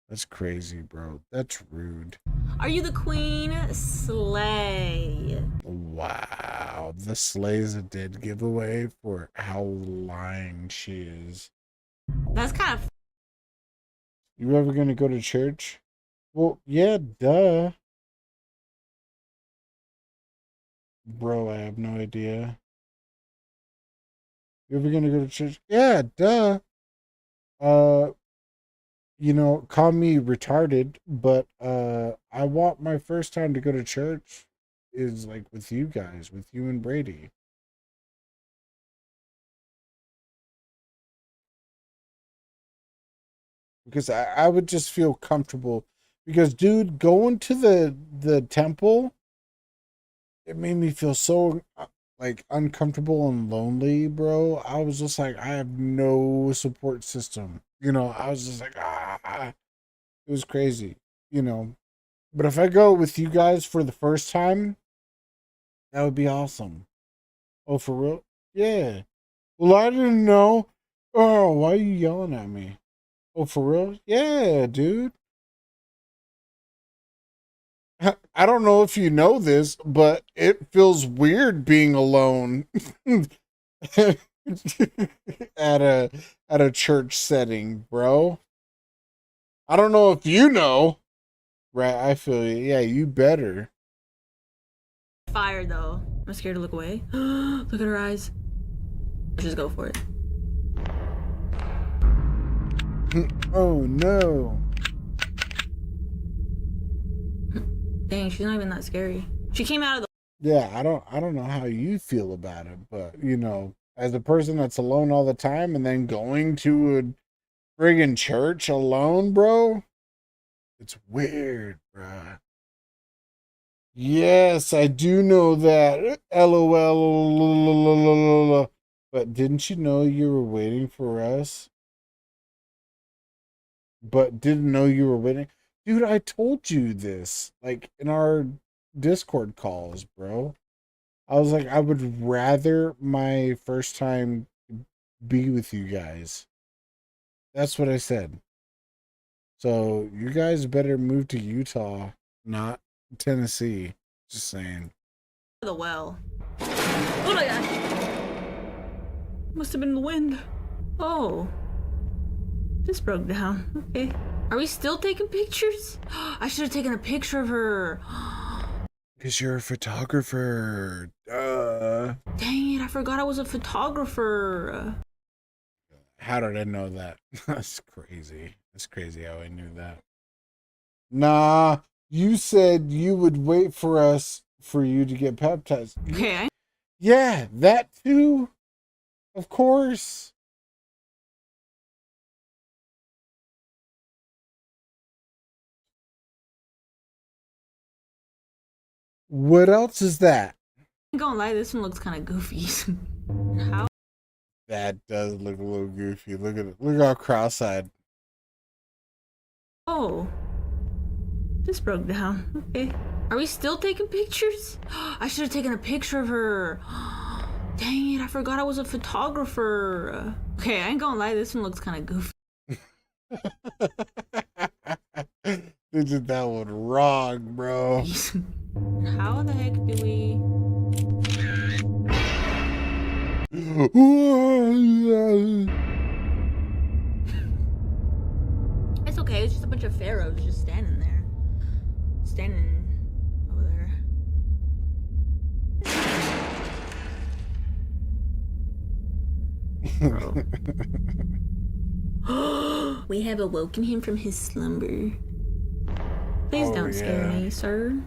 That's crazy, bro. That's rude. Are you the queen? Slay. Wow, the slay's a dead giveaway for how lying she is. That's kind of. You ever gonna go to church? Well, yeah, duh. Bro, I have no idea. You ever gonna go to church? Yeah, duh. You know, call me retarded, but I want my first time to go to church is like with you guys, with you and Brady. Because I would just feel comfortable. Because, dude, going to the temple, it made me feel so like uncomfortable and lonely, bro. I was just like, I have no support system. You know, I was just like, it was crazy, you know. But if I go with you guys for the first time, that would be awesome. Oh, for real? Yeah. Well, I didn't know. Oh, why are you yelling at me? Oh, for real? Yeah, dude. I don't know if you know this, but it feels weird being alone at a church setting, bro. I don't know if you know. Right, I feel you. Yeah, you better. Fire though. I'm scared to look away. Look at her eyes. Let's just go for it. Oh no. Dang, she's not even that scary. She came out of the. Yeah, I don't know how you feel about it, but you know, as a person that's alone all the time and then going to a friggin' church alone, bro, it's weird, bruh. Yes, I do know that. LOL. But didn't you know you were waiting for us? But didn't know you were waiting. Dude, I told you this, like, in our Discord calls, bro. I was like, I would rather my first time be with you guys. That's what I said. So, you guys better move to Utah, not Tennessee. Just saying. The well. Oh my gosh. Must have been the wind. Oh. This broke down. Okay. Are we still taking pictures? I should have taken a picture of her. Because you're a photographer. Duh. Dang it, I forgot I was a photographer. How did I know that? That's crazy. That's crazy how I knew that. Nah, you said you would wait for us for you to get baptized. Okay. Yeah, that too. Of course. What else is that? I'm gonna lie, this one looks kind of goofy. How? That does look a little goofy. Look at it. Look how cross-eyed. Oh. This broke down. Okay. Are we still taking pictures? I should have taken a picture of her. Dang it, I forgot I was a photographer. Okay, I ain't gonna lie, this one looks kind of goofy. They did that one wrong, bro. How the heck do we... It's okay, it's just a bunch bunch of pharaohs just standing there. Standing over there. We have awoken him from his slumber. Please don't scare me, sir.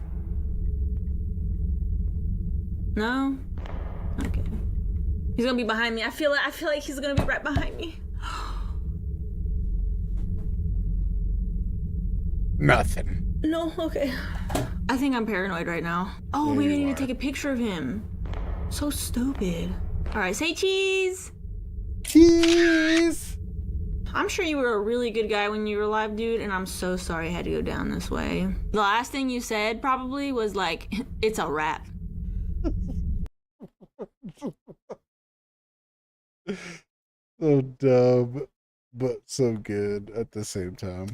No? Okay. He's gonna be behind me. I feel like he's gonna be right behind me. Nothing. No, okay. I think I'm paranoid right now. Oh, Yeah, maybe I you need are. to take a picture of him. So stupid. Alright, say cheese! Cheese! I'm sure you were a really good guy when you were alive, dude, and I'm so sorry I had to go down this way. The last thing you said probably was like, it's a wrap. So dumb, but so good at the same time.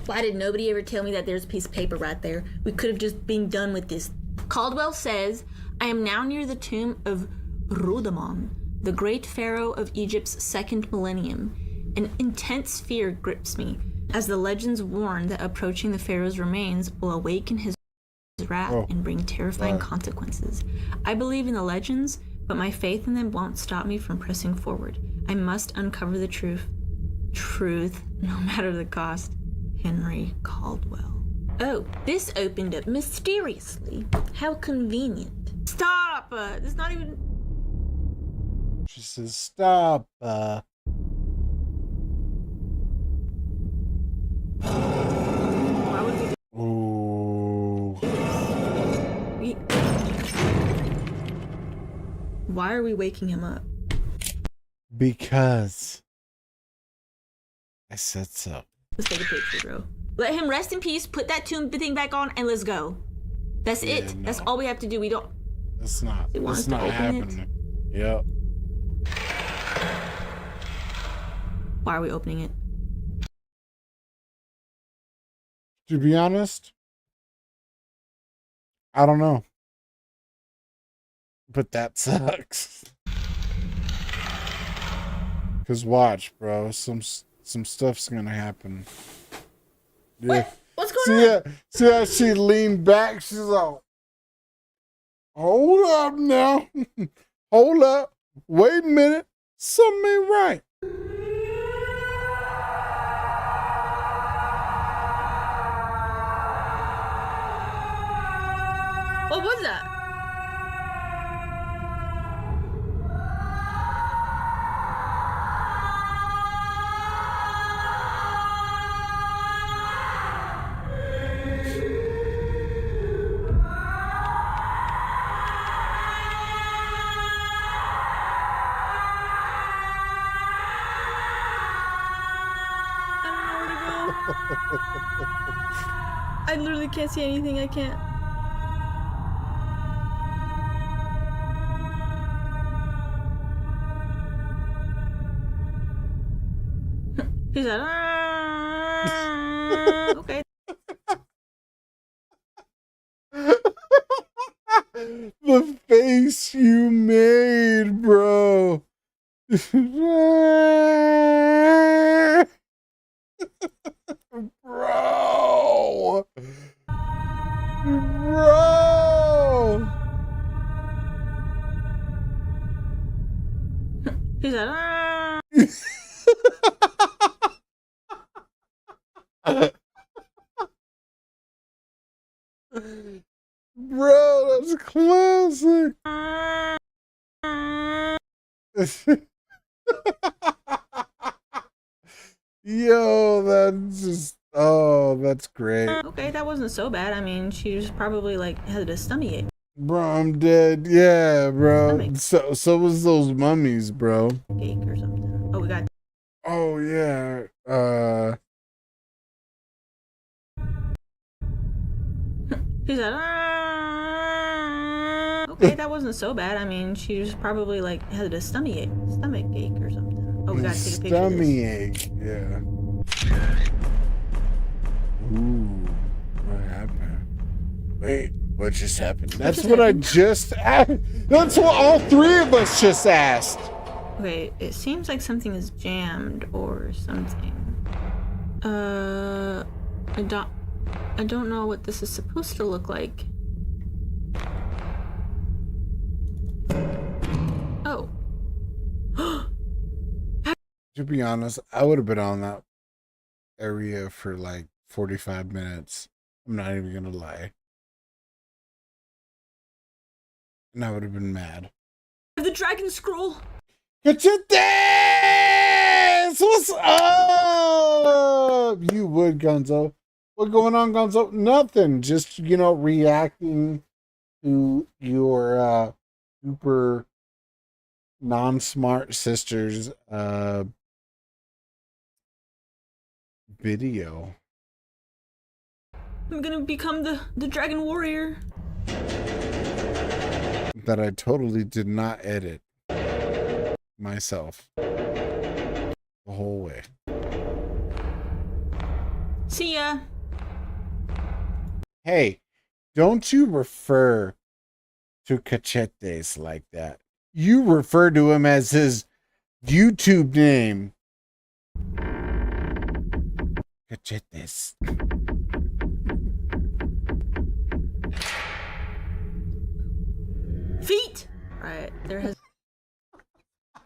Why did nobody ever tell me that there's a piece of paper right there? We could have just been done with this. Caldwell says, I am now near the tomb of Rudamon, the great pharaoh of Egypt's second millennium. An intense fear grips me, as the legends warn that approaching the pharaoh's remains will awaken his wrath and bring terrifying consequences. I believe in the legends, but my faith in them won't stop me from pressing forward. I must uncover the truth. Truth, no matter the cost. Henry Caldwell. Oh, this opened up mysteriously. How convenient. Stop! It's not even... She says, stop. Ooh. Why are we waking him up? Because I said so. Let's take a picture, bro. Let him rest in peace, put that tomb thing back on, and let's go. That's it. no. That's all we have to do. We don't... It's not. They want It's us to not open it? happening. Yep. Why are we opening it? To be honest, I don't know. But that sucks. Cause watch, bro. Some stuff's gonna happen. Yeah. What's going on? See how she leaned back? She's like, hold up now. Hold up. Wait a minute. Something ain't right. What was that? I literally can't see anything. I can't. He said, okay. The face you made, bro. Bro. Bro. He said, Bro, that's classic. Yo, that's just, oh, that's great. okay, that wasn't so bad. I mean, she just probably like had a stomachache. Bro, I'm dead. Yeah, bro. So was those mummies, bro. Cake or something. Oh, we got. Oh yeah. He said, okay, that wasn't so bad. I mean, she just probably like had a stomachache or something. Oh, we gotta take a picture of this. Stomachache. Yeah. Ooh, what happened? Wait, what just happened? That's just what happened? I just asked. That's what all three of us just asked. Okay, it seems like something is jammed or something. I don't know what this is supposed to look like. Oh. To be honest, I would have been on that area for like 45 minutes. I'm not even gonna lie. And I would have been mad. The dragon scroll. Get your dance! What's up? You would, Gonzo. What going on, Gonzo? Nothing. Just, you know, reacting to your super non-smart sister's video. I'm gonna become the dragon warrior. That I totally did not edit myself the whole way. See ya. Hey, don't you refer to Cachetes like that. You refer to him as his YouTube name. Cachetes. Feet! Alright, there has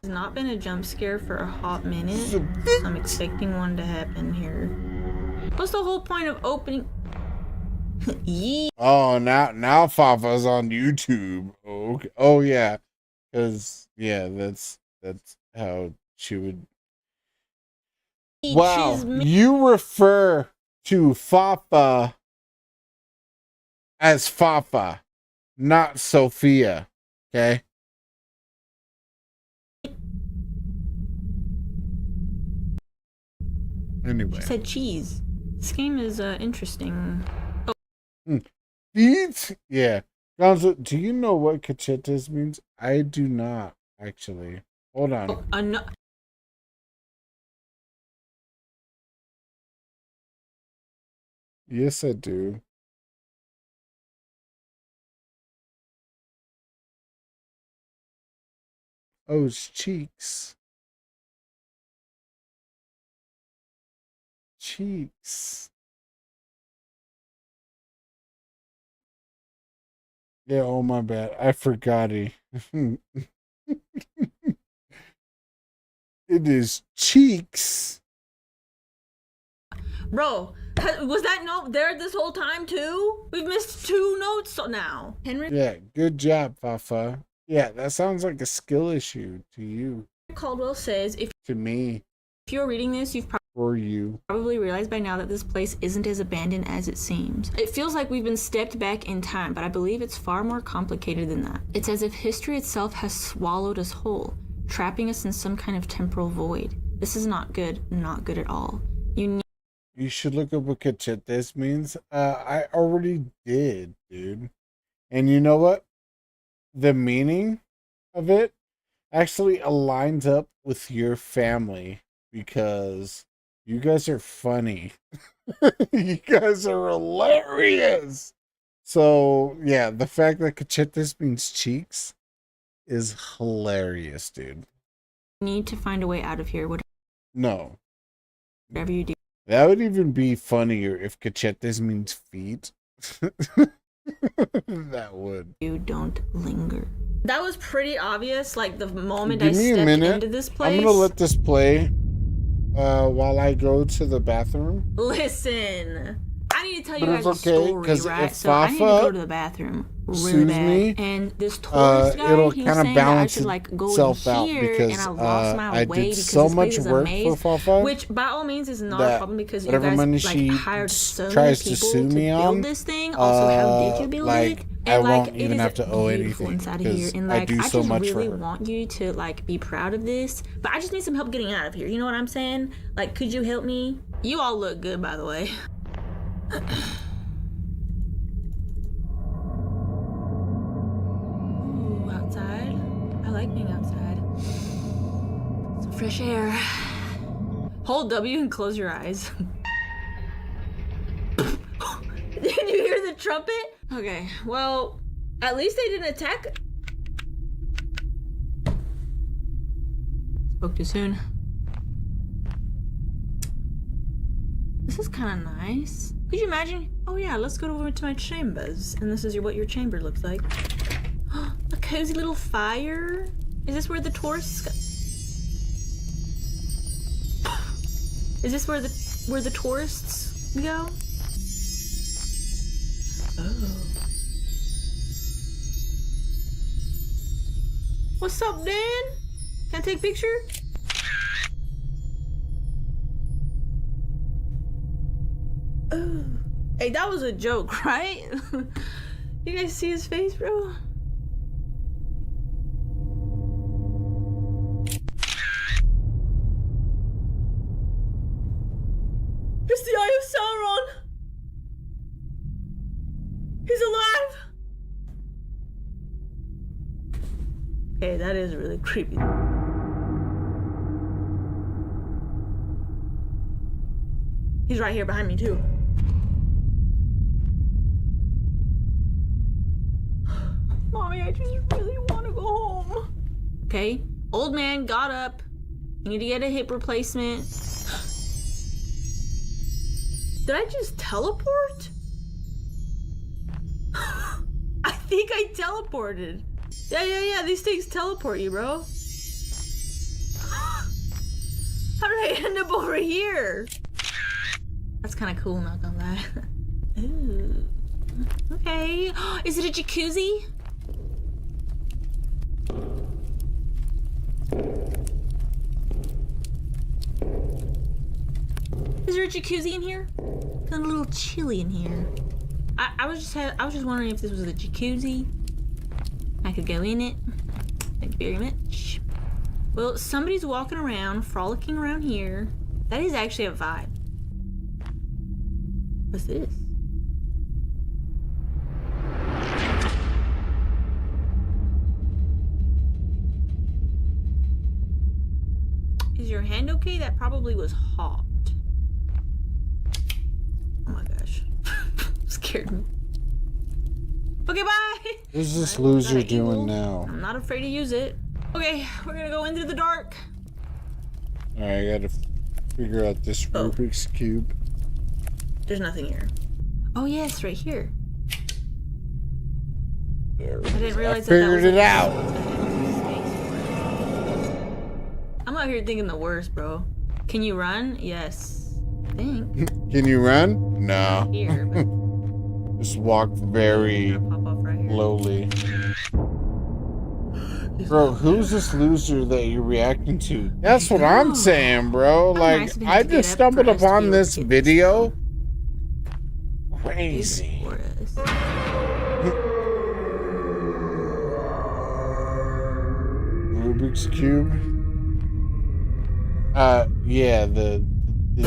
not been a jump scare for a hot minute. So I'm expecting one to happen here. What's the whole point of opening? Yee. Oh, now Fafa's on YouTube. Okay. Oh yeah, because yeah, that's how she would. Wow, you refer to Fafa as Fafa, not Sophia. Okay. Anyway. She said cheese. This game is interesting. Feet? Yeah. Gonzo, do you know what cachetes means? I do not, actually. Hold on. No. Yes, I do. Oh, it's cheeks. Cheeks. Yeah, oh my bad. I forgot it. It is cheeks. Bro, was that note there this whole time too? We've missed 2 notes now. Henry Yeah, good job, Fafa. Yeah, that sounds like a skill issue to you. Caldwell says if me. If you're reading this, you've probably realized by now that this place isn't as abandoned as it seems. It feels like we've been stepped back in time, but I believe it's far more complicated than that. It's as if history itself has swallowed us whole, trapping us in some kind of temporal void. This is not good at all. You should look up what cachetes means. I already did, dude. And you know what? The meaning of it actually aligns up with your family because you guys are funny. You guys are hilarious. So, yeah, the fact that cachetes means cheeks is hilarious, dude. Need to find a way out of here. No. Whatever you do. That would even be funnier if cachetes means feet. That would. You don't linger. That was pretty obvious, like the moment Give I me a stepped minute. into this place. I'm gonna let this play while I go to the bathroom. Listen, I need to tell you But guys it's a okay, story, 'cause right? if So I need to Fafa go to the bathroom really sues bad. me, And this tourist guy, it'll he was kind of saying that I balance should like go in itself out here, because and I lost my I way did because so this much place is work a maze, for Fafa. which by all means is not a that problem because you whatever guys money like she hired so many tries to people sue to me build on, this thing. Also, how did you build like, it? I And like, won't it even is have to owe beautiful anything inside of here, because and I like do I so just much for really her. want you to like be proud of this, but I just need some help getting out of here. You know what I'm saying? Like, could you help me? You all look good, by the way. Ooh, outside. I like being outside. Some fresh air. Hold W and close your eyes. Did you hear the trumpet? Okay, well, at least they didn't attack. Spoke too soon. This is kind of nice. Could you imagine? Oh yeah, let's go over to my chambers, and this is what your chamber looks like. A cozy little fire. Is this where the tourists go? Is this where the tourists go? Oh. What's up, Dan? Can I take a picture? Oh. Hey, that was a joke, right? You guys see his face, bro? It's the Eye of Sauron! He's alive! Hey, that is really creepy. He's right here behind me, too. Mommy, I just really want to go home. Okay, old man got up. You need to get a hip replacement. Did I just teleport? I think I teleported. Yeah, these things teleport you, bro. How did I end up over here? That's kind of cool, not gonna lie. Ooh. Okay. Is it a jacuzzi? Is there a jacuzzi in here? Feeling a little chilly in here. I was just wondering if this was a jacuzzi. I could go in it. Thank you very much. Well, somebody's walking around, frolicking around here. That is actually a vibe. What's this? Is your hand okay? That probably was hot. Oh my gosh. Scared me. Okay, bye! What's this loser doing now? I'm not afraid to use it. Okay, we're gonna go into the dark. Alright, I gotta figure out this Rubik's Cube. There's nothing here. Oh yes, right here. There I didn't realize I figured it out. I'm out here thinking the worst, bro. Can you run? Yes. I think. Can you run? No. Here, but Just walk very slowly. Bro, who's this loser that you're reacting to? That's what I'm saying, bro. Like, I just stumbled upon this video. Crazy. Rubik's Cube. Yeah, the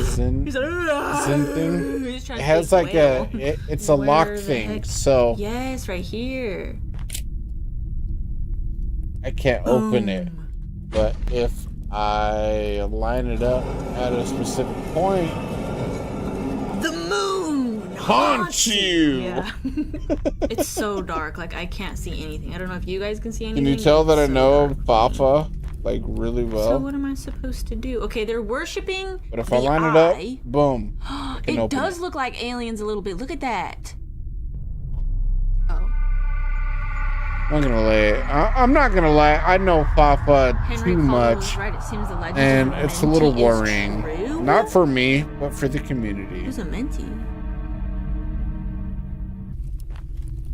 Zen thing. He's trying It to has say like whale. it's a lock Where the thing, heck- so Yes, right here. I can't open it. But if I line it up at a specific point, The moon haunt you. Yeah. It's so dark, like I can't see anything. I don't know if you guys can see Can anything. you tell but that I it's so know dark. Fafa like really So well? what am I supposed to do? Okay, they're worshiping But if the I line it eye. up, boom. I can It open does look like aliens a little bit. Look at that. I'm not gonna lie. I'm not gonna lie. I know Fafa Henry too Cole much, was right. It seems the legend and of it's a little Menti is worrying. true. Not for me, but for the community. Who's a Menti?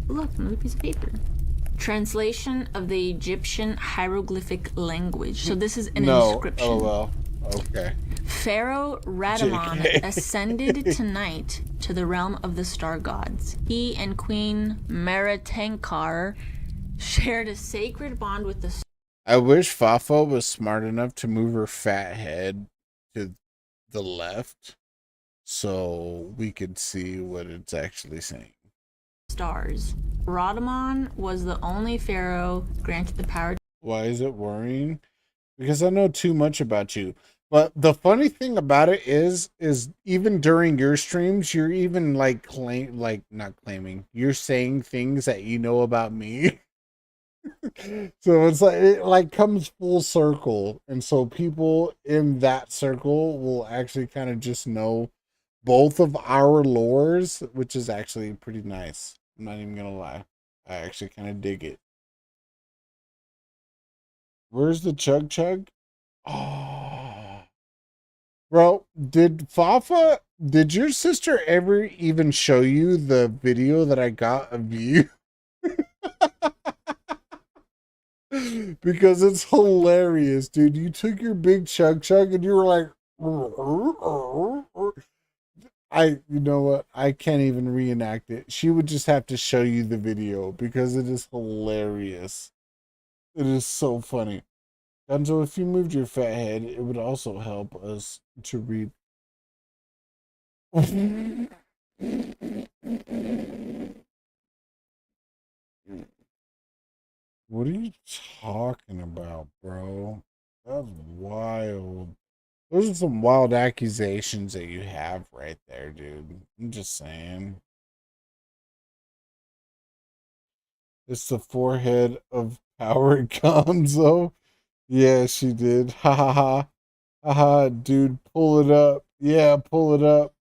Look, another piece of paper. Translation of the Egyptian hieroglyphic language. So this is an No. inscription. Oh well. Okay. Pharaoh Radamon JK. ascended tonight to the realm of the star gods. He and Queen Meretenkar shared a sacred bond with the I wish Fafa was smart enough to move her fat head to the left so we could see what it's actually saying. stars. Radamon was the only pharaoh granted the power. Why is it worrying? Because I know too much about you. But the funny thing about it is even during your streams, you're even like not claiming. You're saying things that you know about me. So it's like it like comes full circle, and so people in that circle will actually kind of just know both of our lores, which is actually pretty nice. I'm not even gonna lie. I actually kind of dig it. Where's the Chug Chug? Oh, bro, did your sister ever even show you the video that I got of you? Because it's hilarious, dude. You took your big Chug Chug and you were like, you know what? I can't even reenact it. She would just have to show you the video because it is hilarious. It is so funny. Gonzo, if you moved your fat head, it would also help us to read. What are you talking about, bro? That's wild. Those are some wild accusations that you have right there, dude. I'm just saying. It's the forehead of power Gonzo. Yeah, she did. Ha ha ha. Ha ha, dude, pull it up. Yeah, pull it up.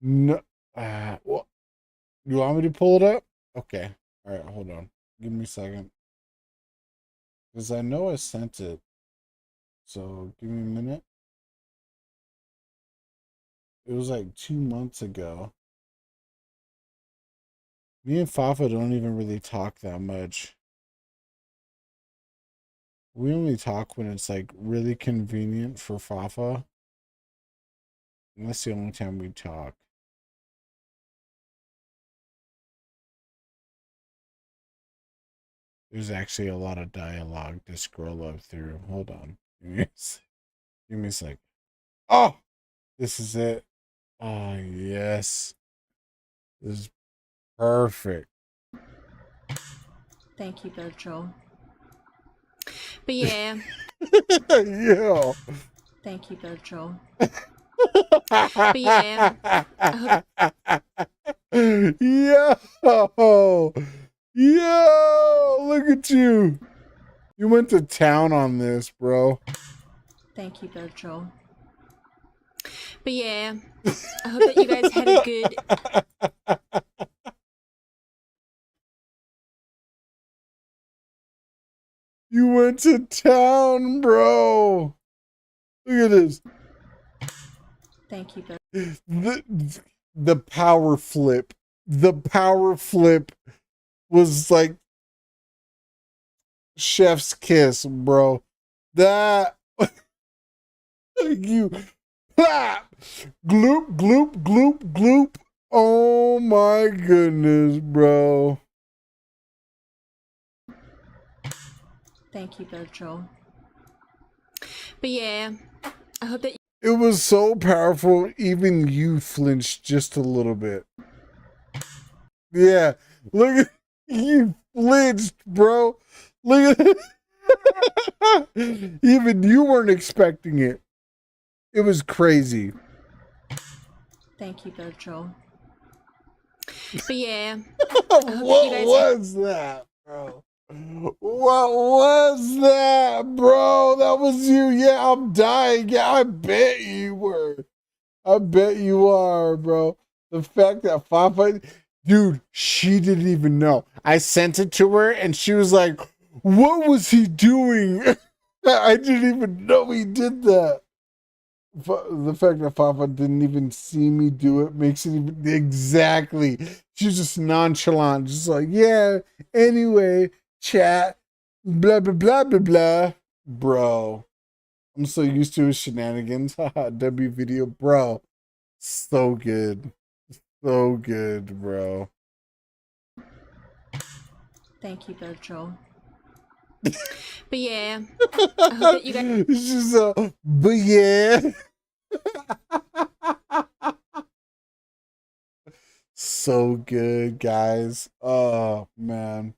No. What? You want me to pull it up? Okay. All right, hold on. Give me a second. Because I know I sent it. So give me a minute. It was like 2 months ago. Me and Fafa don't even really talk that much. We only talk when it's like really convenient for Fafa. And that's the only time we talk. There's actually a lot of dialogue to scroll up through. Hold on. Give me a sec. Oh! This is it. Oh, yes. This is perfect. Thank you, Virgil. But yeah. Yeah. Thank you, Virgil. But yeah. Yo! Yo! Look at you. You went to town on this, bro. Thank you, Virgil. But yeah. I hope that you guys had a good. You went to town, bro. Look at this. Thank you, Virgil. The power flip. The power flip was like chef's kiss, bro. That you clap, gloop, gloop, gloop, gloop. Oh my goodness, bro. Thank you, Virgil. But yeah, I hope that it was so powerful, even you flinched just a little bit. Yeah, look at you flinched, bro. Look at even you weren't expecting it. It was crazy. Thank you, Virgil. But yeah. What was that, bro? What was that, bro? That was you. Yeah, I'm dying. Yeah, I bet you were. I bet you are, bro. The fact that Fafa, dude, she didn't even know. I sent it to her and she was like, what was he doing? I didn't even know he did that. The fact that Fafa didn't even see me do it makes it even exactly. She's just nonchalant, just like, yeah, anyway, chat, blah, blah, blah, blah, blah. Bro, I'm so used to his shenanigans. W video, bro. So good. So good, bro. Thank you, Virgil. But yeah, I hope that you guys. She's but yeah. So good, guys. Oh man.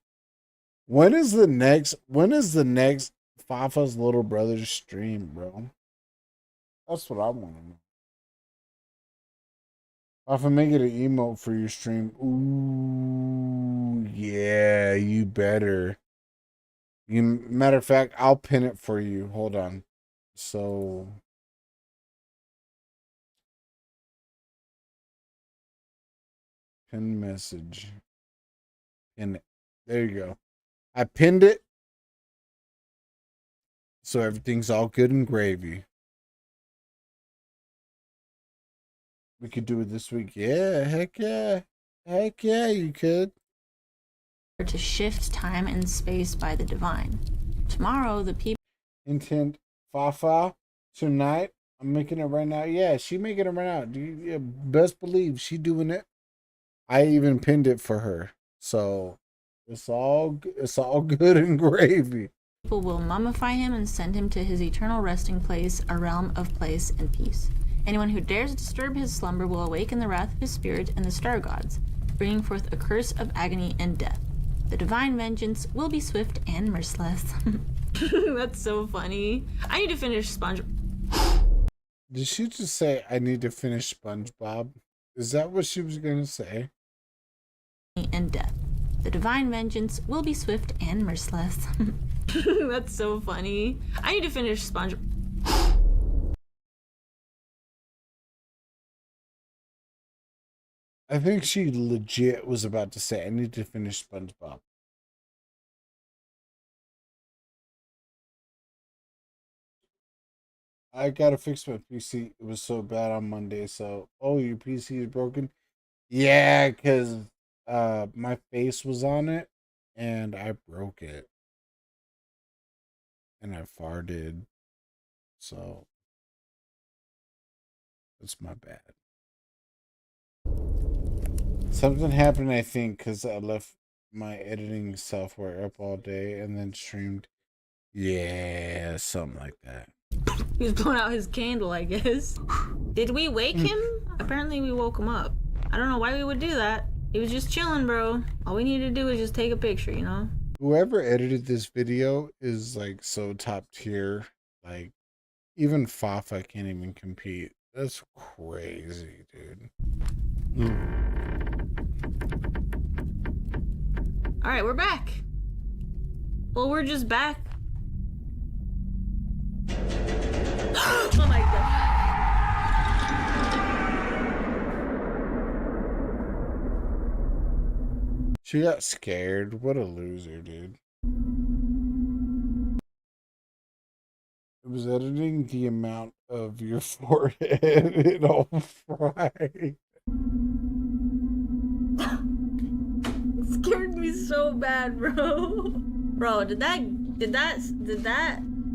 When is the next Fafa's little brother's stream, bro? That's what I want to know. Fafa, make it an emote for your stream. Ooh, yeah, you better. Matter of fact, I'll pin it for you. Hold on. So Pin message. Pin it. There you go. I pinned it. So everything's all good and gravy. We could do it this week. Yeah, heck yeah. Heck yeah, you could. To shift time and space by the divine. Tomorrow, the people. Intent Fafa tonight. I'm making it right now. Yeah, she making it right now. You best believe she doing it. I even pinned it for her. So it's all good and gravy. People will mummify him and send him to his eternal resting place, a realm of place and peace. Anyone who dares disturb his slumber will awaken the wrath of his spirit and the star gods, bringing forth a curse of agony and death. The divine vengeance will be swift and merciless. That's so funny. I need to finish SpongeBob. Did she just say I need to finish SpongeBob? Is that what she was gonna say? And death. The divine vengeance will be swift and merciless. That's so funny. I need to finish SpongeBob. I think she legit was about to say I need to finish SpongeBob. I gotta fix my PC. It was so bad on Monday. So, oh, your PC is broken? Yeah, because my face was on it and I broke it. And I farted. So, it's my bad. Something happened, I think, because I left my editing software up all day and then streamed. Yeah, something like that. He was blowing out his candle, I guess. Did we wake him? Apparently we woke him up. I don't know why we would do that. He was just chilling, bro. All we need to do is just take a picture, you know? Whoever edited this video is like so top tier. Like, even Fafa can't even compete. That's crazy, dude. All right, we're back. Well, we're just back. Oh my god. She got scared. What a loser, dude. It was editing the amount of your forehead. It all fried. It scared me so bad, bro. Bro, did that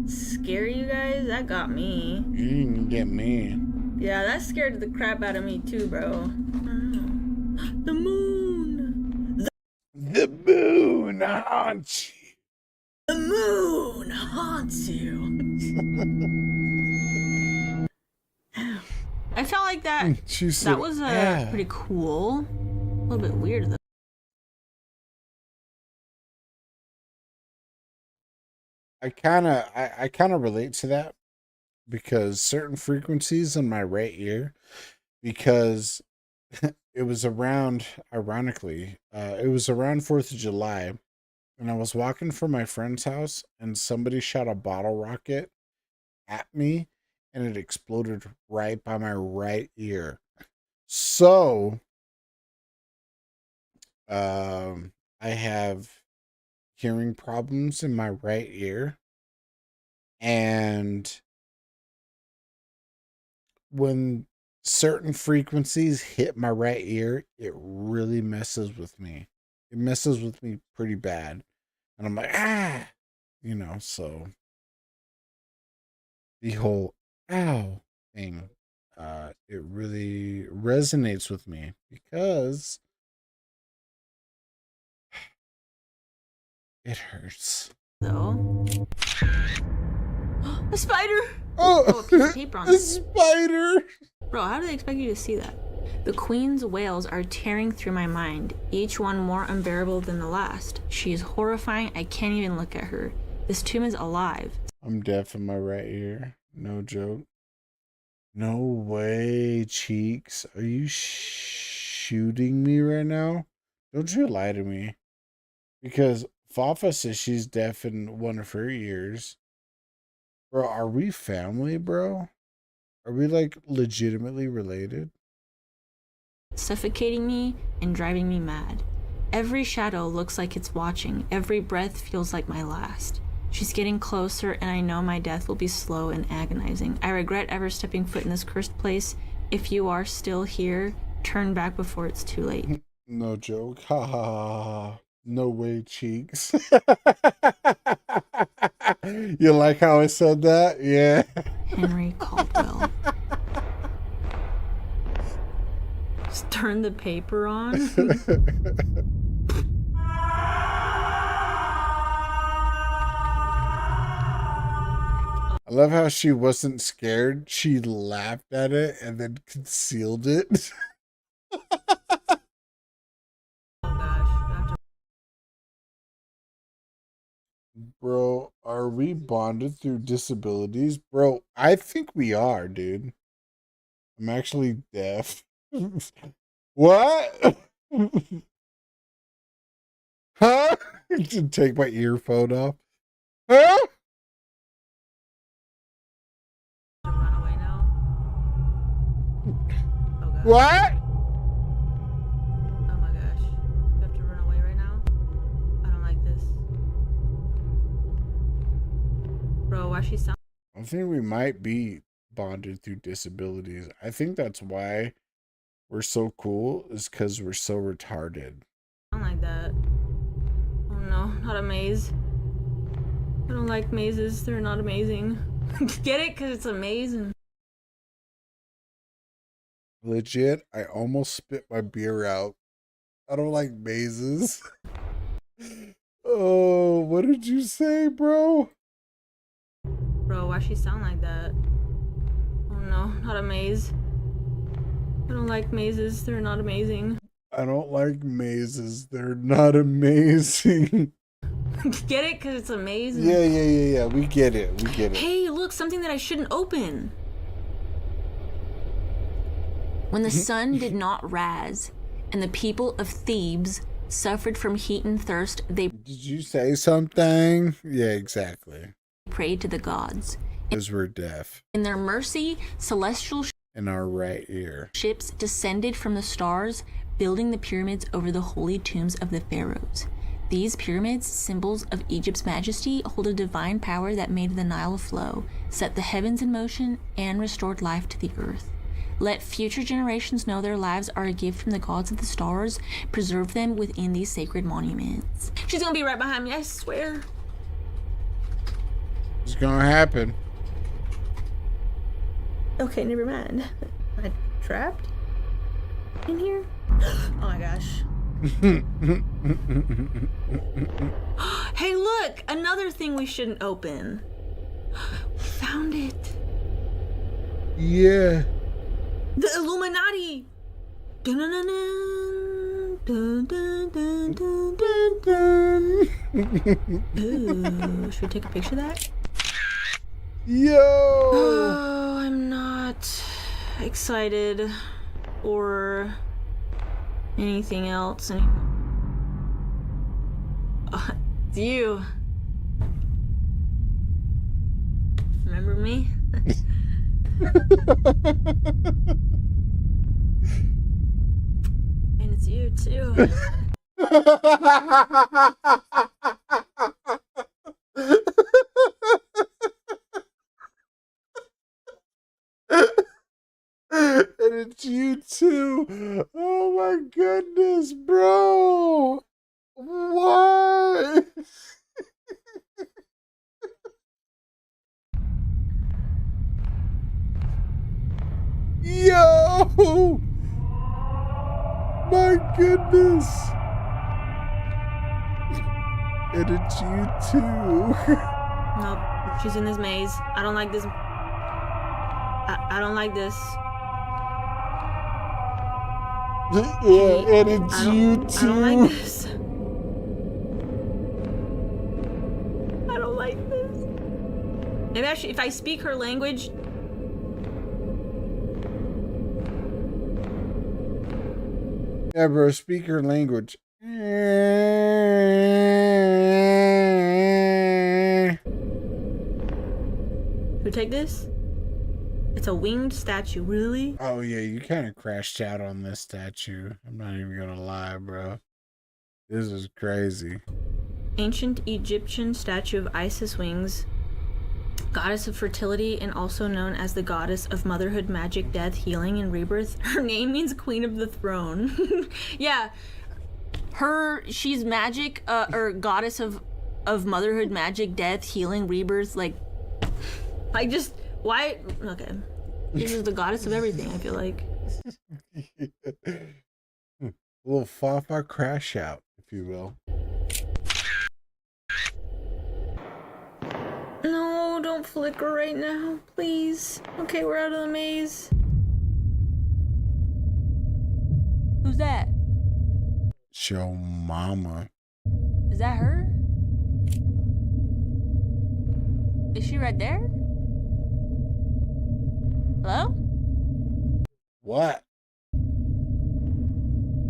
scare you guys? That got me. You didn't get me. Yeah, that scared the crap out of me too, bro. The moon. The moon haunts you. The moon haunts you. I felt like that. That was pretty cool. A little bit weird though. I kind of relate to that because certain frequencies in my right ear, because it was around, ironically, it was around 4th of July, and I was walking from my friend's house, and somebody shot a bottle rocket at me, and it exploded right by my right ear. So, I have hearing problems in my right ear, and when certain frequencies hit my right ear, it really messes with me. It messes with me pretty bad, and I'm like, you know. So the whole ow thing, it really resonates with me because it hurts. So, a spider! Oh, a piece of paper on a spider! Bro, how do they expect you to see that? The queen's wails are tearing through my mind, each one more unbearable than the last. She is horrifying. I can't even look at her. This tomb is alive. I'm deaf in my right ear. No joke. No way, Cheeks. Are you shooting me right now? Don't you lie to me. Because Fafa says she's deaf in one of her ears. Bro, are we family, bro? Are we like legitimately related? suffocating me and driving me mad. Every shadow looks like it's watching. Every breath feels like my last. She's getting closer, and I know my death will be slow and agonizing. I regret ever stepping foot in this cursed place. If you are still here, turn back before it's too late. No joke. Ha ha ha ha. No way, cheeks. You like how I said that? Yeah. Henry Caldwell. Just turn the paper on. I love how she wasn't scared. She laughed at it and then concealed it. Bro, are we bonded through disabilities? Bro, I think we are, dude. I'm actually deaf. What? Huh? To take my earphone off. Huh? What? Oh my gosh. You have to run away right now? I don't like this. Bro, why she sound? I think we might be bonded through disabilities. I think that's why we're so cool, is because we're so retarded. I don't like that. Oh no, not a maze. I don't like mazes. They're not amazing. Get it? Because it's amazing. Legit, I almost spit my beer out. I don't like mazes. Oh, what did you say, bro? Bro, why she sound like that? Oh no, not a maze. I don't like mazes. They're not amazing. I don't like mazes. They're not amazing. Get it? Because it's amazing. Yeah. We get it. We get it. Hey, look, something that I shouldn't open. When the sun did not rise, and the people of Thebes suffered from heat and thirst, they Did you say something? Yeah, exactly. prayed to the gods. Because we're deaf. In their mercy, celestial In our right ear. ships descended from the stars, building the pyramids over the holy tombs of the pharaohs. These pyramids, symbols of Egypt's majesty, hold a divine power that made the Nile flow, set the heavens in motion, and restored life to the earth. Let future generations know their lives are a gift from the gods of the stars. Preserve them within these sacred monuments. She's gonna be right behind me, I swear. It's gonna happen. Okay, never mind. Am I trapped in here? Oh my gosh. Hey, look! Another thing we shouldn't open. We found it. Yeah. The Illuminati. Dun dun dun dun dun dun dun dun. Ooh, should we take a picture of that? Yo! Oh, I'm not excited or anything else anymore. It's you. Remember me? And it's you too. And it's you too. Oh my goodness, bro. What? Yo! My goodness. And it's you too. Nope, she's in this maze. I don't like this. I don't like this. Yeah, and it's you too. I don't like this. I don't like this. Maybe I should, if I speak her language. Yeah, bro, speak her language. Who take this? It's a winged statue, really? Oh yeah, you kind of crashed out on this statue. I'm not even gonna lie, bro. This is crazy. Ancient Egyptian statue of Isis wings, goddess of fertility and also known as the goddess of motherhood, magic, death, healing, and rebirth. Her name means queen of the throne. Yeah, she's magic, or goddess of motherhood, magic, death, healing, rebirth. Like, why? Okay, this is the goddess of everything, I feel like. A little Fafa crash out, if you will. No, don't flicker right now, please. Okay, we're out of the maze. Who's that? It's your mama. Is that her? Is she right there? Hello? What?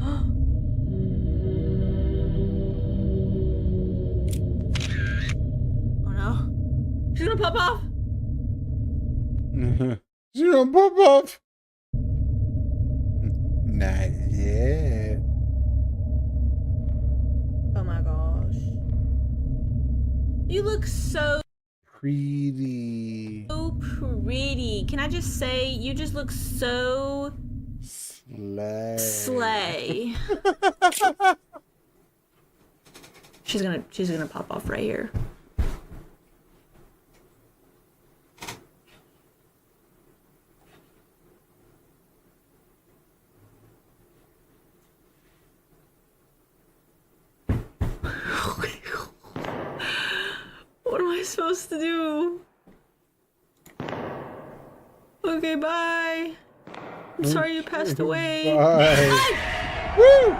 Oh no. She's gonna pop off. She's gonna pop off. Not yet. Oh my gosh. You look so pretty. So pretty. Can I just say, you just look so slay. She's gonna pop off right here. What am I supposed to do? Okay, bye. I'm sorry you passed away. Bye. Woo!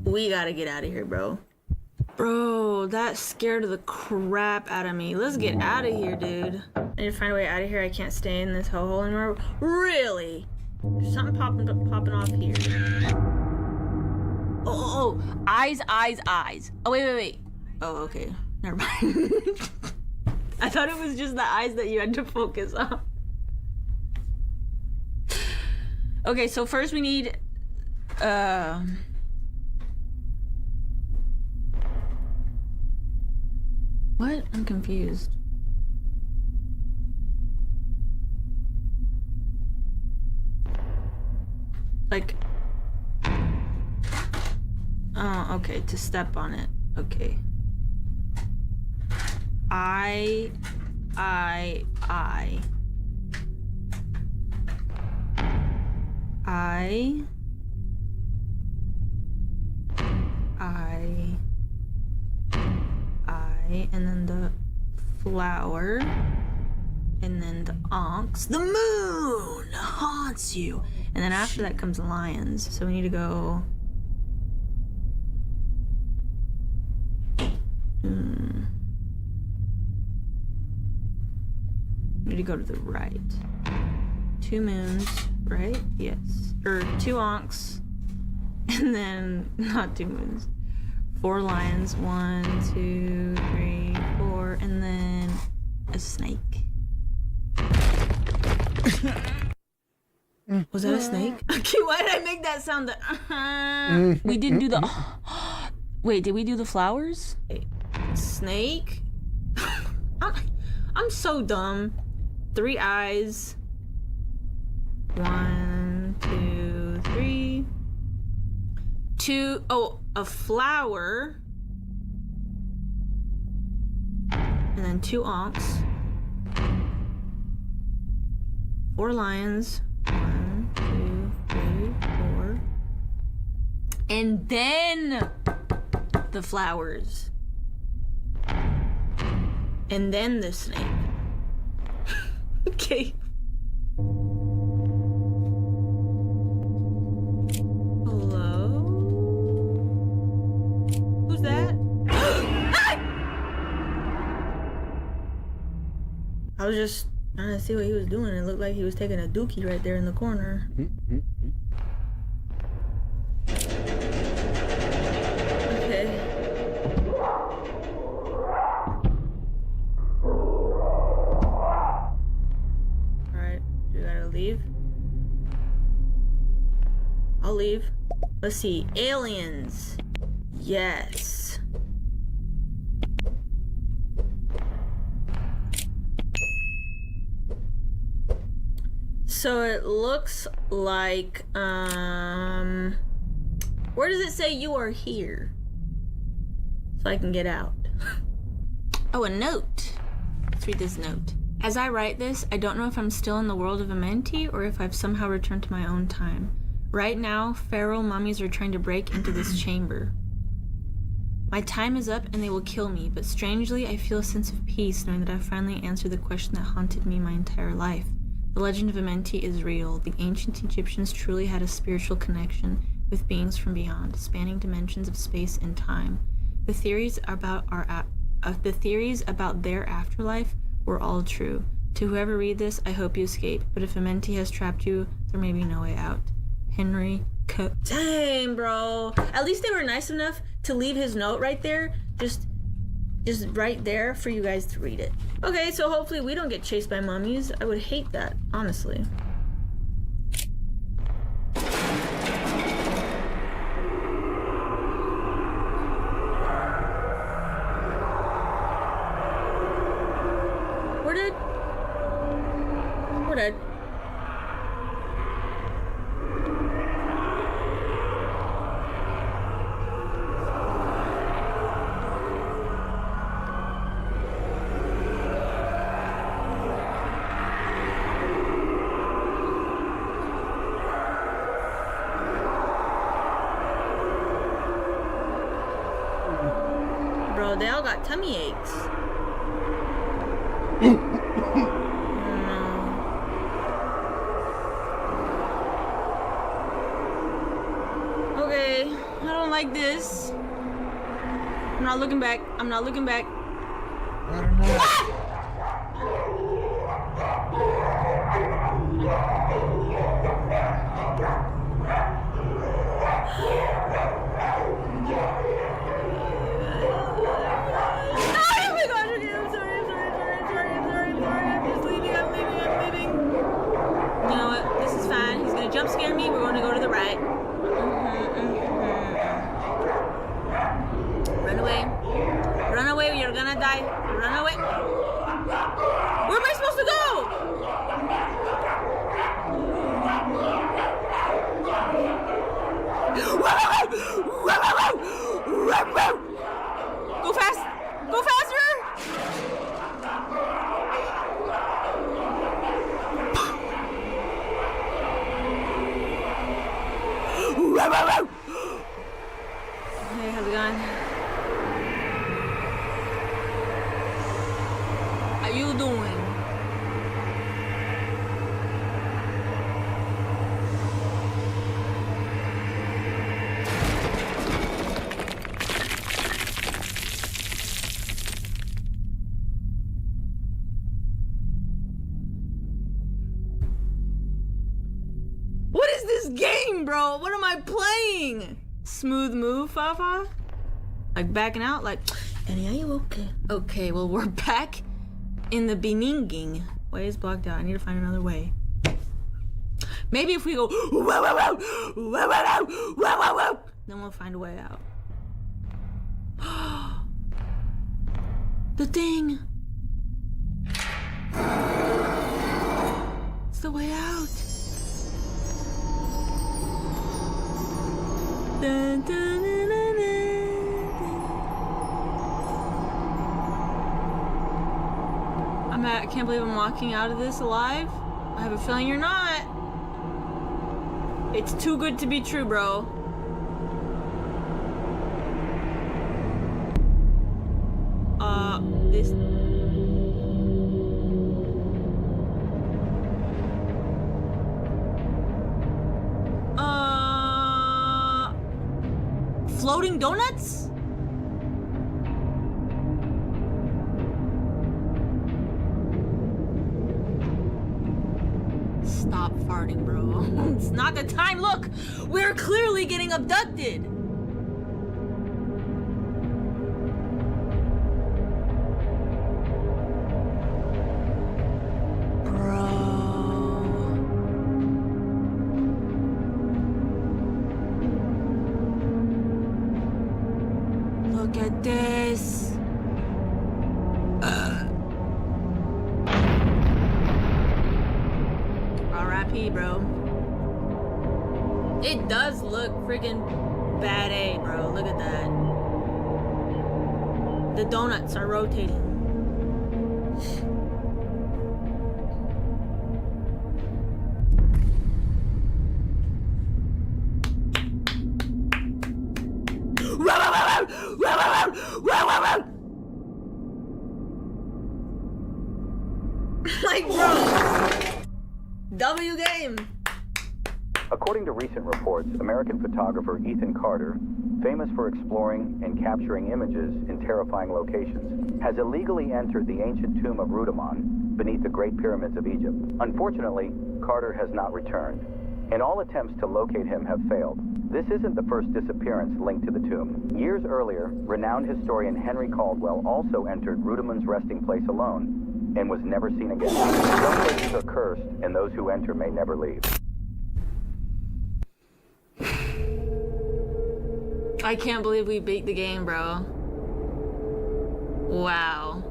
We gotta get out of here, bro. Bro, that scared the crap out of me. Let's get out of here, dude. I need to find a way out of here. I can't stay in this hole anymore. Really? There's something popping off here. Oh. Eyes. Oh, wait. Oh, okay. Never mind. I thought it was just the eyes that you had to focus on. Okay, so first we need... What? I'm confused. Like... Oh, okay, to step on it. Okay. I. And then the flower, and then the onks. The moon haunts you, and then after that comes lions. So we need to go. We need to go to the right. 2 moons, right? Yes. Or 2 onks, and then not 2 moons. 4 lions, 1, 2, 3, 4, and then a snake. Was that a snake? Okay, why did I make that sound? We didn't do the. Wait, did we do the flowers? Snake? I'm so dumb. 3 eyes. 1, 2, 3. 2. Oh, a flower. And then 2 onks. 4 lions. 1, 2, 3, 4. And then the flowers. And then the snake. Okay. Hello? Who's that? I was just trying to see what he was doing. It looked like he was taking a dookie right there in the corner. Okay. Alright, you gotta leave. I'll leave. Let's see. Aliens. Yes. So it looks like, where does it say you are here? So I can get out. Oh, a note. Let's read this note. As I write this, I don't know if I'm still in the world of Amenti or if I've somehow returned to my own time. Right now, feral mummies are trying to break into this chamber. My time is up and they will kill me, but strangely, I feel a sense of peace knowing that I've finally answered the question that haunted me my entire life. The legend of Amenti is real. The ancient Egyptians truly had a spiritual connection with beings from beyond, spanning dimensions of space and time. The theories about their afterlife were all true. To whoever read this, I hope you escape, but if Amenti has trapped you, there may be no way out. Henry Dang, bro. At least they were nice enough to leave his note right there, just right there for you guys to read it. Okay, so hopefully we don't get chased by mummies. I would hate that, honestly. We're dead. We're dead. Bro, they all got tummy aches. Okay, I don't like this. I'm not looking back. I'm not looking back. I don't know. Jump scare me, we're going to go to the right. Run away. Run away, you're gonna die. Run away. Where am I supposed to go? Go fast. Go faster. Hey, how's it going? How you doing? What is this game, bro? What am I playing? Smooth move, Fafa? Like backing out? Like, Annie, are you okay? Okay, well, we're back in the beninging. Way is blocked out. I need to find another way. Maybe if we go, then we'll find a way out. The thing. It's the way out. Dun, dun, dun, dun, dun, dun. I can't believe I'm walking out of this alive. I have a feeling you're not. It's too good to be true, bro. This. Floating donuts? stop farting, bro. It's not the time. Look, we're clearly getting abducted. Look at this. R.I.P. bro. It does look freaking bad A, bro. Look at that. The donuts are rotating. Like, bro. W game. According to recent reports, American photographer Ethan Carter, famous for exploring and capturing images in terrifying locations, has illegally entered the ancient tomb of Rudimon beneath the Great Pyramids of Egypt. Unfortunately, Carter has not returned, and all attempts to locate him have failed. This isn't the first disappearance linked to the tomb. Years earlier, renowned historian Henry Caldwell also entered Rudimon's resting place alone and was never seen again. Some places are cursed, and those who enter may never leave. I can't believe we beat the game, bro. Wow.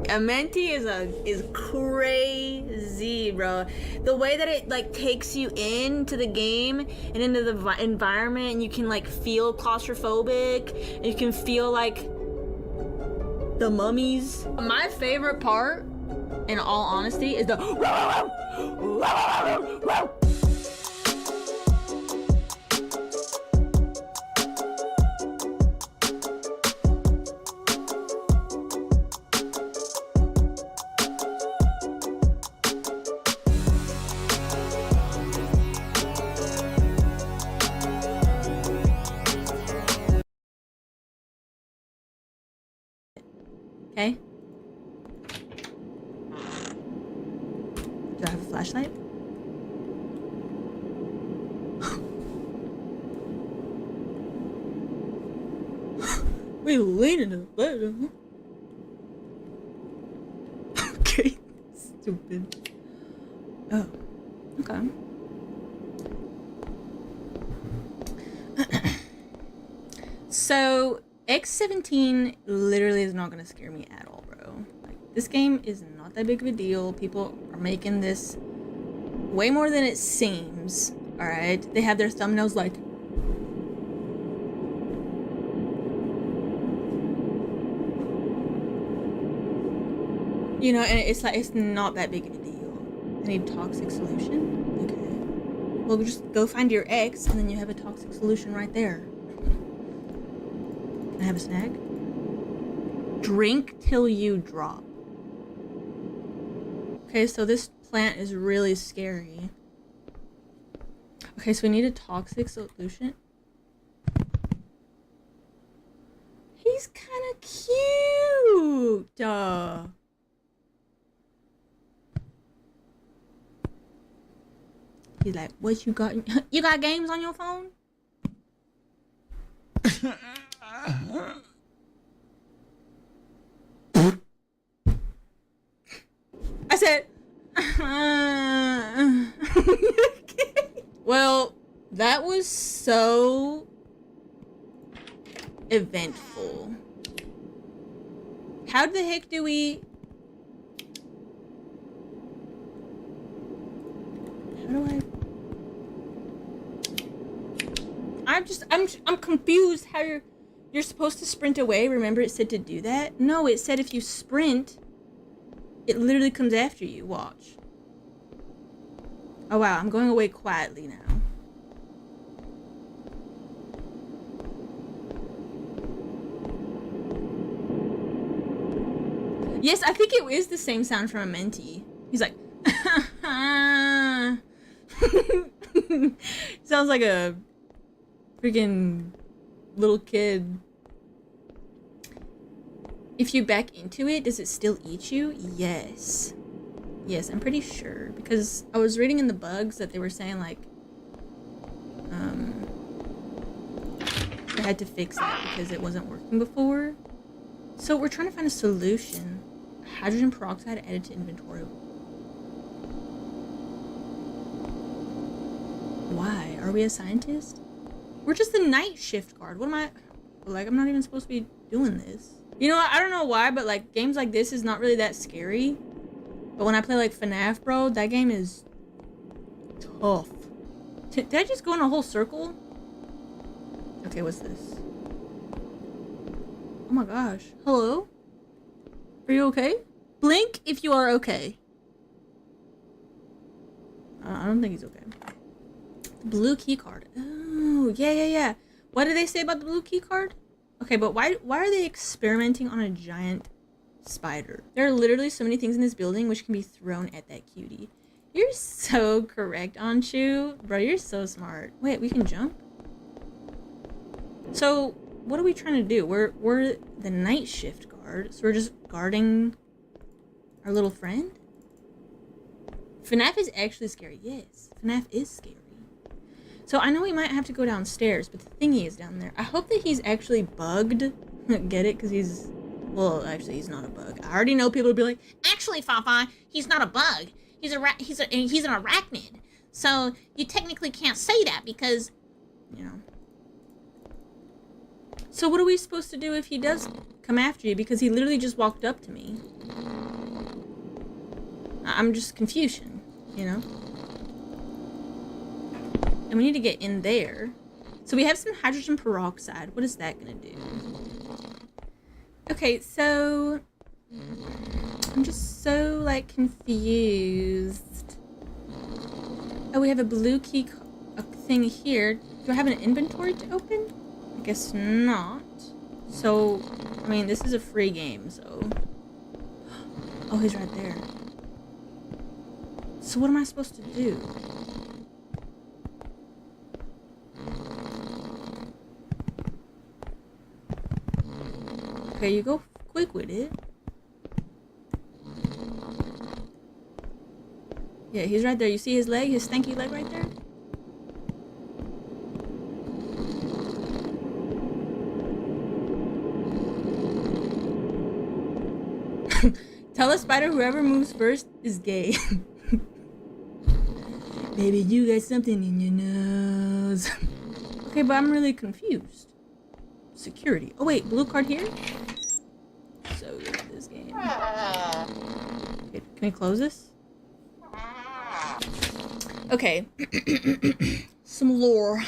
Amenti is crazy, bro. The way that it like takes you into the game and into the environment, and you can like feel claustrophobic, and you can feel like the mummies. My favorite part, in all honesty, is the okay. Do I have a flashlight? We leaning a better. Okay. Stupid. Oh. Okay. So X17 literally is not gonna scare me at all, bro. Like, this game is not that big of a deal. People are making this way more than it seems. All right, they have their thumbnails like, you know, and it's like, it's not that big of a deal. I need toxic solution. Okay. Well, just go find your ex, and then you have a toxic solution right there. Can I have a snack? Drink till you drop. Okay, so this plant is really scary. Okay, so we need a toxic solution. He's kind of cute. He's like, what you got? You got games on your phone? I said, well, that was so eventful. How the heck do we... How do I... I'm confused how you're supposed to sprint away. Remember it said to do that? No, it said if you sprint, it literally comes after you. Watch. Oh wow, I'm going away quietly now. Yes, I think it is the same sound from Amenti. He's like, sounds like a freaking little kid. If you back into it, does it still eat you? Yes. Yes, I'm pretty sure because I was reading in the bugs that they were saying like they had to fix it because it wasn't working before. So we're trying to find a solution. Hydrogen peroxide added to inventory. Why? Are we a scientist? We're just the night shift guard. What am I? Like, I'm not even supposed to be doing this. You know what? I don't know why, but like games like this is not really that scary. But when I play like FNAF, bro, that game is tough. Did I just go in a whole circle? Okay, what's this? Oh my gosh. Hello? Are you okay? Blink if you are okay. I don't think he's okay. Blue key card. Oh, yeah. What did they say about the blue key card? Okay, but why are they experimenting on a giant spider? There are literally so many things in this building which can be thrown at that cutie. You're so correct, Anshu. Bro, you're so smart. Wait, we can jump? So, what are we trying to do? We're the night shift guard, so we're just guarding our little friend? FNAF is actually scary. Yes, FNAF is scary. So I know we might have to go downstairs, but the thingy is down there. I hope that he's actually bugged. Get it? Because he's... Well, actually, he's not a bug. I already know people will be like, actually, Fafa, he's not a bug. He's an arachnid. So you technically can't say that because, you know. So what are we supposed to do if he does come after you? Because he literally just walked up to me. I'm just confusion, you know? And we need to get in there. So we have some hydrogen peroxide. What is that gonna do? Okay, so I'm just so like confused. Oh, we have a blue key thing here. Do I have an inventory to open? I guess not. So, I mean, this is a free game, so. Oh, he's right there. So what am I supposed to do? Okay, you go quick with it. Yeah, he's right there. You see his leg? His stanky leg right there? Tell a spider whoever moves first is gay. Baby, you got something in your nose. Okay, but I'm really confused. Security. Oh wait, blue card here? So good at this game. Okay, can we close this? Okay. Some lore.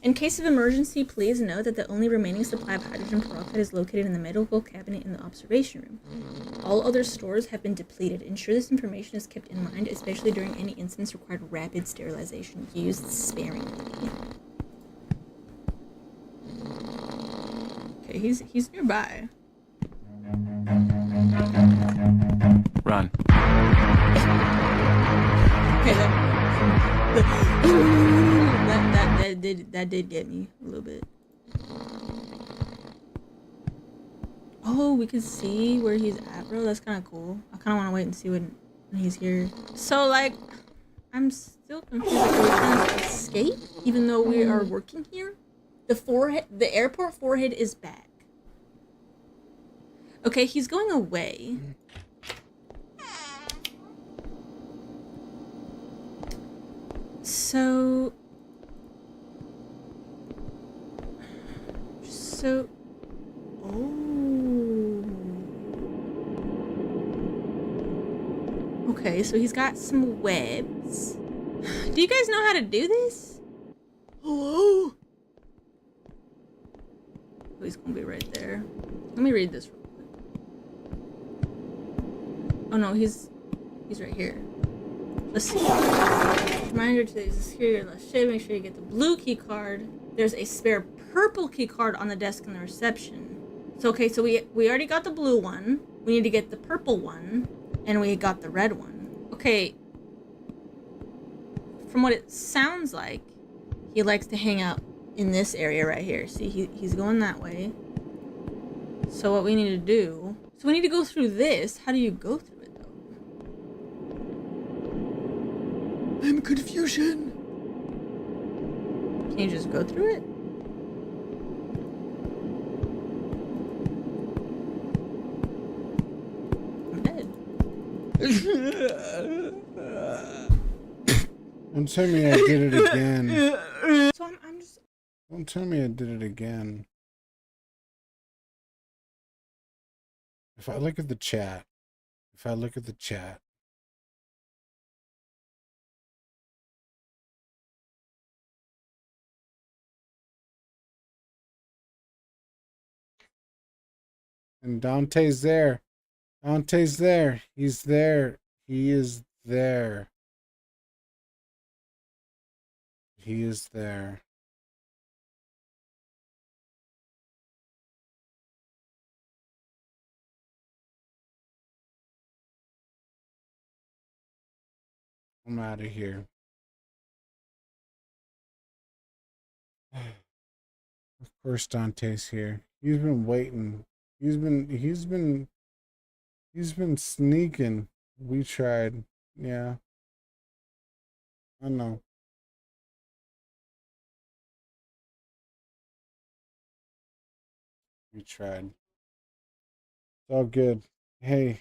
In case of emergency, please know that the only remaining supply of hydrogen peroxide is located in the medical cabinet in the observation room. All other stores have been depleted. Ensure this information is kept in mind, especially during any incidents required rapid sterilization. Used sparingly. Okay, he's nearby. Run. Okay, that did get me a little bit. Oh, we can see where he's at, bro. That's kind of cool. I kind of want to wait and see when he's here. So, like, I'm still confused. Like, are we trying to escape, even though we are working here? The airport forehead is back. Okay, he's going away. So, oh. Okay, so he's got some webs. Do you guys know how to do this? Hello? Oh, he's gonna be right there. Let me read this real quick. Oh no, he's right here. Let's see. Reminder today is security. Let's make sure you get the blue key card. There's a spare purple key card on the desk in the reception. So okay, so we already got the blue one. We need to get the purple one, and we got the red one. Okay. From what it sounds like, he likes to hang out in this area right here. See, he's going that way. So what we need to do, so we need to go through this. How do you go through it though? confusion. Can you just go through it? Don't tell me I did it again. So I'm just. Don't tell me I did it again. If I look at the chat, and Dante's there. Dante's there. He's there. He is there. He is there. I'm out of here. Of course Dante's here. He's been waiting. He's been sneaking. We tried. Yeah. I know. We tried. It's all good. Hey,